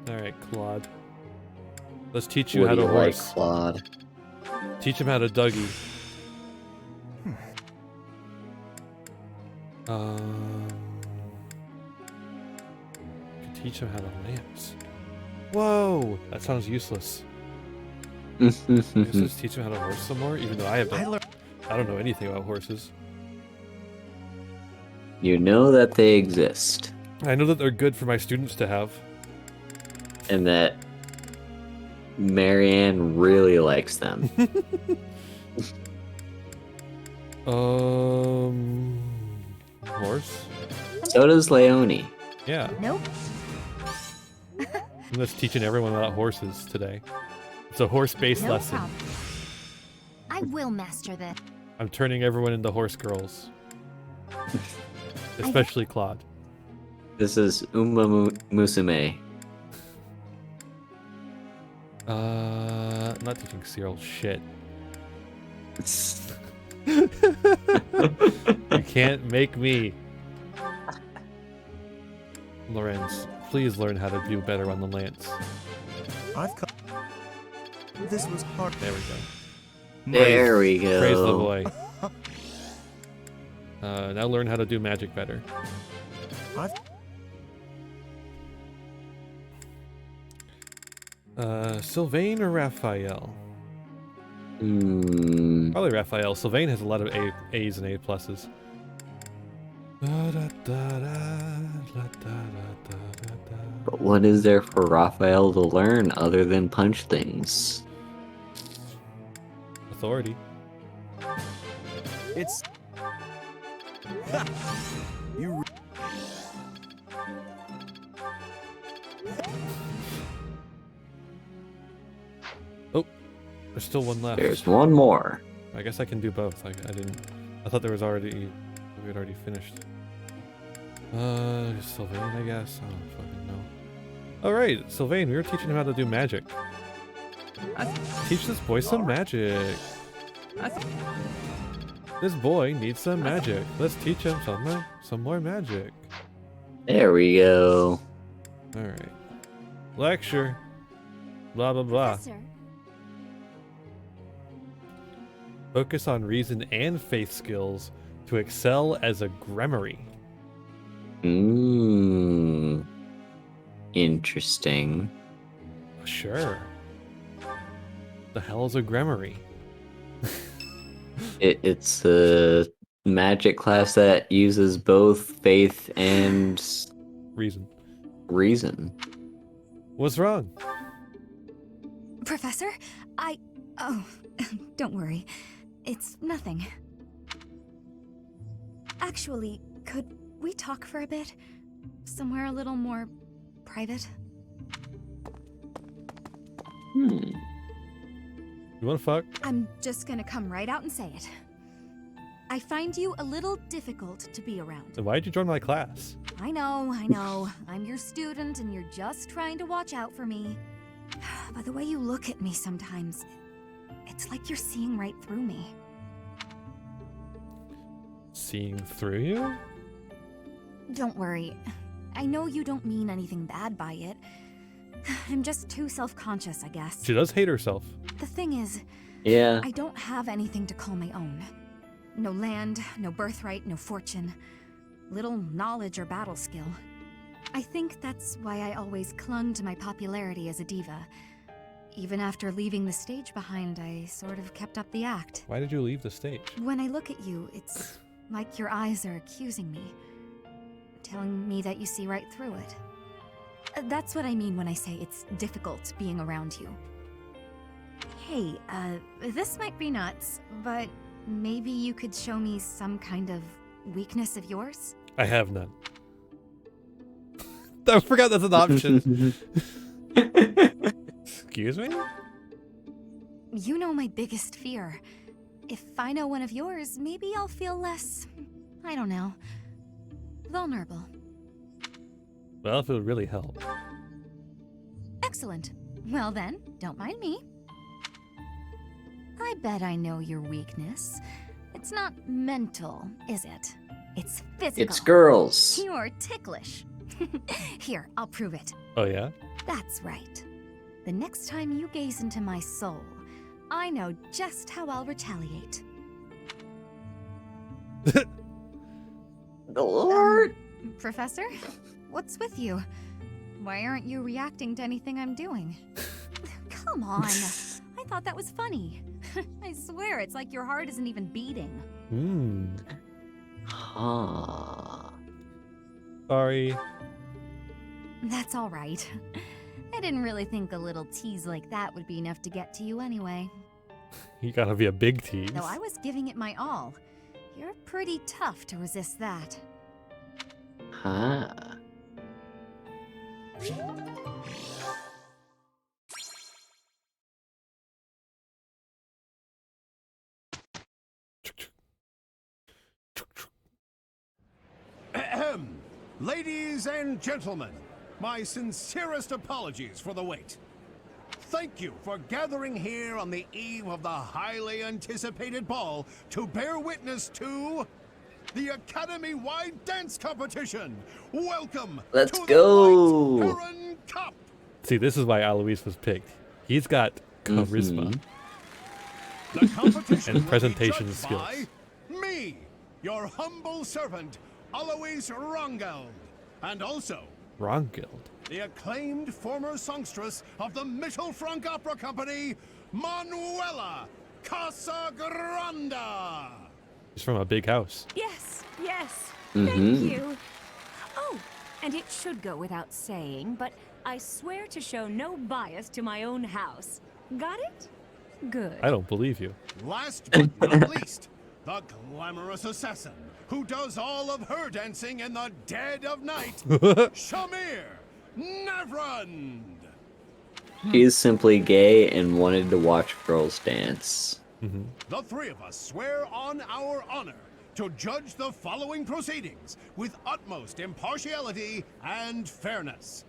[SPEAKER 1] All right, Claude. Let's teach you
[SPEAKER 2] What
[SPEAKER 1] how
[SPEAKER 2] do
[SPEAKER 1] to
[SPEAKER 2] you
[SPEAKER 1] horse.
[SPEAKER 2] like, Claude?
[SPEAKER 1] Teach him how to Dougie. Could teach him how to lance. Whoa, that sounds useless. Just teach him how to horse some more, even though I don't know anything about horses.
[SPEAKER 2] You know that they exist.
[SPEAKER 1] I know that they're good for my students to have.
[SPEAKER 2] And that Marianne really likes them.
[SPEAKER 1] Horse?
[SPEAKER 2] So does Leonie.
[SPEAKER 1] Yeah.
[SPEAKER 3] Nope.
[SPEAKER 1] I'm just teaching everyone about horses today. It's a horse-based
[SPEAKER 3] No
[SPEAKER 1] lesson.
[SPEAKER 3] problem. I will master this.
[SPEAKER 1] I'm turning everyone into horse girls. Especially Claude.
[SPEAKER 2] This is Uma Musume.
[SPEAKER 1] I'm not teaching Cyril shit. You can't make me. Lorenz, please learn how to do better on the lance.
[SPEAKER 6] I've come. This was hard.
[SPEAKER 1] There we go.
[SPEAKER 2] There we go.
[SPEAKER 1] Praise the boy. Now learn how to do magic better. Sylvain or Raphael? Probably Raphael. Sylvain has a lot of A's and A pluses.
[SPEAKER 2] But what is there for Raphael to learn other than punch things?
[SPEAKER 1] Authority.
[SPEAKER 15] It's... you...
[SPEAKER 1] Oh, there's still one left.
[SPEAKER 2] There's one more.
[SPEAKER 1] I guess I can do both. I didn't. I thought there was already. We had already finished. Sylvain, I guess. I don't fucking know. All right, Sylvain. We were teaching him how to do magic. Teach this boy some magic. This boy needs some magic. Let's teach him some more magic.
[SPEAKER 2] There we go.
[SPEAKER 1] All right. Lecture. Blah blah blah.
[SPEAKER 5] Professor.
[SPEAKER 1] Focus on reason and faith skills to excel as a Gremory.
[SPEAKER 2] Interesting.
[SPEAKER 1] Sure. The hell is a Gremory?
[SPEAKER 2] It's a magic class that uses both faith and
[SPEAKER 1] reason. What's wrong?
[SPEAKER 17] Professor, oh, don't worry. It's nothing. Actually, could we talk for a bit? Somewhere a little more private?
[SPEAKER 1] You wanna fuck?
[SPEAKER 17] I'm just gonna come right out and say it. I find you a little difficult to be around.
[SPEAKER 1] Then why'd you join my class?
[SPEAKER 17] I know. I'm your student and you're just trying to watch out for me. But the way you look at me sometimes, it's like you're seeing right through me.
[SPEAKER 1] Seeing through you?
[SPEAKER 17] Don't worry. I know you don't mean anything bad by it. I'm just too self-conscious, I guess.
[SPEAKER 1] She does hate herself.
[SPEAKER 17] The thing is,
[SPEAKER 2] yeah,
[SPEAKER 17] I don't have anything to call my own. No land, no birthright, no fortune. Little knowledge or battle skill. I think that's why I always clung to my popularity as a diva. Even after leaving the stage behind, I sort of kept up the act.
[SPEAKER 1] Why did you leave the stage?
[SPEAKER 17] When I look at you, it's like your eyes are accusing me. Telling me that you see right through it. That's what I mean when I say it's difficult being around you. Hey, this might be nuts, but maybe you could show me some kind of weakness of yours?
[SPEAKER 1] I have none. I forgot that's an option. Excuse me?
[SPEAKER 17] You know my biggest fear. If I know one of yours, maybe I'll feel less, I don't know, vulnerable.
[SPEAKER 1] Well, if it would really help.
[SPEAKER 17] Excellent. Well then, don't mind me. I bet I know your weakness. It's not mental, is it? It's physical.
[SPEAKER 2] It's girls.
[SPEAKER 17] You're ticklish. Here, I'll prove it.
[SPEAKER 1] Oh, yeah?
[SPEAKER 17] That's right. The next time you gaze into my soul, I know just how I'll retaliate.
[SPEAKER 2] The Lord?
[SPEAKER 17] Professor? What's with you? Why aren't you reacting to anything I'm doing? Come on. I thought that was funny. I swear, it's like your heart isn't even beating.
[SPEAKER 2] Huh.
[SPEAKER 1] Sorry.
[SPEAKER 17] That's all right. I didn't really think a little tease like that would be enough to get to you anyway.
[SPEAKER 1] You gotta be a big tease.
[SPEAKER 17] Though I was giving it my all. You're pretty tough to resist that.
[SPEAKER 2] Huh.
[SPEAKER 15] Ahem. Ladies and gentlemen, my sincerest apologies for the wait. Thank you for gathering here on the eve of the highly anticipated ball to bear witness to the Academy-wide dance competition. Welcome
[SPEAKER 2] Let's
[SPEAKER 15] to
[SPEAKER 2] go.
[SPEAKER 15] the White Heron Cup.
[SPEAKER 1] See, this is why Alois was picked. He's got charisma.
[SPEAKER 15] The competition
[SPEAKER 1] and presentation
[SPEAKER 15] will be
[SPEAKER 1] skills.
[SPEAKER 15] judged by me, your humble servant, Alois Rongeld, and also
[SPEAKER 1] Rongeld.
[SPEAKER 15] the acclaimed former songstress of the Mittelfrank Opera Company, Manuela Casagranda.
[SPEAKER 1] He's from a big house.
[SPEAKER 18] Yes, yes.
[SPEAKER 2] Mhm.
[SPEAKER 18] Thank you. Oh, and it should go without saying, but I swear to show no bias to my own house. Got it? Good.
[SPEAKER 1] I don't believe you.
[SPEAKER 15] Last but not least, the glamorous assassin who does all of her dancing in the dead of night, Shamir Navrand.
[SPEAKER 2] He is simply gay and wanted to watch girls dance.
[SPEAKER 15] The three of us swear on our honor to judge the following proceedings with utmost impartiality and fairness.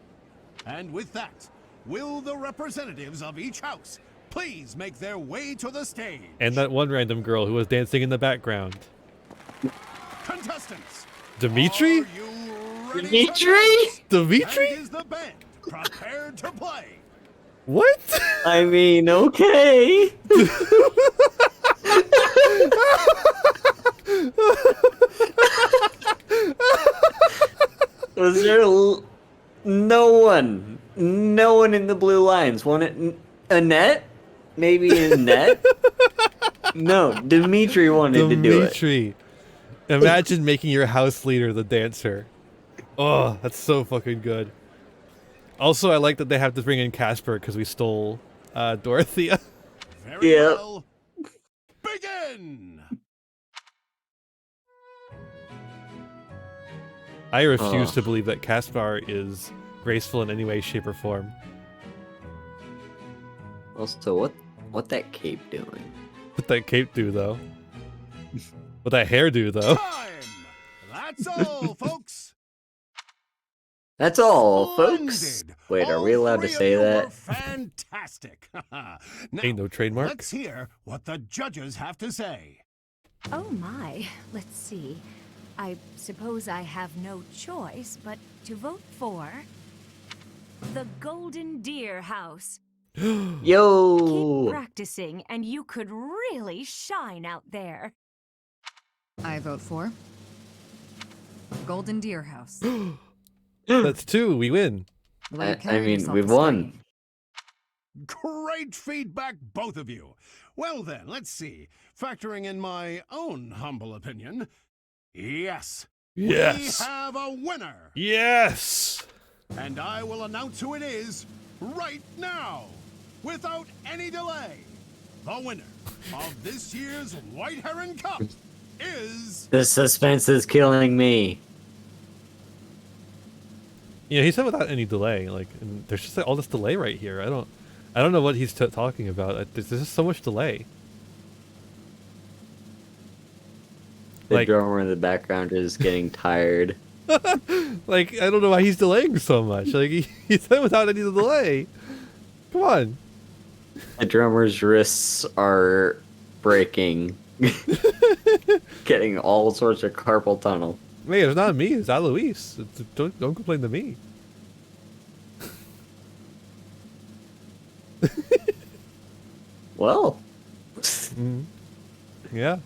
[SPEAKER 15] And with that, will the representatives of each house please make their way to the stage?
[SPEAKER 1] And that one random girl who was dancing in the background.
[SPEAKER 15] Contestants,
[SPEAKER 1] Dimitri?
[SPEAKER 15] are you ready?
[SPEAKER 2] Dimitri?
[SPEAKER 1] Dimitri?
[SPEAKER 15] And is the band prepared to play?
[SPEAKER 1] What?
[SPEAKER 2] I mean, okay. Was there no one in the blue lines? Annette? Maybe Annette? No, Dimitri wanted to do it.
[SPEAKER 1] Dimitri. Imagine making your house leader the dancer. Oh, that's so fucking good. Also, I like that they have to bring in Casper because we stole Dorothea.
[SPEAKER 15] Very well. Begin!
[SPEAKER 1] I refuse to believe that Caspar is graceful in any way, shape, or form.
[SPEAKER 2] Also, what that cape doing?
[SPEAKER 1] What that cape do, though? What that hair do, though?
[SPEAKER 15] Time! That's all, folks!
[SPEAKER 2] That's all, folks. Wait, are we allowed to say that?
[SPEAKER 15] Fantastic! Now,
[SPEAKER 1] Ain't no trademark.
[SPEAKER 15] let's hear what the judges have to say.
[SPEAKER 18] Oh my. Let's see. I suppose I have no choice but to vote for the Golden Deer House.
[SPEAKER 2] Yo!
[SPEAKER 18] Keep practicing and you could really shine out there.
[SPEAKER 16] I vote for Golden Deer House.
[SPEAKER 1] That's two. We win.
[SPEAKER 2] I mean, we've won.
[SPEAKER 15] Great feedback, both of you. Well then, let's see. Factoring in my own humble opinion, yes.
[SPEAKER 1] Yes.
[SPEAKER 15] We have a winner.
[SPEAKER 1] Yes.
[SPEAKER 15] And I will announce who it is right now, without any delay. The winner of this year's White Heron Cup is...
[SPEAKER 2] The suspense is killing me.
[SPEAKER 1] Yeah, he said without any delay. Like, and there's just like, all this delay right here. I don't know what he's talking about. There's just so much delay.
[SPEAKER 2] The drummer in the background is getting tired.
[SPEAKER 1] Like, I don't know why he's delaying so much. Like, he said without any delay. Come on.
[SPEAKER 2] The drummer's wrists are breaking. Getting all sorts of carpal tunnel.
[SPEAKER 1] Man, it's not me. It's Alois. Don't complain to me.
[SPEAKER 2] Well.
[SPEAKER 1] Yeah.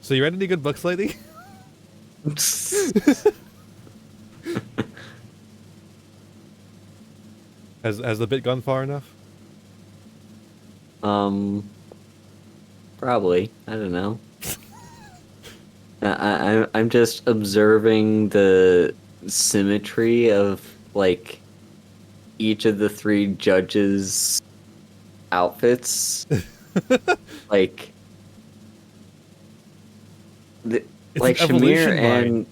[SPEAKER 1] So you read any good books lately? Has the bit gone far enough?
[SPEAKER 2] Probably. I don't know. I'm just observing the symmetry of like each of the three judges' outfits. Like, like Shamir and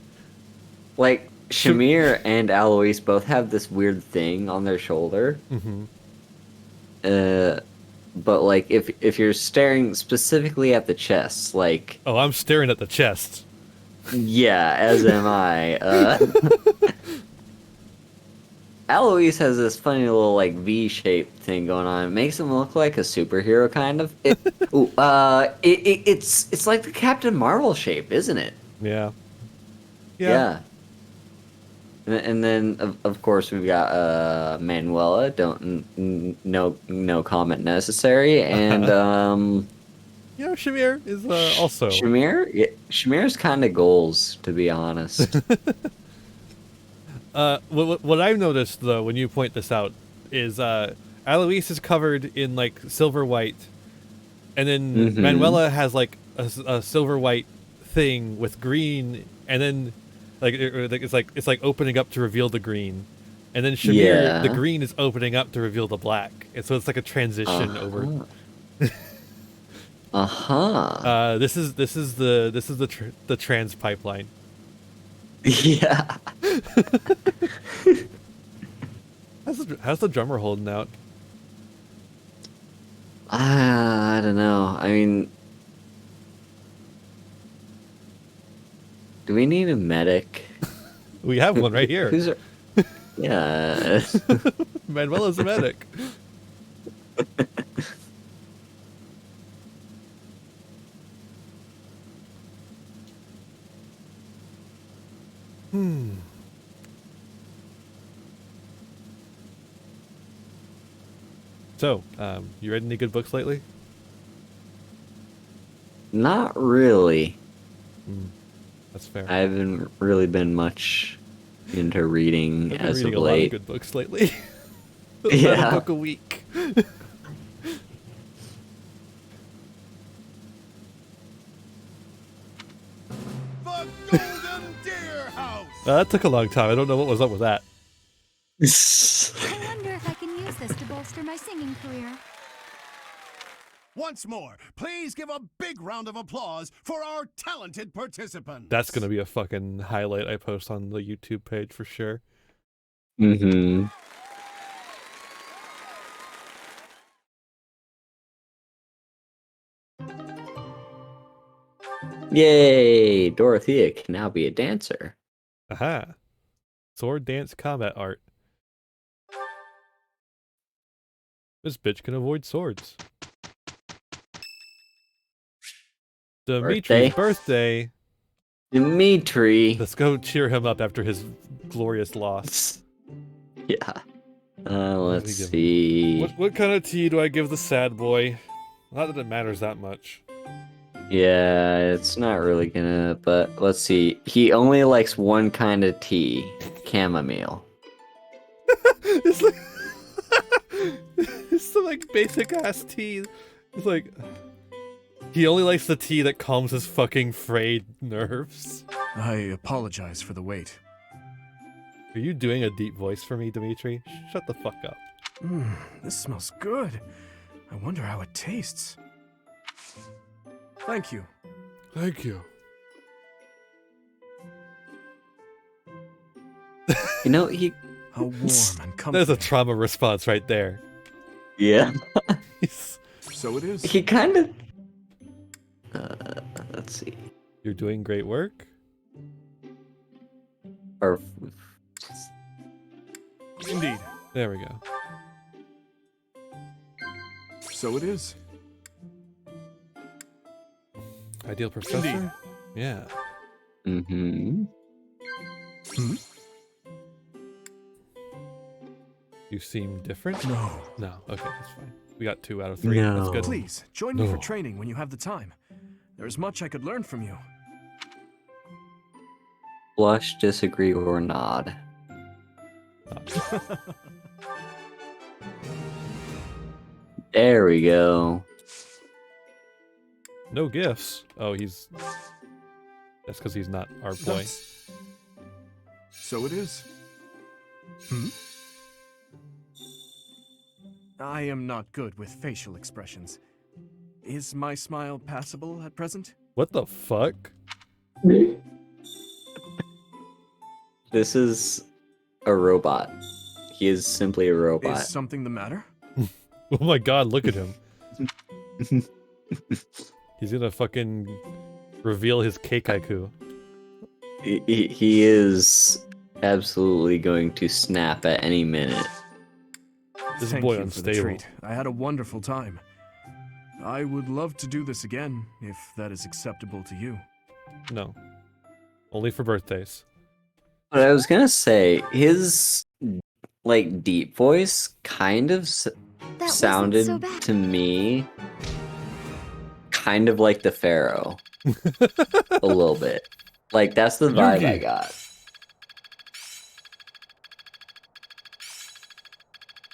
[SPEAKER 2] like Shamir and Alois both have this weird thing on their shoulder. But like if you're staring specifically at the chest, like
[SPEAKER 1] oh, I'm staring at the chest.
[SPEAKER 2] Yeah, as am I. Alois has this funny little like V-shaped thing going on. It makes him look like a superhero kind of. It's like the Captain Marvel shape, isn't it?
[SPEAKER 1] Yeah.
[SPEAKER 2] Yeah. And then of course we've got Manuela. No comment necessary. And
[SPEAKER 1] you know, Shamir is also
[SPEAKER 2] Shamir's kind of goals, to be honest.
[SPEAKER 1] What I've noticed though, when you point this out, is Alois is covered in like silver white, and then Manuela has like a silver white thing with green, and then like it's like opening up to reveal the green, and then Shamir, the green is opening up to reveal the black, and so it's like a transition over. This is the trans pipeline.
[SPEAKER 2] Yeah.
[SPEAKER 1] How's the drummer holding out?
[SPEAKER 2] I don't know. I mean, do we need a medic?
[SPEAKER 1] We have one right here.
[SPEAKER 2] Yeah.
[SPEAKER 1] Manuela's a medic. So, you read any good books lately?
[SPEAKER 2] Not really.
[SPEAKER 1] That's fair.
[SPEAKER 2] I haven't really been much into reading
[SPEAKER 1] I've been
[SPEAKER 2] as
[SPEAKER 1] reading
[SPEAKER 2] of
[SPEAKER 1] a lot
[SPEAKER 2] late.
[SPEAKER 1] of good books lately.
[SPEAKER 2] Yeah.
[SPEAKER 1] About a book a week. That took a long time. I don't know what was up with that.
[SPEAKER 3] I wonder if I can use this to bolster my singing career.
[SPEAKER 15] Once more, please give a big round of applause for our talented participants.
[SPEAKER 1] That's gonna be a fucking highlight I post on the YouTube page for sure.
[SPEAKER 2] Yay! Dorothea can now be a dancer.
[SPEAKER 1] Aha. Sword dance combat art. This bitch can avoid swords. Dimitri's birthday.
[SPEAKER 2] Dimitri.
[SPEAKER 1] Let's go cheer him up after his glorious loss.
[SPEAKER 2] Yeah. Let's see.
[SPEAKER 1] What kind of tea do I give the sad boy? Not that it matters that much.
[SPEAKER 2] Yeah, it's not really gonna, but let's see. He only likes one kind of tea, chamomile.
[SPEAKER 1] It's like it's some like basic ass tea. It's like he only likes the tea that calms his fucking frayed nerves.
[SPEAKER 13] I apologize for the wait.
[SPEAKER 1] Are you doing a deep voice for me, Dimitri? Shut the fuck up.
[SPEAKER 13] This smells good. I wonder how it tastes. Thank you.
[SPEAKER 1] Thank you.
[SPEAKER 2] You know, he...
[SPEAKER 13] How warm and comforting.
[SPEAKER 1] There's a trauma response right there.
[SPEAKER 2] Yeah.
[SPEAKER 13] So it is.
[SPEAKER 2] He kind of... let's see.
[SPEAKER 1] You're doing great work.
[SPEAKER 2] Or...
[SPEAKER 13] Indeed.
[SPEAKER 1] There we go.
[SPEAKER 13] So it is.
[SPEAKER 1] Ideal professor?
[SPEAKER 13] Indeed.
[SPEAKER 1] Yeah.
[SPEAKER 2] Mm-hmm.
[SPEAKER 13] Hmm?
[SPEAKER 1] You seem different?
[SPEAKER 13] No.
[SPEAKER 1] No. Okay, that's fine. We got 2 out of 3. That's good.
[SPEAKER 13] Please, join me for training when you have the time. There is much I could learn from you.
[SPEAKER 2] Blush, disagree, or nod. There we go.
[SPEAKER 1] No gifts. Oh, he's... That's because he's not our boy.
[SPEAKER 13] So it is. Hmm? I am not good with facial expressions. Is my smile passable at present?
[SPEAKER 1] What the fuck?
[SPEAKER 2] This is a robot. He is simply a robot.
[SPEAKER 13] Is something the matter?
[SPEAKER 1] Oh my god, look at him. He's gonna fucking reveal his keikaiku.
[SPEAKER 2] He is absolutely going to snap at any minute.
[SPEAKER 1] This
[SPEAKER 13] Thank
[SPEAKER 1] boy
[SPEAKER 13] you for the
[SPEAKER 1] unstable.
[SPEAKER 13] treat. I had a wonderful time. I would love to do this again, if that is acceptable to you.
[SPEAKER 1] No. Only for birthdays.
[SPEAKER 2] But I was gonna say, his, like, deep voice kind of sounded
[SPEAKER 3] so bad.
[SPEAKER 2] to me kind of like the Pharaoh. A little bit. Like, that's the vibe I got.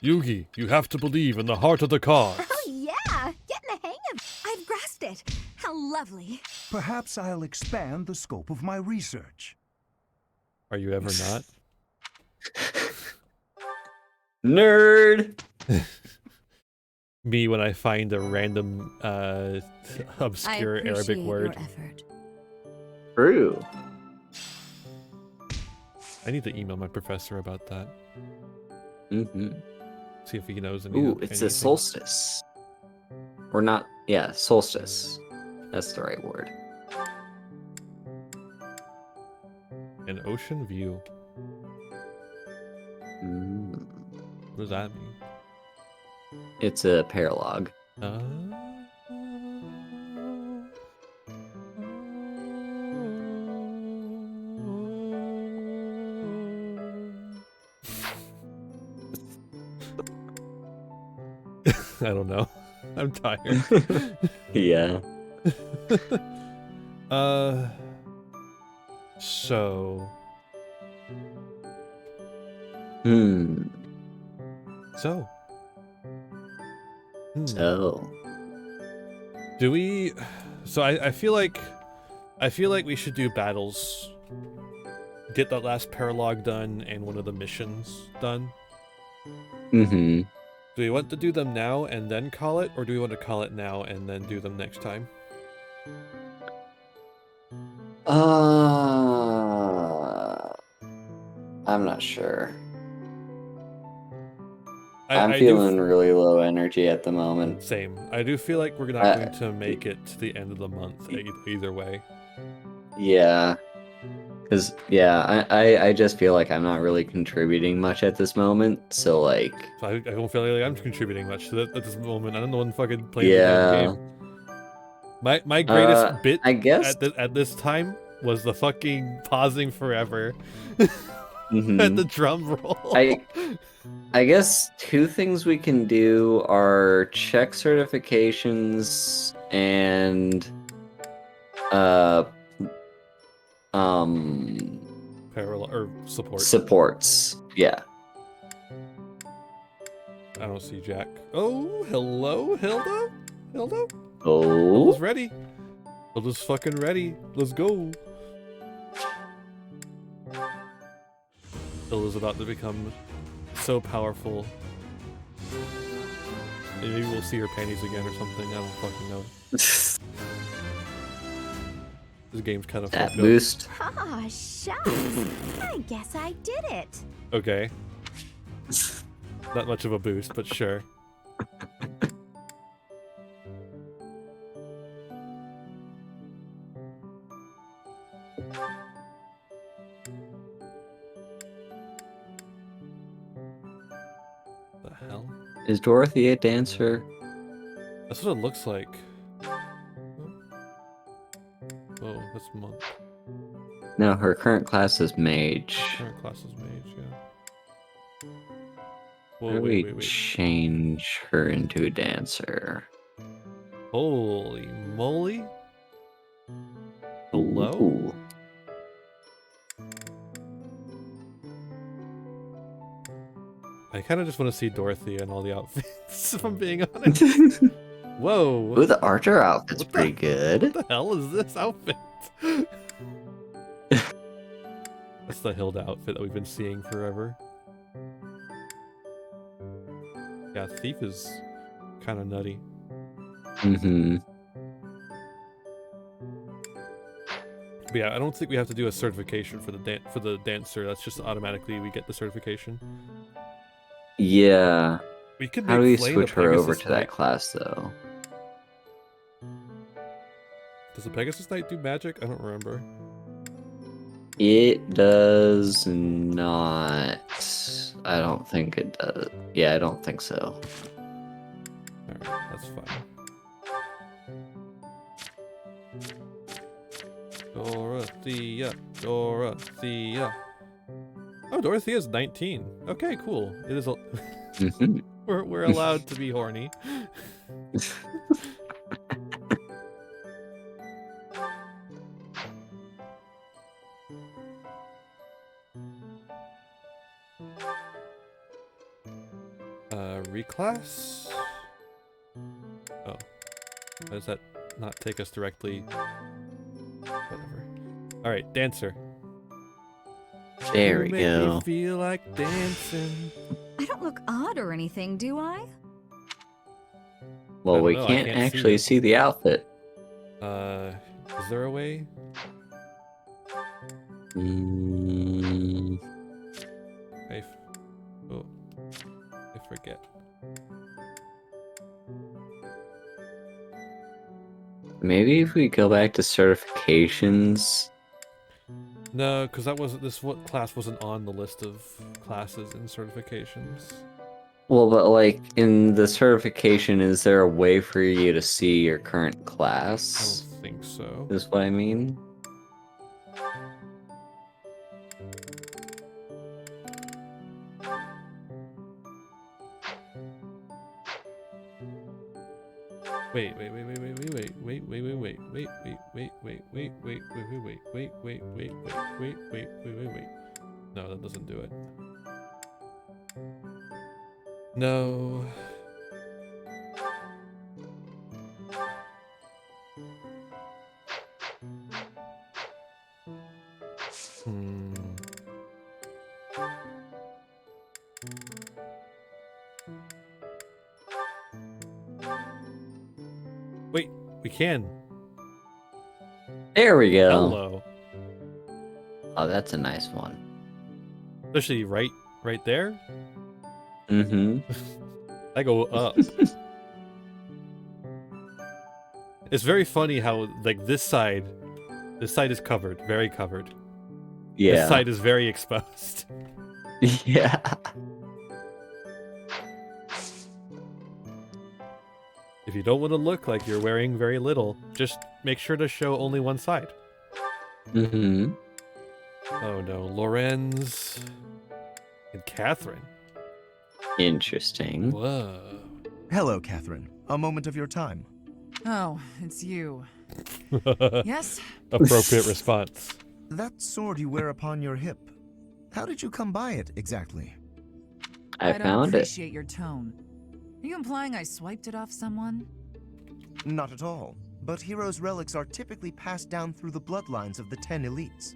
[SPEAKER 1] Yugi, you have to believe in the heart of the cause.
[SPEAKER 7] Oh yeah, getting the hang of it. I've grasped it. How lovely.
[SPEAKER 19] Perhaps I'll expand the scope of my research.
[SPEAKER 1] Are you ever not?
[SPEAKER 2] Nerd!
[SPEAKER 1] Me when I find a random obscure Arabic word.
[SPEAKER 2] True.
[SPEAKER 1] I need to email my professor about that.
[SPEAKER 2] Mm-hmm.
[SPEAKER 1] See if he knows any.
[SPEAKER 2] Ooh, it's a solstice. Or not, yeah, solstice. That's the right word.
[SPEAKER 1] An ocean view. What does that mean?
[SPEAKER 2] It's a paralog.
[SPEAKER 1] I don't know. I'm tired.
[SPEAKER 2] Yeah.
[SPEAKER 1] So. So.
[SPEAKER 2] So.
[SPEAKER 1] Do we? So I feel like we should do battles. Get that last paralog done and one of the missions done.
[SPEAKER 2] Mm-hmm.
[SPEAKER 1] Do we want to do them now and then call it, or do we want to call it now and then do them next time?
[SPEAKER 2] I'm not sure.
[SPEAKER 1] I
[SPEAKER 2] feeling really low energy at the moment.
[SPEAKER 1] Same. I do feel like we're not going to make it to the end of the month either way.
[SPEAKER 2] Yeah. Because, yeah, I just feel like I'm not really contributing much at this moment, so, like...
[SPEAKER 1] So I don't feel like I'm contributing much to that at this moment. I'm the one fucking playing the damn game. My greatest bit
[SPEAKER 2] I guess...
[SPEAKER 1] at this time was the fucking pausing forever
[SPEAKER 2] Mm-hmm.
[SPEAKER 1] and the drum roll.
[SPEAKER 2] I guess 2 things we can do are check certifications and
[SPEAKER 1] parallel or support.
[SPEAKER 2] Supports. Yeah.
[SPEAKER 1] I don't see Jack. Oh, hello, Hilda? Hilda?
[SPEAKER 2] Oh.
[SPEAKER 1] Hilda's ready. Hilda's fucking ready. Let's go. Hilda's about to become so powerful Maybe we'll see her panties again or something. I don't fucking know. This game's kind of
[SPEAKER 2] that
[SPEAKER 1] fucked
[SPEAKER 2] boost.
[SPEAKER 3] Ah, shucks. I guess I did it.
[SPEAKER 1] up. Okay. Not much of a boost, but sure. The hell?
[SPEAKER 2] Is Dorothy a dancer?
[SPEAKER 1] That's what it looks like. Oh, that's monk.
[SPEAKER 2] No, her current class is mage.
[SPEAKER 1] Current class is mage, yeah.
[SPEAKER 2] How
[SPEAKER 1] Whoa,
[SPEAKER 2] do
[SPEAKER 1] wait,
[SPEAKER 2] we
[SPEAKER 1] wait, wait.
[SPEAKER 2] change her into a dancer?
[SPEAKER 1] Holy moly. Hello?
[SPEAKER 2] Ooh.
[SPEAKER 1] I kind of just want to see Dorothy and all the outfits, if I'm being honest. Whoa.
[SPEAKER 2] Ooh, the Archer outfit's
[SPEAKER 1] What the-
[SPEAKER 2] pretty good.
[SPEAKER 1] What the hell is this outfit? That's the Hilda outfit that we've been seeing forever. Yeah, Thief is kind of nutty.
[SPEAKER 2] Mm-hmm.
[SPEAKER 1] But yeah, I don't think we have to do a certification for the dancer. That's just automatically we get the certification.
[SPEAKER 2] Yeah.
[SPEAKER 1] We could
[SPEAKER 2] How do
[SPEAKER 1] make
[SPEAKER 2] we
[SPEAKER 1] Flay
[SPEAKER 2] switch
[SPEAKER 1] the
[SPEAKER 2] her over
[SPEAKER 1] Pegasus
[SPEAKER 2] to that
[SPEAKER 1] Knight.
[SPEAKER 2] class, though?
[SPEAKER 1] Does the Pegasus Knight do magic? I don't remember.
[SPEAKER 2] It does not. I don't think it does. Yeah, I don't think so.
[SPEAKER 1] Alright, that's fine. Dorothea. Dorothea. Oh, Dorothea's 19. Okay, cool. It is a...
[SPEAKER 2] Mhm.
[SPEAKER 1] we're allowed to be horny. Reclass? Oh. Why does that not take us directly? Whatever. Alright, dancer.
[SPEAKER 2] There we
[SPEAKER 1] You make
[SPEAKER 2] go.
[SPEAKER 1] me feel like dancing.
[SPEAKER 17] I don't look odd or anything, do I?
[SPEAKER 2] Well,
[SPEAKER 1] I don't
[SPEAKER 2] we
[SPEAKER 1] know, I
[SPEAKER 2] can't
[SPEAKER 1] can't see
[SPEAKER 2] actually
[SPEAKER 1] you.
[SPEAKER 2] see the outfit.
[SPEAKER 1] Is there a way?
[SPEAKER 2] Mm,
[SPEAKER 1] Oh, I forget.
[SPEAKER 2] maybe if we go back to certifications.
[SPEAKER 1] No, because that wasn't class wasn't on the list of classes and certifications.
[SPEAKER 2] Well, but like in the certification, is there a way for you to see your current
[SPEAKER 1] I
[SPEAKER 2] class?
[SPEAKER 1] don't think so.
[SPEAKER 2] Is what I mean.
[SPEAKER 1] Wait. No, that doesn't do it. No. Wait, we can.
[SPEAKER 2] There we go.
[SPEAKER 1] Hello.
[SPEAKER 2] Oh, that's a nice one.
[SPEAKER 1] Especially right there.
[SPEAKER 2] Mm-hmm.
[SPEAKER 1] I go up. It's very funny how like this side is covered, very covered.
[SPEAKER 2] Yeah.
[SPEAKER 1] This side is very exposed.
[SPEAKER 2] Yeah.
[SPEAKER 1] If you don't want to look like you're wearing very little, just make sure to show only one side.
[SPEAKER 2] Mm-hmm.
[SPEAKER 1] Oh no, Lorenz and Catherine.
[SPEAKER 2] Interesting.
[SPEAKER 1] Whoa.
[SPEAKER 6] Hello, Catherine. A moment of your time.
[SPEAKER 16] Oh, it's you. Yes?
[SPEAKER 1] Appropriate response.
[SPEAKER 6] That sword you wear upon your hip. How did you come by it exactly?
[SPEAKER 2] I
[SPEAKER 16] don't
[SPEAKER 2] found it.
[SPEAKER 16] appreciate your tone. Are you implying I swiped it off someone?
[SPEAKER 6] Not at all. But heroes' relics are typically passed down through the bloodlines of the 10 elites.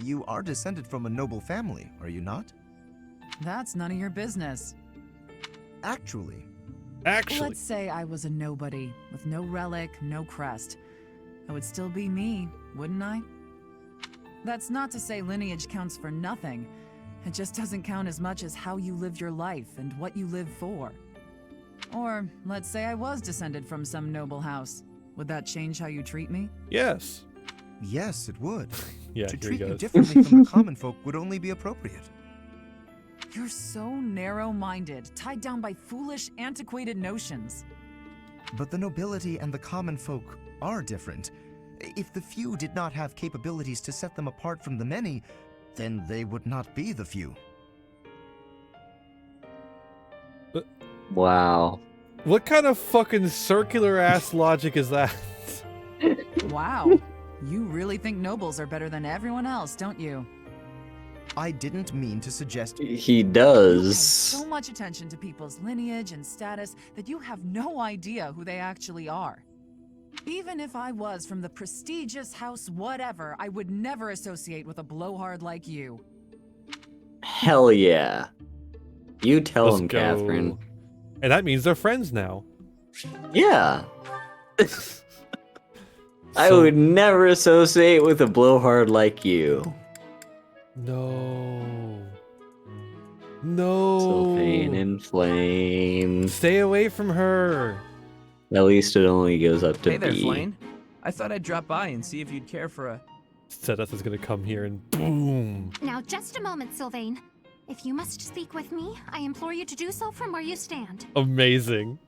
[SPEAKER 6] You are descended from a noble family, are you not?
[SPEAKER 16] That's none of your business.
[SPEAKER 6] Actually,
[SPEAKER 1] Actually.
[SPEAKER 16] Let's say I was a nobody, with no relic, no crest. I would still be me, wouldn't I? That's not to say lineage counts for nothing. It just doesn't count as much as how you live your life and what you live for. Or, let's say I was descended from some noble house. Would that change how you treat me?
[SPEAKER 1] Yes.
[SPEAKER 6] Yes, it would.
[SPEAKER 1] Yeah,
[SPEAKER 6] to
[SPEAKER 1] here he
[SPEAKER 6] treat you
[SPEAKER 1] goes.
[SPEAKER 6] differently from the common folk would only be appropriate.
[SPEAKER 16] You're so narrow-minded, tied down by foolish, antiquated notions.
[SPEAKER 6] But the nobility and the common folk are different. If the few did not have capabilities to set them apart from the many, then they would not be the few.
[SPEAKER 2] Wow.
[SPEAKER 1] What kind of fucking circular ass logic is that?
[SPEAKER 16] Wow. You really think nobles are better than everyone else, don't you?
[SPEAKER 6] I didn't mean to suggest...
[SPEAKER 2] He
[SPEAKER 16] You pay
[SPEAKER 2] does.
[SPEAKER 16] so much attention to people's lineage and status that you have no idea who they actually are. Even if I was from the prestigious house whatever, I would never associate with a blowhard like you.
[SPEAKER 2] Hell yeah. You tell
[SPEAKER 1] Let's
[SPEAKER 2] him,
[SPEAKER 1] go.
[SPEAKER 2] Catherine.
[SPEAKER 1] And that means they're friends now.
[SPEAKER 2] Yeah. I would never associate with a blowhard like you.
[SPEAKER 1] No. No.
[SPEAKER 2] Sylvain in flames.
[SPEAKER 1] Stay away from her.
[SPEAKER 2] At least it only goes up to
[SPEAKER 10] Hey there,
[SPEAKER 2] B.
[SPEAKER 10] Flayn. I thought I'd drop by and see if you'd care for a...
[SPEAKER 1] Sedeth is gonna come here and boom.
[SPEAKER 5] Now, just a moment, Sylvain. If you must speak with me, I implore you to do so from where you stand.
[SPEAKER 1] Amazing.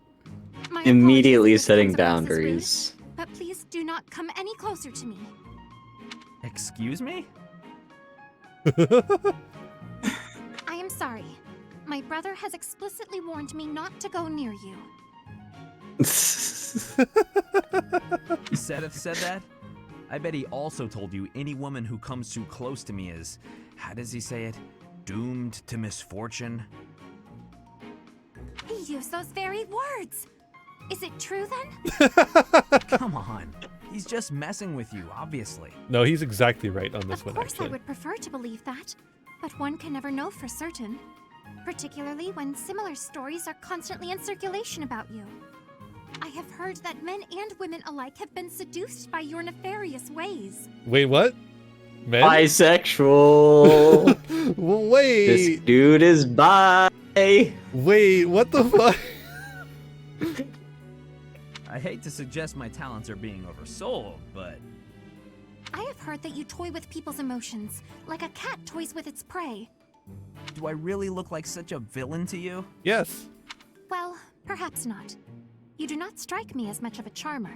[SPEAKER 5] My
[SPEAKER 2] Immediately
[SPEAKER 5] apologies if
[SPEAKER 2] setting
[SPEAKER 5] it comes across as rude,
[SPEAKER 2] boundaries.
[SPEAKER 5] but please do not come any closer to me.
[SPEAKER 10] Excuse me?
[SPEAKER 5] I am sorry. My brother has explicitly warned me not to go near you.
[SPEAKER 10] Sedith said that? I bet he also told you any woman who comes too close to me is, how does he say it? Doomed to misfortune?
[SPEAKER 5] He used those very words. Is it true then?
[SPEAKER 10] Come on. He's just messing with you, obviously.
[SPEAKER 1] No, he's exactly right on this one,
[SPEAKER 5] Of course,
[SPEAKER 1] actually.
[SPEAKER 5] I would prefer to believe that, but one can never know for certain. Particularly when similar stories are constantly in circulation about you. I have heard that men and women alike have been seduced by your nefarious ways.
[SPEAKER 1] Wait, what? Men?
[SPEAKER 2] Bisexual.
[SPEAKER 1] Wait.
[SPEAKER 2] This dude is bi.
[SPEAKER 1] Wait, what the fuck?
[SPEAKER 10] I hate to suggest my talents are being oversold, but...
[SPEAKER 5] I have heard that you toy with people's emotions, like a cat toys with its prey.
[SPEAKER 10] Do I really look like such a villain to you?
[SPEAKER 1] Yes.
[SPEAKER 5] Well, perhaps not. You do not strike me as much of a charmer.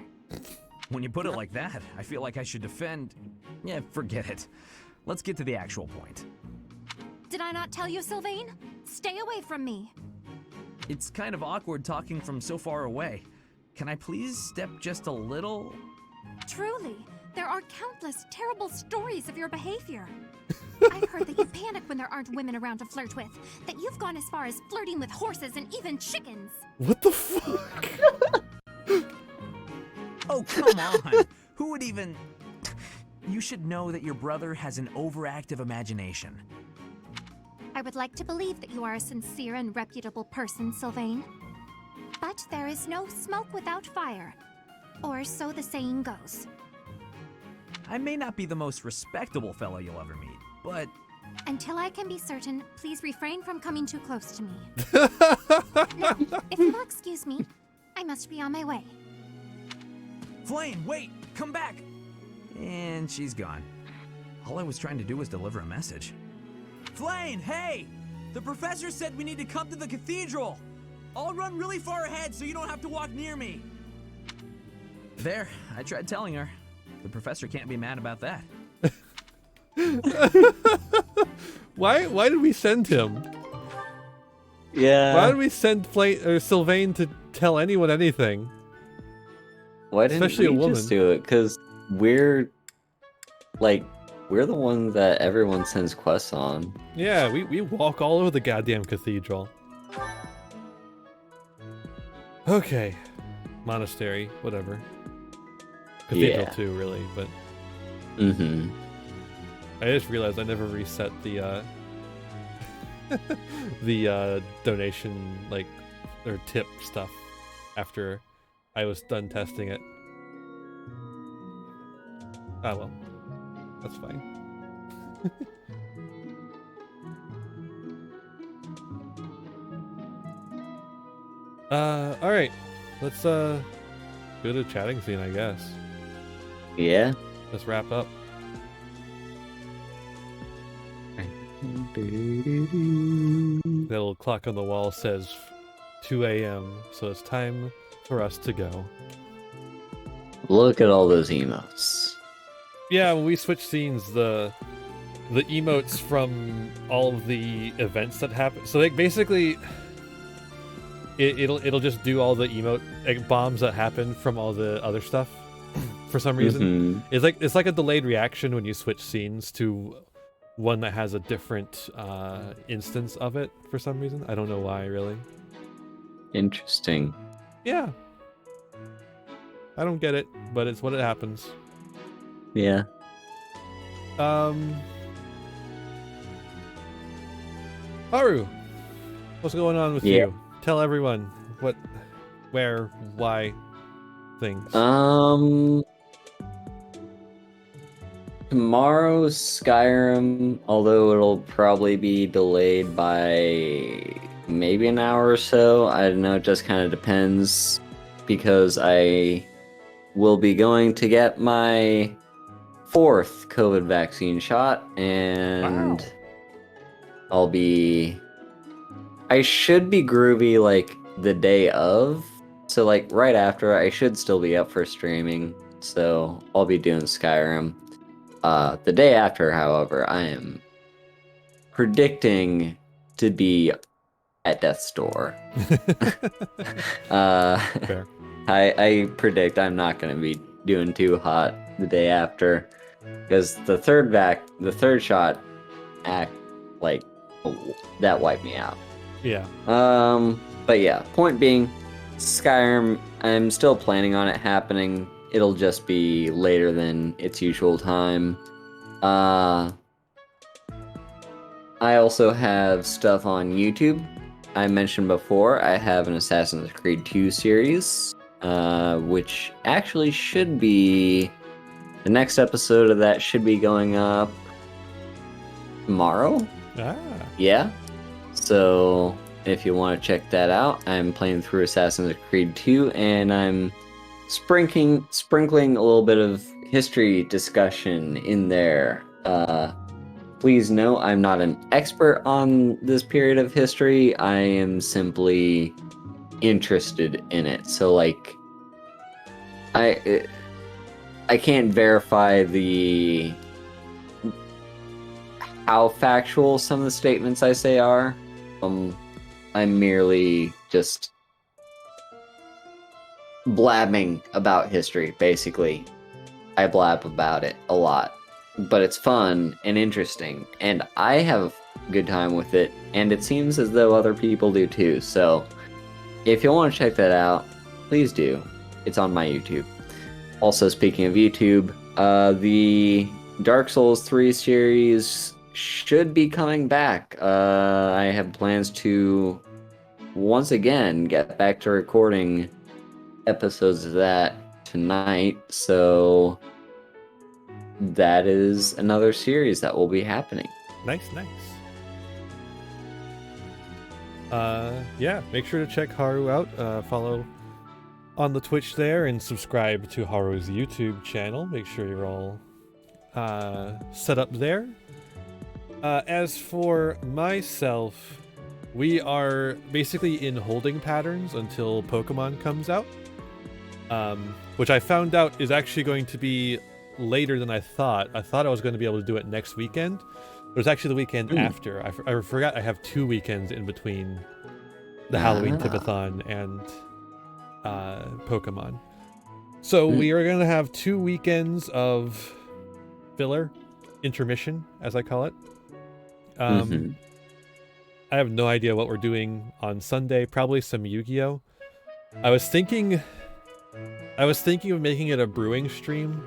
[SPEAKER 10] When you put it like that, I feel like I should defend... Yeah, forget it. Let's get to the actual point.
[SPEAKER 5] Did I not tell you, Sylvain? Stay away from me.
[SPEAKER 10] It's kind of awkward talking from so far away. Can I please step just a little?
[SPEAKER 5] Truly, there are countless terrible stories of your behavior. I've heard that you panic when there aren't women around to flirt with, that you've gone as far as flirting with horses and even chickens.
[SPEAKER 1] What the fuck?
[SPEAKER 10] Oh, come on. Who would even... You should know that your brother has an overactive imagination.
[SPEAKER 5] I would like to believe that you are a sincere and reputable person, Sylvain. But there is no smoke without fire. Or so the saying goes.
[SPEAKER 10] I may not be the most respectable fellow you'll ever meet, but...
[SPEAKER 5] Until I can be certain, please refrain from coming too close to me. Now, if you will excuse me, I must be on my way.
[SPEAKER 10] Flayn, wait! Come back! And she's gone. All I was trying to do was deliver a message.
[SPEAKER 14] Flayn, hey! The professor said we need to come to the cathedral! I'll run really far ahead so you don't have to walk near me.
[SPEAKER 10] There, I tried telling her. The professor can't be mad about that.
[SPEAKER 1] Why did we send him?
[SPEAKER 2] Yeah.
[SPEAKER 1] Why did we send Sylvain to tell anyone anything?
[SPEAKER 2] Why didn't
[SPEAKER 1] Especially
[SPEAKER 2] we
[SPEAKER 1] a woman.
[SPEAKER 2] just do it? Because we're the ones that everyone sends quests on.
[SPEAKER 1] Yeah, we walk all over the goddamn cathedral. Okay. Monastery, whatever. Cathedral
[SPEAKER 2] Yeah.
[SPEAKER 1] too, really, but...
[SPEAKER 2] Mm-hmm.
[SPEAKER 1] I just realized I never reset the, the donation, like, or tip stuff after I was done testing it. Ah, well, that's fine. All right, let's go to chatting scene, I guess.
[SPEAKER 2] Yeah.
[SPEAKER 1] Let's wrap up. The little clock on the wall says 2 a.m., so it's time for us to go.
[SPEAKER 2] Look at all those emotes.
[SPEAKER 1] Yeah, when we switch scenes, the emotes from all of the events that happen. So like basically, it'll just do all the emote bombs that happen from all the other stuff. For some reason, it's like a delayed reaction when you switch scenes to one that has a different instance of it. For some reason, I don't know why, really.
[SPEAKER 2] Interesting.
[SPEAKER 1] Yeah, I don't get it, but it's what it happens.
[SPEAKER 2] Yeah.
[SPEAKER 1] Haru, what's going on with you? Tell everyone what, where, why, things.
[SPEAKER 2] Tomorrow's Skyrim, although it'll probably be delayed by maybe an hour or so. I don't know, it just kind of depends, because I will be going to get my 4th COVID vaccine shot, and I should be groovy like the day of, so like right after I should still be up for streaming, so I'll be doing Skyrim. The day after, however, I am predicting to be at death's door.
[SPEAKER 1] Fair.
[SPEAKER 2] I predict I'm not going to be doing too hot the day after, because the third shot that wiped me out.
[SPEAKER 1] Yeah.
[SPEAKER 2] But yeah, point being, Skyrim, I'm still planning on it happening. It'll just be later than its usual time. I also have stuff on YouTube. I mentioned before, I have an Assassin's Creed 2 series, which actually should be... The next episode of that should be going up tomorrow? Yeah. So, if you want to check that out, I'm playing through Assassin's Creed 2, and I'm sprinkling a little bit of history discussion in there. Please know I'm not an expert on this period of history. I am simply interested in it. So like, I can't verify how factual some of the statements I say are. I'm merely just blabbing about history, basically. I blab about it a lot, but it's fun and interesting, and I have a good time with it, and it seems as though other people do too. So if you want to check that out, please do. It's on my YouTube. Also, speaking of YouTube, the Dark Souls 3 series should be coming back. I have plans to once again get back to recording episodes of that tonight, so that is another series that will be happening.
[SPEAKER 1] Nice. Yeah, make sure to check Haru out, follow on the Twitch there, and subscribe to Haru's YouTube channel. Make sure you're all set up there. As for myself, we are basically in holding patterns until Pokemon comes out, which I found out is actually going to be later than I thought. I thought I was going to be able to do it next weekend, but it's actually the weekend after. I forgot I have 2 weekends in between the Halloween Tipathon and Pokemon. So we are going to have 2 weekends of filler, intermission, as I call it. I have no idea what we're doing on Sunday. Probably some Yu-Gi-Oh! I was thinking of making it a brewing stream,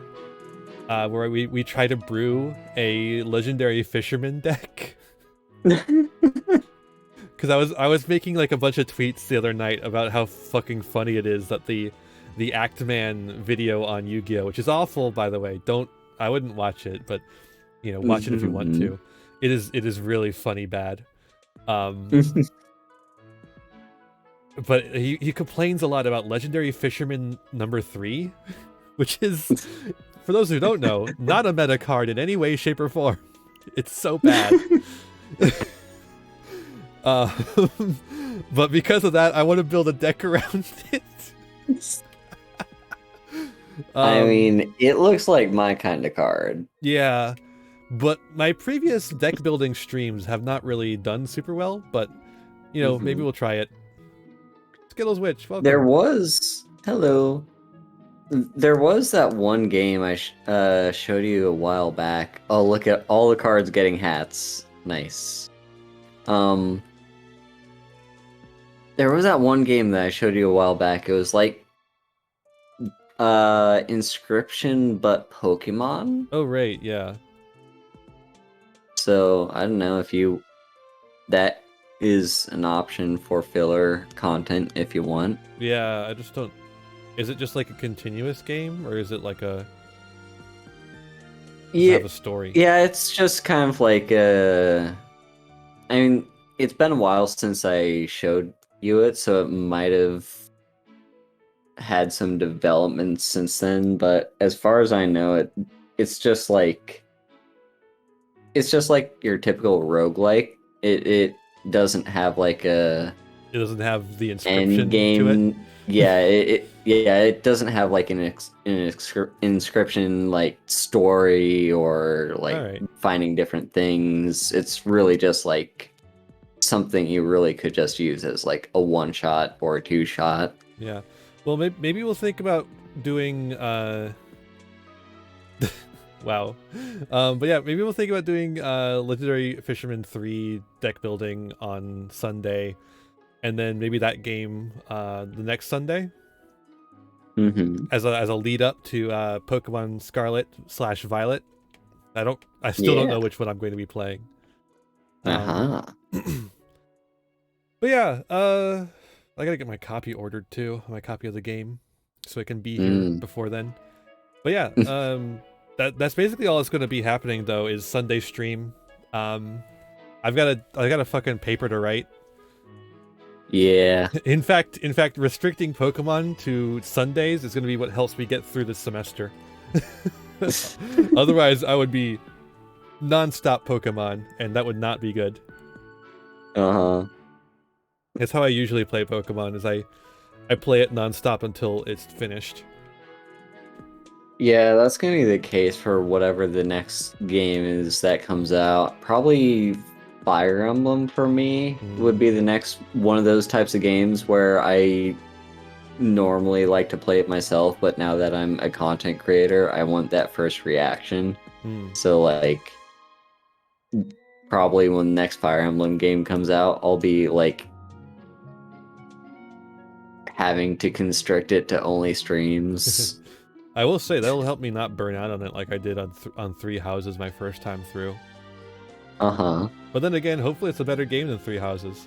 [SPEAKER 1] where we try to brew a legendary fisherman deck. Because I was making like a bunch of tweets the other night about how fucking funny it is that the Actman video on Yu-Gi-Oh, which is awful, by the way. I wouldn't watch it, but you know, watch it if you want to. It is really funny bad. But he complains a lot about Legendary Fisherman number 3, which is, for those who don't know, not a meta card in any way, shape, or form. It's so bad. But because of that, I want to build a deck around it.
[SPEAKER 2] I mean, it looks like my kind of card.
[SPEAKER 1] Yeah, but my previous deck building streams have not really done super well, but, you know, maybe we'll try it. Skittles Witch, welcome.
[SPEAKER 2] There was that one game I showed you a while back. Oh, look at all the cards getting hats. Nice. There was that one game that I showed you a while back. It was like Inscription but Pokemon.
[SPEAKER 1] Oh right, yeah.
[SPEAKER 2] So I don't know if that is an option for filler content if you want.
[SPEAKER 1] Yeah, I just don't. Is it just like a continuous game, or is it like a? Does it have a story?
[SPEAKER 2] Yeah, it's just kind of like I mean, it's been a while since I showed you it, so it might have had some development since then. But as far as I know, it's just like your typical roguelike. It doesn't have like a.
[SPEAKER 1] It doesn't have the inscription
[SPEAKER 2] end game
[SPEAKER 1] to it.
[SPEAKER 2] Yeah, it doesn't have like an inscription like story or like finding different things. It's really just like something you really could just use as like a one shot or a two shot.
[SPEAKER 1] Yeah, well, maybe we'll think about doing. Wow, but yeah, maybe we'll think about doing Legendary Fisherman 3 deck building on Sunday. And then maybe that game the next Sunday, as a lead up to Pokemon Scarlet/Violet. I still don't know which one I'm going to be playing. But yeah, I gotta get my copy ordered too, my copy of the game, so it can be here before then. But yeah, that's basically all that's going to be happening though. Is Sunday stream. I got a fucking paper to write.
[SPEAKER 2] Yeah.
[SPEAKER 1] In fact, restricting Pokemon to Sundays is going to be what helps me get through this semester. Otherwise, I would be non-stop Pokemon, and that would not be good. It's how I usually play Pokemon. Is I play it non-stop until it's finished.
[SPEAKER 2] Yeah, that's gonna be the case for whatever the next game is that comes out. Probably Fire Emblem for me would be the next one of those types of games where I normally like to play it myself, but now that I'm a content creator, I want that first reaction. So like probably when the next Fire Emblem game comes out, I'll be like having to constrict it to only streams.
[SPEAKER 1] I will say that'll help me not burn out on it like I did on Three Houses my first time through. But then again, hopefully it's a better game than Three Houses.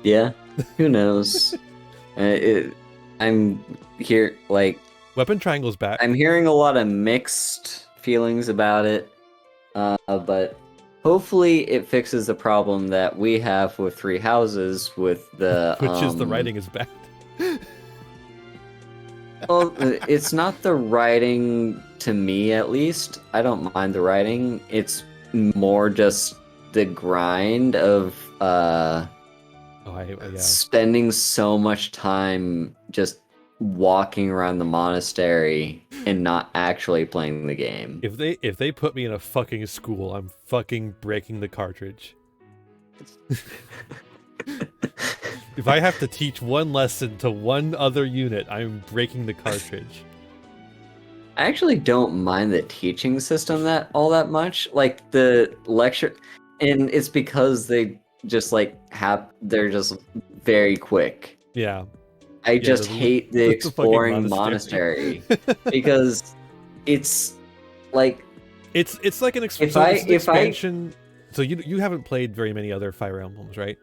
[SPEAKER 2] Yeah, who knows? I'm here, like...
[SPEAKER 1] Weapon Triangle's back.
[SPEAKER 2] I'm hearing a lot of mixed feelings about it, but hopefully it fixes the problem that we have with Three Houses with the...
[SPEAKER 1] Which is the writing is bad.
[SPEAKER 2] Well, it's not the writing, to me at least. I don't mind the writing. It's more just the grind of spending so much time just walking around the monastery and not actually playing the game.
[SPEAKER 1] If they put me in a fucking school, I'm fucking breaking the cartridge. If I have to teach one lesson to one other unit, I'm breaking the cartridge.
[SPEAKER 2] I actually don't mind the teaching system all that much. Like the lecture, and it's because they just they're just very quick.
[SPEAKER 1] Yeah.
[SPEAKER 2] I just hate the exploring monastery because it's like
[SPEAKER 1] it's like an expansion. So you haven't played very many other Fire Emblems, right?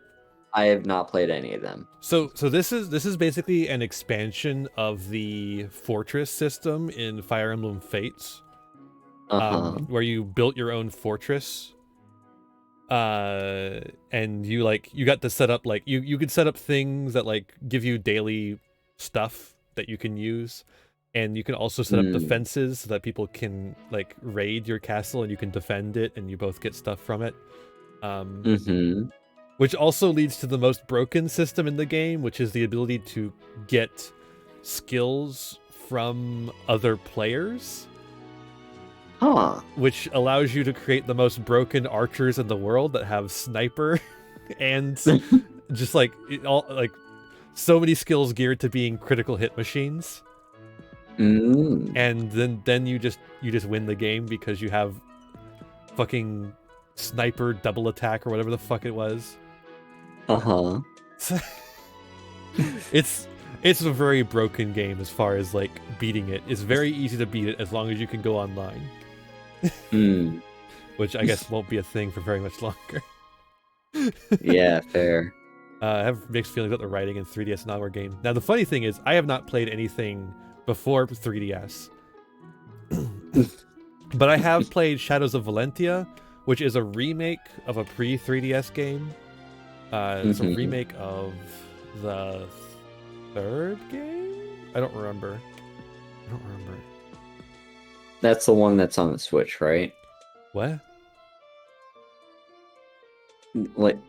[SPEAKER 2] I have not played any of them.
[SPEAKER 1] So this is basically an expansion of the fortress system in Fire Emblem Fates, where you built your own fortress, and you got to set up like you could set up things that like give you daily stuff that you can use, and you can also set up defenses so that people can like raid your castle and you can defend it and you both get stuff from it. Which also leads to the most broken system in the game, which is the ability to get skills from other players. Which allows you to create the most broken archers in the world that have sniper and just like so many skills geared to being critical hit machines. And then you just win the game because you have fucking sniper double attack or whatever the fuck it was. It's a very broken game as far as like beating it. It's very easy to beat it as long as you can go online. Which I guess won't be a thing for very much longer.
[SPEAKER 2] Yeah, fair.
[SPEAKER 1] I have mixed feelings about the writing in 3DS and onward game. Now the funny thing is I have not played anything before 3DS. But I have played Shadows of Valentia, which is a remake of a pre-3DS game. It's a remake of the third game? I don't remember.
[SPEAKER 2] That's the one that's on the Switch, right?
[SPEAKER 1] What?
[SPEAKER 2] Like,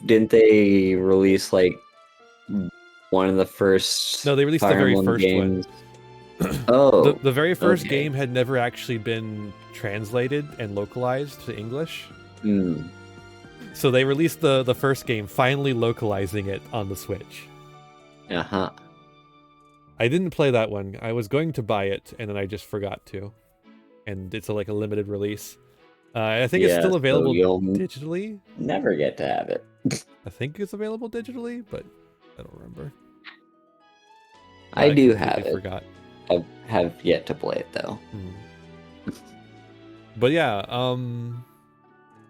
[SPEAKER 2] didn't they release like one of the first?
[SPEAKER 1] No, they released
[SPEAKER 2] Fire
[SPEAKER 1] the very
[SPEAKER 2] Emblem
[SPEAKER 1] first
[SPEAKER 2] games?
[SPEAKER 1] one.
[SPEAKER 2] Oh,
[SPEAKER 1] the very first game had never actually been translated and localized to English. So they released the first game, finally localizing it on the Switch. I didn't play that one. I was going to buy it, and then I just forgot to. And it's like a limited release. I think it's still available digitally.
[SPEAKER 2] Never get to have it.
[SPEAKER 1] I think it's available digitally, but I don't remember.
[SPEAKER 2] I do have it.
[SPEAKER 1] Forgot.
[SPEAKER 2] I have yet to play it though.
[SPEAKER 1] But yeah,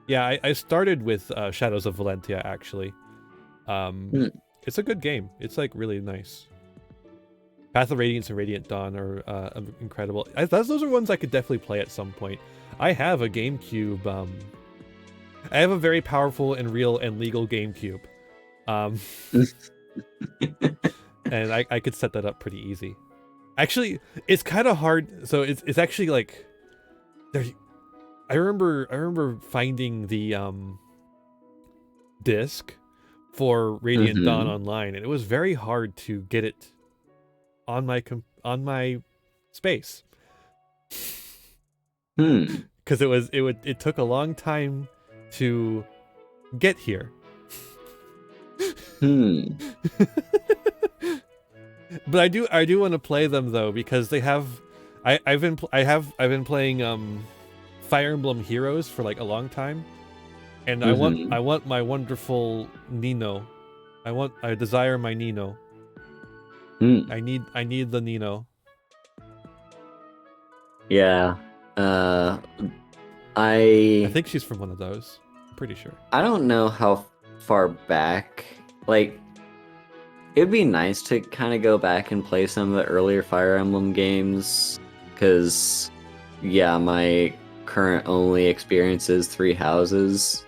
[SPEAKER 1] I started with Shadows of Valentia actually. It's a good game. It's like really nice. Path of Radiance and Radiant Dawn are incredible. Those are ones I could definitely play at some point. I have a GameCube. I have a very powerful and real and legal GameCube. And I could set that up pretty easy. Actually, it's kind of hard. So it's actually like there. I remember finding the disc for Radiant Dawn online, and it was very hard to get it on my space. Because it took a long time to get here. But I do want to play them though, because they have I've been playing Fire Emblem Heroes for like a long time, and I want my wonderful Nino. I desire my Nino. I need the Nino.
[SPEAKER 2] Yeah.
[SPEAKER 1] I think she's from one of those. I'm pretty sure.
[SPEAKER 2] I don't know how far back. Like, it'd be nice to kind of go back and play some of the earlier Fire Emblem games, because, yeah, my current only experience is Three Houses.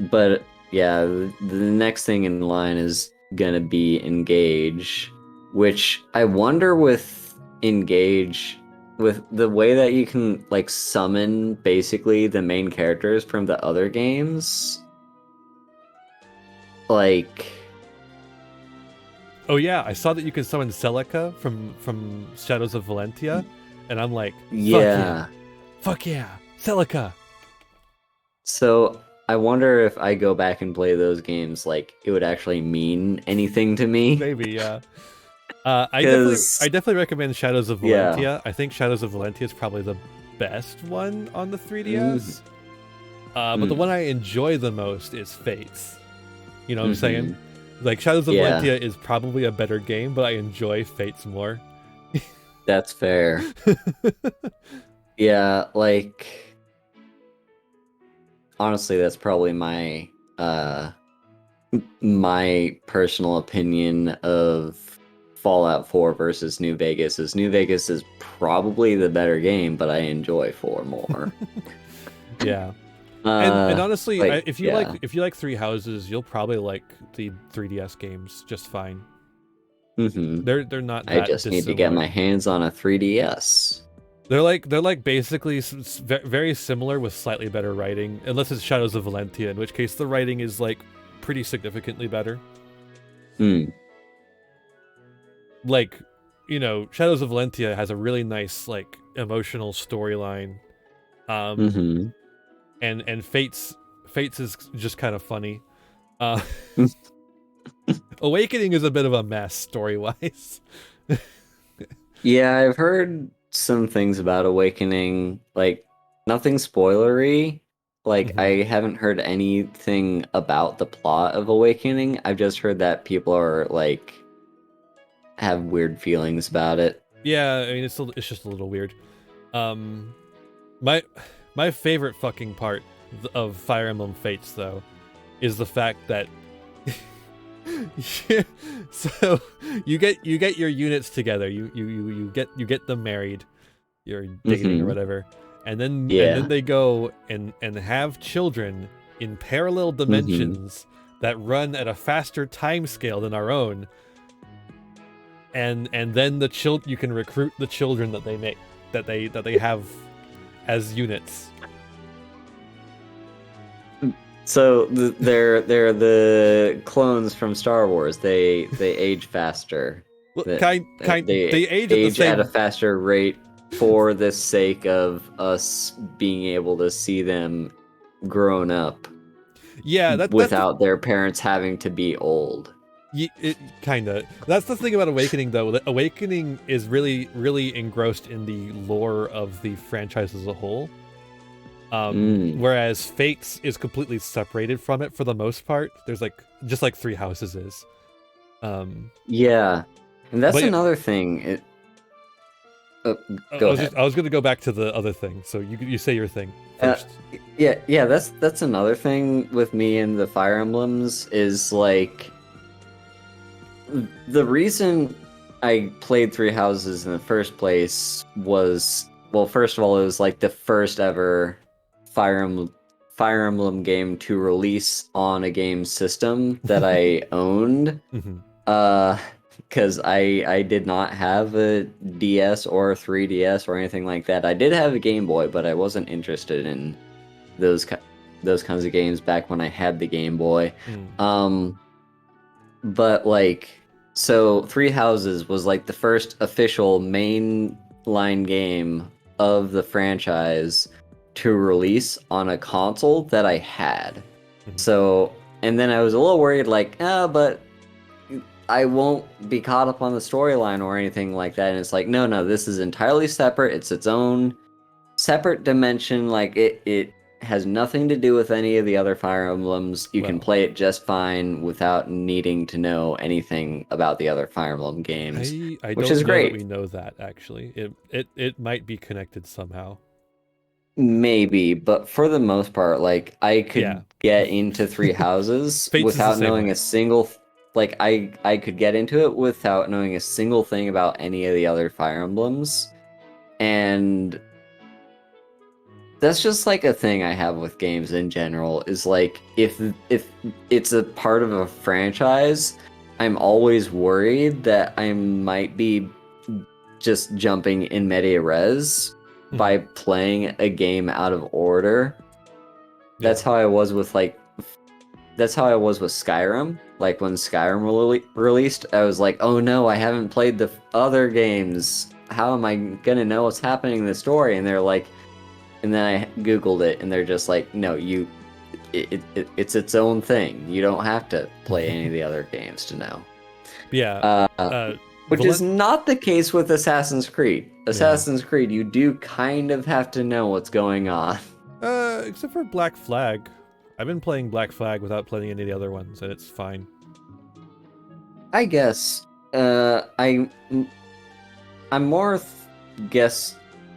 [SPEAKER 2] But, yeah, the next thing in line is gonna be Engage, which I wonder with Engage, with the way that you can like summon basically the main characters from the other games, like,
[SPEAKER 1] oh yeah, I saw that you can summon Celica from Shadows of Valentia, and I'm like, fuck yeah, Celica.
[SPEAKER 2] So I wonder if I go back and play those games, like it would actually mean anything to me.
[SPEAKER 1] Maybe, yeah. I definitely recommend Shadows of Valentia. Yeah. I think Shadows of Valentia is probably the best one on the 3DS. But the one I enjoy the most is Fates. You know what I'm saying? Like, Shadows of Valentia is probably a better game, but I enjoy Fates more.
[SPEAKER 2] That's fair. Yeah, like, honestly, that's probably my my personal opinion of Fallout 4 versus New Vegas is New Vegas is probably the better game, but I enjoy 4 more.
[SPEAKER 1] Yeah. And honestly,
[SPEAKER 2] like,
[SPEAKER 1] if you like Three Houses, you'll probably like the 3DS games just fine.
[SPEAKER 2] Mm-hmm.
[SPEAKER 1] They're not that
[SPEAKER 2] I just need to get
[SPEAKER 1] dissimilar.
[SPEAKER 2] my hands on a 3DS.
[SPEAKER 1] They're like basically very similar with slightly better writing, unless it's Shadows of Valentia, in which case the writing is like pretty significantly better. Like, you know, Shadows of Valentia has a really nice like emotional storyline. And Fates is just kind of funny. Awakening is a bit of a mess story-wise.
[SPEAKER 2] Yeah, I've heard some things about Awakening, like nothing spoilery. Like I haven't heard anything about the plot of Awakening. I've just heard that people are like have weird feelings about it.
[SPEAKER 1] Yeah, I mean it's just a little weird. My favorite fucking part of Fire Emblem Fates though is the fact that so you get your units together. You get them married. You're dating or whatever. And then they go and have children in parallel dimensions that run at a faster time scale than our own. And then you can recruit the children that they make that they have as units.
[SPEAKER 2] So they're the clones from Star Wars. They age faster.
[SPEAKER 1] Well,
[SPEAKER 2] they age at a faster rate for the sake of us being able to see them grown up.
[SPEAKER 1] Yeah,
[SPEAKER 2] without their parents having to be old.
[SPEAKER 1] Kinda. That's the thing about Awakening, though. That Awakening is really, really engrossed in the lore of the franchise as a whole. Whereas Fates is completely separated from it for the most part. There's just like Three Houses is.
[SPEAKER 2] Yeah, and that's another thing. Go ahead.
[SPEAKER 1] I was going to go back to the other thing, so you say your thing first.
[SPEAKER 2] Yeah, that's another thing with me and the Fire Emblems is like the reason I played Three Houses in the first place was, well, first of all, it was like the first ever Fire Emblem game to release on a game system that I owned. Because I did not have a DS or a 3DS or anything like that. I did have a Game Boy, but I wasn't interested in those kinds of games back when I had the Game Boy. But like, so Three Houses was like the first official mainline game of the franchise to release on a console that I had. So, and then I was a little worried, like, but I won't be caught up on the storyline or anything like that. And it's like, no, this is entirely separate. It's its own separate dimension. Like it has nothing to do with any of the other Fire Emblems. You can play it just fine without needing to know anything about the other Fire Emblem games, which is great.
[SPEAKER 1] That we know that actually, it might be connected somehow.
[SPEAKER 2] Maybe, but for the most part, like I could get into Three Houses without knowing a single. Like I could get into it without knowing a single thing about any of the other Fire Emblems, and that's just like a thing I have with games in general. Is like if it's a part of a franchise, I'm always worried that I might be just jumping in media res by playing a game out of order. That's how I was with Skyrim. Like when Skyrim released, I was like, oh no, I haven't played the other games. How am I gonna know what's happening in the story? And they're like, and then I Googled it and they're just like, no, it's its own thing. You don't have to play any of the other games to know.
[SPEAKER 1] Yeah.
[SPEAKER 2] Which is not the case with Assassin's Creed. Assassin's Creed, you do kind of have to know what's going on.
[SPEAKER 1] Except for Black Flag. I've been playing Black Flag without playing any of the other ones, and it's fine.
[SPEAKER 2] I guess. I'm more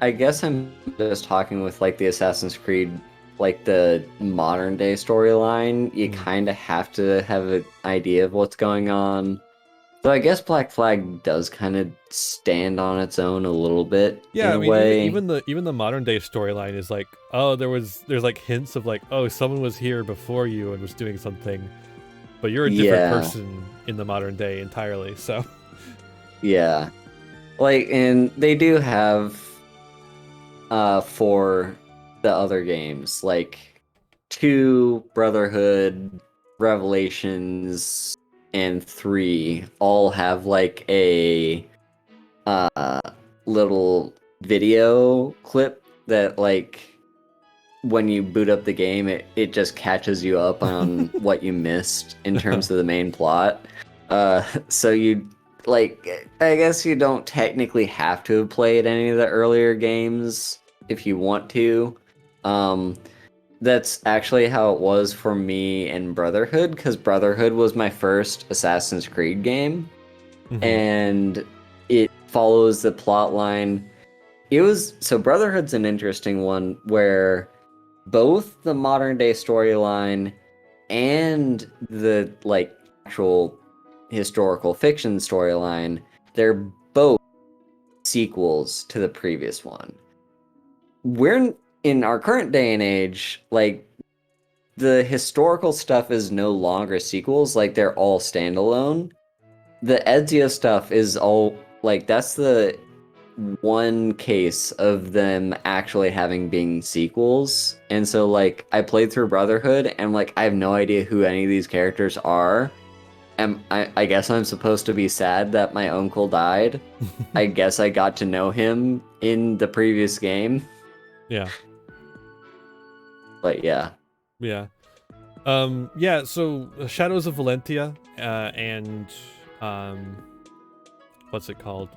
[SPEAKER 2] I guess I'm just talking with like the Assassin's Creed like the modern day storyline, you kind of have to have an idea of what's going on. So I guess Black Flag does kind of stand on its own a little bit
[SPEAKER 1] Yeah,
[SPEAKER 2] in
[SPEAKER 1] I
[SPEAKER 2] a
[SPEAKER 1] mean,
[SPEAKER 2] way.
[SPEAKER 1] even the modern day storyline is like, oh, there's like hints of like, oh, someone was here before you and was doing something, but you're a different person in the modern day entirely. So
[SPEAKER 2] Yeah, like, and they do have for the other games like 2, Brotherhood, Revelations, and 3 all have like a little video clip that, like, when you boot up the game, it just catches you up on what you missed in terms of the main plot. So you, like, I guess you don't technically have to have played any of the earlier games if you want to. That's actually how it was for me in Brotherhood, because Brotherhood was my first Assassin's Creed game, and it follows the plot line. So Brotherhood's an interesting one where both the modern day storyline and the, like, actual historical fiction storyline, they're both sequels to the previous one. We're in our current day and age, like, the historical stuff is no longer sequels, like, they're all standalone. The Ezio stuff is all, like, that's the one case of them actually having been sequels. And so, like, I played through Brotherhood and, like, I have no idea who any of these characters are. And I guess I'm supposed to be sad that my uncle died. I guess I got to know him in the previous game.
[SPEAKER 1] yeah.
[SPEAKER 2] But yeah.
[SPEAKER 1] Yeah. Yeah, so Shadows of Valentia and what's it called?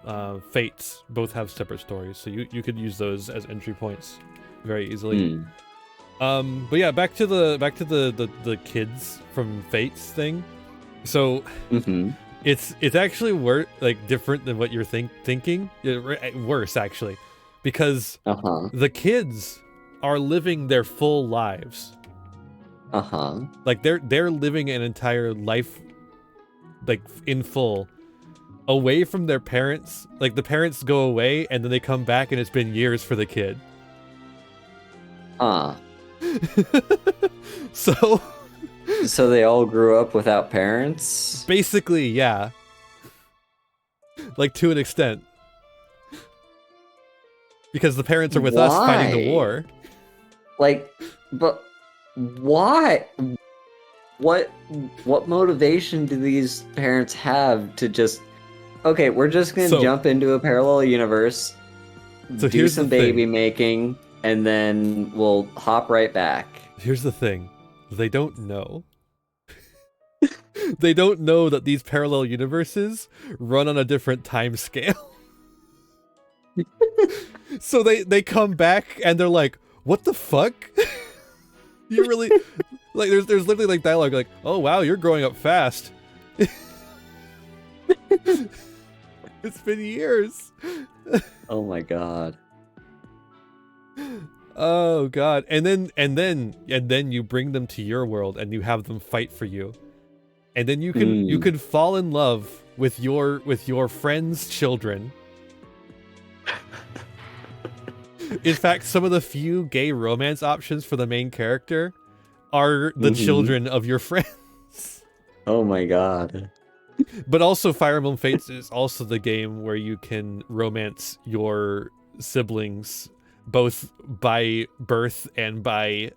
[SPEAKER 1] Fates both have separate stories, so you could use those as entry points very easily. But yeah, back to the kids from Fates thing. So it's actually different than what you're thinking. Worse actually, because the kids are living their full lives. Like they're living an entire life, like, in full, away from their parents. Like, the parents go away and then they come back and it's been years for the kid. So
[SPEAKER 2] they all grew up without parents?
[SPEAKER 1] Basically, yeah. Like, to an extent. Because the parents are with us fighting the war.
[SPEAKER 2] Like, but why? What motivation do these parents have to just, okay, we're just gonna jump into a parallel universe, do some baby making, and then we'll hop right back?
[SPEAKER 1] Here's the thing. They don't know. They don't know that these parallel universes run on a different time scale. So they come back and they're like, what the fuck? You really, like, there's literally, like, dialogue like, oh wow, you're growing up fast. It's been years.
[SPEAKER 2] Oh my god.
[SPEAKER 1] Oh god. And then you bring them to your world and you have them fight for you. And then you can fall in love with your friends' children. In fact, some of the few gay romance options for the main character are the children of your friends.
[SPEAKER 2] Oh my god.
[SPEAKER 1] But also, Fire Emblem Fates is also the game where you can romance your siblings, both by birth and by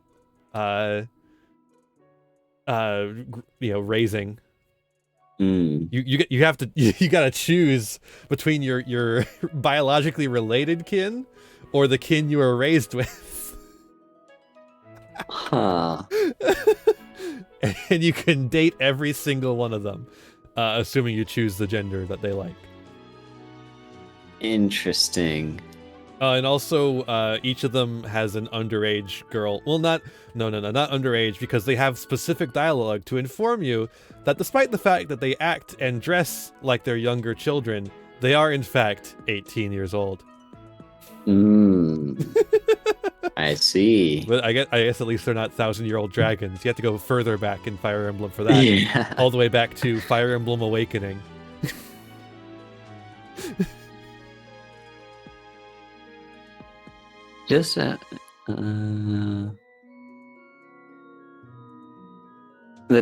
[SPEAKER 1] raising. You have to you gotta choose between your biologically related kin or the kin you were raised with. And you can date every single one of them, assuming you choose the gender that they like.
[SPEAKER 2] Interesting.
[SPEAKER 1] And also, each of them has an underage girl. Well, not underage, because they have specific dialogue to inform you that despite the fact that they act and dress like they're younger children, they are in fact 18 years old.
[SPEAKER 2] I see.
[SPEAKER 1] But I guess at least they're not 1,000-year-old dragons. You have to go further back in Fire Emblem for that.
[SPEAKER 2] Yeah.
[SPEAKER 1] All the way back to Fire Emblem Awakening.
[SPEAKER 2] Just that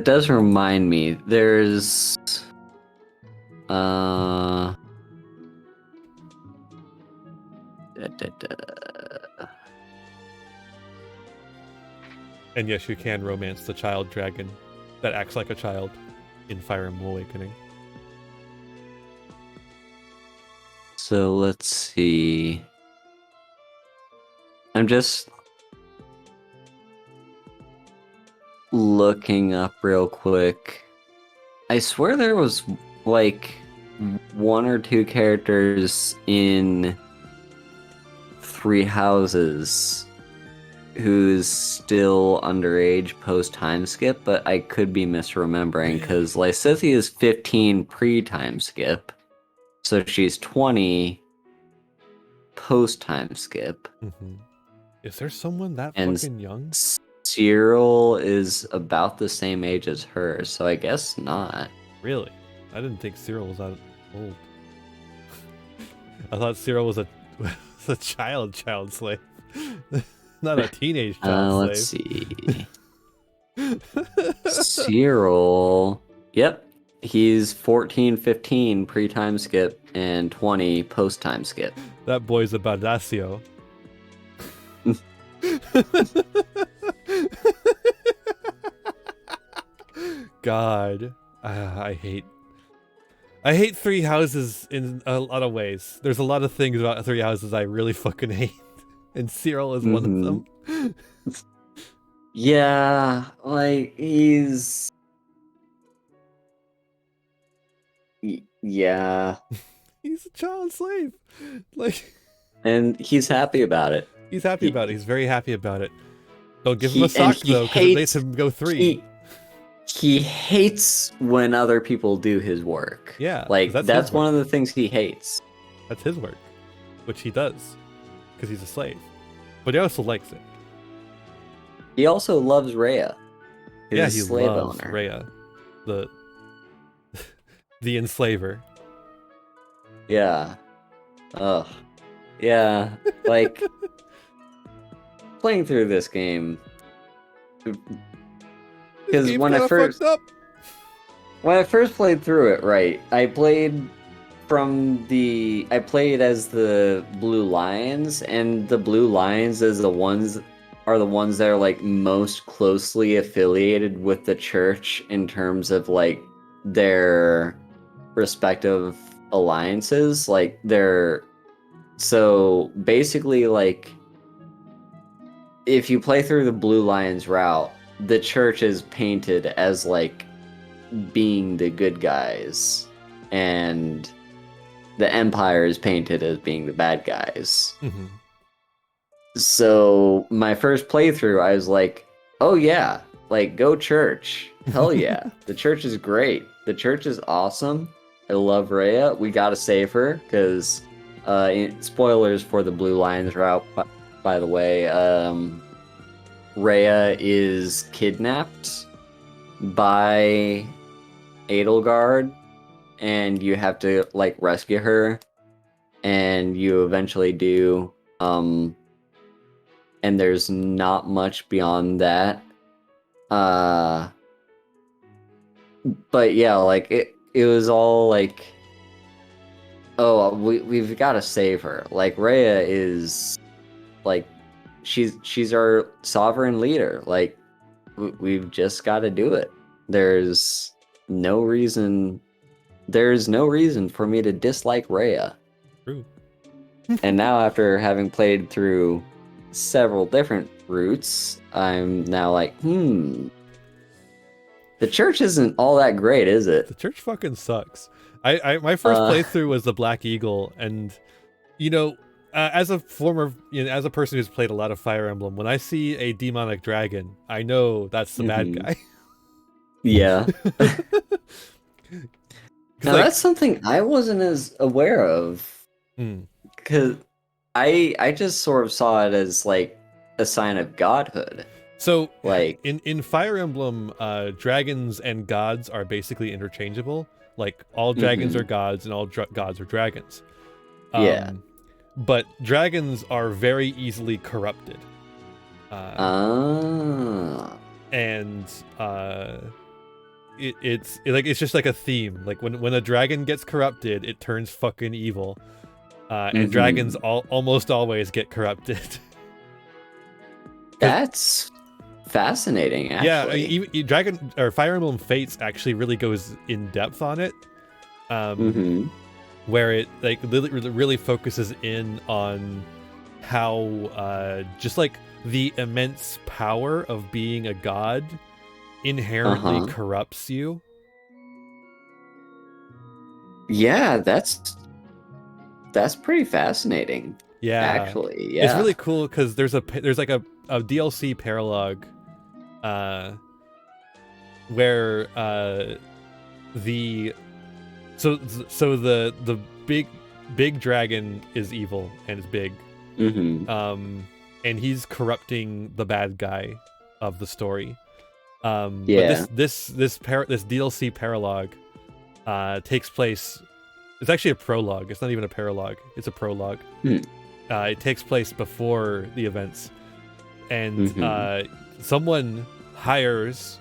[SPEAKER 2] does remind me. There's da, da, da.
[SPEAKER 1] And yes, you can romance the child dragon that acts like a child in Fire Emblem Awakening.
[SPEAKER 2] So let's see. I'm just looking up real quick. I swear there was like 1 or 2 characters in Three Houses who's still underage post time skip, but I could be misremembering because Lysithea is 15 pre time skip, so she's 20 post time skip.
[SPEAKER 1] Is there someone that
[SPEAKER 2] And
[SPEAKER 1] fucking young?
[SPEAKER 2] Cyril is about the same age as her, so I guess not.
[SPEAKER 1] Really? I didn't think Cyril was that old. I thought Cyril was a child slave. Not a teenage child slave.
[SPEAKER 2] Let's see. Cyril. Yep. He's 14, 15 pre-time skip and 20 post-time skip.
[SPEAKER 1] That boy's a badassio. God, I hate Three Houses in a lot of ways. There's a lot of things about Three Houses I really fucking hate, and Cyril is one of them.
[SPEAKER 2] Yeah, like he's yeah.
[SPEAKER 1] He's a child slave, like,
[SPEAKER 2] and he's happy about it.
[SPEAKER 1] He's happy about it. He's very happy about it. Don't give him a sock though, because it makes him go 3.
[SPEAKER 2] He hates when other people do his work.
[SPEAKER 1] Yeah,
[SPEAKER 2] like that's one of the things he hates.
[SPEAKER 1] That's his work, which he does, because he's a slave. But he also likes it.
[SPEAKER 2] He also loves Rhea.
[SPEAKER 1] Yeah, he loves Rhea, the enslaver.
[SPEAKER 2] Yeah. Ugh. Yeah. Like playing through this game. Because when I first played through it, right, I played as the Blue Lions, and the Blue Lions are the ones that are like most closely affiliated with the church in terms of like their respective alliances. Like so basically, like if you play through the Blue Lions route, the church is painted as like being the good guys, and the Empire is painted as being the bad guys. So my first playthrough, I was like, oh yeah, like go church. Hell yeah. The church is great. The church is awesome. I love Rhea. We gotta save her, because spoilers for the Blue Lions route, by the way. Rhea is kidnapped by Edelgard, and you have to like rescue her, and you eventually do. And there's not much beyond that. But yeah, like it was all like, oh, we've got to save her. Like Rhea is like, she's our sovereign leader. Like we've just got to do it. There's no reason for me to dislike Rhea.
[SPEAKER 1] True.
[SPEAKER 2] And now, after having played through several different routes, I'm now like, the church isn't all that great, is it?
[SPEAKER 1] The church fucking sucks. My first playthrough was the Black Eagle, and as a person who's played a lot of Fire Emblem, when I see a demonic dragon, I know that's the bad guy.
[SPEAKER 2] Yeah. Now that's something I wasn't as aware of, because I just sort of saw it as like a sign of godhood.
[SPEAKER 1] So
[SPEAKER 2] like
[SPEAKER 1] in Fire Emblem, dragons and gods are basically interchangeable. Like all dragons are gods and all gods are dragons.
[SPEAKER 2] Yeah.
[SPEAKER 1] But dragons are very easily corrupted. And it's just like a theme. Like when a dragon gets corrupted, it turns fucking evil. And dragons almost always get corrupted.
[SPEAKER 2] That's fascinating, actually.
[SPEAKER 1] Yeah, even Dragon or Fire Emblem Fates actually really goes in depth on it. Where it like really focuses in on how just like the immense power of being a god inherently corrupts you.
[SPEAKER 2] Yeah, that's pretty fascinating.
[SPEAKER 1] Yeah,
[SPEAKER 2] actually, yeah,
[SPEAKER 1] it's really cool because there's like a DLC paralogue, where the big dragon is evil and is big, and he's corrupting the bad guy of the story. But this DLC paralogue takes place. It's actually a prologue. It's not even a paralogue. It's a prologue. It takes place before the events, and someone hires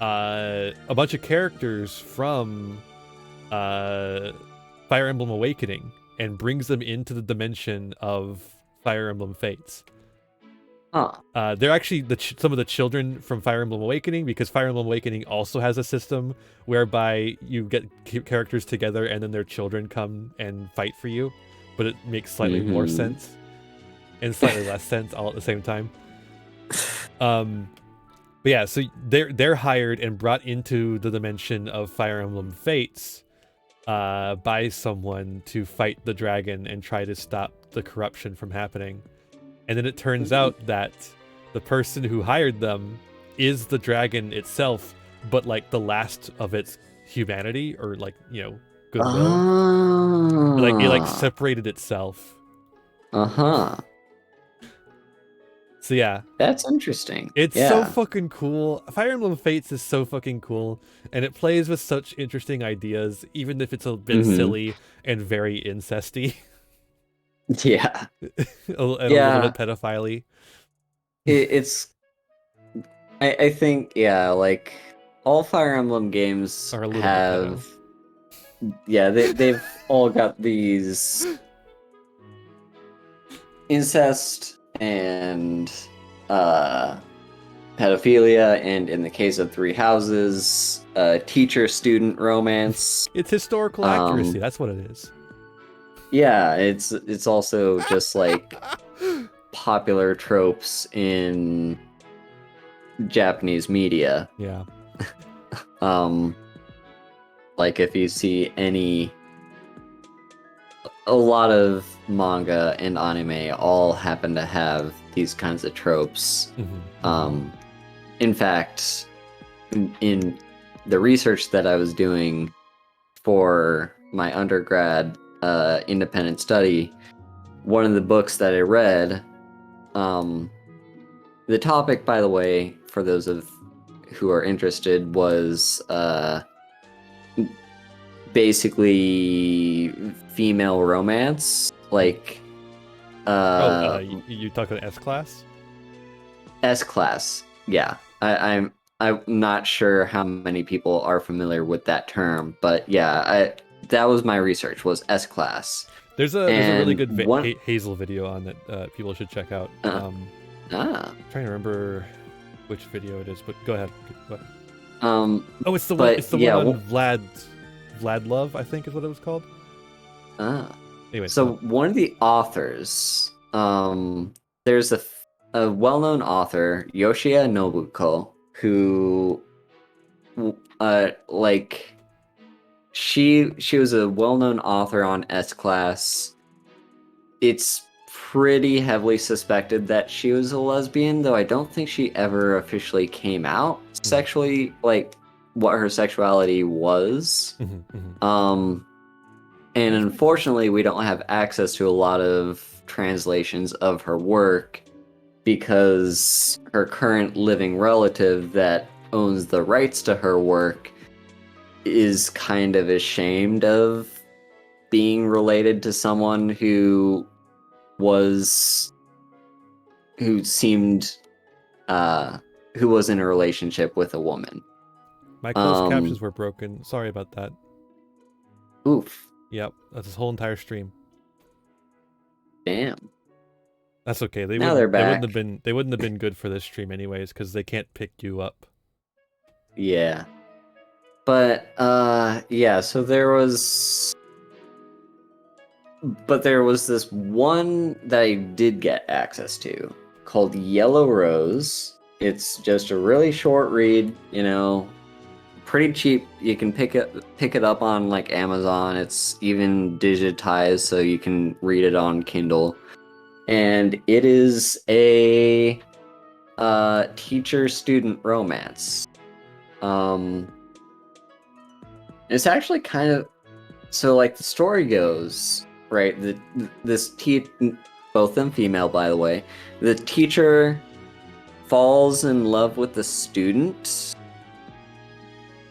[SPEAKER 1] a bunch of characters from Fire Emblem Awakening and brings them into the dimension of Fire Emblem Fates. They're actually some of the children from Fire Emblem Awakening, because Fire Emblem Awakening also has a system whereby you get characters together and then their children come and fight for you, but it makes slightly more sense and slightly less sense all at the same time. But yeah, so they're hired and brought into the dimension of Fire Emblem Fates by someone to fight the dragon and try to stop the corruption from happening. And then it turns out that the person who hired them is the dragon itself, but like the last of its humanity, or like, you know, goodwill. Like it like separated itself. So yeah,
[SPEAKER 2] that's interesting.
[SPEAKER 1] It's so fucking cool. Fire Emblem Fates is so fucking cool, and it plays with such interesting ideas, even if it's a bit silly and very incesty.
[SPEAKER 2] Yeah.
[SPEAKER 1] A little bit pedophile-y.
[SPEAKER 2] I think, like all Fire Emblem games
[SPEAKER 1] are a little
[SPEAKER 2] have, they've all got these incest and pedophilia, and in the case of Three Houses, teacher-student romance.
[SPEAKER 1] It's historical accuracy. That's what it is.
[SPEAKER 2] Yeah, it's also just like popular tropes in Japanese media.
[SPEAKER 1] Yeah.
[SPEAKER 2] Like if you see a lot of manga and anime all happen to have these kinds of tropes. In fact, in the research that I was doing for my undergrad independent study, one of the books that I read, the topic, by the way, for those who are interested, was basically female romance, like
[SPEAKER 1] you talking S-Class?
[SPEAKER 2] S-Class, yeah. I'm not sure how many people are familiar with that term, but yeah, that was my research, was S-Class.
[SPEAKER 1] There's a really good Hazel video on that people should check out. I'm trying to remember which video it is, but go ahead. It's the one on Vlad Love, I think is what it was called. Anyway,
[SPEAKER 2] so one of the authors, there's a well-known author, Yoshia Nobuko, who she was a well-known author on S-Class. It's pretty heavily suspected that she was a lesbian, though I don't think she ever officially came out sexually, like what her sexuality was. And unfortunately, we don't have access to a lot of translations of her work because her current living relative that owns the rights to her work is kind of ashamed of being related to someone who seemed who was in a relationship with a woman.
[SPEAKER 1] My closed captions were broken. Sorry about that.
[SPEAKER 2] Oof.
[SPEAKER 1] Yep, that's this whole entire stream.
[SPEAKER 2] Damn.
[SPEAKER 1] That's okay. They
[SPEAKER 2] Now
[SPEAKER 1] wouldn't,
[SPEAKER 2] they're
[SPEAKER 1] they wouldn't
[SPEAKER 2] back.
[SPEAKER 1] have been they wouldn't have been good for this stream anyways because they can't pick you up.
[SPEAKER 2] Yeah. But yeah, so there was this one that I did get access to called Yellow Rose. It's just a really short read, you know, pretty cheap. You can pick it up on like Amazon. It's even digitized so you can read it on Kindle. And it is a teacher-student romance. It's actually kind of so like the story goes, right? Both them female, by the way. The teacher falls in love with the student.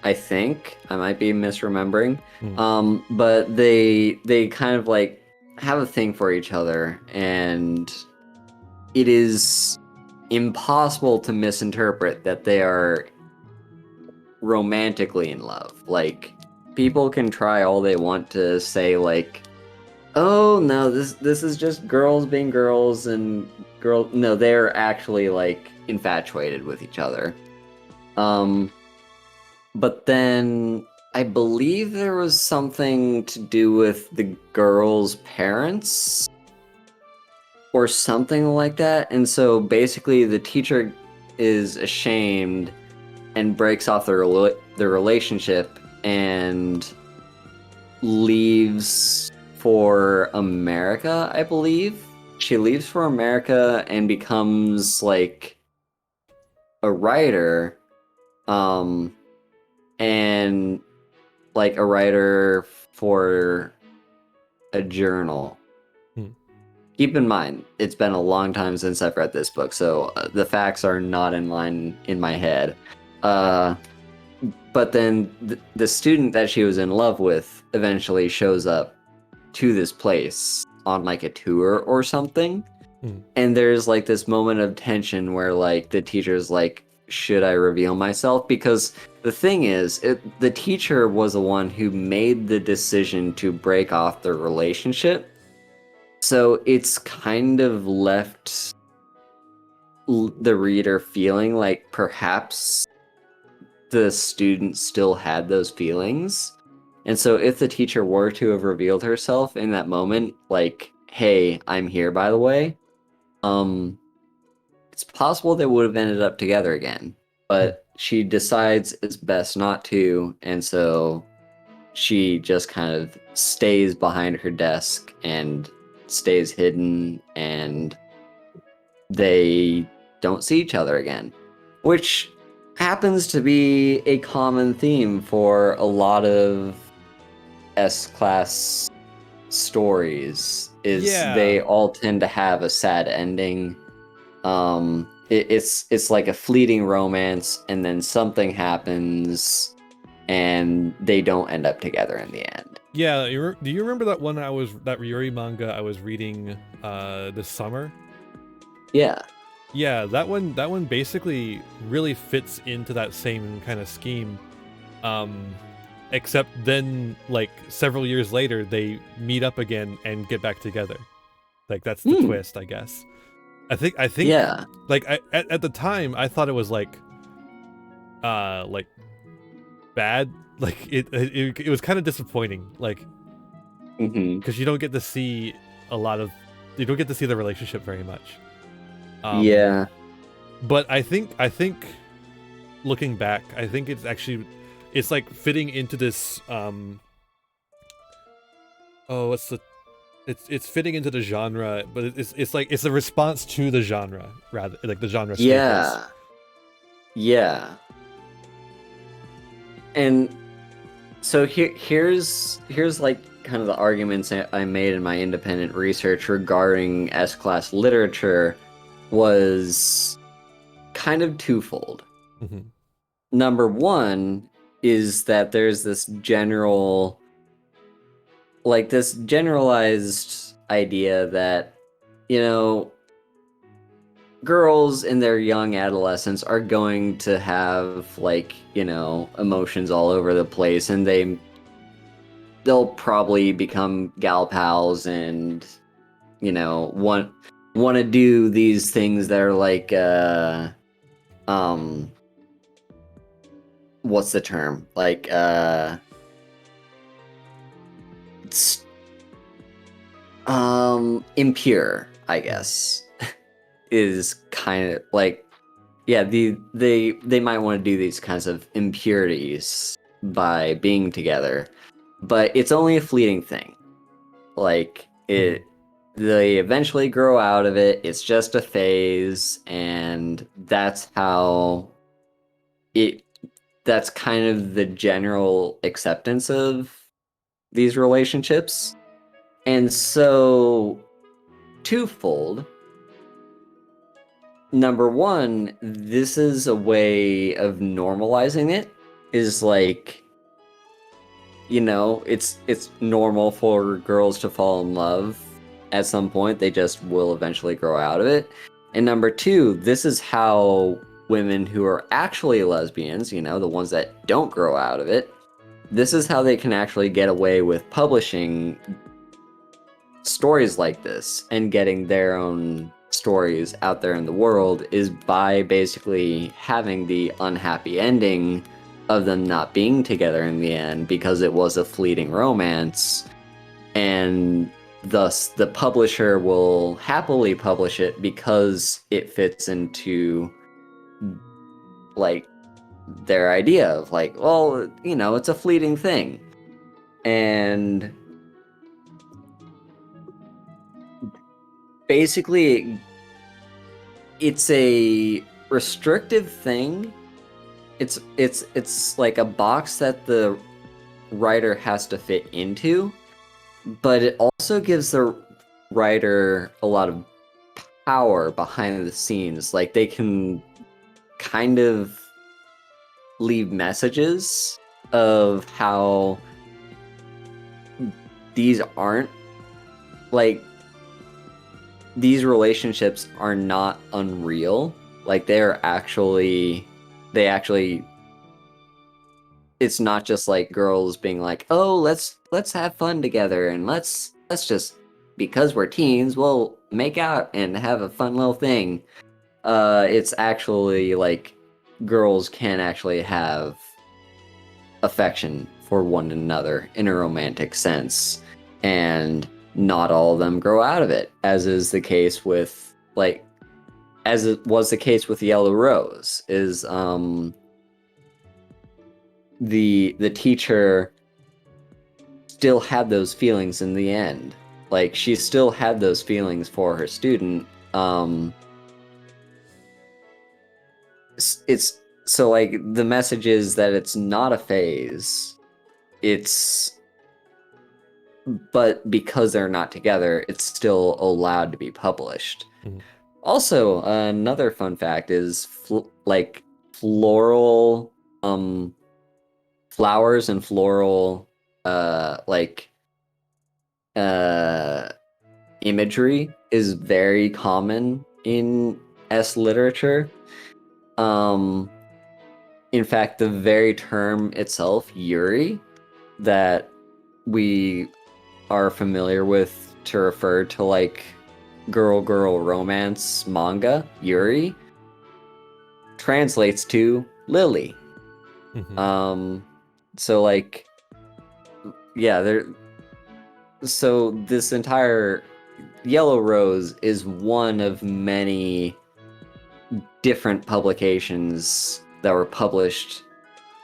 [SPEAKER 2] I think I might be misremembering, but they kind of like have a thing for each other, and it is impossible to misinterpret that they are romantically in love. Like, people can try all they want to say like, oh no, this is just girls being girls and no, they're actually like infatuated with each other. But then I believe there was something to do with the girl's parents or something like that. And so basically the teacher is ashamed and breaks off the relationship and leaves for America, I believe. She leaves for America and becomes like a writer, and like a writer for a journal. Keep in mind, it's been a long time since I've read this book, so the facts are not in line in my head. But then the student that she was in love with eventually shows up to this place on like a tour or something. And there's like this moment of tension where like the teacher's like, should I reveal myself? Because the thing is, the teacher was the one who made the decision to break off the relationship. So it's kind of left the reader feeling like perhaps the student still had those feelings. And so if the teacher were to have revealed herself in that moment, like, hey, I'm here, by the way, it's possible they would have ended up together again. But she decides it's best not to, and so she just kind of stays behind her desk and stays hidden, and they don't see each other again. Which happens to be a common theme for a lot of S-class stories, is they all tend to have a sad ending. It's like a fleeting romance, and then something happens, and they don't end up together in the end.
[SPEAKER 1] Yeah, do you remember that Yuri manga I was reading this summer?
[SPEAKER 2] Yeah.
[SPEAKER 1] Yeah, that one basically really fits into that same kind of scheme. Except then, like, several years later, they meet up again and get back together. Like, that's the twist, I guess. I think,
[SPEAKER 2] yeah.
[SPEAKER 1] Like, at the time, I thought it was, like bad. Like, it was kind of disappointing, like, because you don't get to see you don't get to see the relationship very much.
[SPEAKER 2] Yeah.
[SPEAKER 1] But I think, looking back, I think it's like fitting into this, it's fitting into the genre, but it's like, it's a response to the genre, rather, like the genre staples.
[SPEAKER 2] Yeah. Yeah. And so here's like kind of the arguments I made in my independent research regarding S-class literature was kind of twofold.
[SPEAKER 1] Mhm.
[SPEAKER 2] Number one is that there's this generalized idea that, girls in their young adolescence are going to have emotions all over the place, and they'll probably become gal pals and want to do these things that are like what's the term, like impure, I guess. Is kind of like, yeah, they might want to do these kinds of impurities by being together, but it's only a fleeting thing. Like they eventually grow out of it. It's just a phase, and that's how that's kind of the general acceptance of these relationships. And so, twofold. Number one, this is a way of normalizing it. Is like, it's normal for girls to fall in love at some point. They just will eventually grow out of it. And number two, this is how women who are actually lesbians, the ones that don't grow out of it, this is how they can actually get away with publishing stories like this and getting their own stories out there in the world, is by basically having the unhappy ending of them not being together in the end because it was a fleeting romance, and thus the publisher will happily publish it because it fits into like their idea of like, well, it's a fleeting thing. And basically, it's a restrictive thing. It's like a box that the writer has to fit into, but it also gives the writer a lot of power behind the scenes. Like, they can kind of leave messages of how these relationships are not unreal. Like, it's not just like girls being like, oh, let's have fun together, and let's just, because we're teens, we'll make out and have a fun little thing. It's actually like girls can actually have affection for one another in a romantic sense, and not all of them grow out of it, as is the case with as it was the case with Yellow Rose. Is the teacher still had those feelings in the end. Like, she still had those feelings for her student. It's so, like, the message is that it's not a phase. But because they're not together, it's still allowed to be published. Also, another fun fact is floral flowers and floral imagery is very common in S literature. In fact, the very term itself, Yuri, that we are familiar with to refer to like girl romance manga, Yuri, translates to lily. So like, yeah, so this entire Yellow Rose is one of many different publications that were published,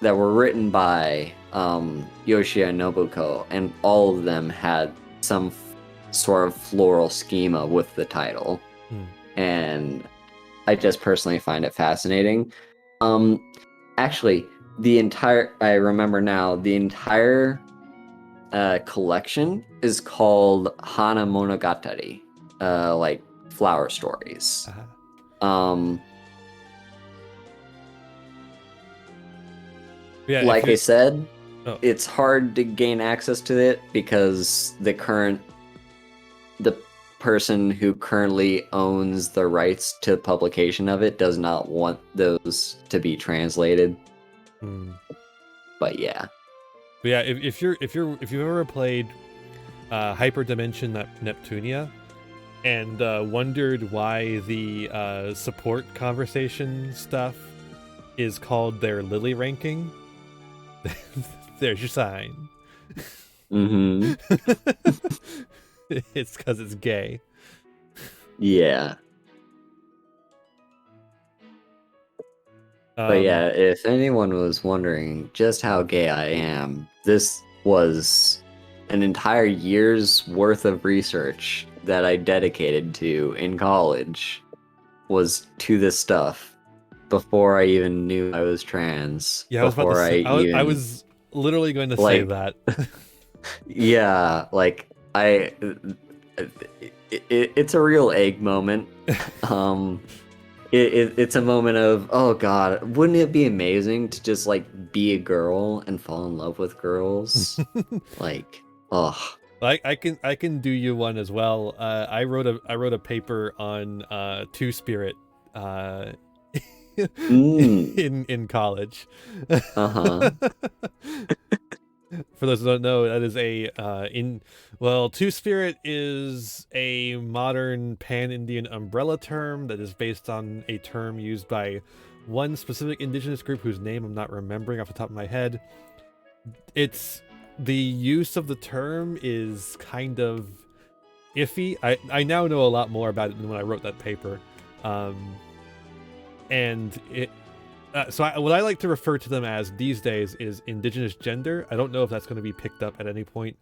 [SPEAKER 2] that were written by Yoshia Nobuko, and all of them had some sort of floral schema with the title. And I just personally find it fascinating. Actually, I remember now, the entire collection is called Hana Monogatari, like flower stories.
[SPEAKER 1] Yeah,
[SPEAKER 2] like I said, it's hard to gain access to it because the person who currently owns the rights to publication of it does not want those to be translated. But yeah.
[SPEAKER 1] But yeah, if you've ever played Hyperdimension Neptunia and wondered why the support conversation stuff is called their Lily ranking, there's your sign. It's because it's gay.
[SPEAKER 2] Yeah. But yeah, if anyone was wondering just how gay I am, this was an entire year's worth of research that I dedicated to in college was to this stuff before I even knew I was trans.
[SPEAKER 1] Yeah, I was about to say, I was literally going to say that.
[SPEAKER 2] Yeah, like it's a real egg moment. It's a moment of, oh god, wouldn't it be amazing to just like be a girl and fall in love with girls? Like, oh.
[SPEAKER 1] I can do you one as well. I wrote a paper on Two-Spirit in college. For those who don't know, that is Two-Spirit is a modern pan-Indian umbrella term that is based on a term used by one specific indigenous group whose name I'm not remembering off the top of my head. The use of the term is kind of iffy. I now know a lot more about it than when I wrote that paper. What I like to refer to them as these days is indigenous gender. I don't know if that's going to be picked up at any point,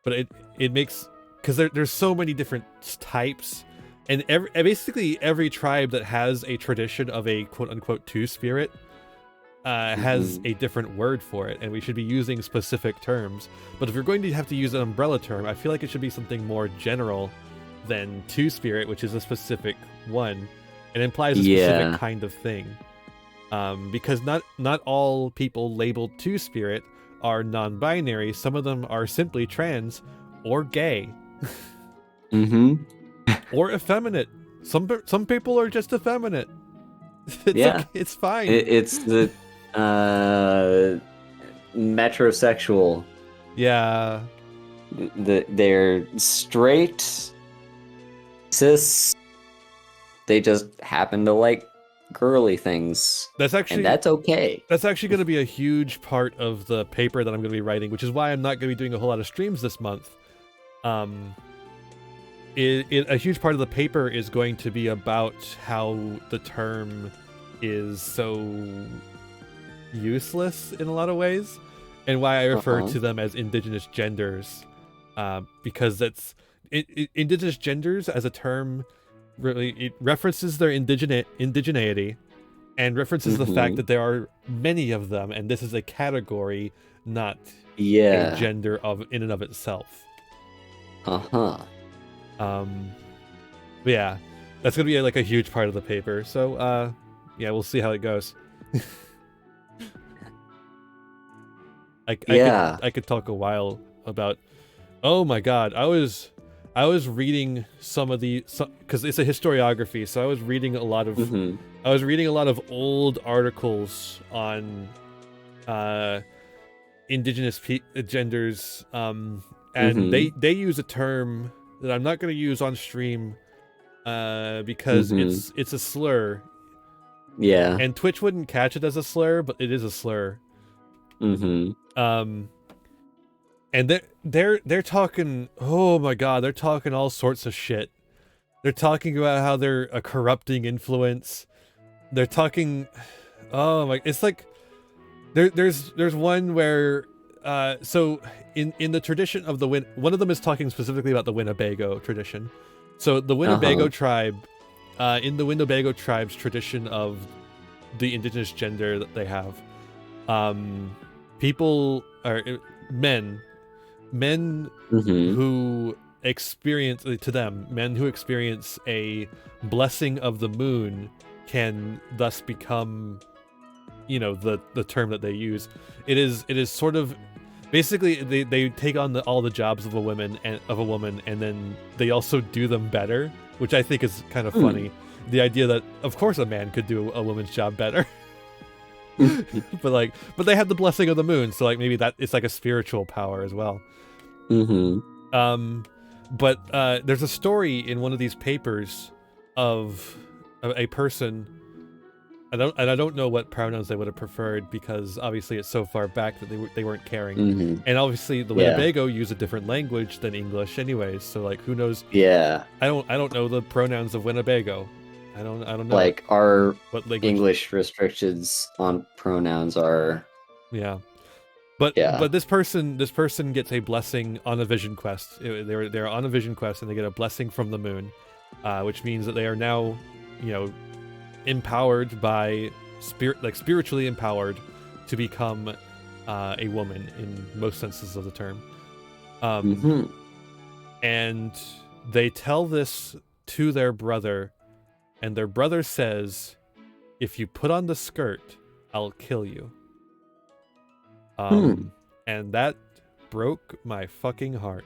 [SPEAKER 1] but it makes, because there's so many different types, and basically every tribe that has a tradition of a quote-unquote Two-Spirit has a different word for it, and we should be using specific terms. But if you're going to have to use an umbrella term, I feel like it should be something more general than Two-Spirit, which is a specific one and implies a specific kind of thing. Because not all people labeled Two-Spirit are non-binary. Some of them are simply trans or gay. Or effeminate. Some people are just effeminate. It's fine.
[SPEAKER 2] It's the metrosexual.
[SPEAKER 1] Yeah.
[SPEAKER 2] They're straight, cis. They just happen to like girly things.
[SPEAKER 1] That's
[SPEAKER 2] okay.
[SPEAKER 1] That's actually going to be a huge part of the paper that I'm going to be writing, which is why I'm not going to be doing a whole lot of streams this month. A huge part of the paper is going to be about how the term is so useless in a lot of ways, and why I refer to them as indigenous genders, because indigenous genders as a term really, it references their indigeneity and references the fact that there are many of them, and this is a category, not a gender in and of itself. Yeah, that's gonna be like a huge part of the paper. So yeah, we'll see how it goes. I could talk a while about. Oh my god, I was reading because it's a historiography, so I was reading a lot of old articles on indigenous genders, and they use a term that I'm not going to use on stream because it's a slur.
[SPEAKER 2] Yeah.
[SPEAKER 1] And Twitch wouldn't catch it as a slur, but it is a slur. And they're talking, oh my god, they're talking all sorts of shit. They're talking about how they're a corrupting influence. They're talking, it's like there's one where so in the tradition of one of them is talking specifically about the Winnebago tradition. So the Winnebago tribe, in the Winnebago tribe's tradition of the indigenous gender that they have, people are men men who experience men who experience a blessing of the moon can thus become, you know, the term that they use. It is sort of basically they take on all the jobs of a woman and then they also do them better, which I think is kind of funny. The idea that of course a man could do a woman's job better. but they have the blessing of the moon, so like maybe that it's like a spiritual power as well. But there's a story in one of these papers of a person. I don't know what pronouns they would have preferred, because obviously it's so far back that they weren't caring. And obviously the Winnebago use a different language than English anyways, so like who knows.
[SPEAKER 2] Yeah.
[SPEAKER 1] I don't know the pronouns of Winnebago. I don't know.
[SPEAKER 2] Like our
[SPEAKER 1] what
[SPEAKER 2] English restrictions on pronouns are.
[SPEAKER 1] Yeah. But this person gets a blessing on a vision quest. They're on a vision quest and they get a blessing from the moon, which means that they are now, you know, empowered by spiritually empowered to become a woman in most senses of the term. And they tell this to their brother, and their brother says, "If you put on the skirt, I'll kill you." And that broke my fucking heart.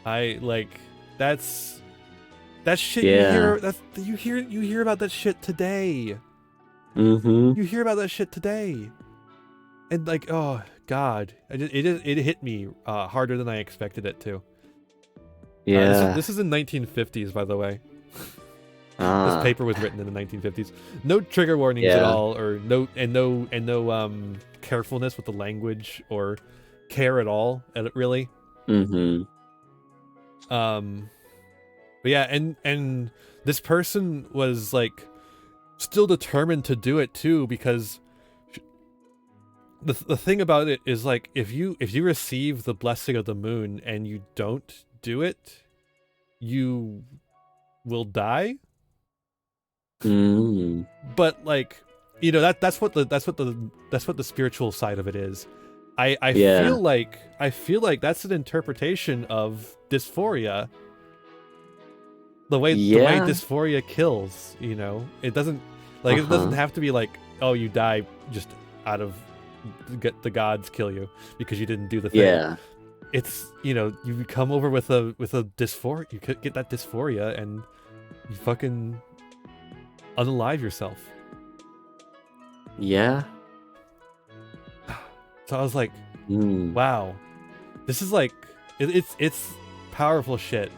[SPEAKER 1] That shit. You hear about that shit today. You hear about that shit today, and like, oh god, it hit me harder than I expected it to. This is in 1950s, by the way. This paper was written in the 1950s. No trigger warnings at all, or no carefulness with the language or care at all, really. But yeah, and this person was like still determined to do it too, because the thing about it is like if you receive the blessing of the moon and you don't do it, you will die. But like, you know, that's what the spiritual side of it is. I feel like that's an interpretation of dysphoria. The way dysphoria kills, you know, it doesn't it doesn't have to be like, oh, you die just out of the gods kill you because you didn't do the thing.
[SPEAKER 2] Yeah.
[SPEAKER 1] It's, you know, you come over with a dysphoria, you could get that dysphoria and you fucking unalive yourself.
[SPEAKER 2] Yeah.
[SPEAKER 1] So I was like, wow, this is like, it's powerful shit.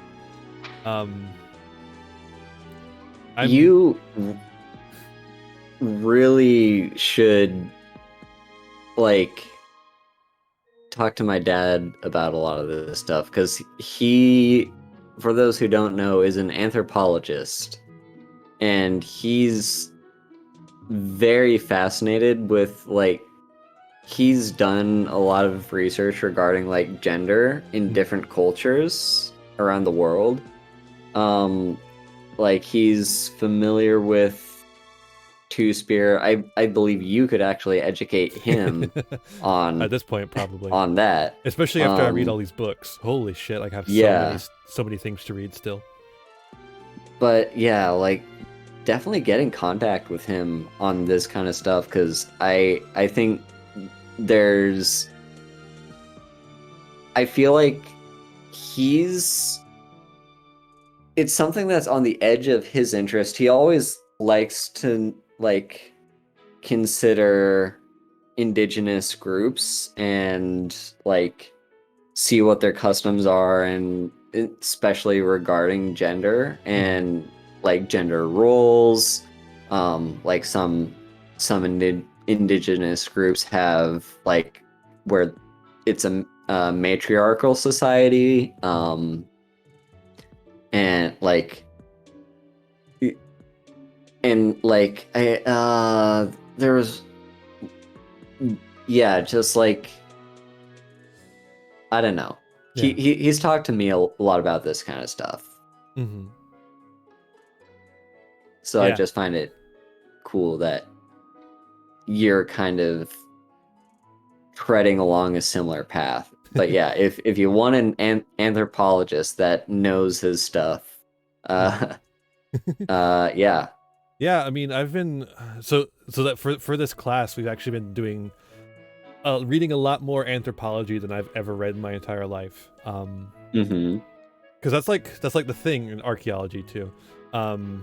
[SPEAKER 2] You really should like talk to my dad about a lot of this stuff, because he, for those who don't know, is an anthropologist, and he's very fascinated with like, he's done a lot of research regarding like gender in different cultures around the world. Like he's familiar with Two-Spear. I believe you could actually educate him on
[SPEAKER 1] at this point probably
[SPEAKER 2] on that,
[SPEAKER 1] especially after I read all these books. Holy shit, like I have so many things to read still.
[SPEAKER 2] But yeah, like definitely get in contact with him on this kind of stuff, because I think I feel like it's something that's on the edge of his interest. He always likes to like consider indigenous groups and like see what their customs are, and especially regarding gender and like gender roles. Like some indigenous groups have like where it's a matriarchal society, and like there was just like, I don't know. He's talked to me a lot about this kind of stuff. So I just find it cool that you're kind of treading along a similar path. But yeah, if you want an anthropologist that knows his stuff, yeah.
[SPEAKER 1] Yeah, I mean, I've been so that for this class, we've actually been doing reading a lot more anthropology than I've ever read in my entire life.
[SPEAKER 2] Mm-hmm.
[SPEAKER 1] Because that's like the thing in archaeology too.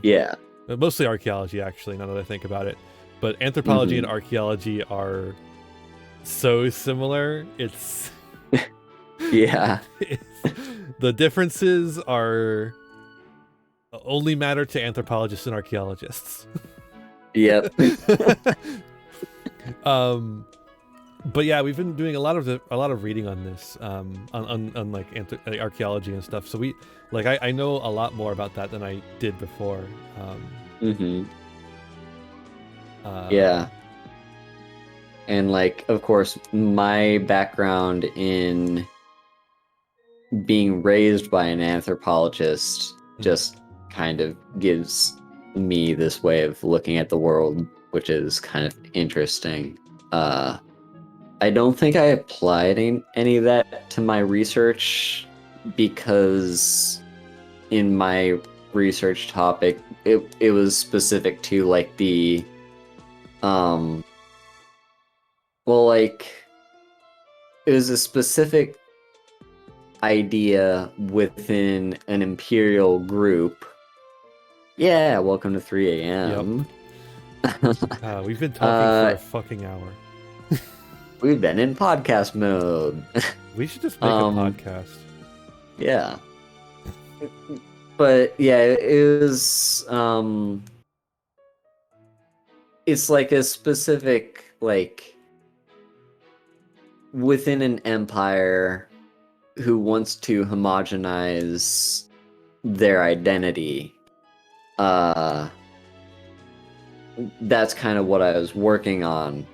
[SPEAKER 2] Yeah.
[SPEAKER 1] Mostly archaeology, actually, now that I think about it. But anthropology and archaeology are so similar. It's
[SPEAKER 2] yeah.
[SPEAKER 1] The differences are only matter to anthropologists and archaeologists.
[SPEAKER 2] Yep.
[SPEAKER 1] But yeah, we've been doing a lot of reading on this, on like archaeology and stuff. So I know a lot more about that than I did before.
[SPEAKER 2] Yeah. And like, of course, my background in being raised by an anthropologist just kind of gives me this way of looking at the world, which is kind of interesting. I don't think I applied any of that to my research because in my research topic, it was specific to like the, well, like, it was a specific idea within an imperial group. Yeah, welcome to 3 a.m.
[SPEAKER 1] Yep. We've been talking for a fucking hour.
[SPEAKER 2] We've been in podcast mode.
[SPEAKER 1] We should just make a podcast.
[SPEAKER 2] Yeah. But yeah, it was it's like a specific, like, within an empire who wants to homogenize their identity. That's kind of what I was working on.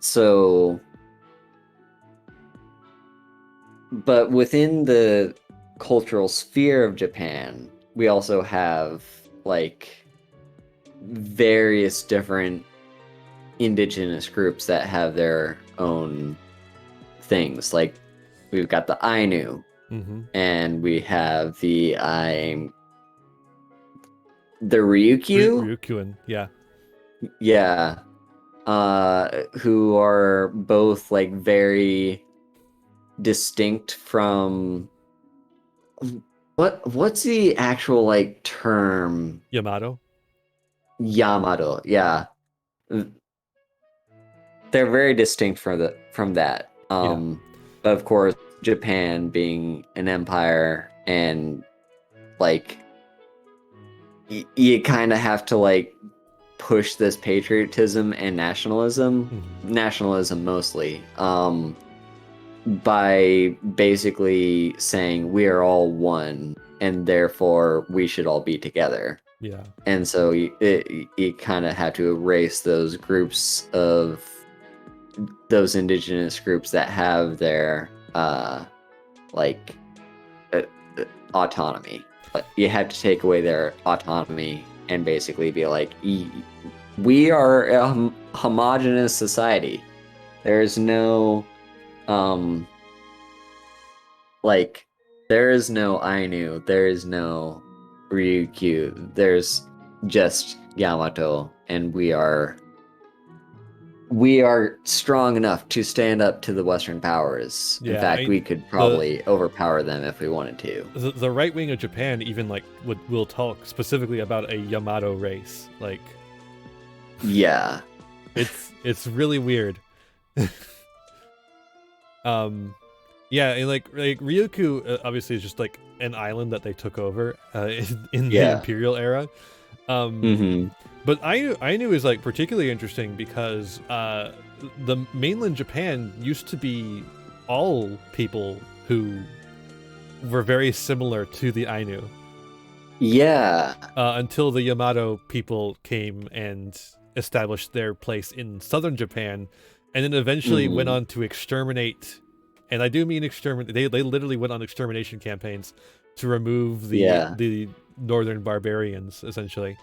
[SPEAKER 2] So, but within the cultural sphere of Japan, we also have like various different indigenous groups that have their own things. Like we've got the Ainu, and we have the
[SPEAKER 1] Ryukyuan, yeah.
[SPEAKER 2] Yeah. Who are both like very distinct from what's the actual like term?
[SPEAKER 1] Yamato,
[SPEAKER 2] yeah. They're very distinct from that. But of course, Japan being an empire and like you kind of have to like push this patriotism and nationalism mostly, by basically saying we are all one and therefore we should all be together.
[SPEAKER 1] Yeah.
[SPEAKER 2] And so you kind of have to erase those groups of those indigenous groups that have their autonomy. But you have to take away their autonomy and basically be like, we are a homogenous society. There is no, there is no Ainu, there is no Ryukyu, there's just Yamato, and we are strong enough to stand up to the Western powers. In fact, we could probably overpower them if we wanted to.
[SPEAKER 1] The right wing of Japan even like will talk specifically about a Yamato race. Like,
[SPEAKER 2] yeah,
[SPEAKER 1] it's really weird. Yeah, and like Ryukyu obviously is just like an island that they took over in the Imperial era. But Ainu is like particularly interesting because the mainland Japan used to be all people who were very similar to the Ainu.
[SPEAKER 2] Yeah.
[SPEAKER 1] Until the Yamato people came and established their place in southern Japan, and then eventually went on to exterminate. And I do mean exterminate. They literally went on extermination campaigns to remove the northern barbarians, essentially.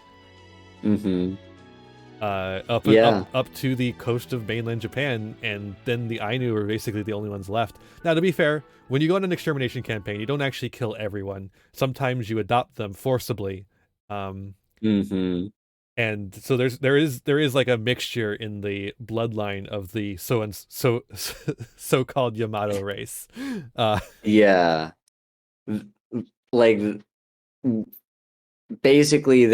[SPEAKER 1] up to the coast of mainland Japan, and then the Ainu are basically the only ones left. Now, to be fair, when you go on an extermination campaign, you don't actually kill everyone. Sometimes you adopt them forcibly. And so there is like a mixture in the bloodline of the so-called Yamato race.
[SPEAKER 2] Yeah. Like, basically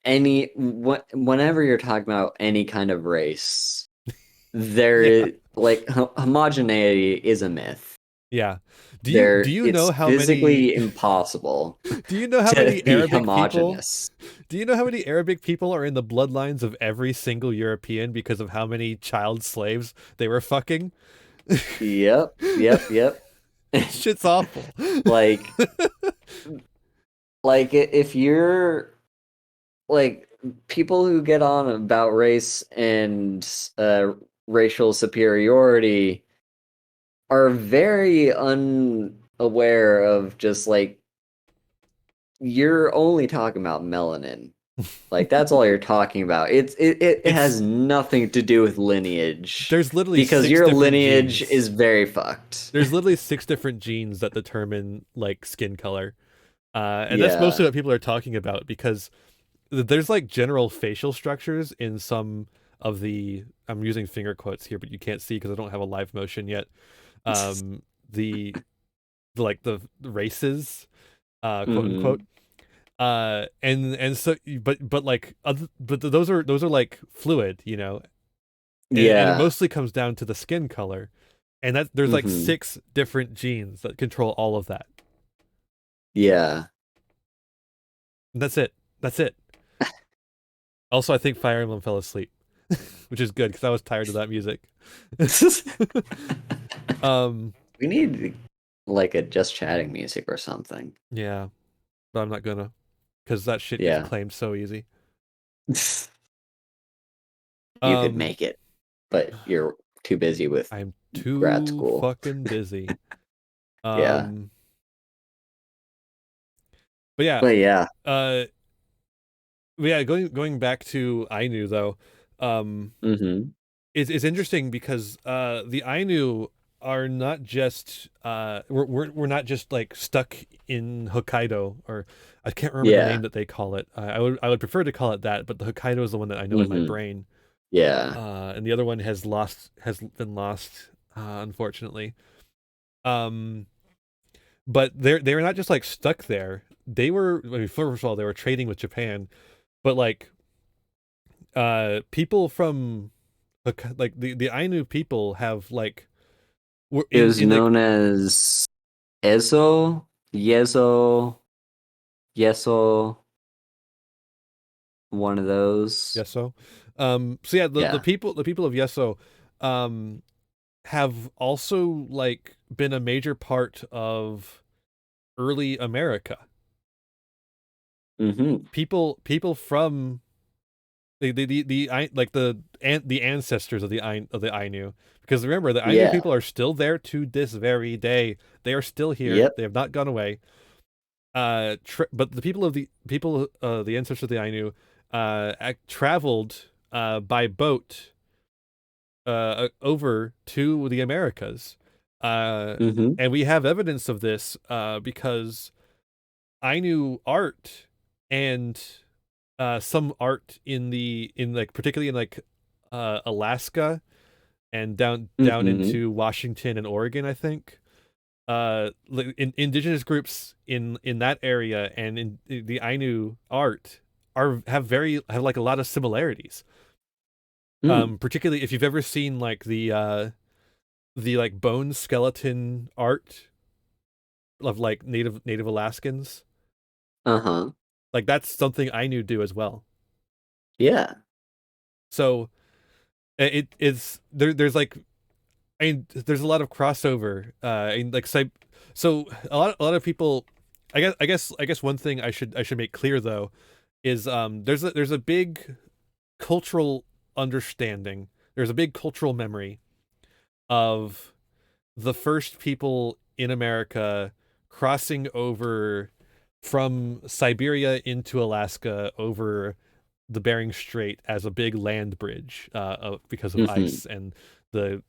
[SPEAKER 2] whenever you're talking about any kind of race, like homogeneity is a myth.
[SPEAKER 1] Yeah. Do you know how
[SPEAKER 2] physically
[SPEAKER 1] many
[SPEAKER 2] impossible?
[SPEAKER 1] Do you know how many Arabic
[SPEAKER 2] homogenous.
[SPEAKER 1] people? Do you know how many Arabic people are in the bloodlines of every single European because of how many child slaves they were fucking?
[SPEAKER 2] Yep.
[SPEAKER 1] Shit's awful.
[SPEAKER 2] Like if you're like people who get on about race and racial superiority are very unaware of just like you're only talking about melanin. Like that's all you're talking about. It has nothing to do with lineage.
[SPEAKER 1] There's literally
[SPEAKER 2] because
[SPEAKER 1] 6
[SPEAKER 2] your
[SPEAKER 1] different
[SPEAKER 2] lineage
[SPEAKER 1] genes.
[SPEAKER 2] is very fucked.
[SPEAKER 1] There's literally 6 different genes that determine like skin color. And that's mostly what people are talking about, because there's like general facial structures in some of the, I'm using finger quotes here, but you can't see because I don't have a live motion yet. The races, quote unquote. And so, but like, but those are like fluid, you know. And it mostly comes down to the skin color, and that there's like 6 different genes that control all of that.
[SPEAKER 2] Yeah.
[SPEAKER 1] And that's it. Also, I think Fire Emblem fell asleep, which is good because I was tired of that music.
[SPEAKER 2] We need like a just chatting music or something.
[SPEAKER 1] Yeah, but I'm not gonna, because that shit gets claimed so easy.
[SPEAKER 2] You could make it, but you're too busy with grad school.
[SPEAKER 1] Fucking busy.
[SPEAKER 2] Yeah.
[SPEAKER 1] But yeah. Going back to Ainu though, it's interesting because the Ainu are not just we're not just like stuck in Hokkaido, or I can't remember the name that they call it. I would prefer to call it that, but the Hokkaido is the one that I know in my brain.
[SPEAKER 2] Yeah.
[SPEAKER 1] And the other one has been lost, unfortunately. But they were not just like stuck there. They were, I mean, first of all, they were trading with Japan, but like people from like the Ainu people have like
[SPEAKER 2] it was known as Yeso, one of those.
[SPEAKER 1] Yeso. So yeah, the people of Yeso have also like been a major part of early America. People from the ancestors of the Ainu, because remember the Ainu people are still there to this very day. They are still here. They have not gone away. But the people of the ancestors of the Ainu traveled by boat over to the Americas, and we have evidence of this because Ainu art and some art particularly in Alaska and down into Washington and Oregon, I think. Indigenous groups in that area and in the Ainu art have like a lot of similarities. Particularly if you've ever seen like the like bone skeleton art of like native Alaskans. Like that's something Ainu do as well.
[SPEAKER 2] Yeah.
[SPEAKER 1] So it's there's like, I mean, there's a lot of crossover. And like so a lot of people, I guess one thing I should make clear though is there's a big cultural understanding. There's a big cultural memory of the first people in America crossing over from Siberia into Alaska over the Bering Strait as a big land bridge because of ice and the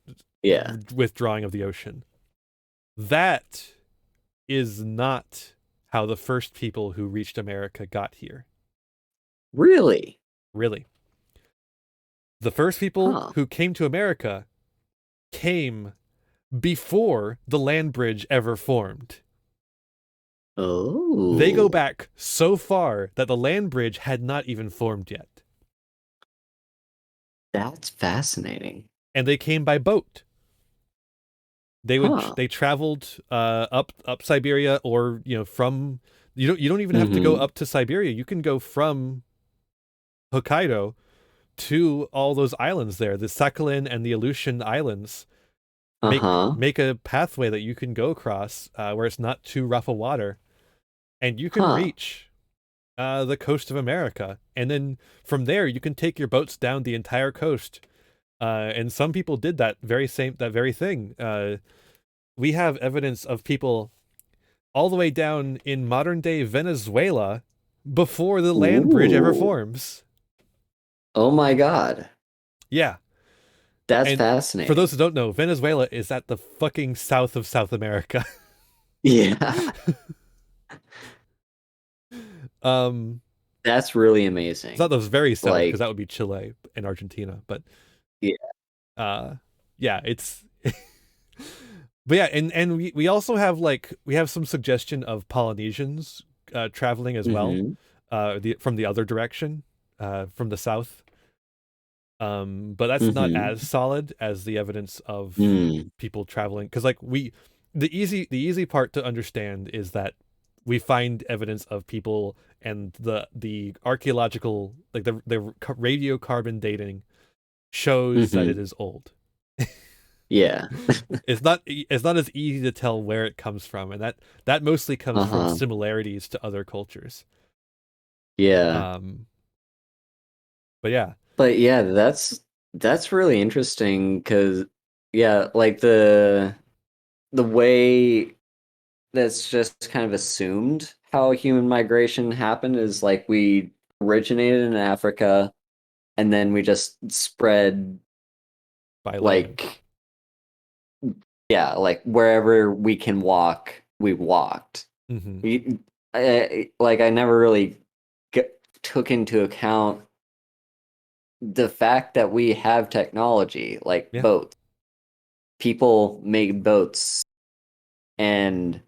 [SPEAKER 1] withdrawing of the ocean. That is not how the first people who reached America got here.
[SPEAKER 2] Really?
[SPEAKER 1] Really. The first people who came to America came before the land bridge ever formed.
[SPEAKER 2] Oh.
[SPEAKER 1] They go back so far that the land bridge had not even formed yet.
[SPEAKER 2] That's fascinating.
[SPEAKER 1] And they came by boat. They traveled up Siberia, or from you don't even have to go up to Siberia. You can go from Hokkaido to all those islands there, the Sakhalin and the Aleutian Islands. Make a pathway that you can go across where it's not too rough a water, and you can reach the coast of America. And then from there, you can take your boats down the entire coast. And some people did that very thing. We have evidence of people all the way down in modern day Venezuela before the land bridge ever forms.
[SPEAKER 2] Oh my God.
[SPEAKER 1] Yeah.
[SPEAKER 2] That's fascinating.
[SPEAKER 1] For those who don't know, Venezuela is at the fucking south of South America.
[SPEAKER 2] Yeah. That's really amazing.
[SPEAKER 1] It's not the very south, because that would be Chile and Argentina, but it's but yeah, and we also have we have some suggestion of Polynesians traveling as well, from the other direction, from the south. But that's not as solid as the evidence of people traveling, because the easy part to understand is that we find evidence of people, and the archaeological, the radiocarbon dating shows that it is old.
[SPEAKER 2] Yeah.
[SPEAKER 1] It's not as easy to tell where it comes from, and that mostly comes from similarities to other cultures.
[SPEAKER 2] Yeah.
[SPEAKER 1] But yeah.
[SPEAKER 2] But yeah, that's really interesting, because the way that's just kind of assumed how human migration happened is we originated in Africa, and then we just spread
[SPEAKER 1] by
[SPEAKER 2] wherever we can walk, we walked. I never really took into account the fact that we have technology boats. People make boats and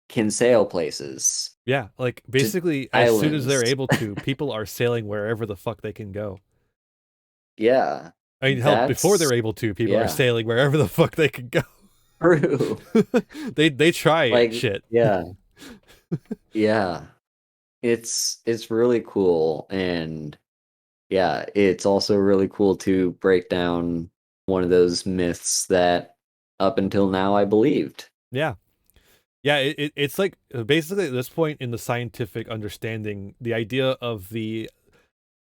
[SPEAKER 2] can sail places.
[SPEAKER 1] Yeah, basically as soon as they're able to, people are sailing wherever the fuck they can go.
[SPEAKER 2] Yeah.
[SPEAKER 1] I mean, hell, before they're able to, people are sailing wherever the fuck they can go.
[SPEAKER 2] True.
[SPEAKER 1] they try shit.
[SPEAKER 2] Yeah. Yeah. It's really cool, and yeah, it's also really cool to break down one of those myths that up until now I believed.
[SPEAKER 1] Yeah. Yeah, it's basically at this point in the scientific understanding, the idea of the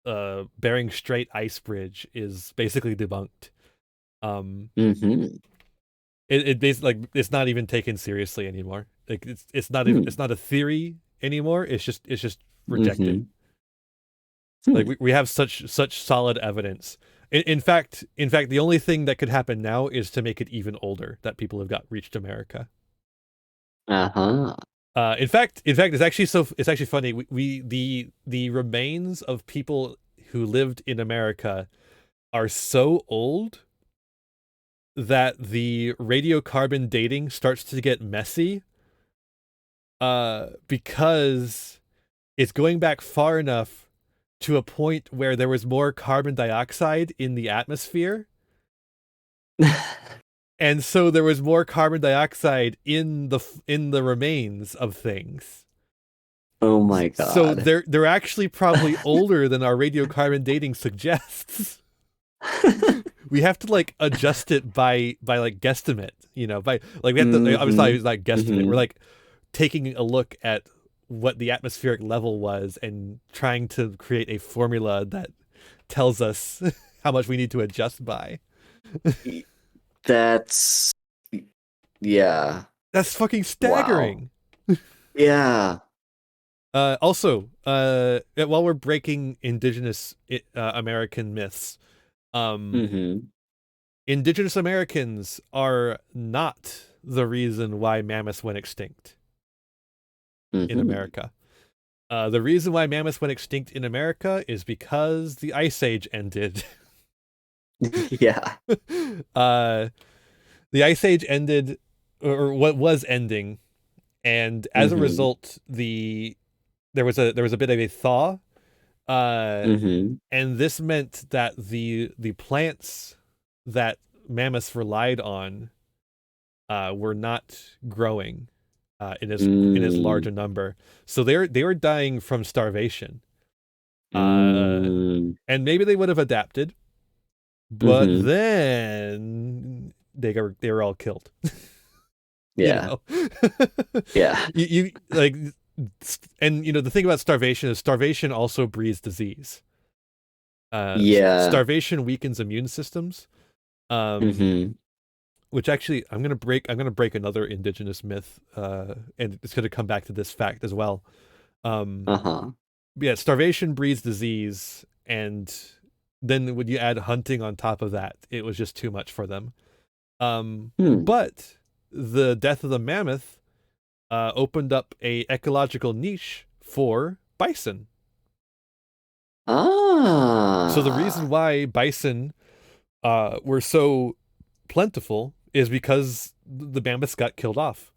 [SPEAKER 1] Bering Strait ice bridge is basically debunked. It basically, it's not even taken seriously anymore. It's not even, it's not a theory anymore. It's just rejected. We have such solid evidence. In fact, the only thing that could happen now is to make it even older, that people have reached America. In fact, it's actually funny. The remains of people who lived in America are so old that the radiocarbon dating starts to get messy, because it's going back far enough to a point where there was more carbon dioxide in the atmosphere. And so there was more carbon dioxide in the remains of things.
[SPEAKER 2] Oh my God.
[SPEAKER 1] So they're actually probably older than our radiocarbon dating suggests. We have to adjust it by guesstimate, we have to obviously guesstimate. We're taking a look at what the atmospheric level was and trying to create a formula that tells us how much we need to adjust by.
[SPEAKER 2] That's
[SPEAKER 1] fucking staggering.
[SPEAKER 2] Wow. Yeah.
[SPEAKER 1] Also, while we're breaking indigenous American myths, indigenous Americans are not the reason why mammoths went extinct in America. The reason why mammoths went extinct in America is because the Ice Age ended.
[SPEAKER 2] Yeah.
[SPEAKER 1] The Ice Age ended, or what was ending, and as a result, there was a bit of a thaw, and this meant that the plants that mammoths relied on were not growing in as large a number, so they were dying from starvation, and maybe they would have adapted, but then they were all killed.
[SPEAKER 2] Yeah.
[SPEAKER 1] You know?
[SPEAKER 2] Yeah.
[SPEAKER 1] You like, and you know, the thing about starvation is starvation also breeds disease. Starvation weakens immune systems. Which actually, I'm gonna break another indigenous myth, and it's gonna come back to this fact as well. Yeah, starvation breeds disease, and then when you add hunting on top of that, it was just too much for them. But the death of the mammoth opened up a ecological niche for bison. So the reason why bison were so plentiful is because the mammoths got killed off.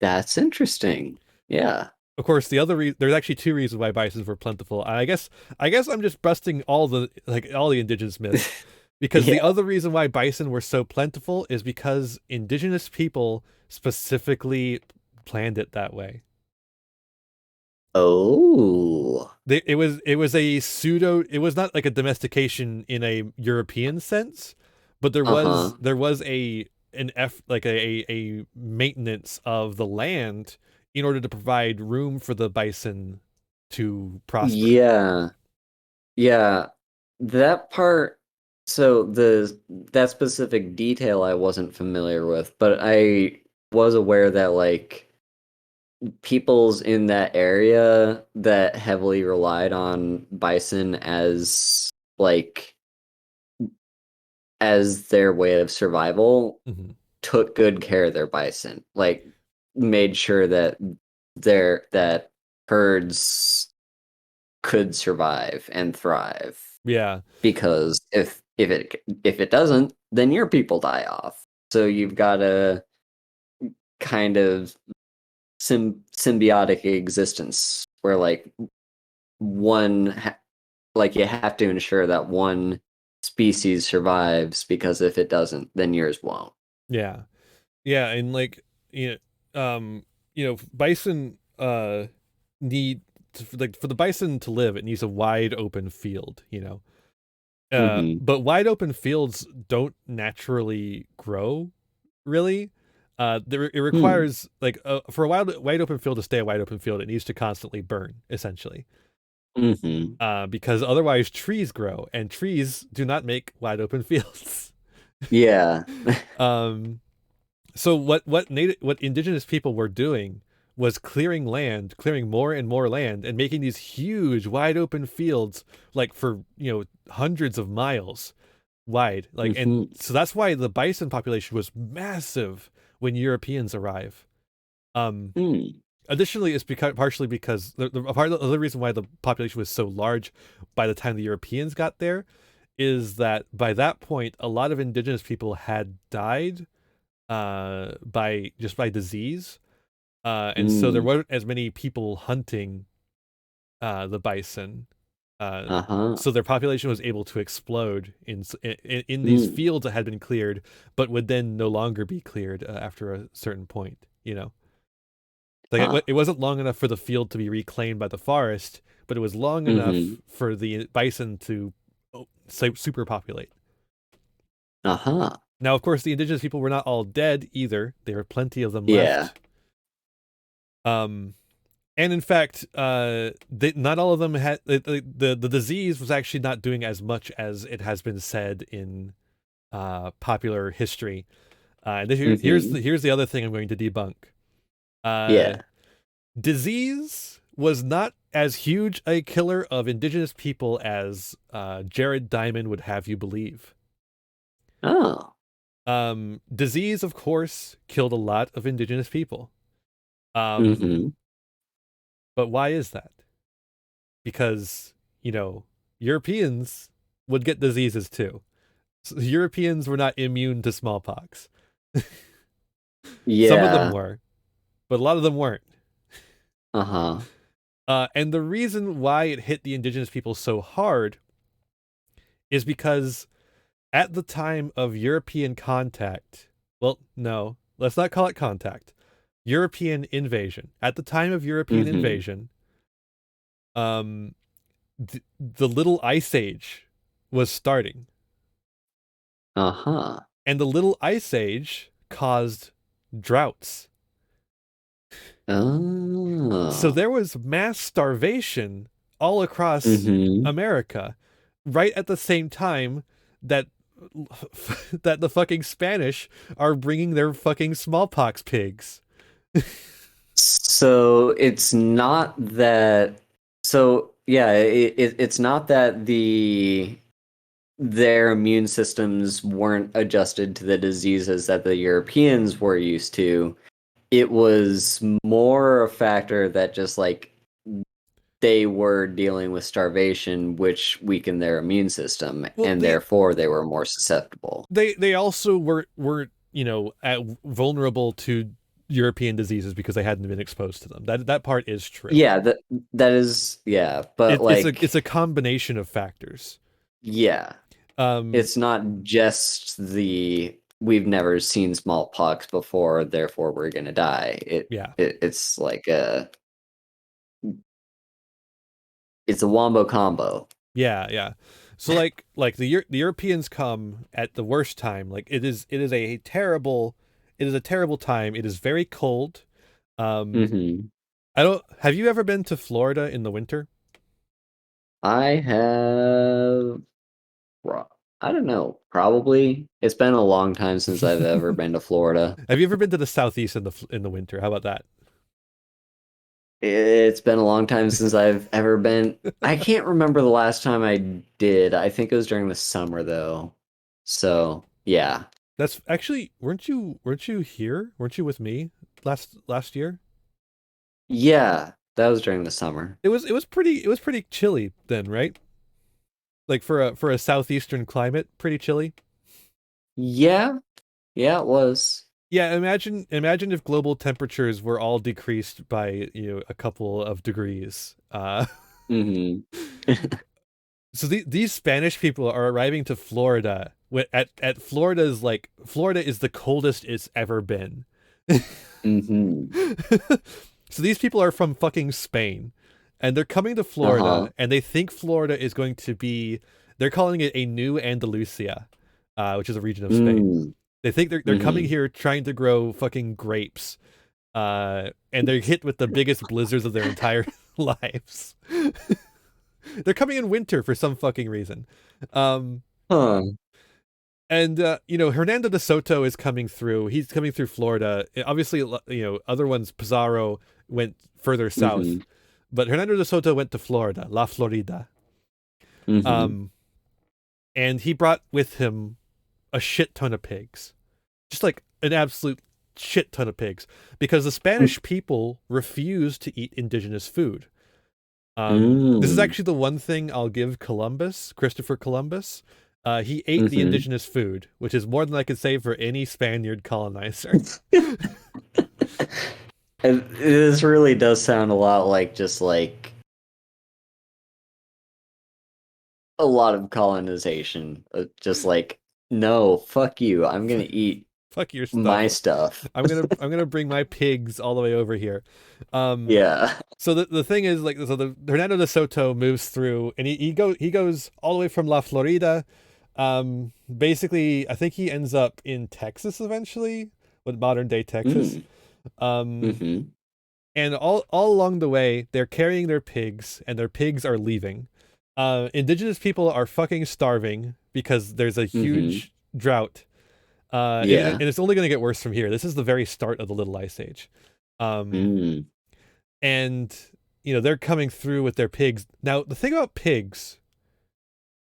[SPEAKER 2] That's interesting. Yeah.
[SPEAKER 1] Of course, there's actually two reasons why bisons were plentiful. And I guess I'm just busting all the indigenous myths. Because the other reason why bison were so plentiful is because indigenous people specifically planned it that way.
[SPEAKER 2] Oh.
[SPEAKER 1] It was a pseudo. It was not like a domestication in a European sense, but there was a maintenance of the land in order to provide room for the bison to prosper.
[SPEAKER 2] Yeah. That part. So that specific detail I wasn't familiar with, but I was aware that like peoples in that area that heavily relied on bison as their way of survival took good care of their bison, like made sure that that herds could survive and thrive.
[SPEAKER 1] Yeah.
[SPEAKER 2] Because if it doesn't, then your people die off. So you've got a kind of symbiotic existence where like you have to ensure that one species survives, because if it doesn't, then yours won't.
[SPEAKER 1] Yeah, and like bison need for the bison to live, it needs a wide open field, but wide open fields don't naturally grow, really. It requires for a wide open field to stay a wide open field, it needs to constantly burn, essentially. Because otherwise trees grow, and trees do not make wide open fields.
[SPEAKER 2] Yeah.
[SPEAKER 1] So what indigenous people were doing was clearing more and more land, and making these huge wide open fields, like for hundreds of miles wide. And so that's why the bison population was massive when Europeans arrive. Additionally, it's partially because the other reason why the population was so large by the time the Europeans got there is that by that point, a lot of indigenous people had died by disease. And so there weren't as many people hunting the bison. So their population was able to explode in these fields that had been cleared, but would then no longer be cleared after a certain point, It wasn't long enough for the field to be reclaimed by the forest, but it was long enough for the bison to superpopulate. Now, of course, the indigenous people were not all dead either. There were plenty of them left. And in fact, not all of them had the disease was actually not doing as much as it has been said in popular history. And here's the other thing I'm going to debunk. Disease was not as huge a killer of indigenous people as Jared Diamond would have you believe.
[SPEAKER 2] Oh.
[SPEAKER 1] Disease, of course, killed a lot of indigenous people.
[SPEAKER 2] Mm-hmm.
[SPEAKER 1] But why is that? Because, Europeans would get diseases too. So Europeans were not immune to smallpox.
[SPEAKER 2] Yeah.
[SPEAKER 1] Some of them were, but a lot of them weren't.
[SPEAKER 2] Uh-huh.
[SPEAKER 1] And the reason why it hit the indigenous people so hard is because at the time of European contact, well, no, let's not call it contact. European invasion. At the time of European invasion, the Little Ice Age was starting.
[SPEAKER 2] Uh-huh.
[SPEAKER 1] And the Little Ice Age caused droughts.
[SPEAKER 2] Oh.
[SPEAKER 1] So there was mass starvation all across America right at the same time that the fucking Spanish are bringing their fucking smallpox pigs.
[SPEAKER 2] So it's not that. So yeah, it's not that their immune systems weren't adjusted to the diseases that the Europeans were used to. It was more a factor that just like they were dealing with starvation, which weakened their immune system, and therefore they were more susceptible.
[SPEAKER 1] They also were vulnerable to European diseases because they hadn't been exposed to them. That part is true.
[SPEAKER 2] Yeah, that is but
[SPEAKER 1] it's a combination of factors.
[SPEAKER 2] Yeah. It's not just we've never seen smallpox before, therefore we're gonna die. It's like it's a wombo combo.
[SPEAKER 1] Yeah. So like the Europeans come at the worst time. Like it is a terrible time. It is very cold. Have you ever been to Florida in the winter?
[SPEAKER 2] I have. I don't know. Probably. It's been a long time since I've ever been to Florida.
[SPEAKER 1] Have you ever been to the Southeast in the winter? How about that?
[SPEAKER 2] It's been a long time since I've ever been. I can't remember the last time I did. I think it was during the summer though. So, yeah.
[SPEAKER 1] That's actually weren't you here? Weren't you with me last year?
[SPEAKER 2] Yeah, that was during the summer.
[SPEAKER 1] It was pretty chilly then, right? Like for a southeastern climate, pretty chilly.
[SPEAKER 2] Yeah, it was.
[SPEAKER 1] Yeah, imagine if global temperatures were all decreased by a couple of degrees. So these Spanish people are arriving to Florida. At Florida is the coldest it's ever been. So these people are from fucking Spain. And they're coming to Florida, and they think Florida is going to be. They're calling it a new Andalusia, which is a region of Spain. They think they're coming here trying to grow fucking grapes, and they're hit with the biggest blizzards of their entire lives. They're coming in winter for some fucking reason. And Hernando de Soto is coming through. He's coming through Florida. Obviously, other ones, Pizarro went further south. But Hernando de Soto went to Florida, La Florida. And he brought with him a shit ton of pigs. Just like an absolute shit ton of pigs. Because the Spanish people refused to eat indigenous food. This is actually the one thing I'll give Christopher Columbus. He ate the indigenous food, which is more than I could say for any Spaniard colonizer.
[SPEAKER 2] And this really does sound a lot like just like a lot of colonization. Just like, no, fuck you. I'm gonna eat
[SPEAKER 1] fuck your stuff.
[SPEAKER 2] My stuff.
[SPEAKER 1] I'm gonna bring my pigs all the way over here.
[SPEAKER 2] Yeah.
[SPEAKER 1] So the thing is the Hernando de Soto moves through, and he goes all the way from La Florida. Basically, I think he ends up in Texas eventually, with modern day Texas. And all along the way, they're carrying their pigs, and their pigs are leaving. Indigenous people are fucking starving because there's a huge drought. And it's only going to get worse from here. This is the very start of the Little Ice Age. And and they're coming through with their pigs. Now the thing about pigs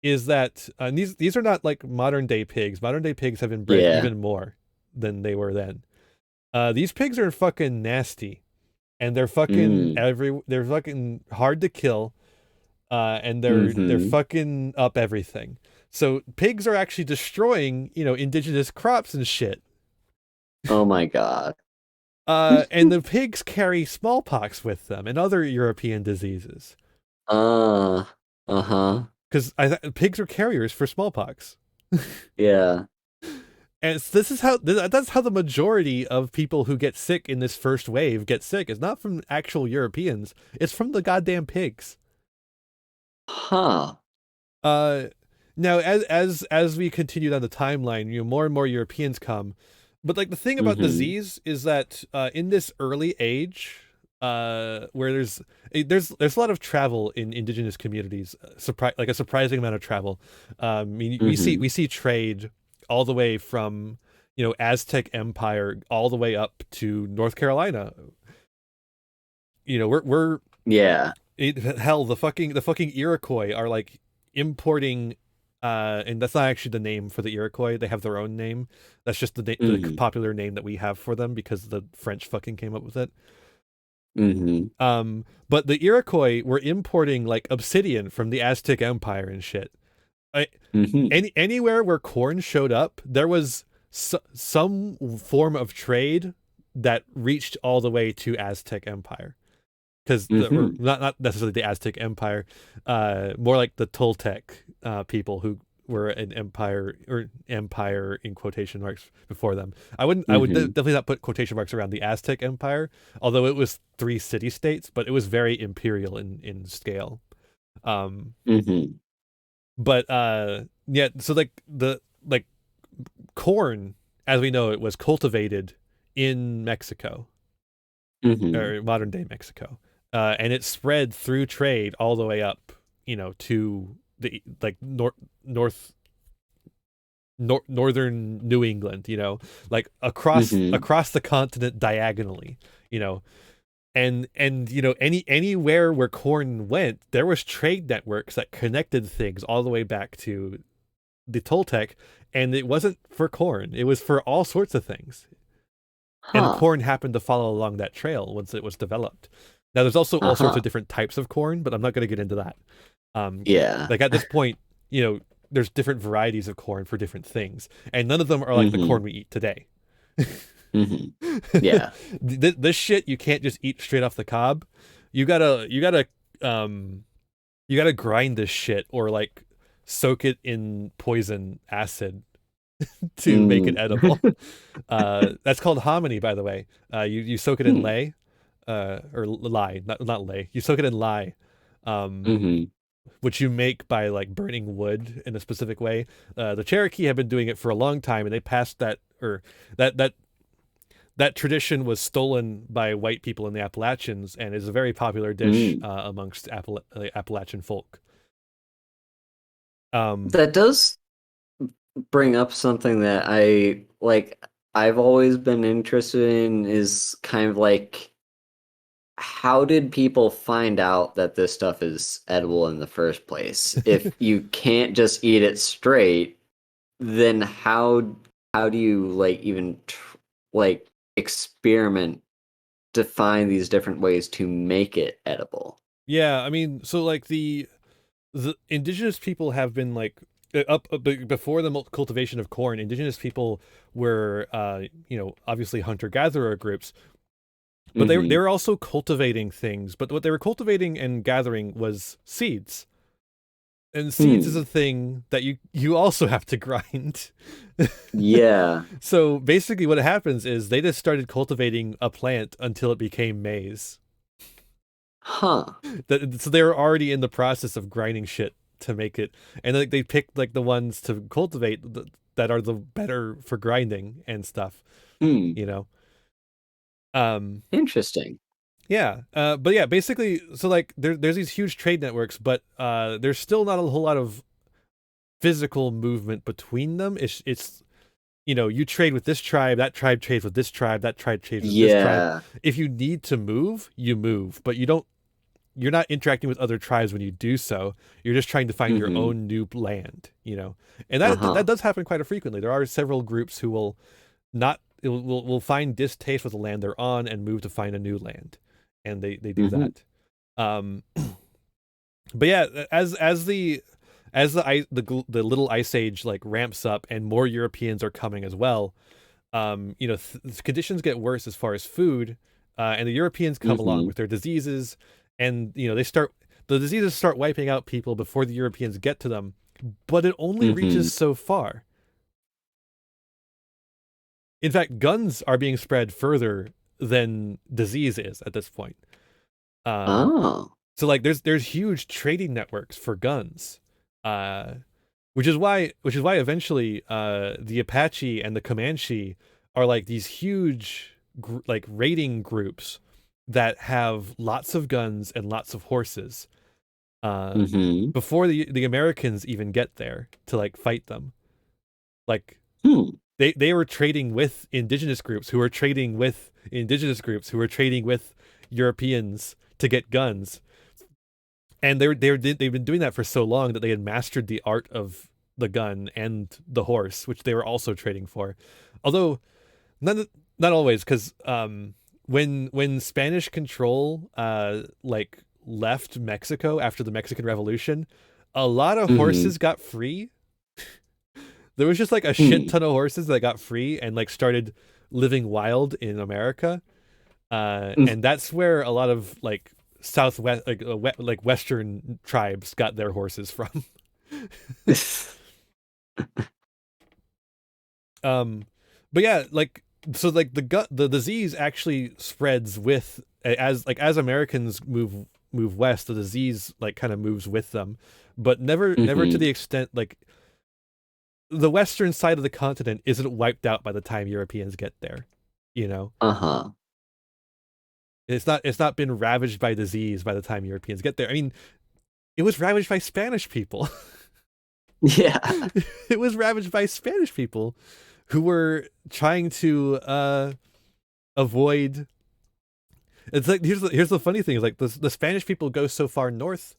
[SPEAKER 1] is that these are not like modern day pigs. Modern day pigs have been bred even more than they were then. These pigs are fucking nasty, and they're fucking they're fucking hard to kill, and they're fucking up everything. So pigs are actually destroying indigenous crops and shit.
[SPEAKER 2] Oh my god.
[SPEAKER 1] And the pigs carry smallpox with them and other European diseases.
[SPEAKER 2] Uh-huh.
[SPEAKER 1] Because pigs are carriers for smallpox.
[SPEAKER 2] Yeah.
[SPEAKER 1] And that's how the majority of people who get sick in this first wave get sick. It's not from actual Europeans. It's from the goddamn pigs.
[SPEAKER 2] Huh.
[SPEAKER 1] Now as we continue down the timeline, more and more Europeans come. But like the thing about disease is that in this early age, where there's a lot of travel in indigenous communities, like a surprising amount of travel. We see trade all the way from Aztec Empire all the way up to North Carolina. We're hell, the fucking Iroquois are like importing. And that's not actually the name for the Iroquois. They have their own name. That's just the popular name that we have for them because the French fucking came up with it. But the Iroquois were importing like obsidian from the Aztec Empire and shit. Anywhere where corn showed up, there was some form of trade that reached all the way to Aztec Empire. Because not necessarily the Aztec Empire, more like the Toltec people who were an empire in quotation marks before them. I would definitely not put quotation marks around the Aztec Empire, although it was 3 city-states, but it was very imperial in scale. But so like corn, as we know it, was cultivated in Mexico, or modern day Mexico. And it spread through trade all the way up, to the like northern New England, like across the continent diagonally, and anywhere where corn went, there was trade networks that connected things all the way back to the Toltec, and it wasn't for corn; it was for all sorts of things. And corn happened to follow along that trail once it was developed. Now, there's also all sorts of different types of corn, but I'm not going to get into that. Like at this point, there's different varieties of corn for different things, and none of them are like the corn we eat today.
[SPEAKER 2] Yeah.
[SPEAKER 1] This shit you can't just eat straight off the cob. You gotta grind this shit or like soak it in poison acid to make it edible. That's called hominy, by the way. You soak it in lye. Or lye, not lay. You soak it in lye, which you make by like burning wood in a specific way. The Cherokee have been doing it for a long time, and they passed that, or that tradition was stolen by white people in the Appalachians, and is a very popular dish amongst Appalachian folk.
[SPEAKER 2] That does bring up something that I've always been interested in, is kind of like, how did people find out that this stuff is edible in the first place? If you can't just eat it straight, then how do you like even experiment to find these different ways to make it edible?
[SPEAKER 1] Yeah, I mean, so like the indigenous people have been like before the cultivation of corn. Indigenous people were obviously hunter-gatherer groups. But they were also cultivating things. But what they were cultivating and gathering was seeds. And seeds is a thing that you also have to grind.
[SPEAKER 2] Yeah.
[SPEAKER 1] So basically what happens is they just started cultivating a plant until it became maize.
[SPEAKER 2] So
[SPEAKER 1] they were already in the process of grinding shit to make it. And like they picked like the ones to cultivate that are the better for grinding and stuff.
[SPEAKER 2] Interesting.
[SPEAKER 1] Yeah. But yeah, basically, so like there's these huge trade networks, but there's still not a whole lot of physical movement between them. It's you trade with this tribe, that tribe trades with this tribe, that tribe trades with this tribe. If you need to move, you move, but you're not interacting with other tribes when you do so. You're just trying to find your own new land, and that does happen quite frequently. There are several groups who will will find distaste with the land they're on and move to find a new land, and they do that. But yeah, as the little ice age like ramps up and more Europeans are coming as well, conditions get worse as far as food, and the Europeans come along with their diseases, and the diseases start wiping out people before the Europeans get to them, but it only reaches so far. In fact, guns are being spread further than disease is at this point. So like there's huge trading networks for guns, which is why eventually the Apache and the Comanche are like these huge like raiding groups that have lots of guns and lots of horses before the Americans even get there to like fight them. Like they were trading with indigenous groups who were trading with indigenous groups who were trading with Europeans to get guns. And they've been doing that for so long that they had mastered the art of the gun and the horse, which they were also trading for. Although not always, because when Spanish control like left Mexico after the Mexican Revolution, a lot of horses got free. There was just like a shit ton of horses that got free and like started living wild in America, and that's where a lot of like Southwest like Western tribes got their horses from. But yeah, like so like the disease actually spreads with as Americans move west, the disease like kind of moves with them, but never to the extent like the western side of the continent isn't wiped out by the time Europeans get there, It's not been ravaged by disease by the time Europeans get there. I mean, it was ravaged by Spanish people.
[SPEAKER 2] Yeah.
[SPEAKER 1] It was ravaged by Spanish people who were trying to avoid. It's like here's the funny thing is like the Spanish people go so far north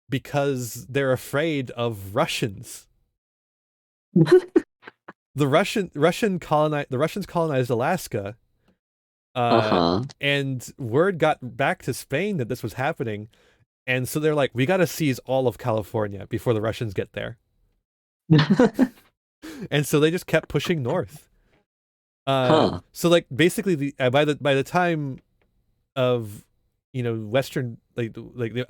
[SPEAKER 1] because they're afraid of Russians. The Russians colonized Alaska. And word got back to Spain that this was happening, and so they're like, we got to seize all of California before the Russians get there. And so they just kept pushing north. So like basically by the time of Western like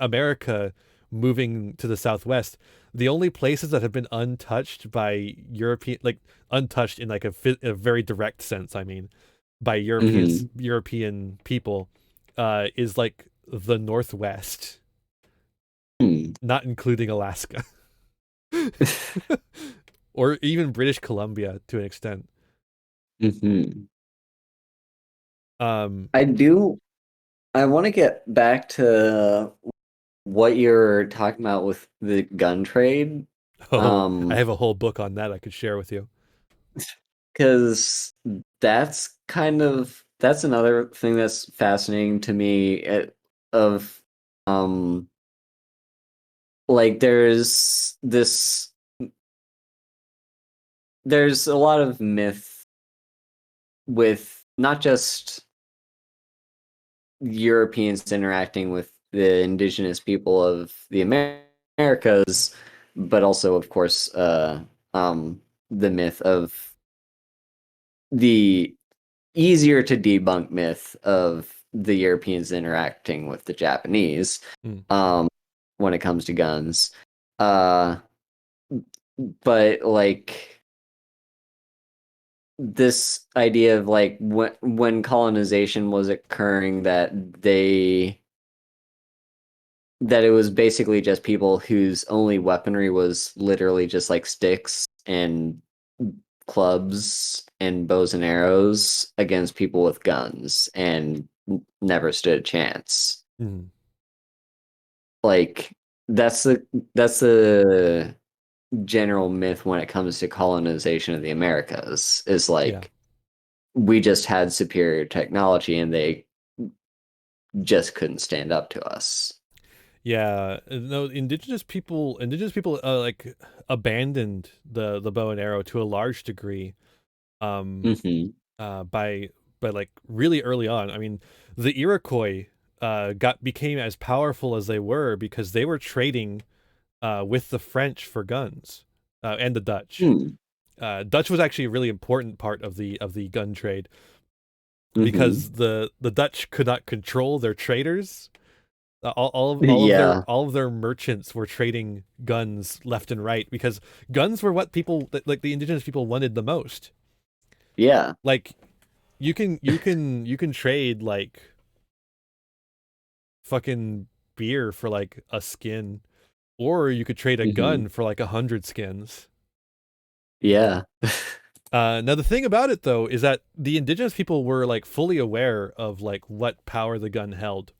[SPEAKER 1] America moving to the Southwest, the only places that have been untouched by European, like untouched in like a very direct sense, I mean, by European people, is like the Northwest, not including Alaska, or even British Columbia to an extent.
[SPEAKER 2] I want to get back to what you're talking about with the gun trade.
[SPEAKER 1] I have a whole book on that I could share with you.
[SPEAKER 2] Because that's another thing that's fascinating to me. Like there's a lot of myth with not just Europeans interacting with the indigenous people of the Americas, but also, of course, the myth of the easier to debunk myth of the Europeans interacting with the Japanese when it comes to guns. But like this idea of like when colonization was occurring, that it was basically just people whose only weaponry was literally just like sticks and clubs and bows and arrows against people with guns, and never stood a chance. Like that's the general myth when it comes to colonization of the Americas is like
[SPEAKER 1] Yeah.
[SPEAKER 2] we just had superior technology and they just couldn't stand up to us.
[SPEAKER 1] Yeah, no, indigenous people like abandoned the bow and arrow to a large degree, um,
[SPEAKER 2] Hmm.
[SPEAKER 1] by like really early on. I mean, the Iroquois became as powerful as they were because they were trading with the French for guns, and the Dutch.
[SPEAKER 2] Hmm.
[SPEAKER 1] Dutch was actually a really important part of the gun trade
[SPEAKER 2] Hmm.
[SPEAKER 1] because the Dutch could not control their traders.
[SPEAKER 2] Yeah.
[SPEAKER 1] All of their merchants were trading guns left and right because guns were what like the indigenous people wanted the most.
[SPEAKER 2] Yeah.
[SPEAKER 1] Like you can trade like fucking beer for like a skin, or you could trade a
[SPEAKER 2] Hmm.
[SPEAKER 1] gun for like 100 skins.
[SPEAKER 2] Yeah.
[SPEAKER 1] Now the thing about it though is that the indigenous people were like fully aware of like what power the gun held,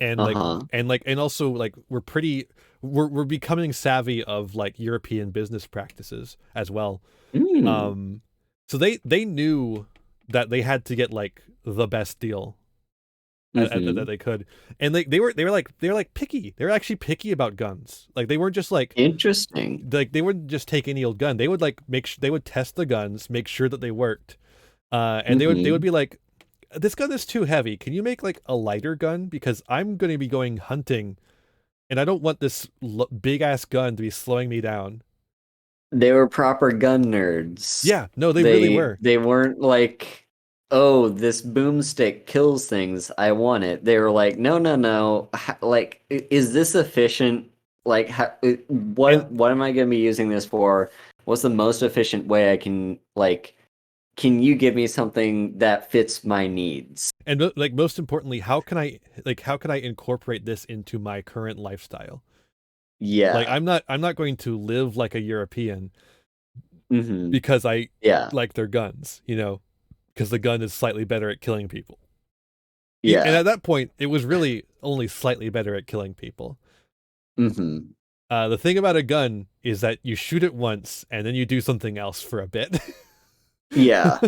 [SPEAKER 1] and
[SPEAKER 2] Uh-huh.
[SPEAKER 1] and also like we're becoming savvy of like European business practices as well.
[SPEAKER 2] Mm.
[SPEAKER 1] Um, so they knew that they had to get like the best deal that
[SPEAKER 2] Hmm.
[SPEAKER 1] they could, and they were like picky. They were actually picky about guns. Like they weren't just
[SPEAKER 2] Interesting.
[SPEAKER 1] like they wouldn't just take any old gun. They would like they would test the guns, make sure that they worked, and they would
[SPEAKER 2] Hmm.
[SPEAKER 1] be like, this gun is too heavy. Can you make like a lighter gun? Because I'm going to be going hunting, and I don't want this big ass gun to be slowing me down.
[SPEAKER 2] They were proper gun nerds.
[SPEAKER 1] Yeah, no, they really were.
[SPEAKER 2] They weren't like, oh, this boomstick kills things. I want it. They were like, no, no, no. Like, is this efficient? Like, what am I gonna be using this for? What's the most efficient way I can like? Can you give me something that fits my needs?
[SPEAKER 1] And like most importantly, how can I incorporate this into my current lifestyle? Like
[SPEAKER 2] Yeah.
[SPEAKER 1] I'm not going to live like a European
[SPEAKER 2] Hmm.
[SPEAKER 1] because I
[SPEAKER 2] Yeah.
[SPEAKER 1] like their guns, you know, because the gun is slightly better at killing people. And
[SPEAKER 2] Yeah.
[SPEAKER 1] at that point, it was really only slightly better at killing people.
[SPEAKER 2] Hmm.
[SPEAKER 1] The thing about a gun is that you shoot it once and then you do something else for a bit.
[SPEAKER 2] Yeah.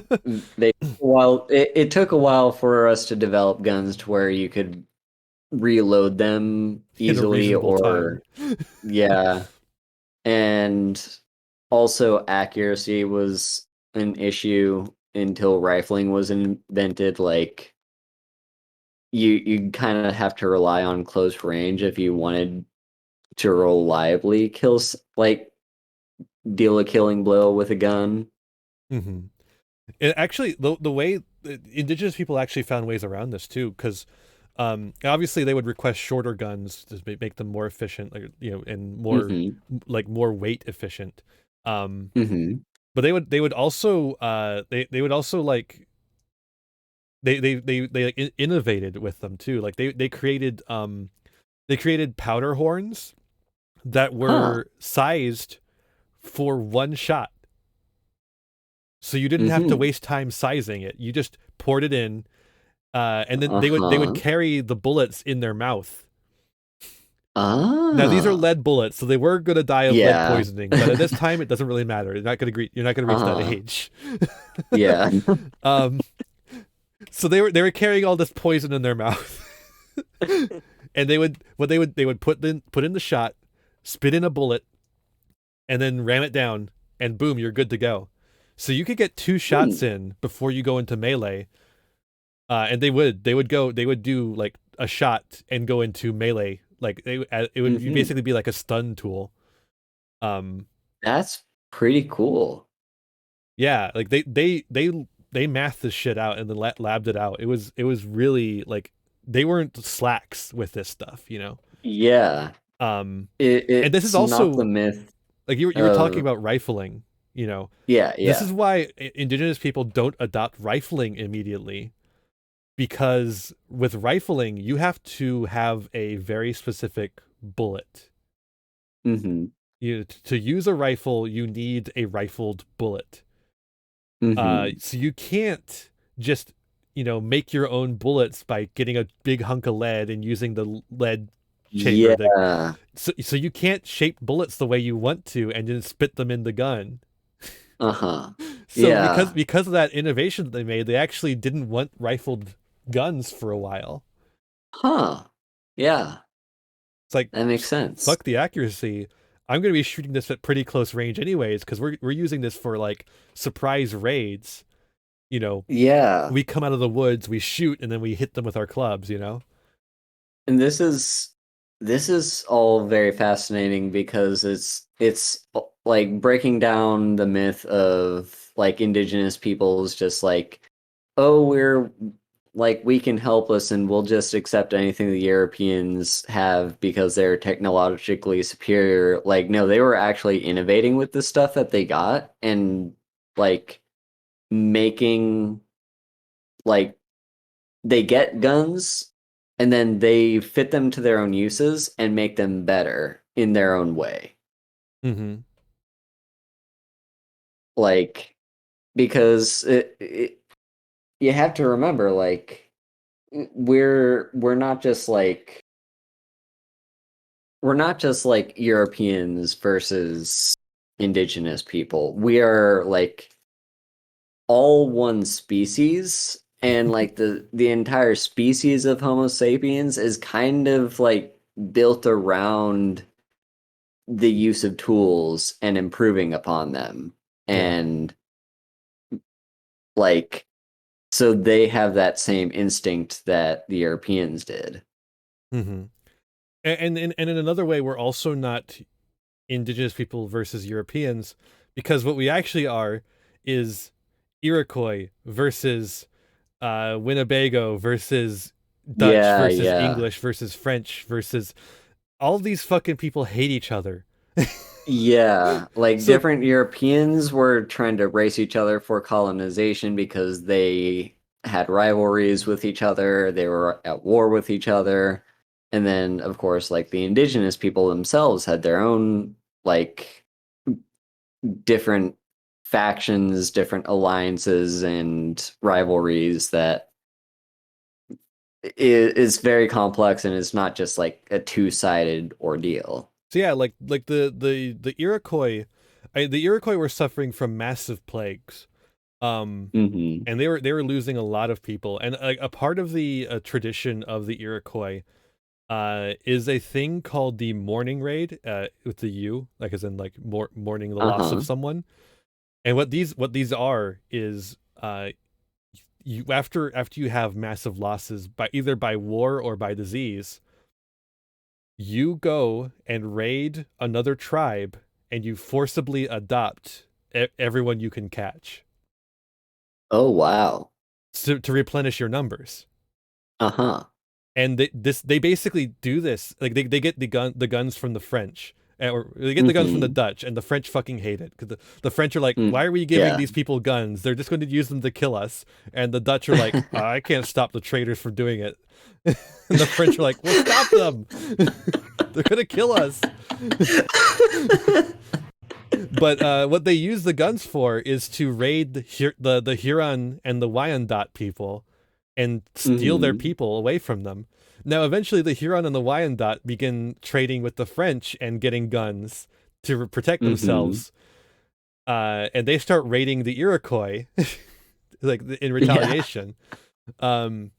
[SPEAKER 2] It took a while for us to develop guns to where you could reload them
[SPEAKER 1] In a
[SPEAKER 2] easily,
[SPEAKER 1] reasonable time.
[SPEAKER 2] or yeah. And also accuracy was an issue until rifling was invented. Like you kind of have to rely on close range if you wanted to reliably like deal a killing blow with a gun.
[SPEAKER 1] Hmm. And actually, the way indigenous people actually found ways around this too, because obviously they would request shorter guns to make them more efficient, like you know, and more
[SPEAKER 2] Hmm.
[SPEAKER 1] like more weight efficient. Um,
[SPEAKER 2] Hmm.
[SPEAKER 1] but they would also they would also like they like innovated with them too. Like they created powder horns that
[SPEAKER 2] Huh.
[SPEAKER 1] were sized for one shot. So you didn't have to
[SPEAKER 2] Hmm.
[SPEAKER 1] waste time sizing it. You just poured it in, and then they would
[SPEAKER 2] Uh-huh.
[SPEAKER 1] carry the bullets in their mouth. Now these are
[SPEAKER 2] Ah.
[SPEAKER 1] lead bullets, so they were going to die of lead
[SPEAKER 2] Yeah.
[SPEAKER 1] poisoning. But at this time, it doesn't really matter. You're not going to reach that
[SPEAKER 2] Uh-huh.
[SPEAKER 1] age.
[SPEAKER 2] Yeah.
[SPEAKER 1] um. So they were carrying all this poison in their mouth, and they would put in the shot, spit in a bullet, and then ram it down, and boom, you're good to go. So you could get two shots
[SPEAKER 2] Hmm.
[SPEAKER 1] in before you go into melee. And they would do like a shot and go into melee. Like it would
[SPEAKER 2] Hmm.
[SPEAKER 1] basically be like a stun tool. Um,
[SPEAKER 2] That's pretty cool.
[SPEAKER 1] yeah, like they mathed this shit out and then labbed it out. It was really like they weren't slacks with this stuff, you know.
[SPEAKER 2] Yeah.
[SPEAKER 1] And this is
[SPEAKER 2] It's not the
[SPEAKER 1] also
[SPEAKER 2] myth
[SPEAKER 1] like you were talking
[SPEAKER 2] of
[SPEAKER 1] about rifling, you know.
[SPEAKER 2] yeah,
[SPEAKER 1] This
[SPEAKER 2] yeah.
[SPEAKER 1] is why indigenous people don't adopt rifling immediately, because with rifling you have to have a very specific bullet.
[SPEAKER 2] Hmm.
[SPEAKER 1] To use a rifle you need a rifled bullet.
[SPEAKER 2] Hmm.
[SPEAKER 1] So you can't just make your own bullets by getting a big hunk of lead and using the lead chamber.
[SPEAKER 2] Yeah.
[SPEAKER 1] So you can't shape bullets the way you want to and then spit them in the gun.
[SPEAKER 2] Uh-huh.
[SPEAKER 1] So
[SPEAKER 2] Yeah.
[SPEAKER 1] because of that innovation that they made, they actually didn't want rifled guns for a while.
[SPEAKER 2] Huh. Yeah.
[SPEAKER 1] It's like,
[SPEAKER 2] that makes sense.
[SPEAKER 1] Fuck the accuracy. I'm going to be shooting this at pretty close range anyways, because we're using this for like surprise raids. You know,
[SPEAKER 2] Yeah.
[SPEAKER 1] we come out of the woods, we shoot, and then we hit them with our clubs, you know?
[SPEAKER 2] And this is all very fascinating because it's like breaking down the myth of like indigenous peoples just like, oh, we're like we can help us and we'll just accept anything the Europeans have because they're technologically superior. Like, no, they were actually innovating with the stuff that they got and like making like they get guns and then they fit them to their own uses and make them better in their own way.
[SPEAKER 1] Mm-hmm.
[SPEAKER 2] Like, because you have to remember, like, we're not just like Europeans versus indigenous people. We are like all one species, and like the entire species of Homo sapiens is kind of like built around the use of tools and improving upon them. And like so they have that same instinct that the Europeans did.
[SPEAKER 1] Mm-hmm. And in another way, we're also not indigenous people versus Europeans, because what we actually are is Iroquois versus Winnebago versus Dutch versus English versus French versus all of these fucking people hate each other.
[SPEAKER 2] Yeah, like different Europeans were trying to race each other for colonization because they had rivalries with each other, they were at war with each other. And then of course like the indigenous people themselves had their own like different factions, different alliances and rivalries that is very complex and it's not just like a two-sided ordeal.
[SPEAKER 1] So yeah, like the Iroquois, the Iroquois were suffering from massive plagues, and they were losing a lot of people. And a part of the tradition of the Iroquois is a thing called the mourning raid, with the U, like as in like mourning the loss of someone. And what these are is you after you have massive losses by either by war or by disease, you go and raid another tribe and you forcibly adopt everyone you can catch.
[SPEAKER 2] Oh wow.
[SPEAKER 1] To replenish your numbers.
[SPEAKER 2] Uh-huh.
[SPEAKER 1] And they basically do this. Like they get the guns from the French, or they get the guns from the Dutch, and the French fucking hate it because the French are like, why are we giving these people guns? They're just going to use them to kill us. And the Dutch are like, I can't stop the traitors from doing it. And the French are like, well, stop them. They're going to kill us. But what they use the guns for is to raid the Huron and the Wyandot people and steal their people away from them. Now, eventually, the Huron and the Wyandot begin trading with the French and getting guns to protect themselves. And they start raiding the Iroquois, like in retaliation. So,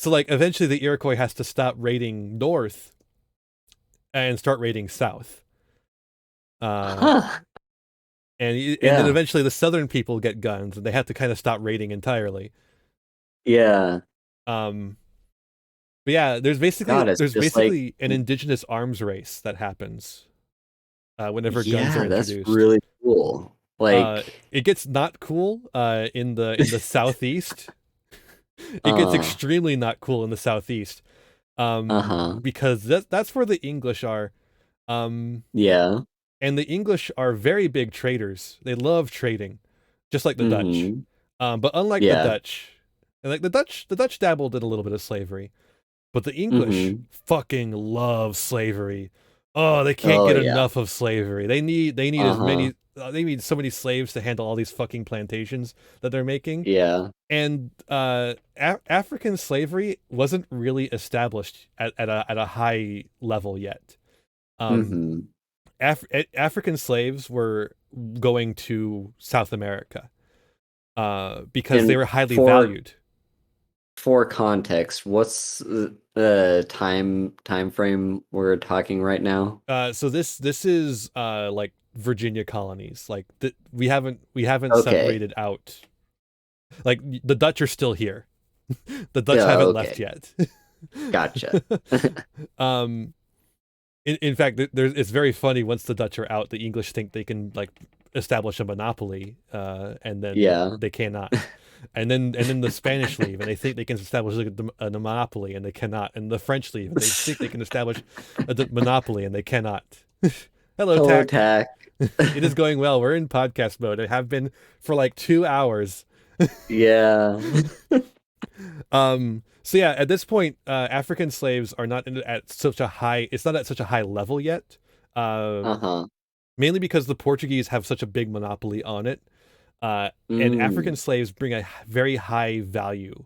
[SPEAKER 1] like, eventually, the Iroquois has to stop raiding north and start raiding south. And then eventually, the southern people get guns, and they have to kind of stop raiding entirely.
[SPEAKER 2] Yeah.
[SPEAKER 1] But yeah, there's basically
[SPEAKER 2] like
[SPEAKER 1] an indigenous arms race that happens whenever guns are introduced.
[SPEAKER 2] That's really cool. Like
[SPEAKER 1] it gets not cool in the southeast. It gets extremely not cool in the southeast. Because that's where the English are.
[SPEAKER 2] Yeah.
[SPEAKER 1] And the English are very big traders. They love trading, just like the Dutch. But unlike the Dutch, and like the Dutch dabbled in a little bit of slavery. But the English fucking love slavery. Oh, they can't get enough of slavery. They need as they need so many slaves to handle all these fucking plantations that they're making.
[SPEAKER 2] Yeah.
[SPEAKER 1] And African slavery wasn't really established at a high level yet. African slaves were going to South America because they were highly valued.
[SPEAKER 2] For context, what's the time frame we're talking right now?
[SPEAKER 1] So this is like Virginia colonies. Like we haven't separated out. Like the Dutch are still here. The Dutch haven't left yet.
[SPEAKER 2] Gotcha.
[SPEAKER 1] In fact, it's very funny. Once the Dutch are out, the English think they can like establish a monopoly, and then they cannot. And then the Spanish leave, and they think they can establish a monopoly, and they cannot. And the French leave, and they think they can establish a monopoly, and they cannot. Hello, Tack. It is going well. We're in podcast mode. I have been for like 2 hours.
[SPEAKER 2] Yeah.
[SPEAKER 1] So yeah, at this point, African slaves are not at such a high. It's not at such a high level yet. Mainly because the Portuguese have such a big monopoly on it, and African slaves bring a very high value.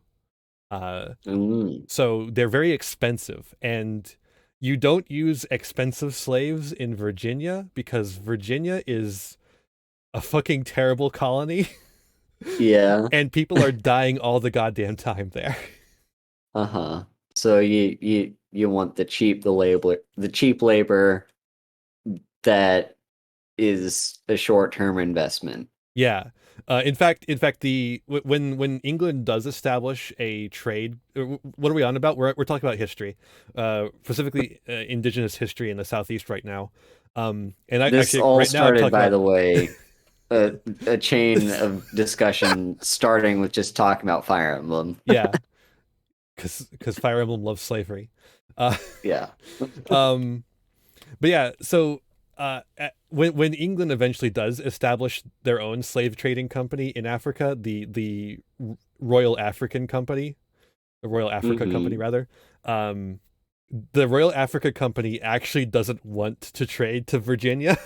[SPEAKER 1] So they're very expensive, and you don't use expensive slaves in Virginia because Virginia is a fucking terrible colony.
[SPEAKER 2] Yeah.
[SPEAKER 1] And people are dying all the goddamn time there.
[SPEAKER 2] So you want the cheap labor that is a short-term investment.
[SPEAKER 1] Yeah. In fact, when England does establish a trade, what are we on about? We're talking about history, specifically indigenous history in the Southeast right now. And
[SPEAKER 2] this
[SPEAKER 1] actually,
[SPEAKER 2] all
[SPEAKER 1] right
[SPEAKER 2] started,
[SPEAKER 1] now,
[SPEAKER 2] by the way, a chain of discussion starting with just talking about Fire Emblem.
[SPEAKER 1] Yeah, because Fire Emblem loves slavery.
[SPEAKER 2] Yeah.
[SPEAKER 1] But yeah, so when England eventually does establish their own slave trading company in Africa, the Royal African Company, the Royal Africa Company rather, the Royal Africa Company actually doesn't want to trade to Virginia.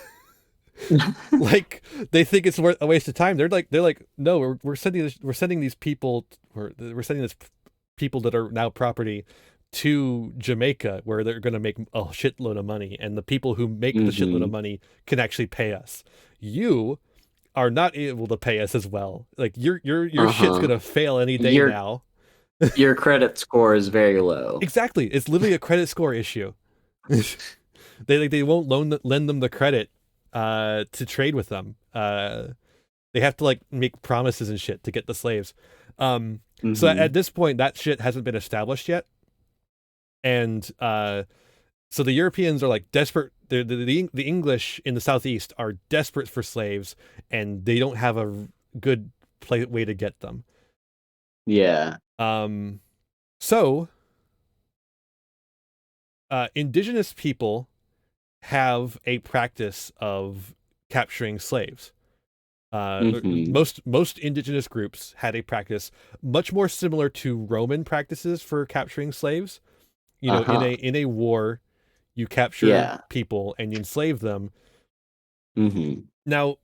[SPEAKER 1] Like they think it's a waste of time. They're like, no, we're sending these people, we're sending this people that are now property to Jamaica, where they're going to make a shitload of money, and the people who make the shitload of money can actually pay us. You are not able to pay us as well. Like your shit's going to fail any day now.
[SPEAKER 2] Your credit score is very low.
[SPEAKER 1] Exactly, it's literally a credit score issue. They won't lend them the credit to trade with them. They have to like make promises and shit to get the slaves. So at this point, that shit hasn't been established yet. And so the Europeans are like desperate. The English in the Southeast are desperate for slaves, and they don't have a good way to get them.
[SPEAKER 2] Yeah.
[SPEAKER 1] So indigenous people have a practice of capturing slaves. Most indigenous groups had a practice much more similar to Roman practices for capturing slaves. You know, in a war, you capture people and you enslave them. Now,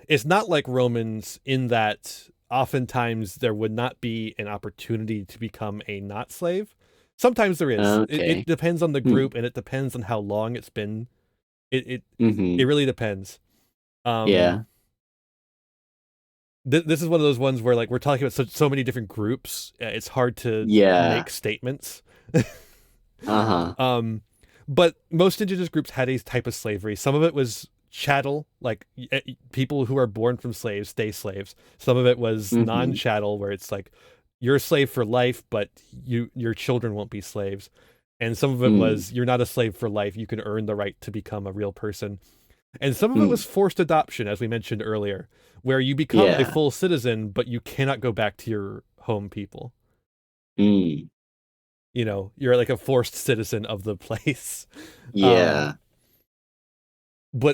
[SPEAKER 1] it's not like Romans in that oftentimes there would not be an opportunity to become a not slave. Sometimes there is. It depends on the group, and it depends on how long it's been. It really depends. This is one of those ones where like we're talking about so many different groups. It's hard to make statements. But most indigenous groups had a type of slavery. Some of it was chattel, like people who are born from slaves stay slaves. Some of it was non-chattel, where it's like you're a slave for life, but your children won't be slaves. And some of it was you're not a slave for life. You can earn the right to become a real person. And some of it was forced adoption, as we mentioned earlier, where you become a full citizen, but you cannot go back to your home people. You know, you're like a forced citizen of the place. But,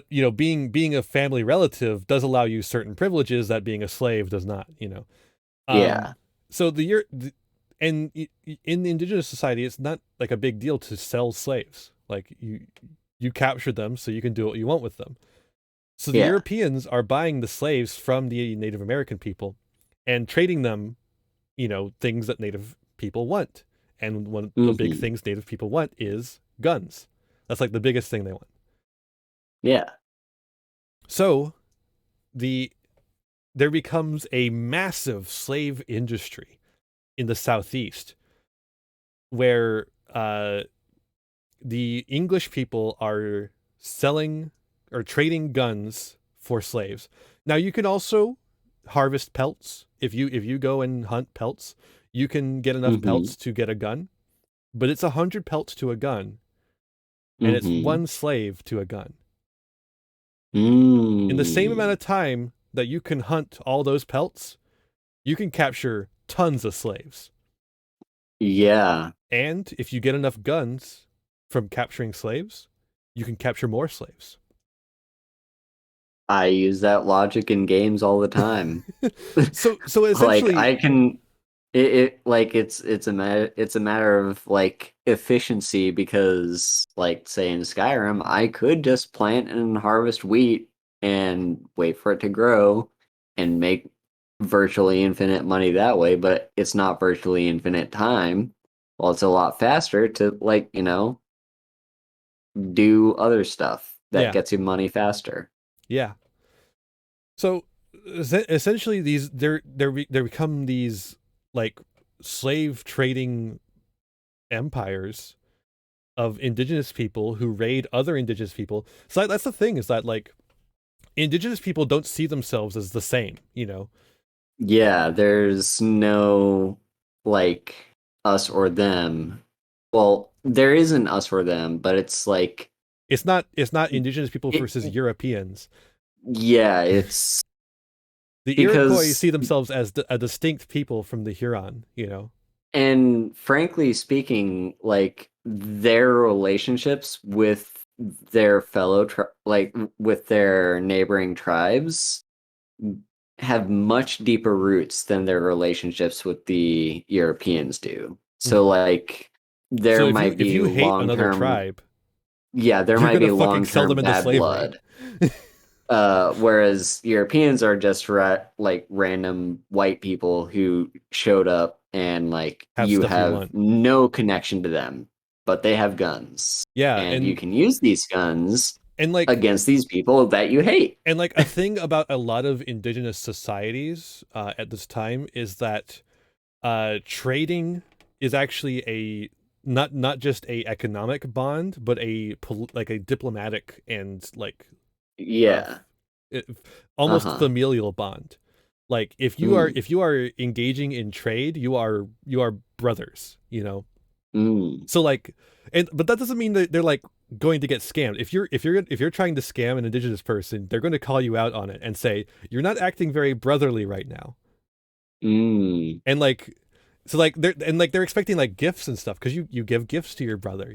[SPEAKER 1] you know, being a family relative does allow you certain privileges that being a slave does not, you know. So in the indigenous society, it's not like a big deal to sell slaves. Like you capture them so you can do what you want with them. So the
[SPEAKER 2] Yeah.
[SPEAKER 1] Europeans are buying the slaves from the Native American people and trading them, things that Native people want. And one of the big things Native people want is guns. That's like the biggest thing they want.
[SPEAKER 2] Yeah.
[SPEAKER 1] So there becomes a massive slave industry in the Southeast where the English people are selling or trading guns for slaves. Now you can also harvest pelts. If you go and hunt pelts, you can get enough pelts to get a gun, but it's 100 pelts to a gun, and it's one slave to a gun. In the same amount of time that you can hunt all those pelts, you can capture tons of slaves.
[SPEAKER 2] Yeah.
[SPEAKER 1] And if you get enough guns from capturing slaves, you can capture more slaves.
[SPEAKER 2] I use that logic in games all the time.
[SPEAKER 1] So essentially,
[SPEAKER 2] like I can, it's a matter of like efficiency because like say in Skyrim, I could just plant and harvest wheat and wait for it to grow and make virtually infinite money that way, but it's not virtually infinite time. Well, it's a lot faster to do other stuff that gets you money faster.
[SPEAKER 1] Yeah. So essentially, there become these like slave trading empires of indigenous people who raid other indigenous people. So that's the thing, is that like indigenous people don't see themselves as the same,
[SPEAKER 2] Yeah, there's no like us or them. Well, there is an us or them, but it's like
[SPEAKER 1] it's not indigenous people versus Europeans.
[SPEAKER 2] Yeah, it's
[SPEAKER 1] the Iroquois see themselves as a distinct people from the Huron,
[SPEAKER 2] And frankly speaking, like their relationships with their fellow with their neighboring tribes have much deeper roots than their relationships with the Europeans do. So like there might be
[SPEAKER 1] if you hate
[SPEAKER 2] long-term
[SPEAKER 1] another tribe,
[SPEAKER 2] there might be long-term bad blood. Whereas Europeans are just like random white people who showed up and like you have no connection to them, but they have guns.
[SPEAKER 1] Yeah,
[SPEAKER 2] and you can use these guns and like against these people that you hate.
[SPEAKER 1] And like a thing about a lot of indigenous societies at this time is that trading is actually a not just a economic bond, but like a diplomatic and like almost familial bond. Like if you are engaging in trade, you are brothers, So like, but that doesn't mean that they're like going to get scammed. If you're trying to scam an indigenous person, they're going to call you out on it and say you're not acting very brotherly right now. And like, so like they're expecting like gifts and stuff because you give gifts to your brother,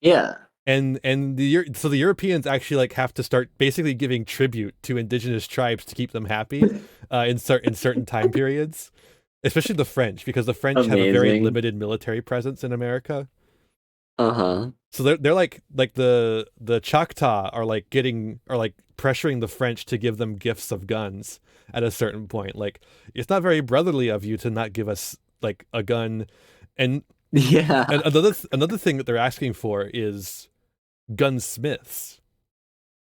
[SPEAKER 2] Yeah.
[SPEAKER 1] And so the Europeans actually like have to start basically giving tribute to indigenous tribes to keep them happy in certain time periods, especially the French, because the French have a very limited military presence in America. So they're like the Choctaw are like pressuring the French to give them gifts of guns at a certain point. Like it's not very brotherly of you to not give us like a gun. And and another thing that they're asking for is gunsmiths,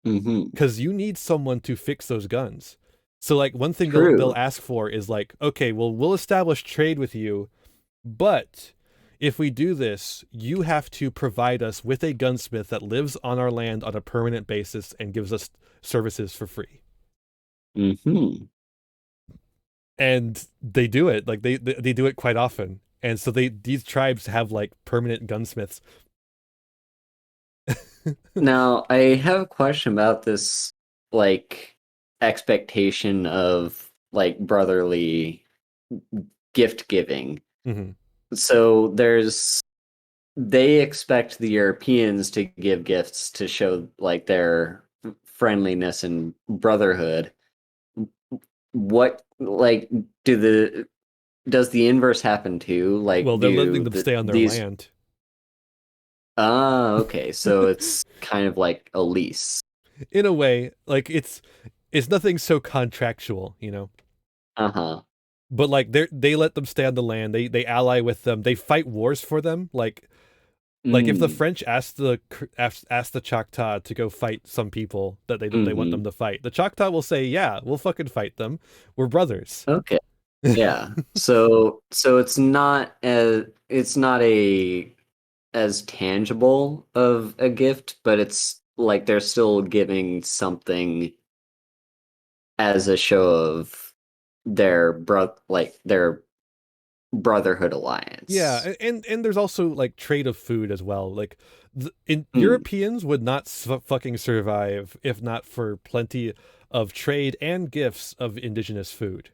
[SPEAKER 1] because you need someone to fix those guns. So like one thing they'll ask for is like, okay, well, we'll establish trade with you, but if we do this, you have to provide us with a gunsmith that lives on our land on a permanent basis and gives us services for free. And they do it, like they do it quite often. And so these tribes have like permanent gunsmiths.
[SPEAKER 2] Now, I have a question about this, like, expectation of, like, brotherly gift giving. So they expect the Europeans to give gifts to show, like, their friendliness and brotherhood. What, like, does the inverse happen too? Like,
[SPEAKER 1] well, they're letting them stay on their land.
[SPEAKER 2] Okay. So it's kind of like a lease.
[SPEAKER 1] in a way, like it's nothing so contractual, you know. But like they let them stay on the land. They ally with them. They fight wars for them. Like if the French ask the Choctaw to go fight some people that they want them to fight, the Choctaw will say, "Yeah, we'll fucking fight them. We're brothers."
[SPEAKER 2] Okay. Yeah. So it's not a as tangible of a gift, but it's like they're still giving something as a show of their brotherhood alliance.
[SPEAKER 1] Yeah, and there's also like trade of food as well. Like Europeans would not fucking survive if not for plenty of trade and gifts of indigenous food.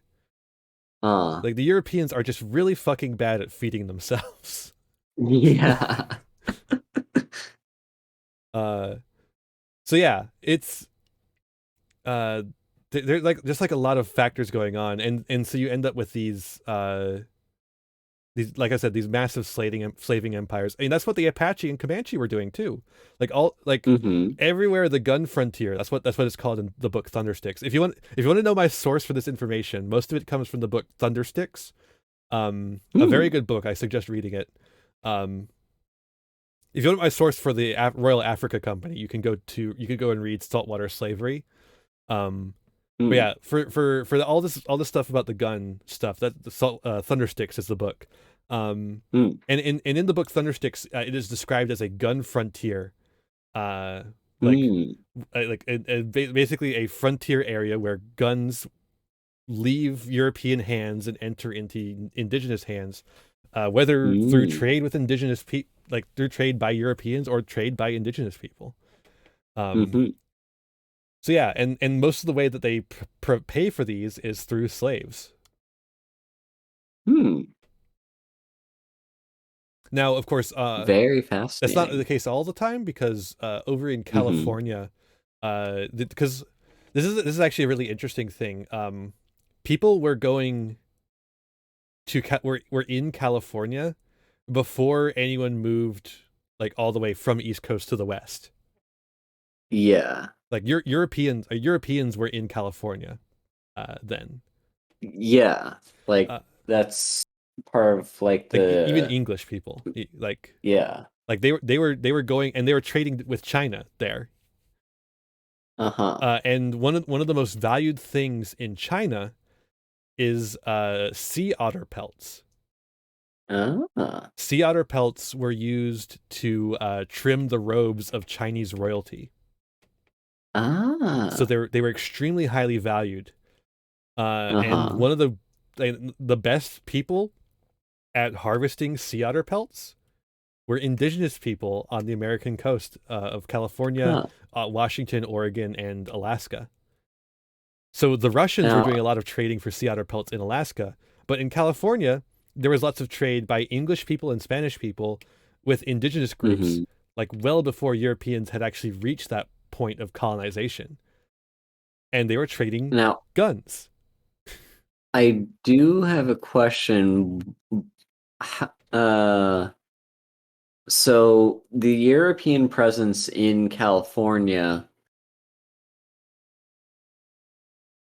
[SPEAKER 1] Like the Europeans are just really fucking bad at feeding themselves.
[SPEAKER 2] Yeah.
[SPEAKER 1] So yeah, it's there's like just like a lot of factors going on, and so you end up with these like I said, these massive slaving empires. I mean, that's what the Apache and Comanche were doing too. Like everywhere the gun frontier. That's what it's called in the book Thundersticks. If you want to know my source for this information, most of it comes from the book Thundersticks. A very good book. I suggest reading it. If you want my source for the Royal Africa Company, you can go and read Saltwater Slavery. But yeah, for all this stuff about the gun stuff, that Thundersticks is the book. And in the book Thundersticks, it is described as a gun frontier, basically a frontier area where guns leave European hands and enter into indigenous hands, whether through trade with indigenous people, like through trade by Europeans or trade by indigenous people. So yeah, and most of the way that they pay for these is through slaves. Now, of course,
[SPEAKER 2] very fascinating.
[SPEAKER 1] That's not the case all the time because over in California, because this is actually a really interesting thing. People were going to were in California before anyone moved like all the way from East Coast to the West.
[SPEAKER 2] Yeah.
[SPEAKER 1] Like Europeans were in California then.
[SPEAKER 2] Yeah. Like that's part of like the
[SPEAKER 1] even English people. Like
[SPEAKER 2] yeah.
[SPEAKER 1] Like they were going and they were trading with China there. And one of the most valued things in China is sea otter pelts. Sea otter pelts were used to trim the robes of Chinese royalty. So they were extremely highly valued. And one of the best people at harvesting sea otter pelts were indigenous people on the American coast of California, Washington, Oregon, and Alaska. So the Russians were doing a lot of trading for sea otter pelts in Alaska, but in California, there was lots of trade by English people and Spanish people with indigenous groups, like well before Europeans had actually reached that point of colonization. And they were trading guns.
[SPEAKER 2] I do have a question. So the European presence in California,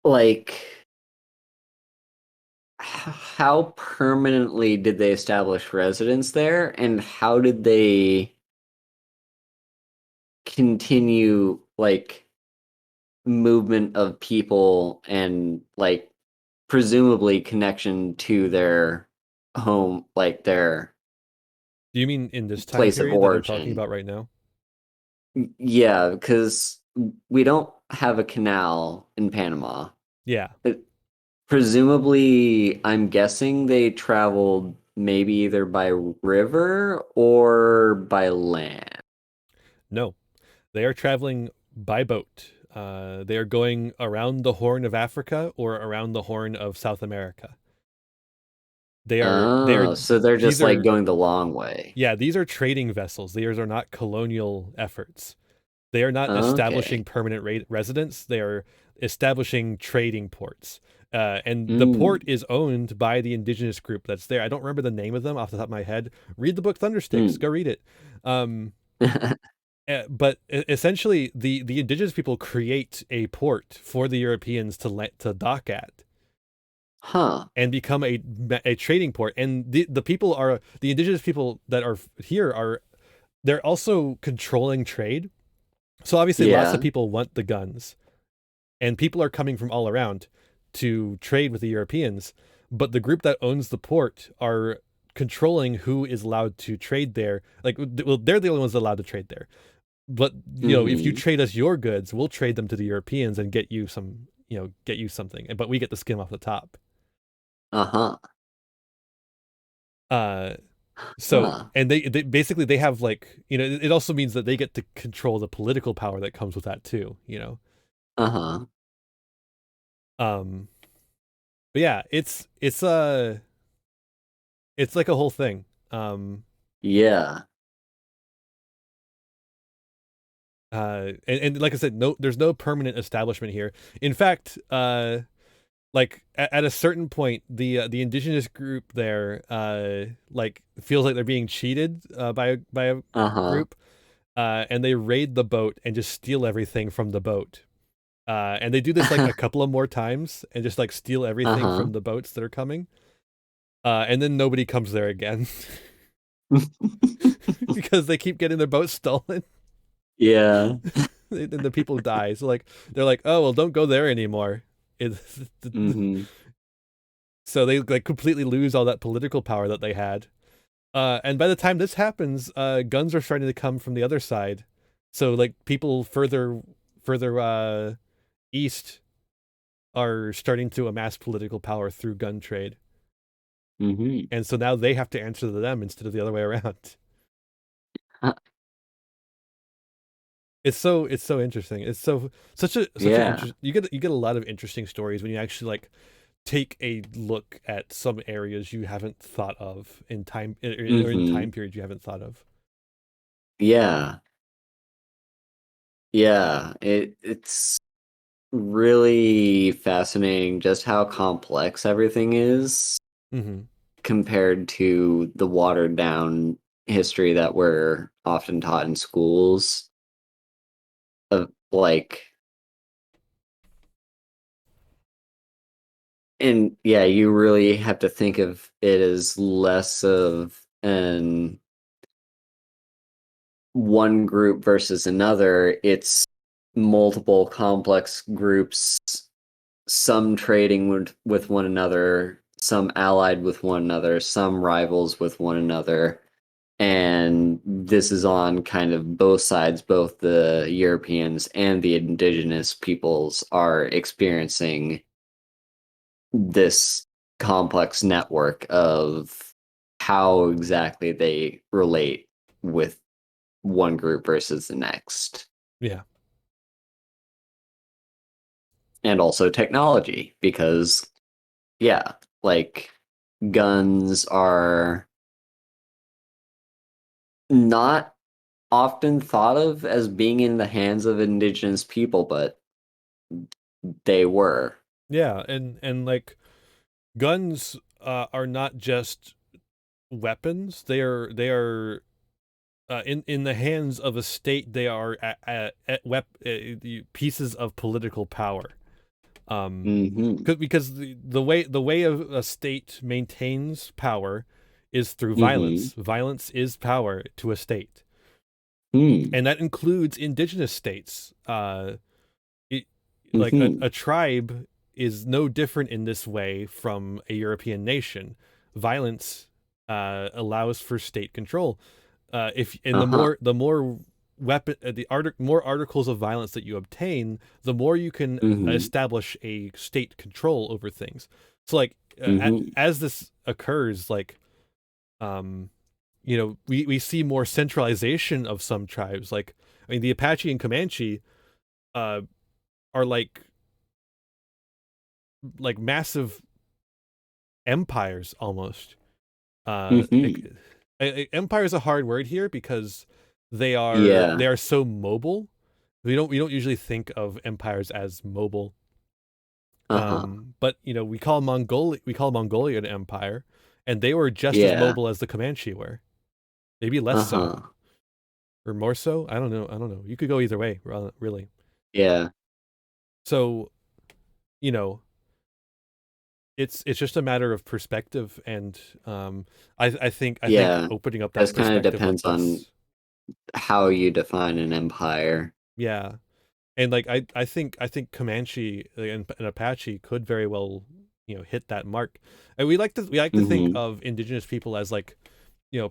[SPEAKER 2] like, how permanently did they establish residence there, and how did they continue, like, movement of people and, like, presumably connection to their home, like their
[SPEAKER 1] Do you mean in this time
[SPEAKER 2] place of
[SPEAKER 1] period that I'm talking
[SPEAKER 2] origin?
[SPEAKER 1] about right now?
[SPEAKER 2] Yeah, because we don't have a canal in Panama.
[SPEAKER 1] Yeah.
[SPEAKER 2] Presumably, I'm guessing they traveled maybe either by river or by land.
[SPEAKER 1] No, they are traveling by boat. They are going around the Horn of Africa or around the Horn of South America.
[SPEAKER 2] So they're just like going the long way.
[SPEAKER 1] Yeah, these are trading vessels. These are not colonial efforts. They are not establishing permanent residence. They are establishing trading ports. And the port is owned by the indigenous group that's there. I don't remember the name of them off the top of my head. Read the book Thundersticks. Go read it. but essentially, the indigenous people create a port for the Europeans to dock at.
[SPEAKER 2] Huh.
[SPEAKER 1] And become a trading port. And the people are the indigenous people that are here they're also controlling trade. So obviously lots of people want the guns, and people are coming from all around to trade with the Europeans, but the group that owns the port are controlling who is allowed to trade there. Like, well, they're the only ones allowed to trade there. But you know, if you trade us your goods, we'll trade them to the Europeans and get you some, get you something, but we get the skim off the top. So and they basically they have, like, it also means that they get to control the political power that comes with that too, but yeah, it's like a whole thing.
[SPEAKER 2] Yeah.
[SPEAKER 1] And like I said, there's no permanent establishment here. In fact, like at a certain point, the indigenous group there, like, feels like they're being cheated by a group, and they raid the boat and just steal everything from the boat. And they do this like a couple of more times and just like steal everything from the boats that are coming. And then nobody comes there again because they keep getting their boats stolen.
[SPEAKER 2] Yeah.
[SPEAKER 1] And the people die. So like they're like, oh well, don't go there anymore. So they like completely lose all that political power that they had. And by the time this happens, guns are starting to come from the other side. So like people further east are starting to amass political power through gun trade. And so now they have to answer to them instead of the other way around. It's so interesting. It's such an interesting. You get a lot of interesting stories when you actually like take a look at some areas you haven't thought of in time or in time periods you haven't thought of.
[SPEAKER 2] Yeah. It's really fascinating just how complex everything is compared to the watered down history that we're often taught in schools. Of like, and yeah, you really have to think of it as less of an one group versus another. It's multiple complex groups, some trading with one another, some allied with one another, some rivals with one another. And this is on kind of both sides. Both the Europeans and the indigenous peoples are experiencing this complex network of how exactly they relate with one group versus the next.
[SPEAKER 1] Yeah.
[SPEAKER 2] And also technology, because like guns are not often thought of as being in the hands of indigenous people, but they were.
[SPEAKER 1] Yeah, and like guns are not just weapons. They are in the hands of a state. They are pieces of political power. Because the way a state maintains power is through violence. Violence is power to a state, and that includes indigenous states. Like a tribe is no different in this way from a European nation. Violence allows for state control. The more more articles of violence that you obtain, the more you can establish a state control over things. So like as this occurs, like we see more centralization of some tribes. Like, I mean, the Apache and Comanche are like massive empires almost. Empire is a hard word here because they are so mobile. We don't usually think of empires as mobile. But we call Mongolia an empire, and they were just as mobile as the Comanche were, maybe less so. or more so. I don't know. You could go either way, really.
[SPEAKER 2] Yeah.
[SPEAKER 1] So, you know, it's just a matter of perspective, and I think
[SPEAKER 2] Yeah.
[SPEAKER 1] opening up that
[SPEAKER 2] This kind of
[SPEAKER 1] perspective
[SPEAKER 2] depends
[SPEAKER 1] like
[SPEAKER 2] on
[SPEAKER 1] this,
[SPEAKER 2] how you define an empire.
[SPEAKER 1] yeah. And like I think Comanche and Apache could very well, hit that mark. And we like to think
[SPEAKER 2] Hmm.
[SPEAKER 1] of indigenous people as like,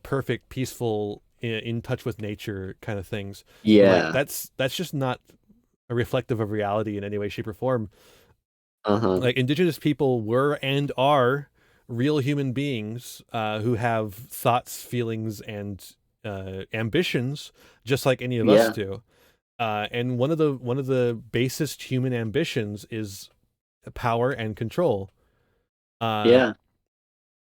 [SPEAKER 1] perfect, peaceful, in touch with nature kind of things. But like
[SPEAKER 2] Yeah.
[SPEAKER 1] that's just not a reflective of reality in any way, shape, or form.
[SPEAKER 2] Uh-huh.
[SPEAKER 1] Like indigenous people were and are real human beings who have thoughts, feelings, and ambitions, just like any of us
[SPEAKER 2] Yeah.
[SPEAKER 1] do. And one of the basest human ambitions is power and control. Uh,
[SPEAKER 2] Yeah.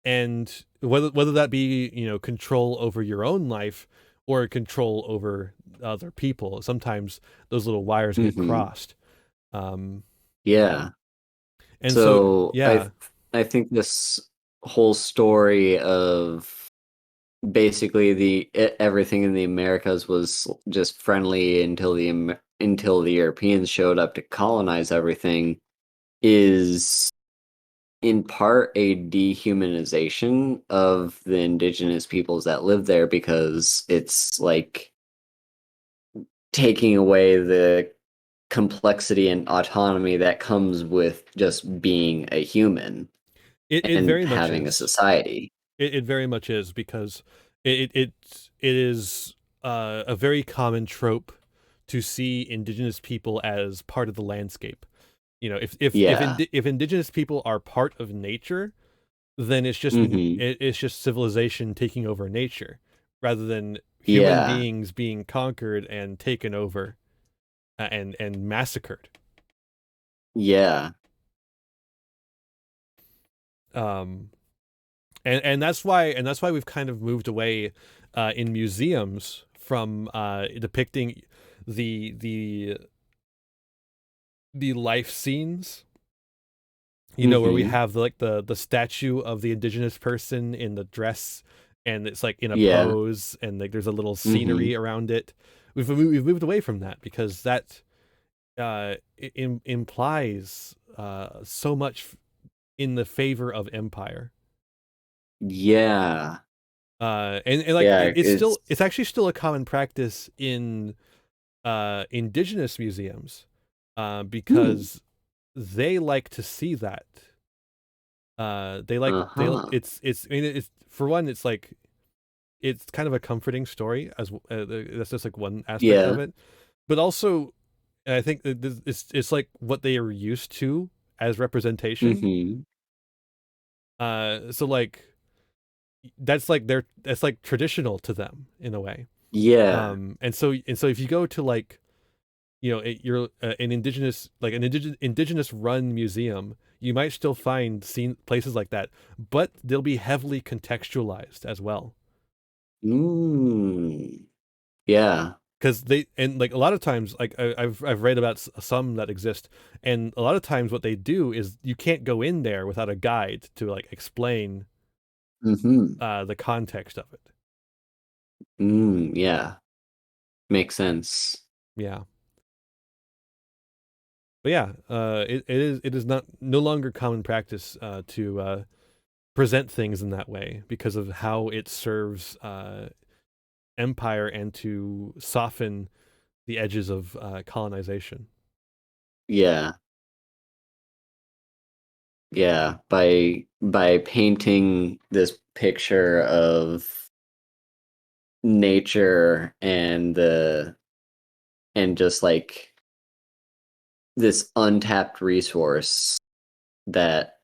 [SPEAKER 1] and whether that be, control over your own life or control over other people, sometimes those little wires get
[SPEAKER 2] Hmm.
[SPEAKER 1] crossed. Um,
[SPEAKER 2] Yeah.
[SPEAKER 1] and so
[SPEAKER 2] So
[SPEAKER 1] yeah,
[SPEAKER 2] I think this whole story of basically everything in the Americas was just friendly until until the Europeans showed up to colonize everything is in part a dehumanization of the indigenous peoples that live there, because it's like taking away the complexity and autonomy that comes with just being a human
[SPEAKER 1] it
[SPEAKER 2] and
[SPEAKER 1] very much
[SPEAKER 2] having a
[SPEAKER 1] is.
[SPEAKER 2] society.
[SPEAKER 1] It very much is, because it is a very common trope to see indigenous people as part of the landscape.
[SPEAKER 2] Yeah.
[SPEAKER 1] If indigenous people are part of nature, then
[SPEAKER 2] Hmm.
[SPEAKER 1] it's just civilization taking over nature, rather than human
[SPEAKER 2] Yeah.
[SPEAKER 1] beings being conquered and taken over, and massacred.
[SPEAKER 2] Yeah.
[SPEAKER 1] Um, and that's why we've kind of moved away in museums from depicting the the the life scenes, where we
[SPEAKER 2] Hmm.
[SPEAKER 1] have the statue of the indigenous person in the dress, and it's like in a
[SPEAKER 2] Yeah.
[SPEAKER 1] pose, and like there's a little
[SPEAKER 2] Hmm.
[SPEAKER 1] scenery around it. We've moved away from that, because that implies so much in the favor of empire.
[SPEAKER 2] Yeah.
[SPEAKER 1] And like
[SPEAKER 2] Yeah.
[SPEAKER 1] it's actually still a common practice in indigenous museums,
[SPEAKER 2] Hmm.
[SPEAKER 1] because they like to see that.
[SPEAKER 2] Uh-huh.
[SPEAKER 1] I mean, it's, for one, it's like it's kind of a comforting story, that's just like one aspect of
[SPEAKER 2] Yeah.
[SPEAKER 1] it. But also, I think that it's like what they are used to as representation.
[SPEAKER 2] Hmm.
[SPEAKER 1] So like that's like traditional to them in a way.
[SPEAKER 2] Yeah.
[SPEAKER 1] And so if you go to like, you're an indigenous, like an indigenous run museum, you might still find places like that, but they'll be heavily contextualized as well,
[SPEAKER 2] Mm. Yeah.
[SPEAKER 1] because they, and like a lot of times, like I've read about some that exist, and a lot of times what they do is you can't go in there without a guide to like explain
[SPEAKER 2] Hmm.
[SPEAKER 1] the context of it.
[SPEAKER 2] Yeah. Makes sense.
[SPEAKER 1] Yeah. But yeah, it is not no longer common practice to present things in that way, because of how it serves empire, and to soften the edges of colonization.
[SPEAKER 2] Yeah. Yeah. By painting this picture of nature and just like this untapped resource that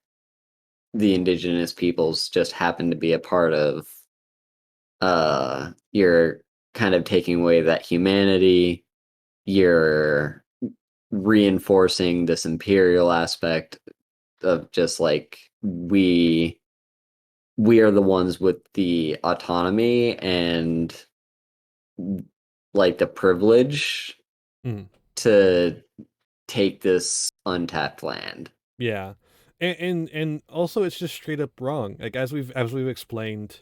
[SPEAKER 2] the indigenous peoples just happen to be a part of, you're kind of taking away that humanity. You're reinforcing this imperial aspect of just like we are the ones with the autonomy and like the privilege
[SPEAKER 1] Mhm.
[SPEAKER 2] to take this untapped land.
[SPEAKER 1] Yeah, and also it's just straight up wrong. Like as we've explained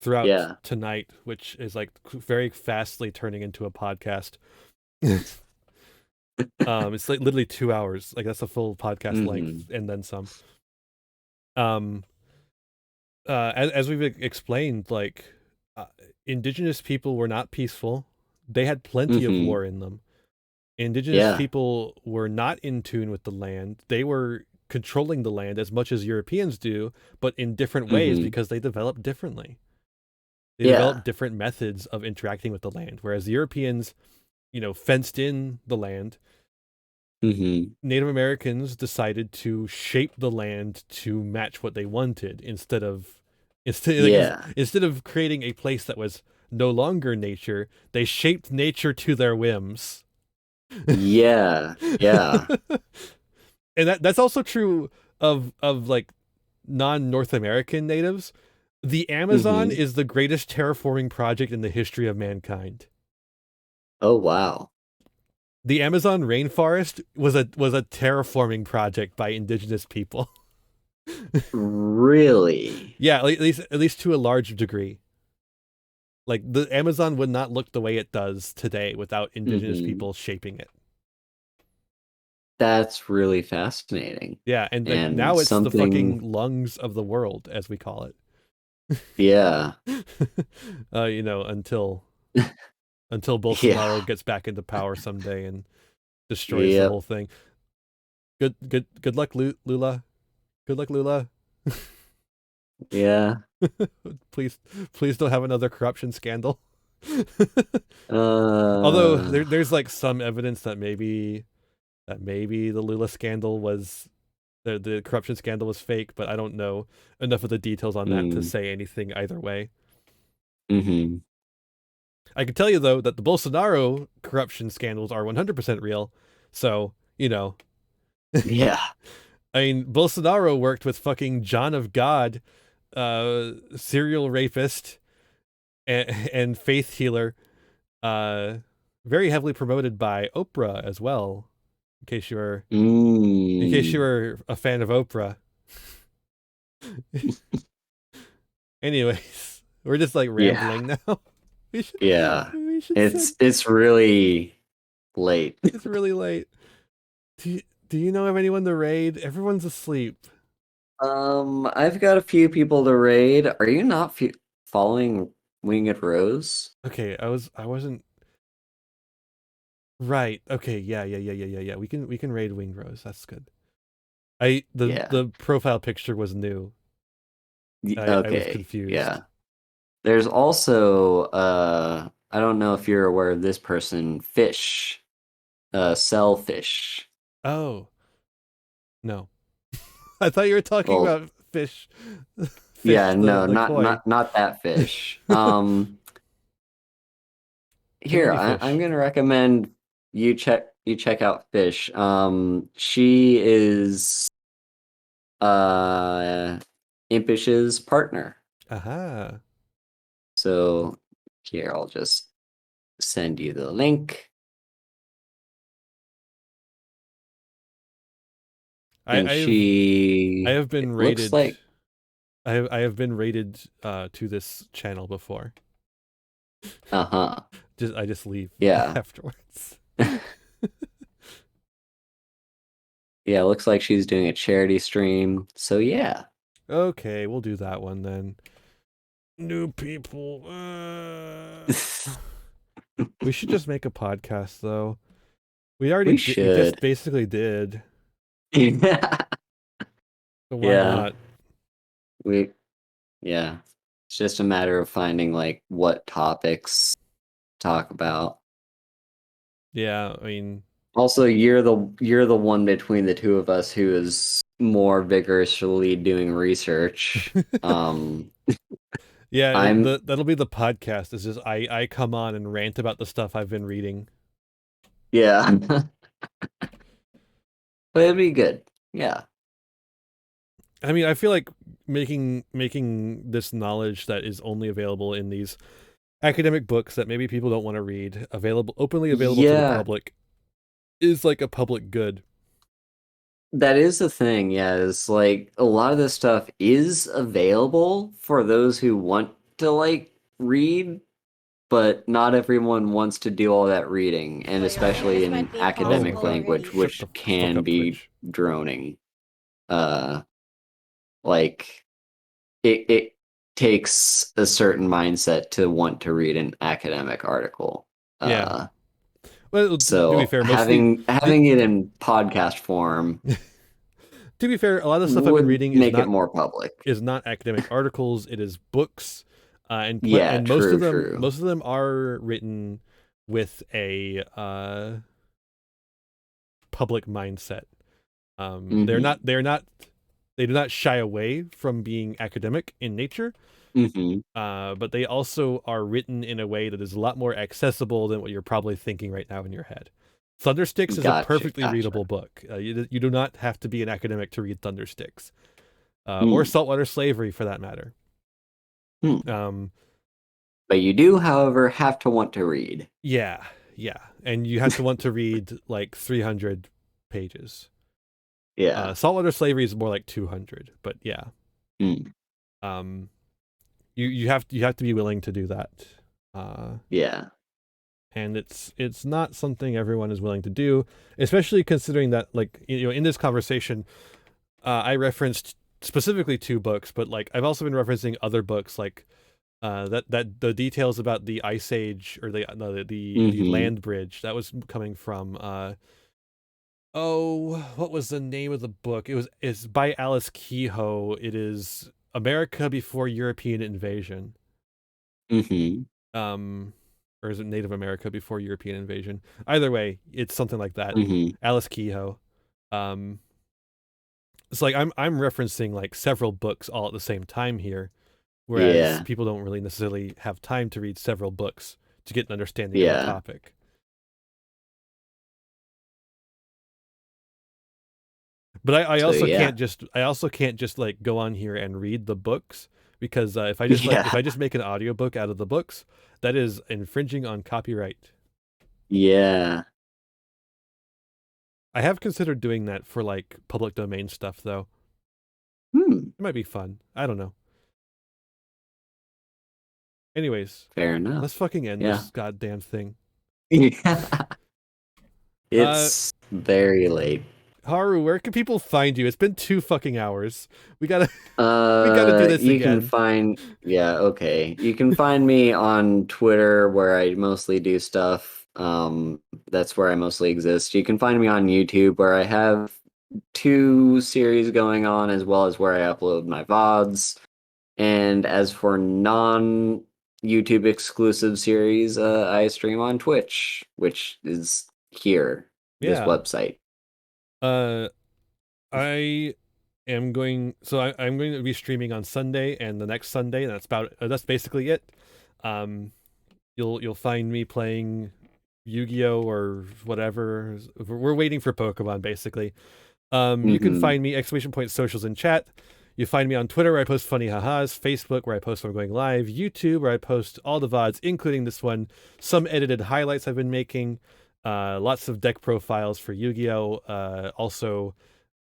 [SPEAKER 1] throughout
[SPEAKER 2] Yeah.
[SPEAKER 1] tonight, which is like very fastly turning into a podcast. It's like literally 2 hours. Like that's a full podcast length and then some. As we've explained, like indigenous people were not peaceful. They had plenty of war in them. Indigenous people were not in tune with the land. They were controlling the land as much as Europeans do, but in different ways because they developed differently. They developed different methods of interacting with the land, whereas the Europeans, fenced in the land. Native Americans decided to shape the land to match what they wanted instead of creating a place that was no longer nature. They shaped nature to their whims.
[SPEAKER 2] Yeah.
[SPEAKER 1] And that's also true of like non-North American natives. The Amazon is the greatest terraforming project in the history of mankind.
[SPEAKER 2] Oh wow.
[SPEAKER 1] The Amazon rainforest was a terraforming project by indigenous people.
[SPEAKER 2] Really?
[SPEAKER 1] Yeah, at least to a large degree. Like the Amazon would not look the way it does today without indigenous people shaping it.
[SPEAKER 2] That's really fascinating.
[SPEAKER 1] Yeah, and like, now it's the fucking lungs of the world, as we call it.
[SPEAKER 2] Yeah.
[SPEAKER 1] Until Bolsonaro gets back into power someday and destroys the whole thing. Good luck, Lula. Good luck, Lula.
[SPEAKER 2] Yeah.
[SPEAKER 1] Please don't have another corruption scandal. Although there's like some evidence that maybe the Lula scandal was the corruption scandal was fake, but I don't know enough of the details on that to say anything either way. I can tell you though that the Bolsonaro corruption scandals are 100% real. So,
[SPEAKER 2] Yeah.
[SPEAKER 1] I mean, Bolsonaro worked with fucking John of God, serial rapist and faith healer, very heavily promoted by Oprah as well. In case you were a fan of Oprah. Anyways, we're just like rambling now.
[SPEAKER 2] It's really late.
[SPEAKER 1] It's really late. Do you know of anyone to raid? Everyone's asleep.
[SPEAKER 2] I've got a few people to raid. Are you not following Winged Rose?
[SPEAKER 1] Okay, I wasn't. Right. Okay. Yeah. We can raid Winged Rose. That's good. The profile picture was new. I was confused.
[SPEAKER 2] Yeah. There's also I don't know if you're aware of this person, Fish. Selfish.
[SPEAKER 1] Oh. No. I thought you were talking about fish.
[SPEAKER 2] Yeah, no, not that fish. Here, I'm gonna recommend you check out Fish. She is Impish's partner.
[SPEAKER 1] Aha.
[SPEAKER 2] So here, I'll just send you the link.
[SPEAKER 1] I have been rated. I have been rated to this channel before. I just leave afterwards.
[SPEAKER 2] Yeah, it looks like she's doing a charity stream. So yeah.
[SPEAKER 1] Okay, we'll do that one then. New people. We should just make a podcast though. We just basically did.
[SPEAKER 2] Yeah.
[SPEAKER 1] So why not?
[SPEAKER 2] It's just a matter of finding like what topics to talk about.
[SPEAKER 1] Yeah, I mean,
[SPEAKER 2] also you're the one between the two of us who is more vigorously doing research.
[SPEAKER 1] Yeah, that'll be the podcast. It's just I come on and rant about the stuff I've been reading.
[SPEAKER 2] Yeah. But it'd be good. Yeah.
[SPEAKER 1] I mean, I feel like making this knowledge that is only available in these academic books that maybe people don't want to read, openly available to the public, is like a public good.
[SPEAKER 2] That is the thing, yeah. It's like a lot of this stuff is available for those who want to like read, but not everyone wants to do all that reading, and especially in academic language, which can be droning. Like it takes a certain mindset to want to read an academic article.
[SPEAKER 1] Yeah. Well,
[SPEAKER 2] So
[SPEAKER 1] to be fair,
[SPEAKER 2] having it in podcast form.
[SPEAKER 1] To be fair, a lot of the stuff I've been reading
[SPEAKER 2] make it more public.
[SPEAKER 1] Is not academic articles. It is books, and
[SPEAKER 2] true,
[SPEAKER 1] most of them are written with a public mindset. They do not shy away from being academic in nature. But they also are written in a way that is a lot more accessible than what you're probably thinking right now in your head. Thundersticks is a perfectly readable book. You do not have to be an academic to read Thundersticks, or Saltwater Slavery for that matter.
[SPEAKER 2] But you do, however, have to want to read.
[SPEAKER 1] Yeah, and you have to want to read like 300 pages.
[SPEAKER 2] Yeah.
[SPEAKER 1] Saltwater Slavery is more like 200, but yeah. You have to be willing to do that.
[SPEAKER 2] Yeah.
[SPEAKER 1] And it's not something everyone is willing to do, especially considering that, like, in this conversation, I referenced specifically 2 books, but like I've also been referencing other books, like that the details about the Ice Age or the land bridge that was coming from what was the name of the book? It's by Alice Kehoe. It is America Before European Invasion. Or is it Native America Before European Invasion? Either way, it's something like that. Alice Kehoe. It's like I'm referencing like several books all at the same time here, whereas people don't really necessarily have time to read several books to get an understanding of the topic. But I also can't just like go on here and read the books, because if I just make an audiobook out of the books, that is infringing on copyright.
[SPEAKER 2] Yeah.
[SPEAKER 1] I have considered doing that for like public domain stuff though. It might be fun. I don't know. Anyways,
[SPEAKER 2] fair enough.
[SPEAKER 1] Let's fucking end this goddamn thing.
[SPEAKER 2] Yeah. It's very late.
[SPEAKER 1] Haru, where can people find you? It's been 2 fucking hours. We gotta do this again.
[SPEAKER 2] You can find You can find me on Twitter, where I mostly do stuff. That's where I mostly exist. You can find me on YouTube, where I have 2 series going on, as well as where I upload my VODs. And as for non-YouTube exclusive series, I stream on Twitch, which is here, this website.
[SPEAKER 1] I am going. So I'm going to be streaming on Sunday and the next Sunday, and that's basically it. You'll find me playing Yu-Gi-Oh or whatever. We're waiting for Pokemon, basically. You can find me !socials in chat. You find me on Twitter, where I post funny ha-has, Facebook, where I post when I'm going live, YouTube, where I post all the VODs, including this one, some edited highlights I've been making. Lots of deck profiles for Yu-Gi-Oh! Also,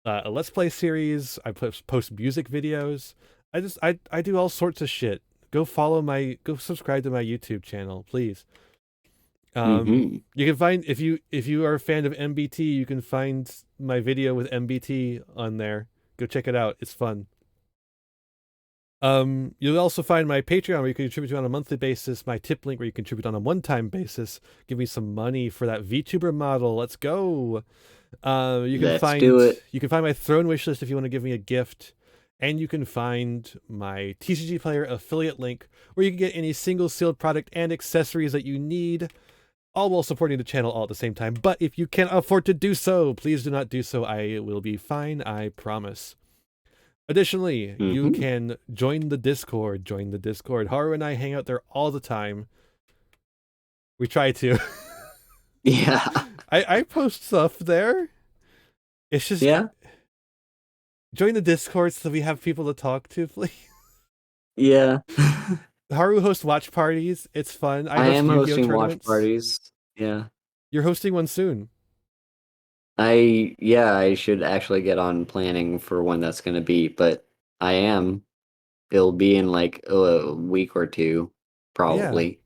[SPEAKER 1] a Let's Play series. I post music videos. I do all sorts of shit. Go subscribe to my YouTube channel, please. You can find, if you are a fan of MBT, you can find my video with MBT on there. Go check it out. It's fun. You'll also find my Patreon, where you can contribute to on a monthly basis, my tip link, where you contribute on a one-time basis. Give me some money for that VTuber model. Let's go. You can You can find my Throne wishlist if you want to give me a gift. And you can find my TCG Player affiliate link, where you can get any single sealed product and accessories that you need, all while supporting the channel all at the same time. But if you can't afford to do so, please do not do so. I will be fine, I promise. Additionally, you can join the Discord. Haru and I hang out there all the time. We try to.
[SPEAKER 2] Yeah.
[SPEAKER 1] I post stuff there. It's just...
[SPEAKER 2] Yeah.
[SPEAKER 1] Join the Discord so we have people to talk to, please.
[SPEAKER 2] Yeah.
[SPEAKER 1] Haru hosts watch parties. It's fun.
[SPEAKER 2] I am hosting watch parties. Yeah.
[SPEAKER 1] You're hosting one soon.
[SPEAKER 2] I should actually get on planning for when that's going to be, but I am. it'll be in like a week or two, probably.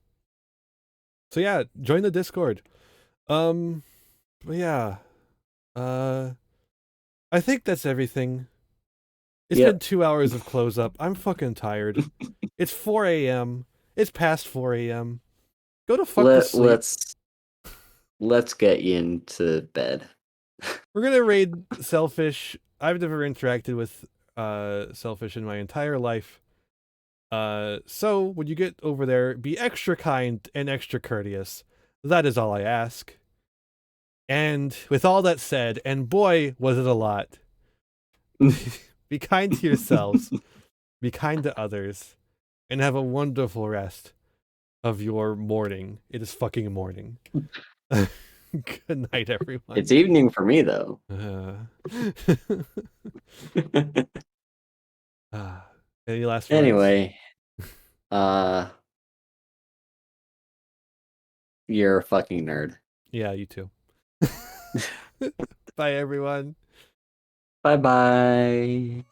[SPEAKER 1] So yeah, join the Discord. But yeah. I think that's everything. It's
[SPEAKER 2] Yep.
[SPEAKER 1] been 2 hours of close up. I'm fucking tired. It's 4 a.m. It's past 4 a.m. Go to fuck to sleep.
[SPEAKER 2] Let's get you into bed.
[SPEAKER 1] We're gonna raid Selfish. I've never interacted with Selfish in my entire life. So when you get over there, be extra kind and extra courteous. That is all I ask. And with all that said, and boy, was it a lot. Be kind to yourselves, be kind to others, and have a wonderful rest of your morning. It is fucking morning. Good night, everyone.
[SPEAKER 2] It's evening for me, though.
[SPEAKER 1] Any last words?
[SPEAKER 2] Anyway, you're a fucking nerd.
[SPEAKER 1] Yeah, you too. Bye, everyone.
[SPEAKER 2] Bye-bye.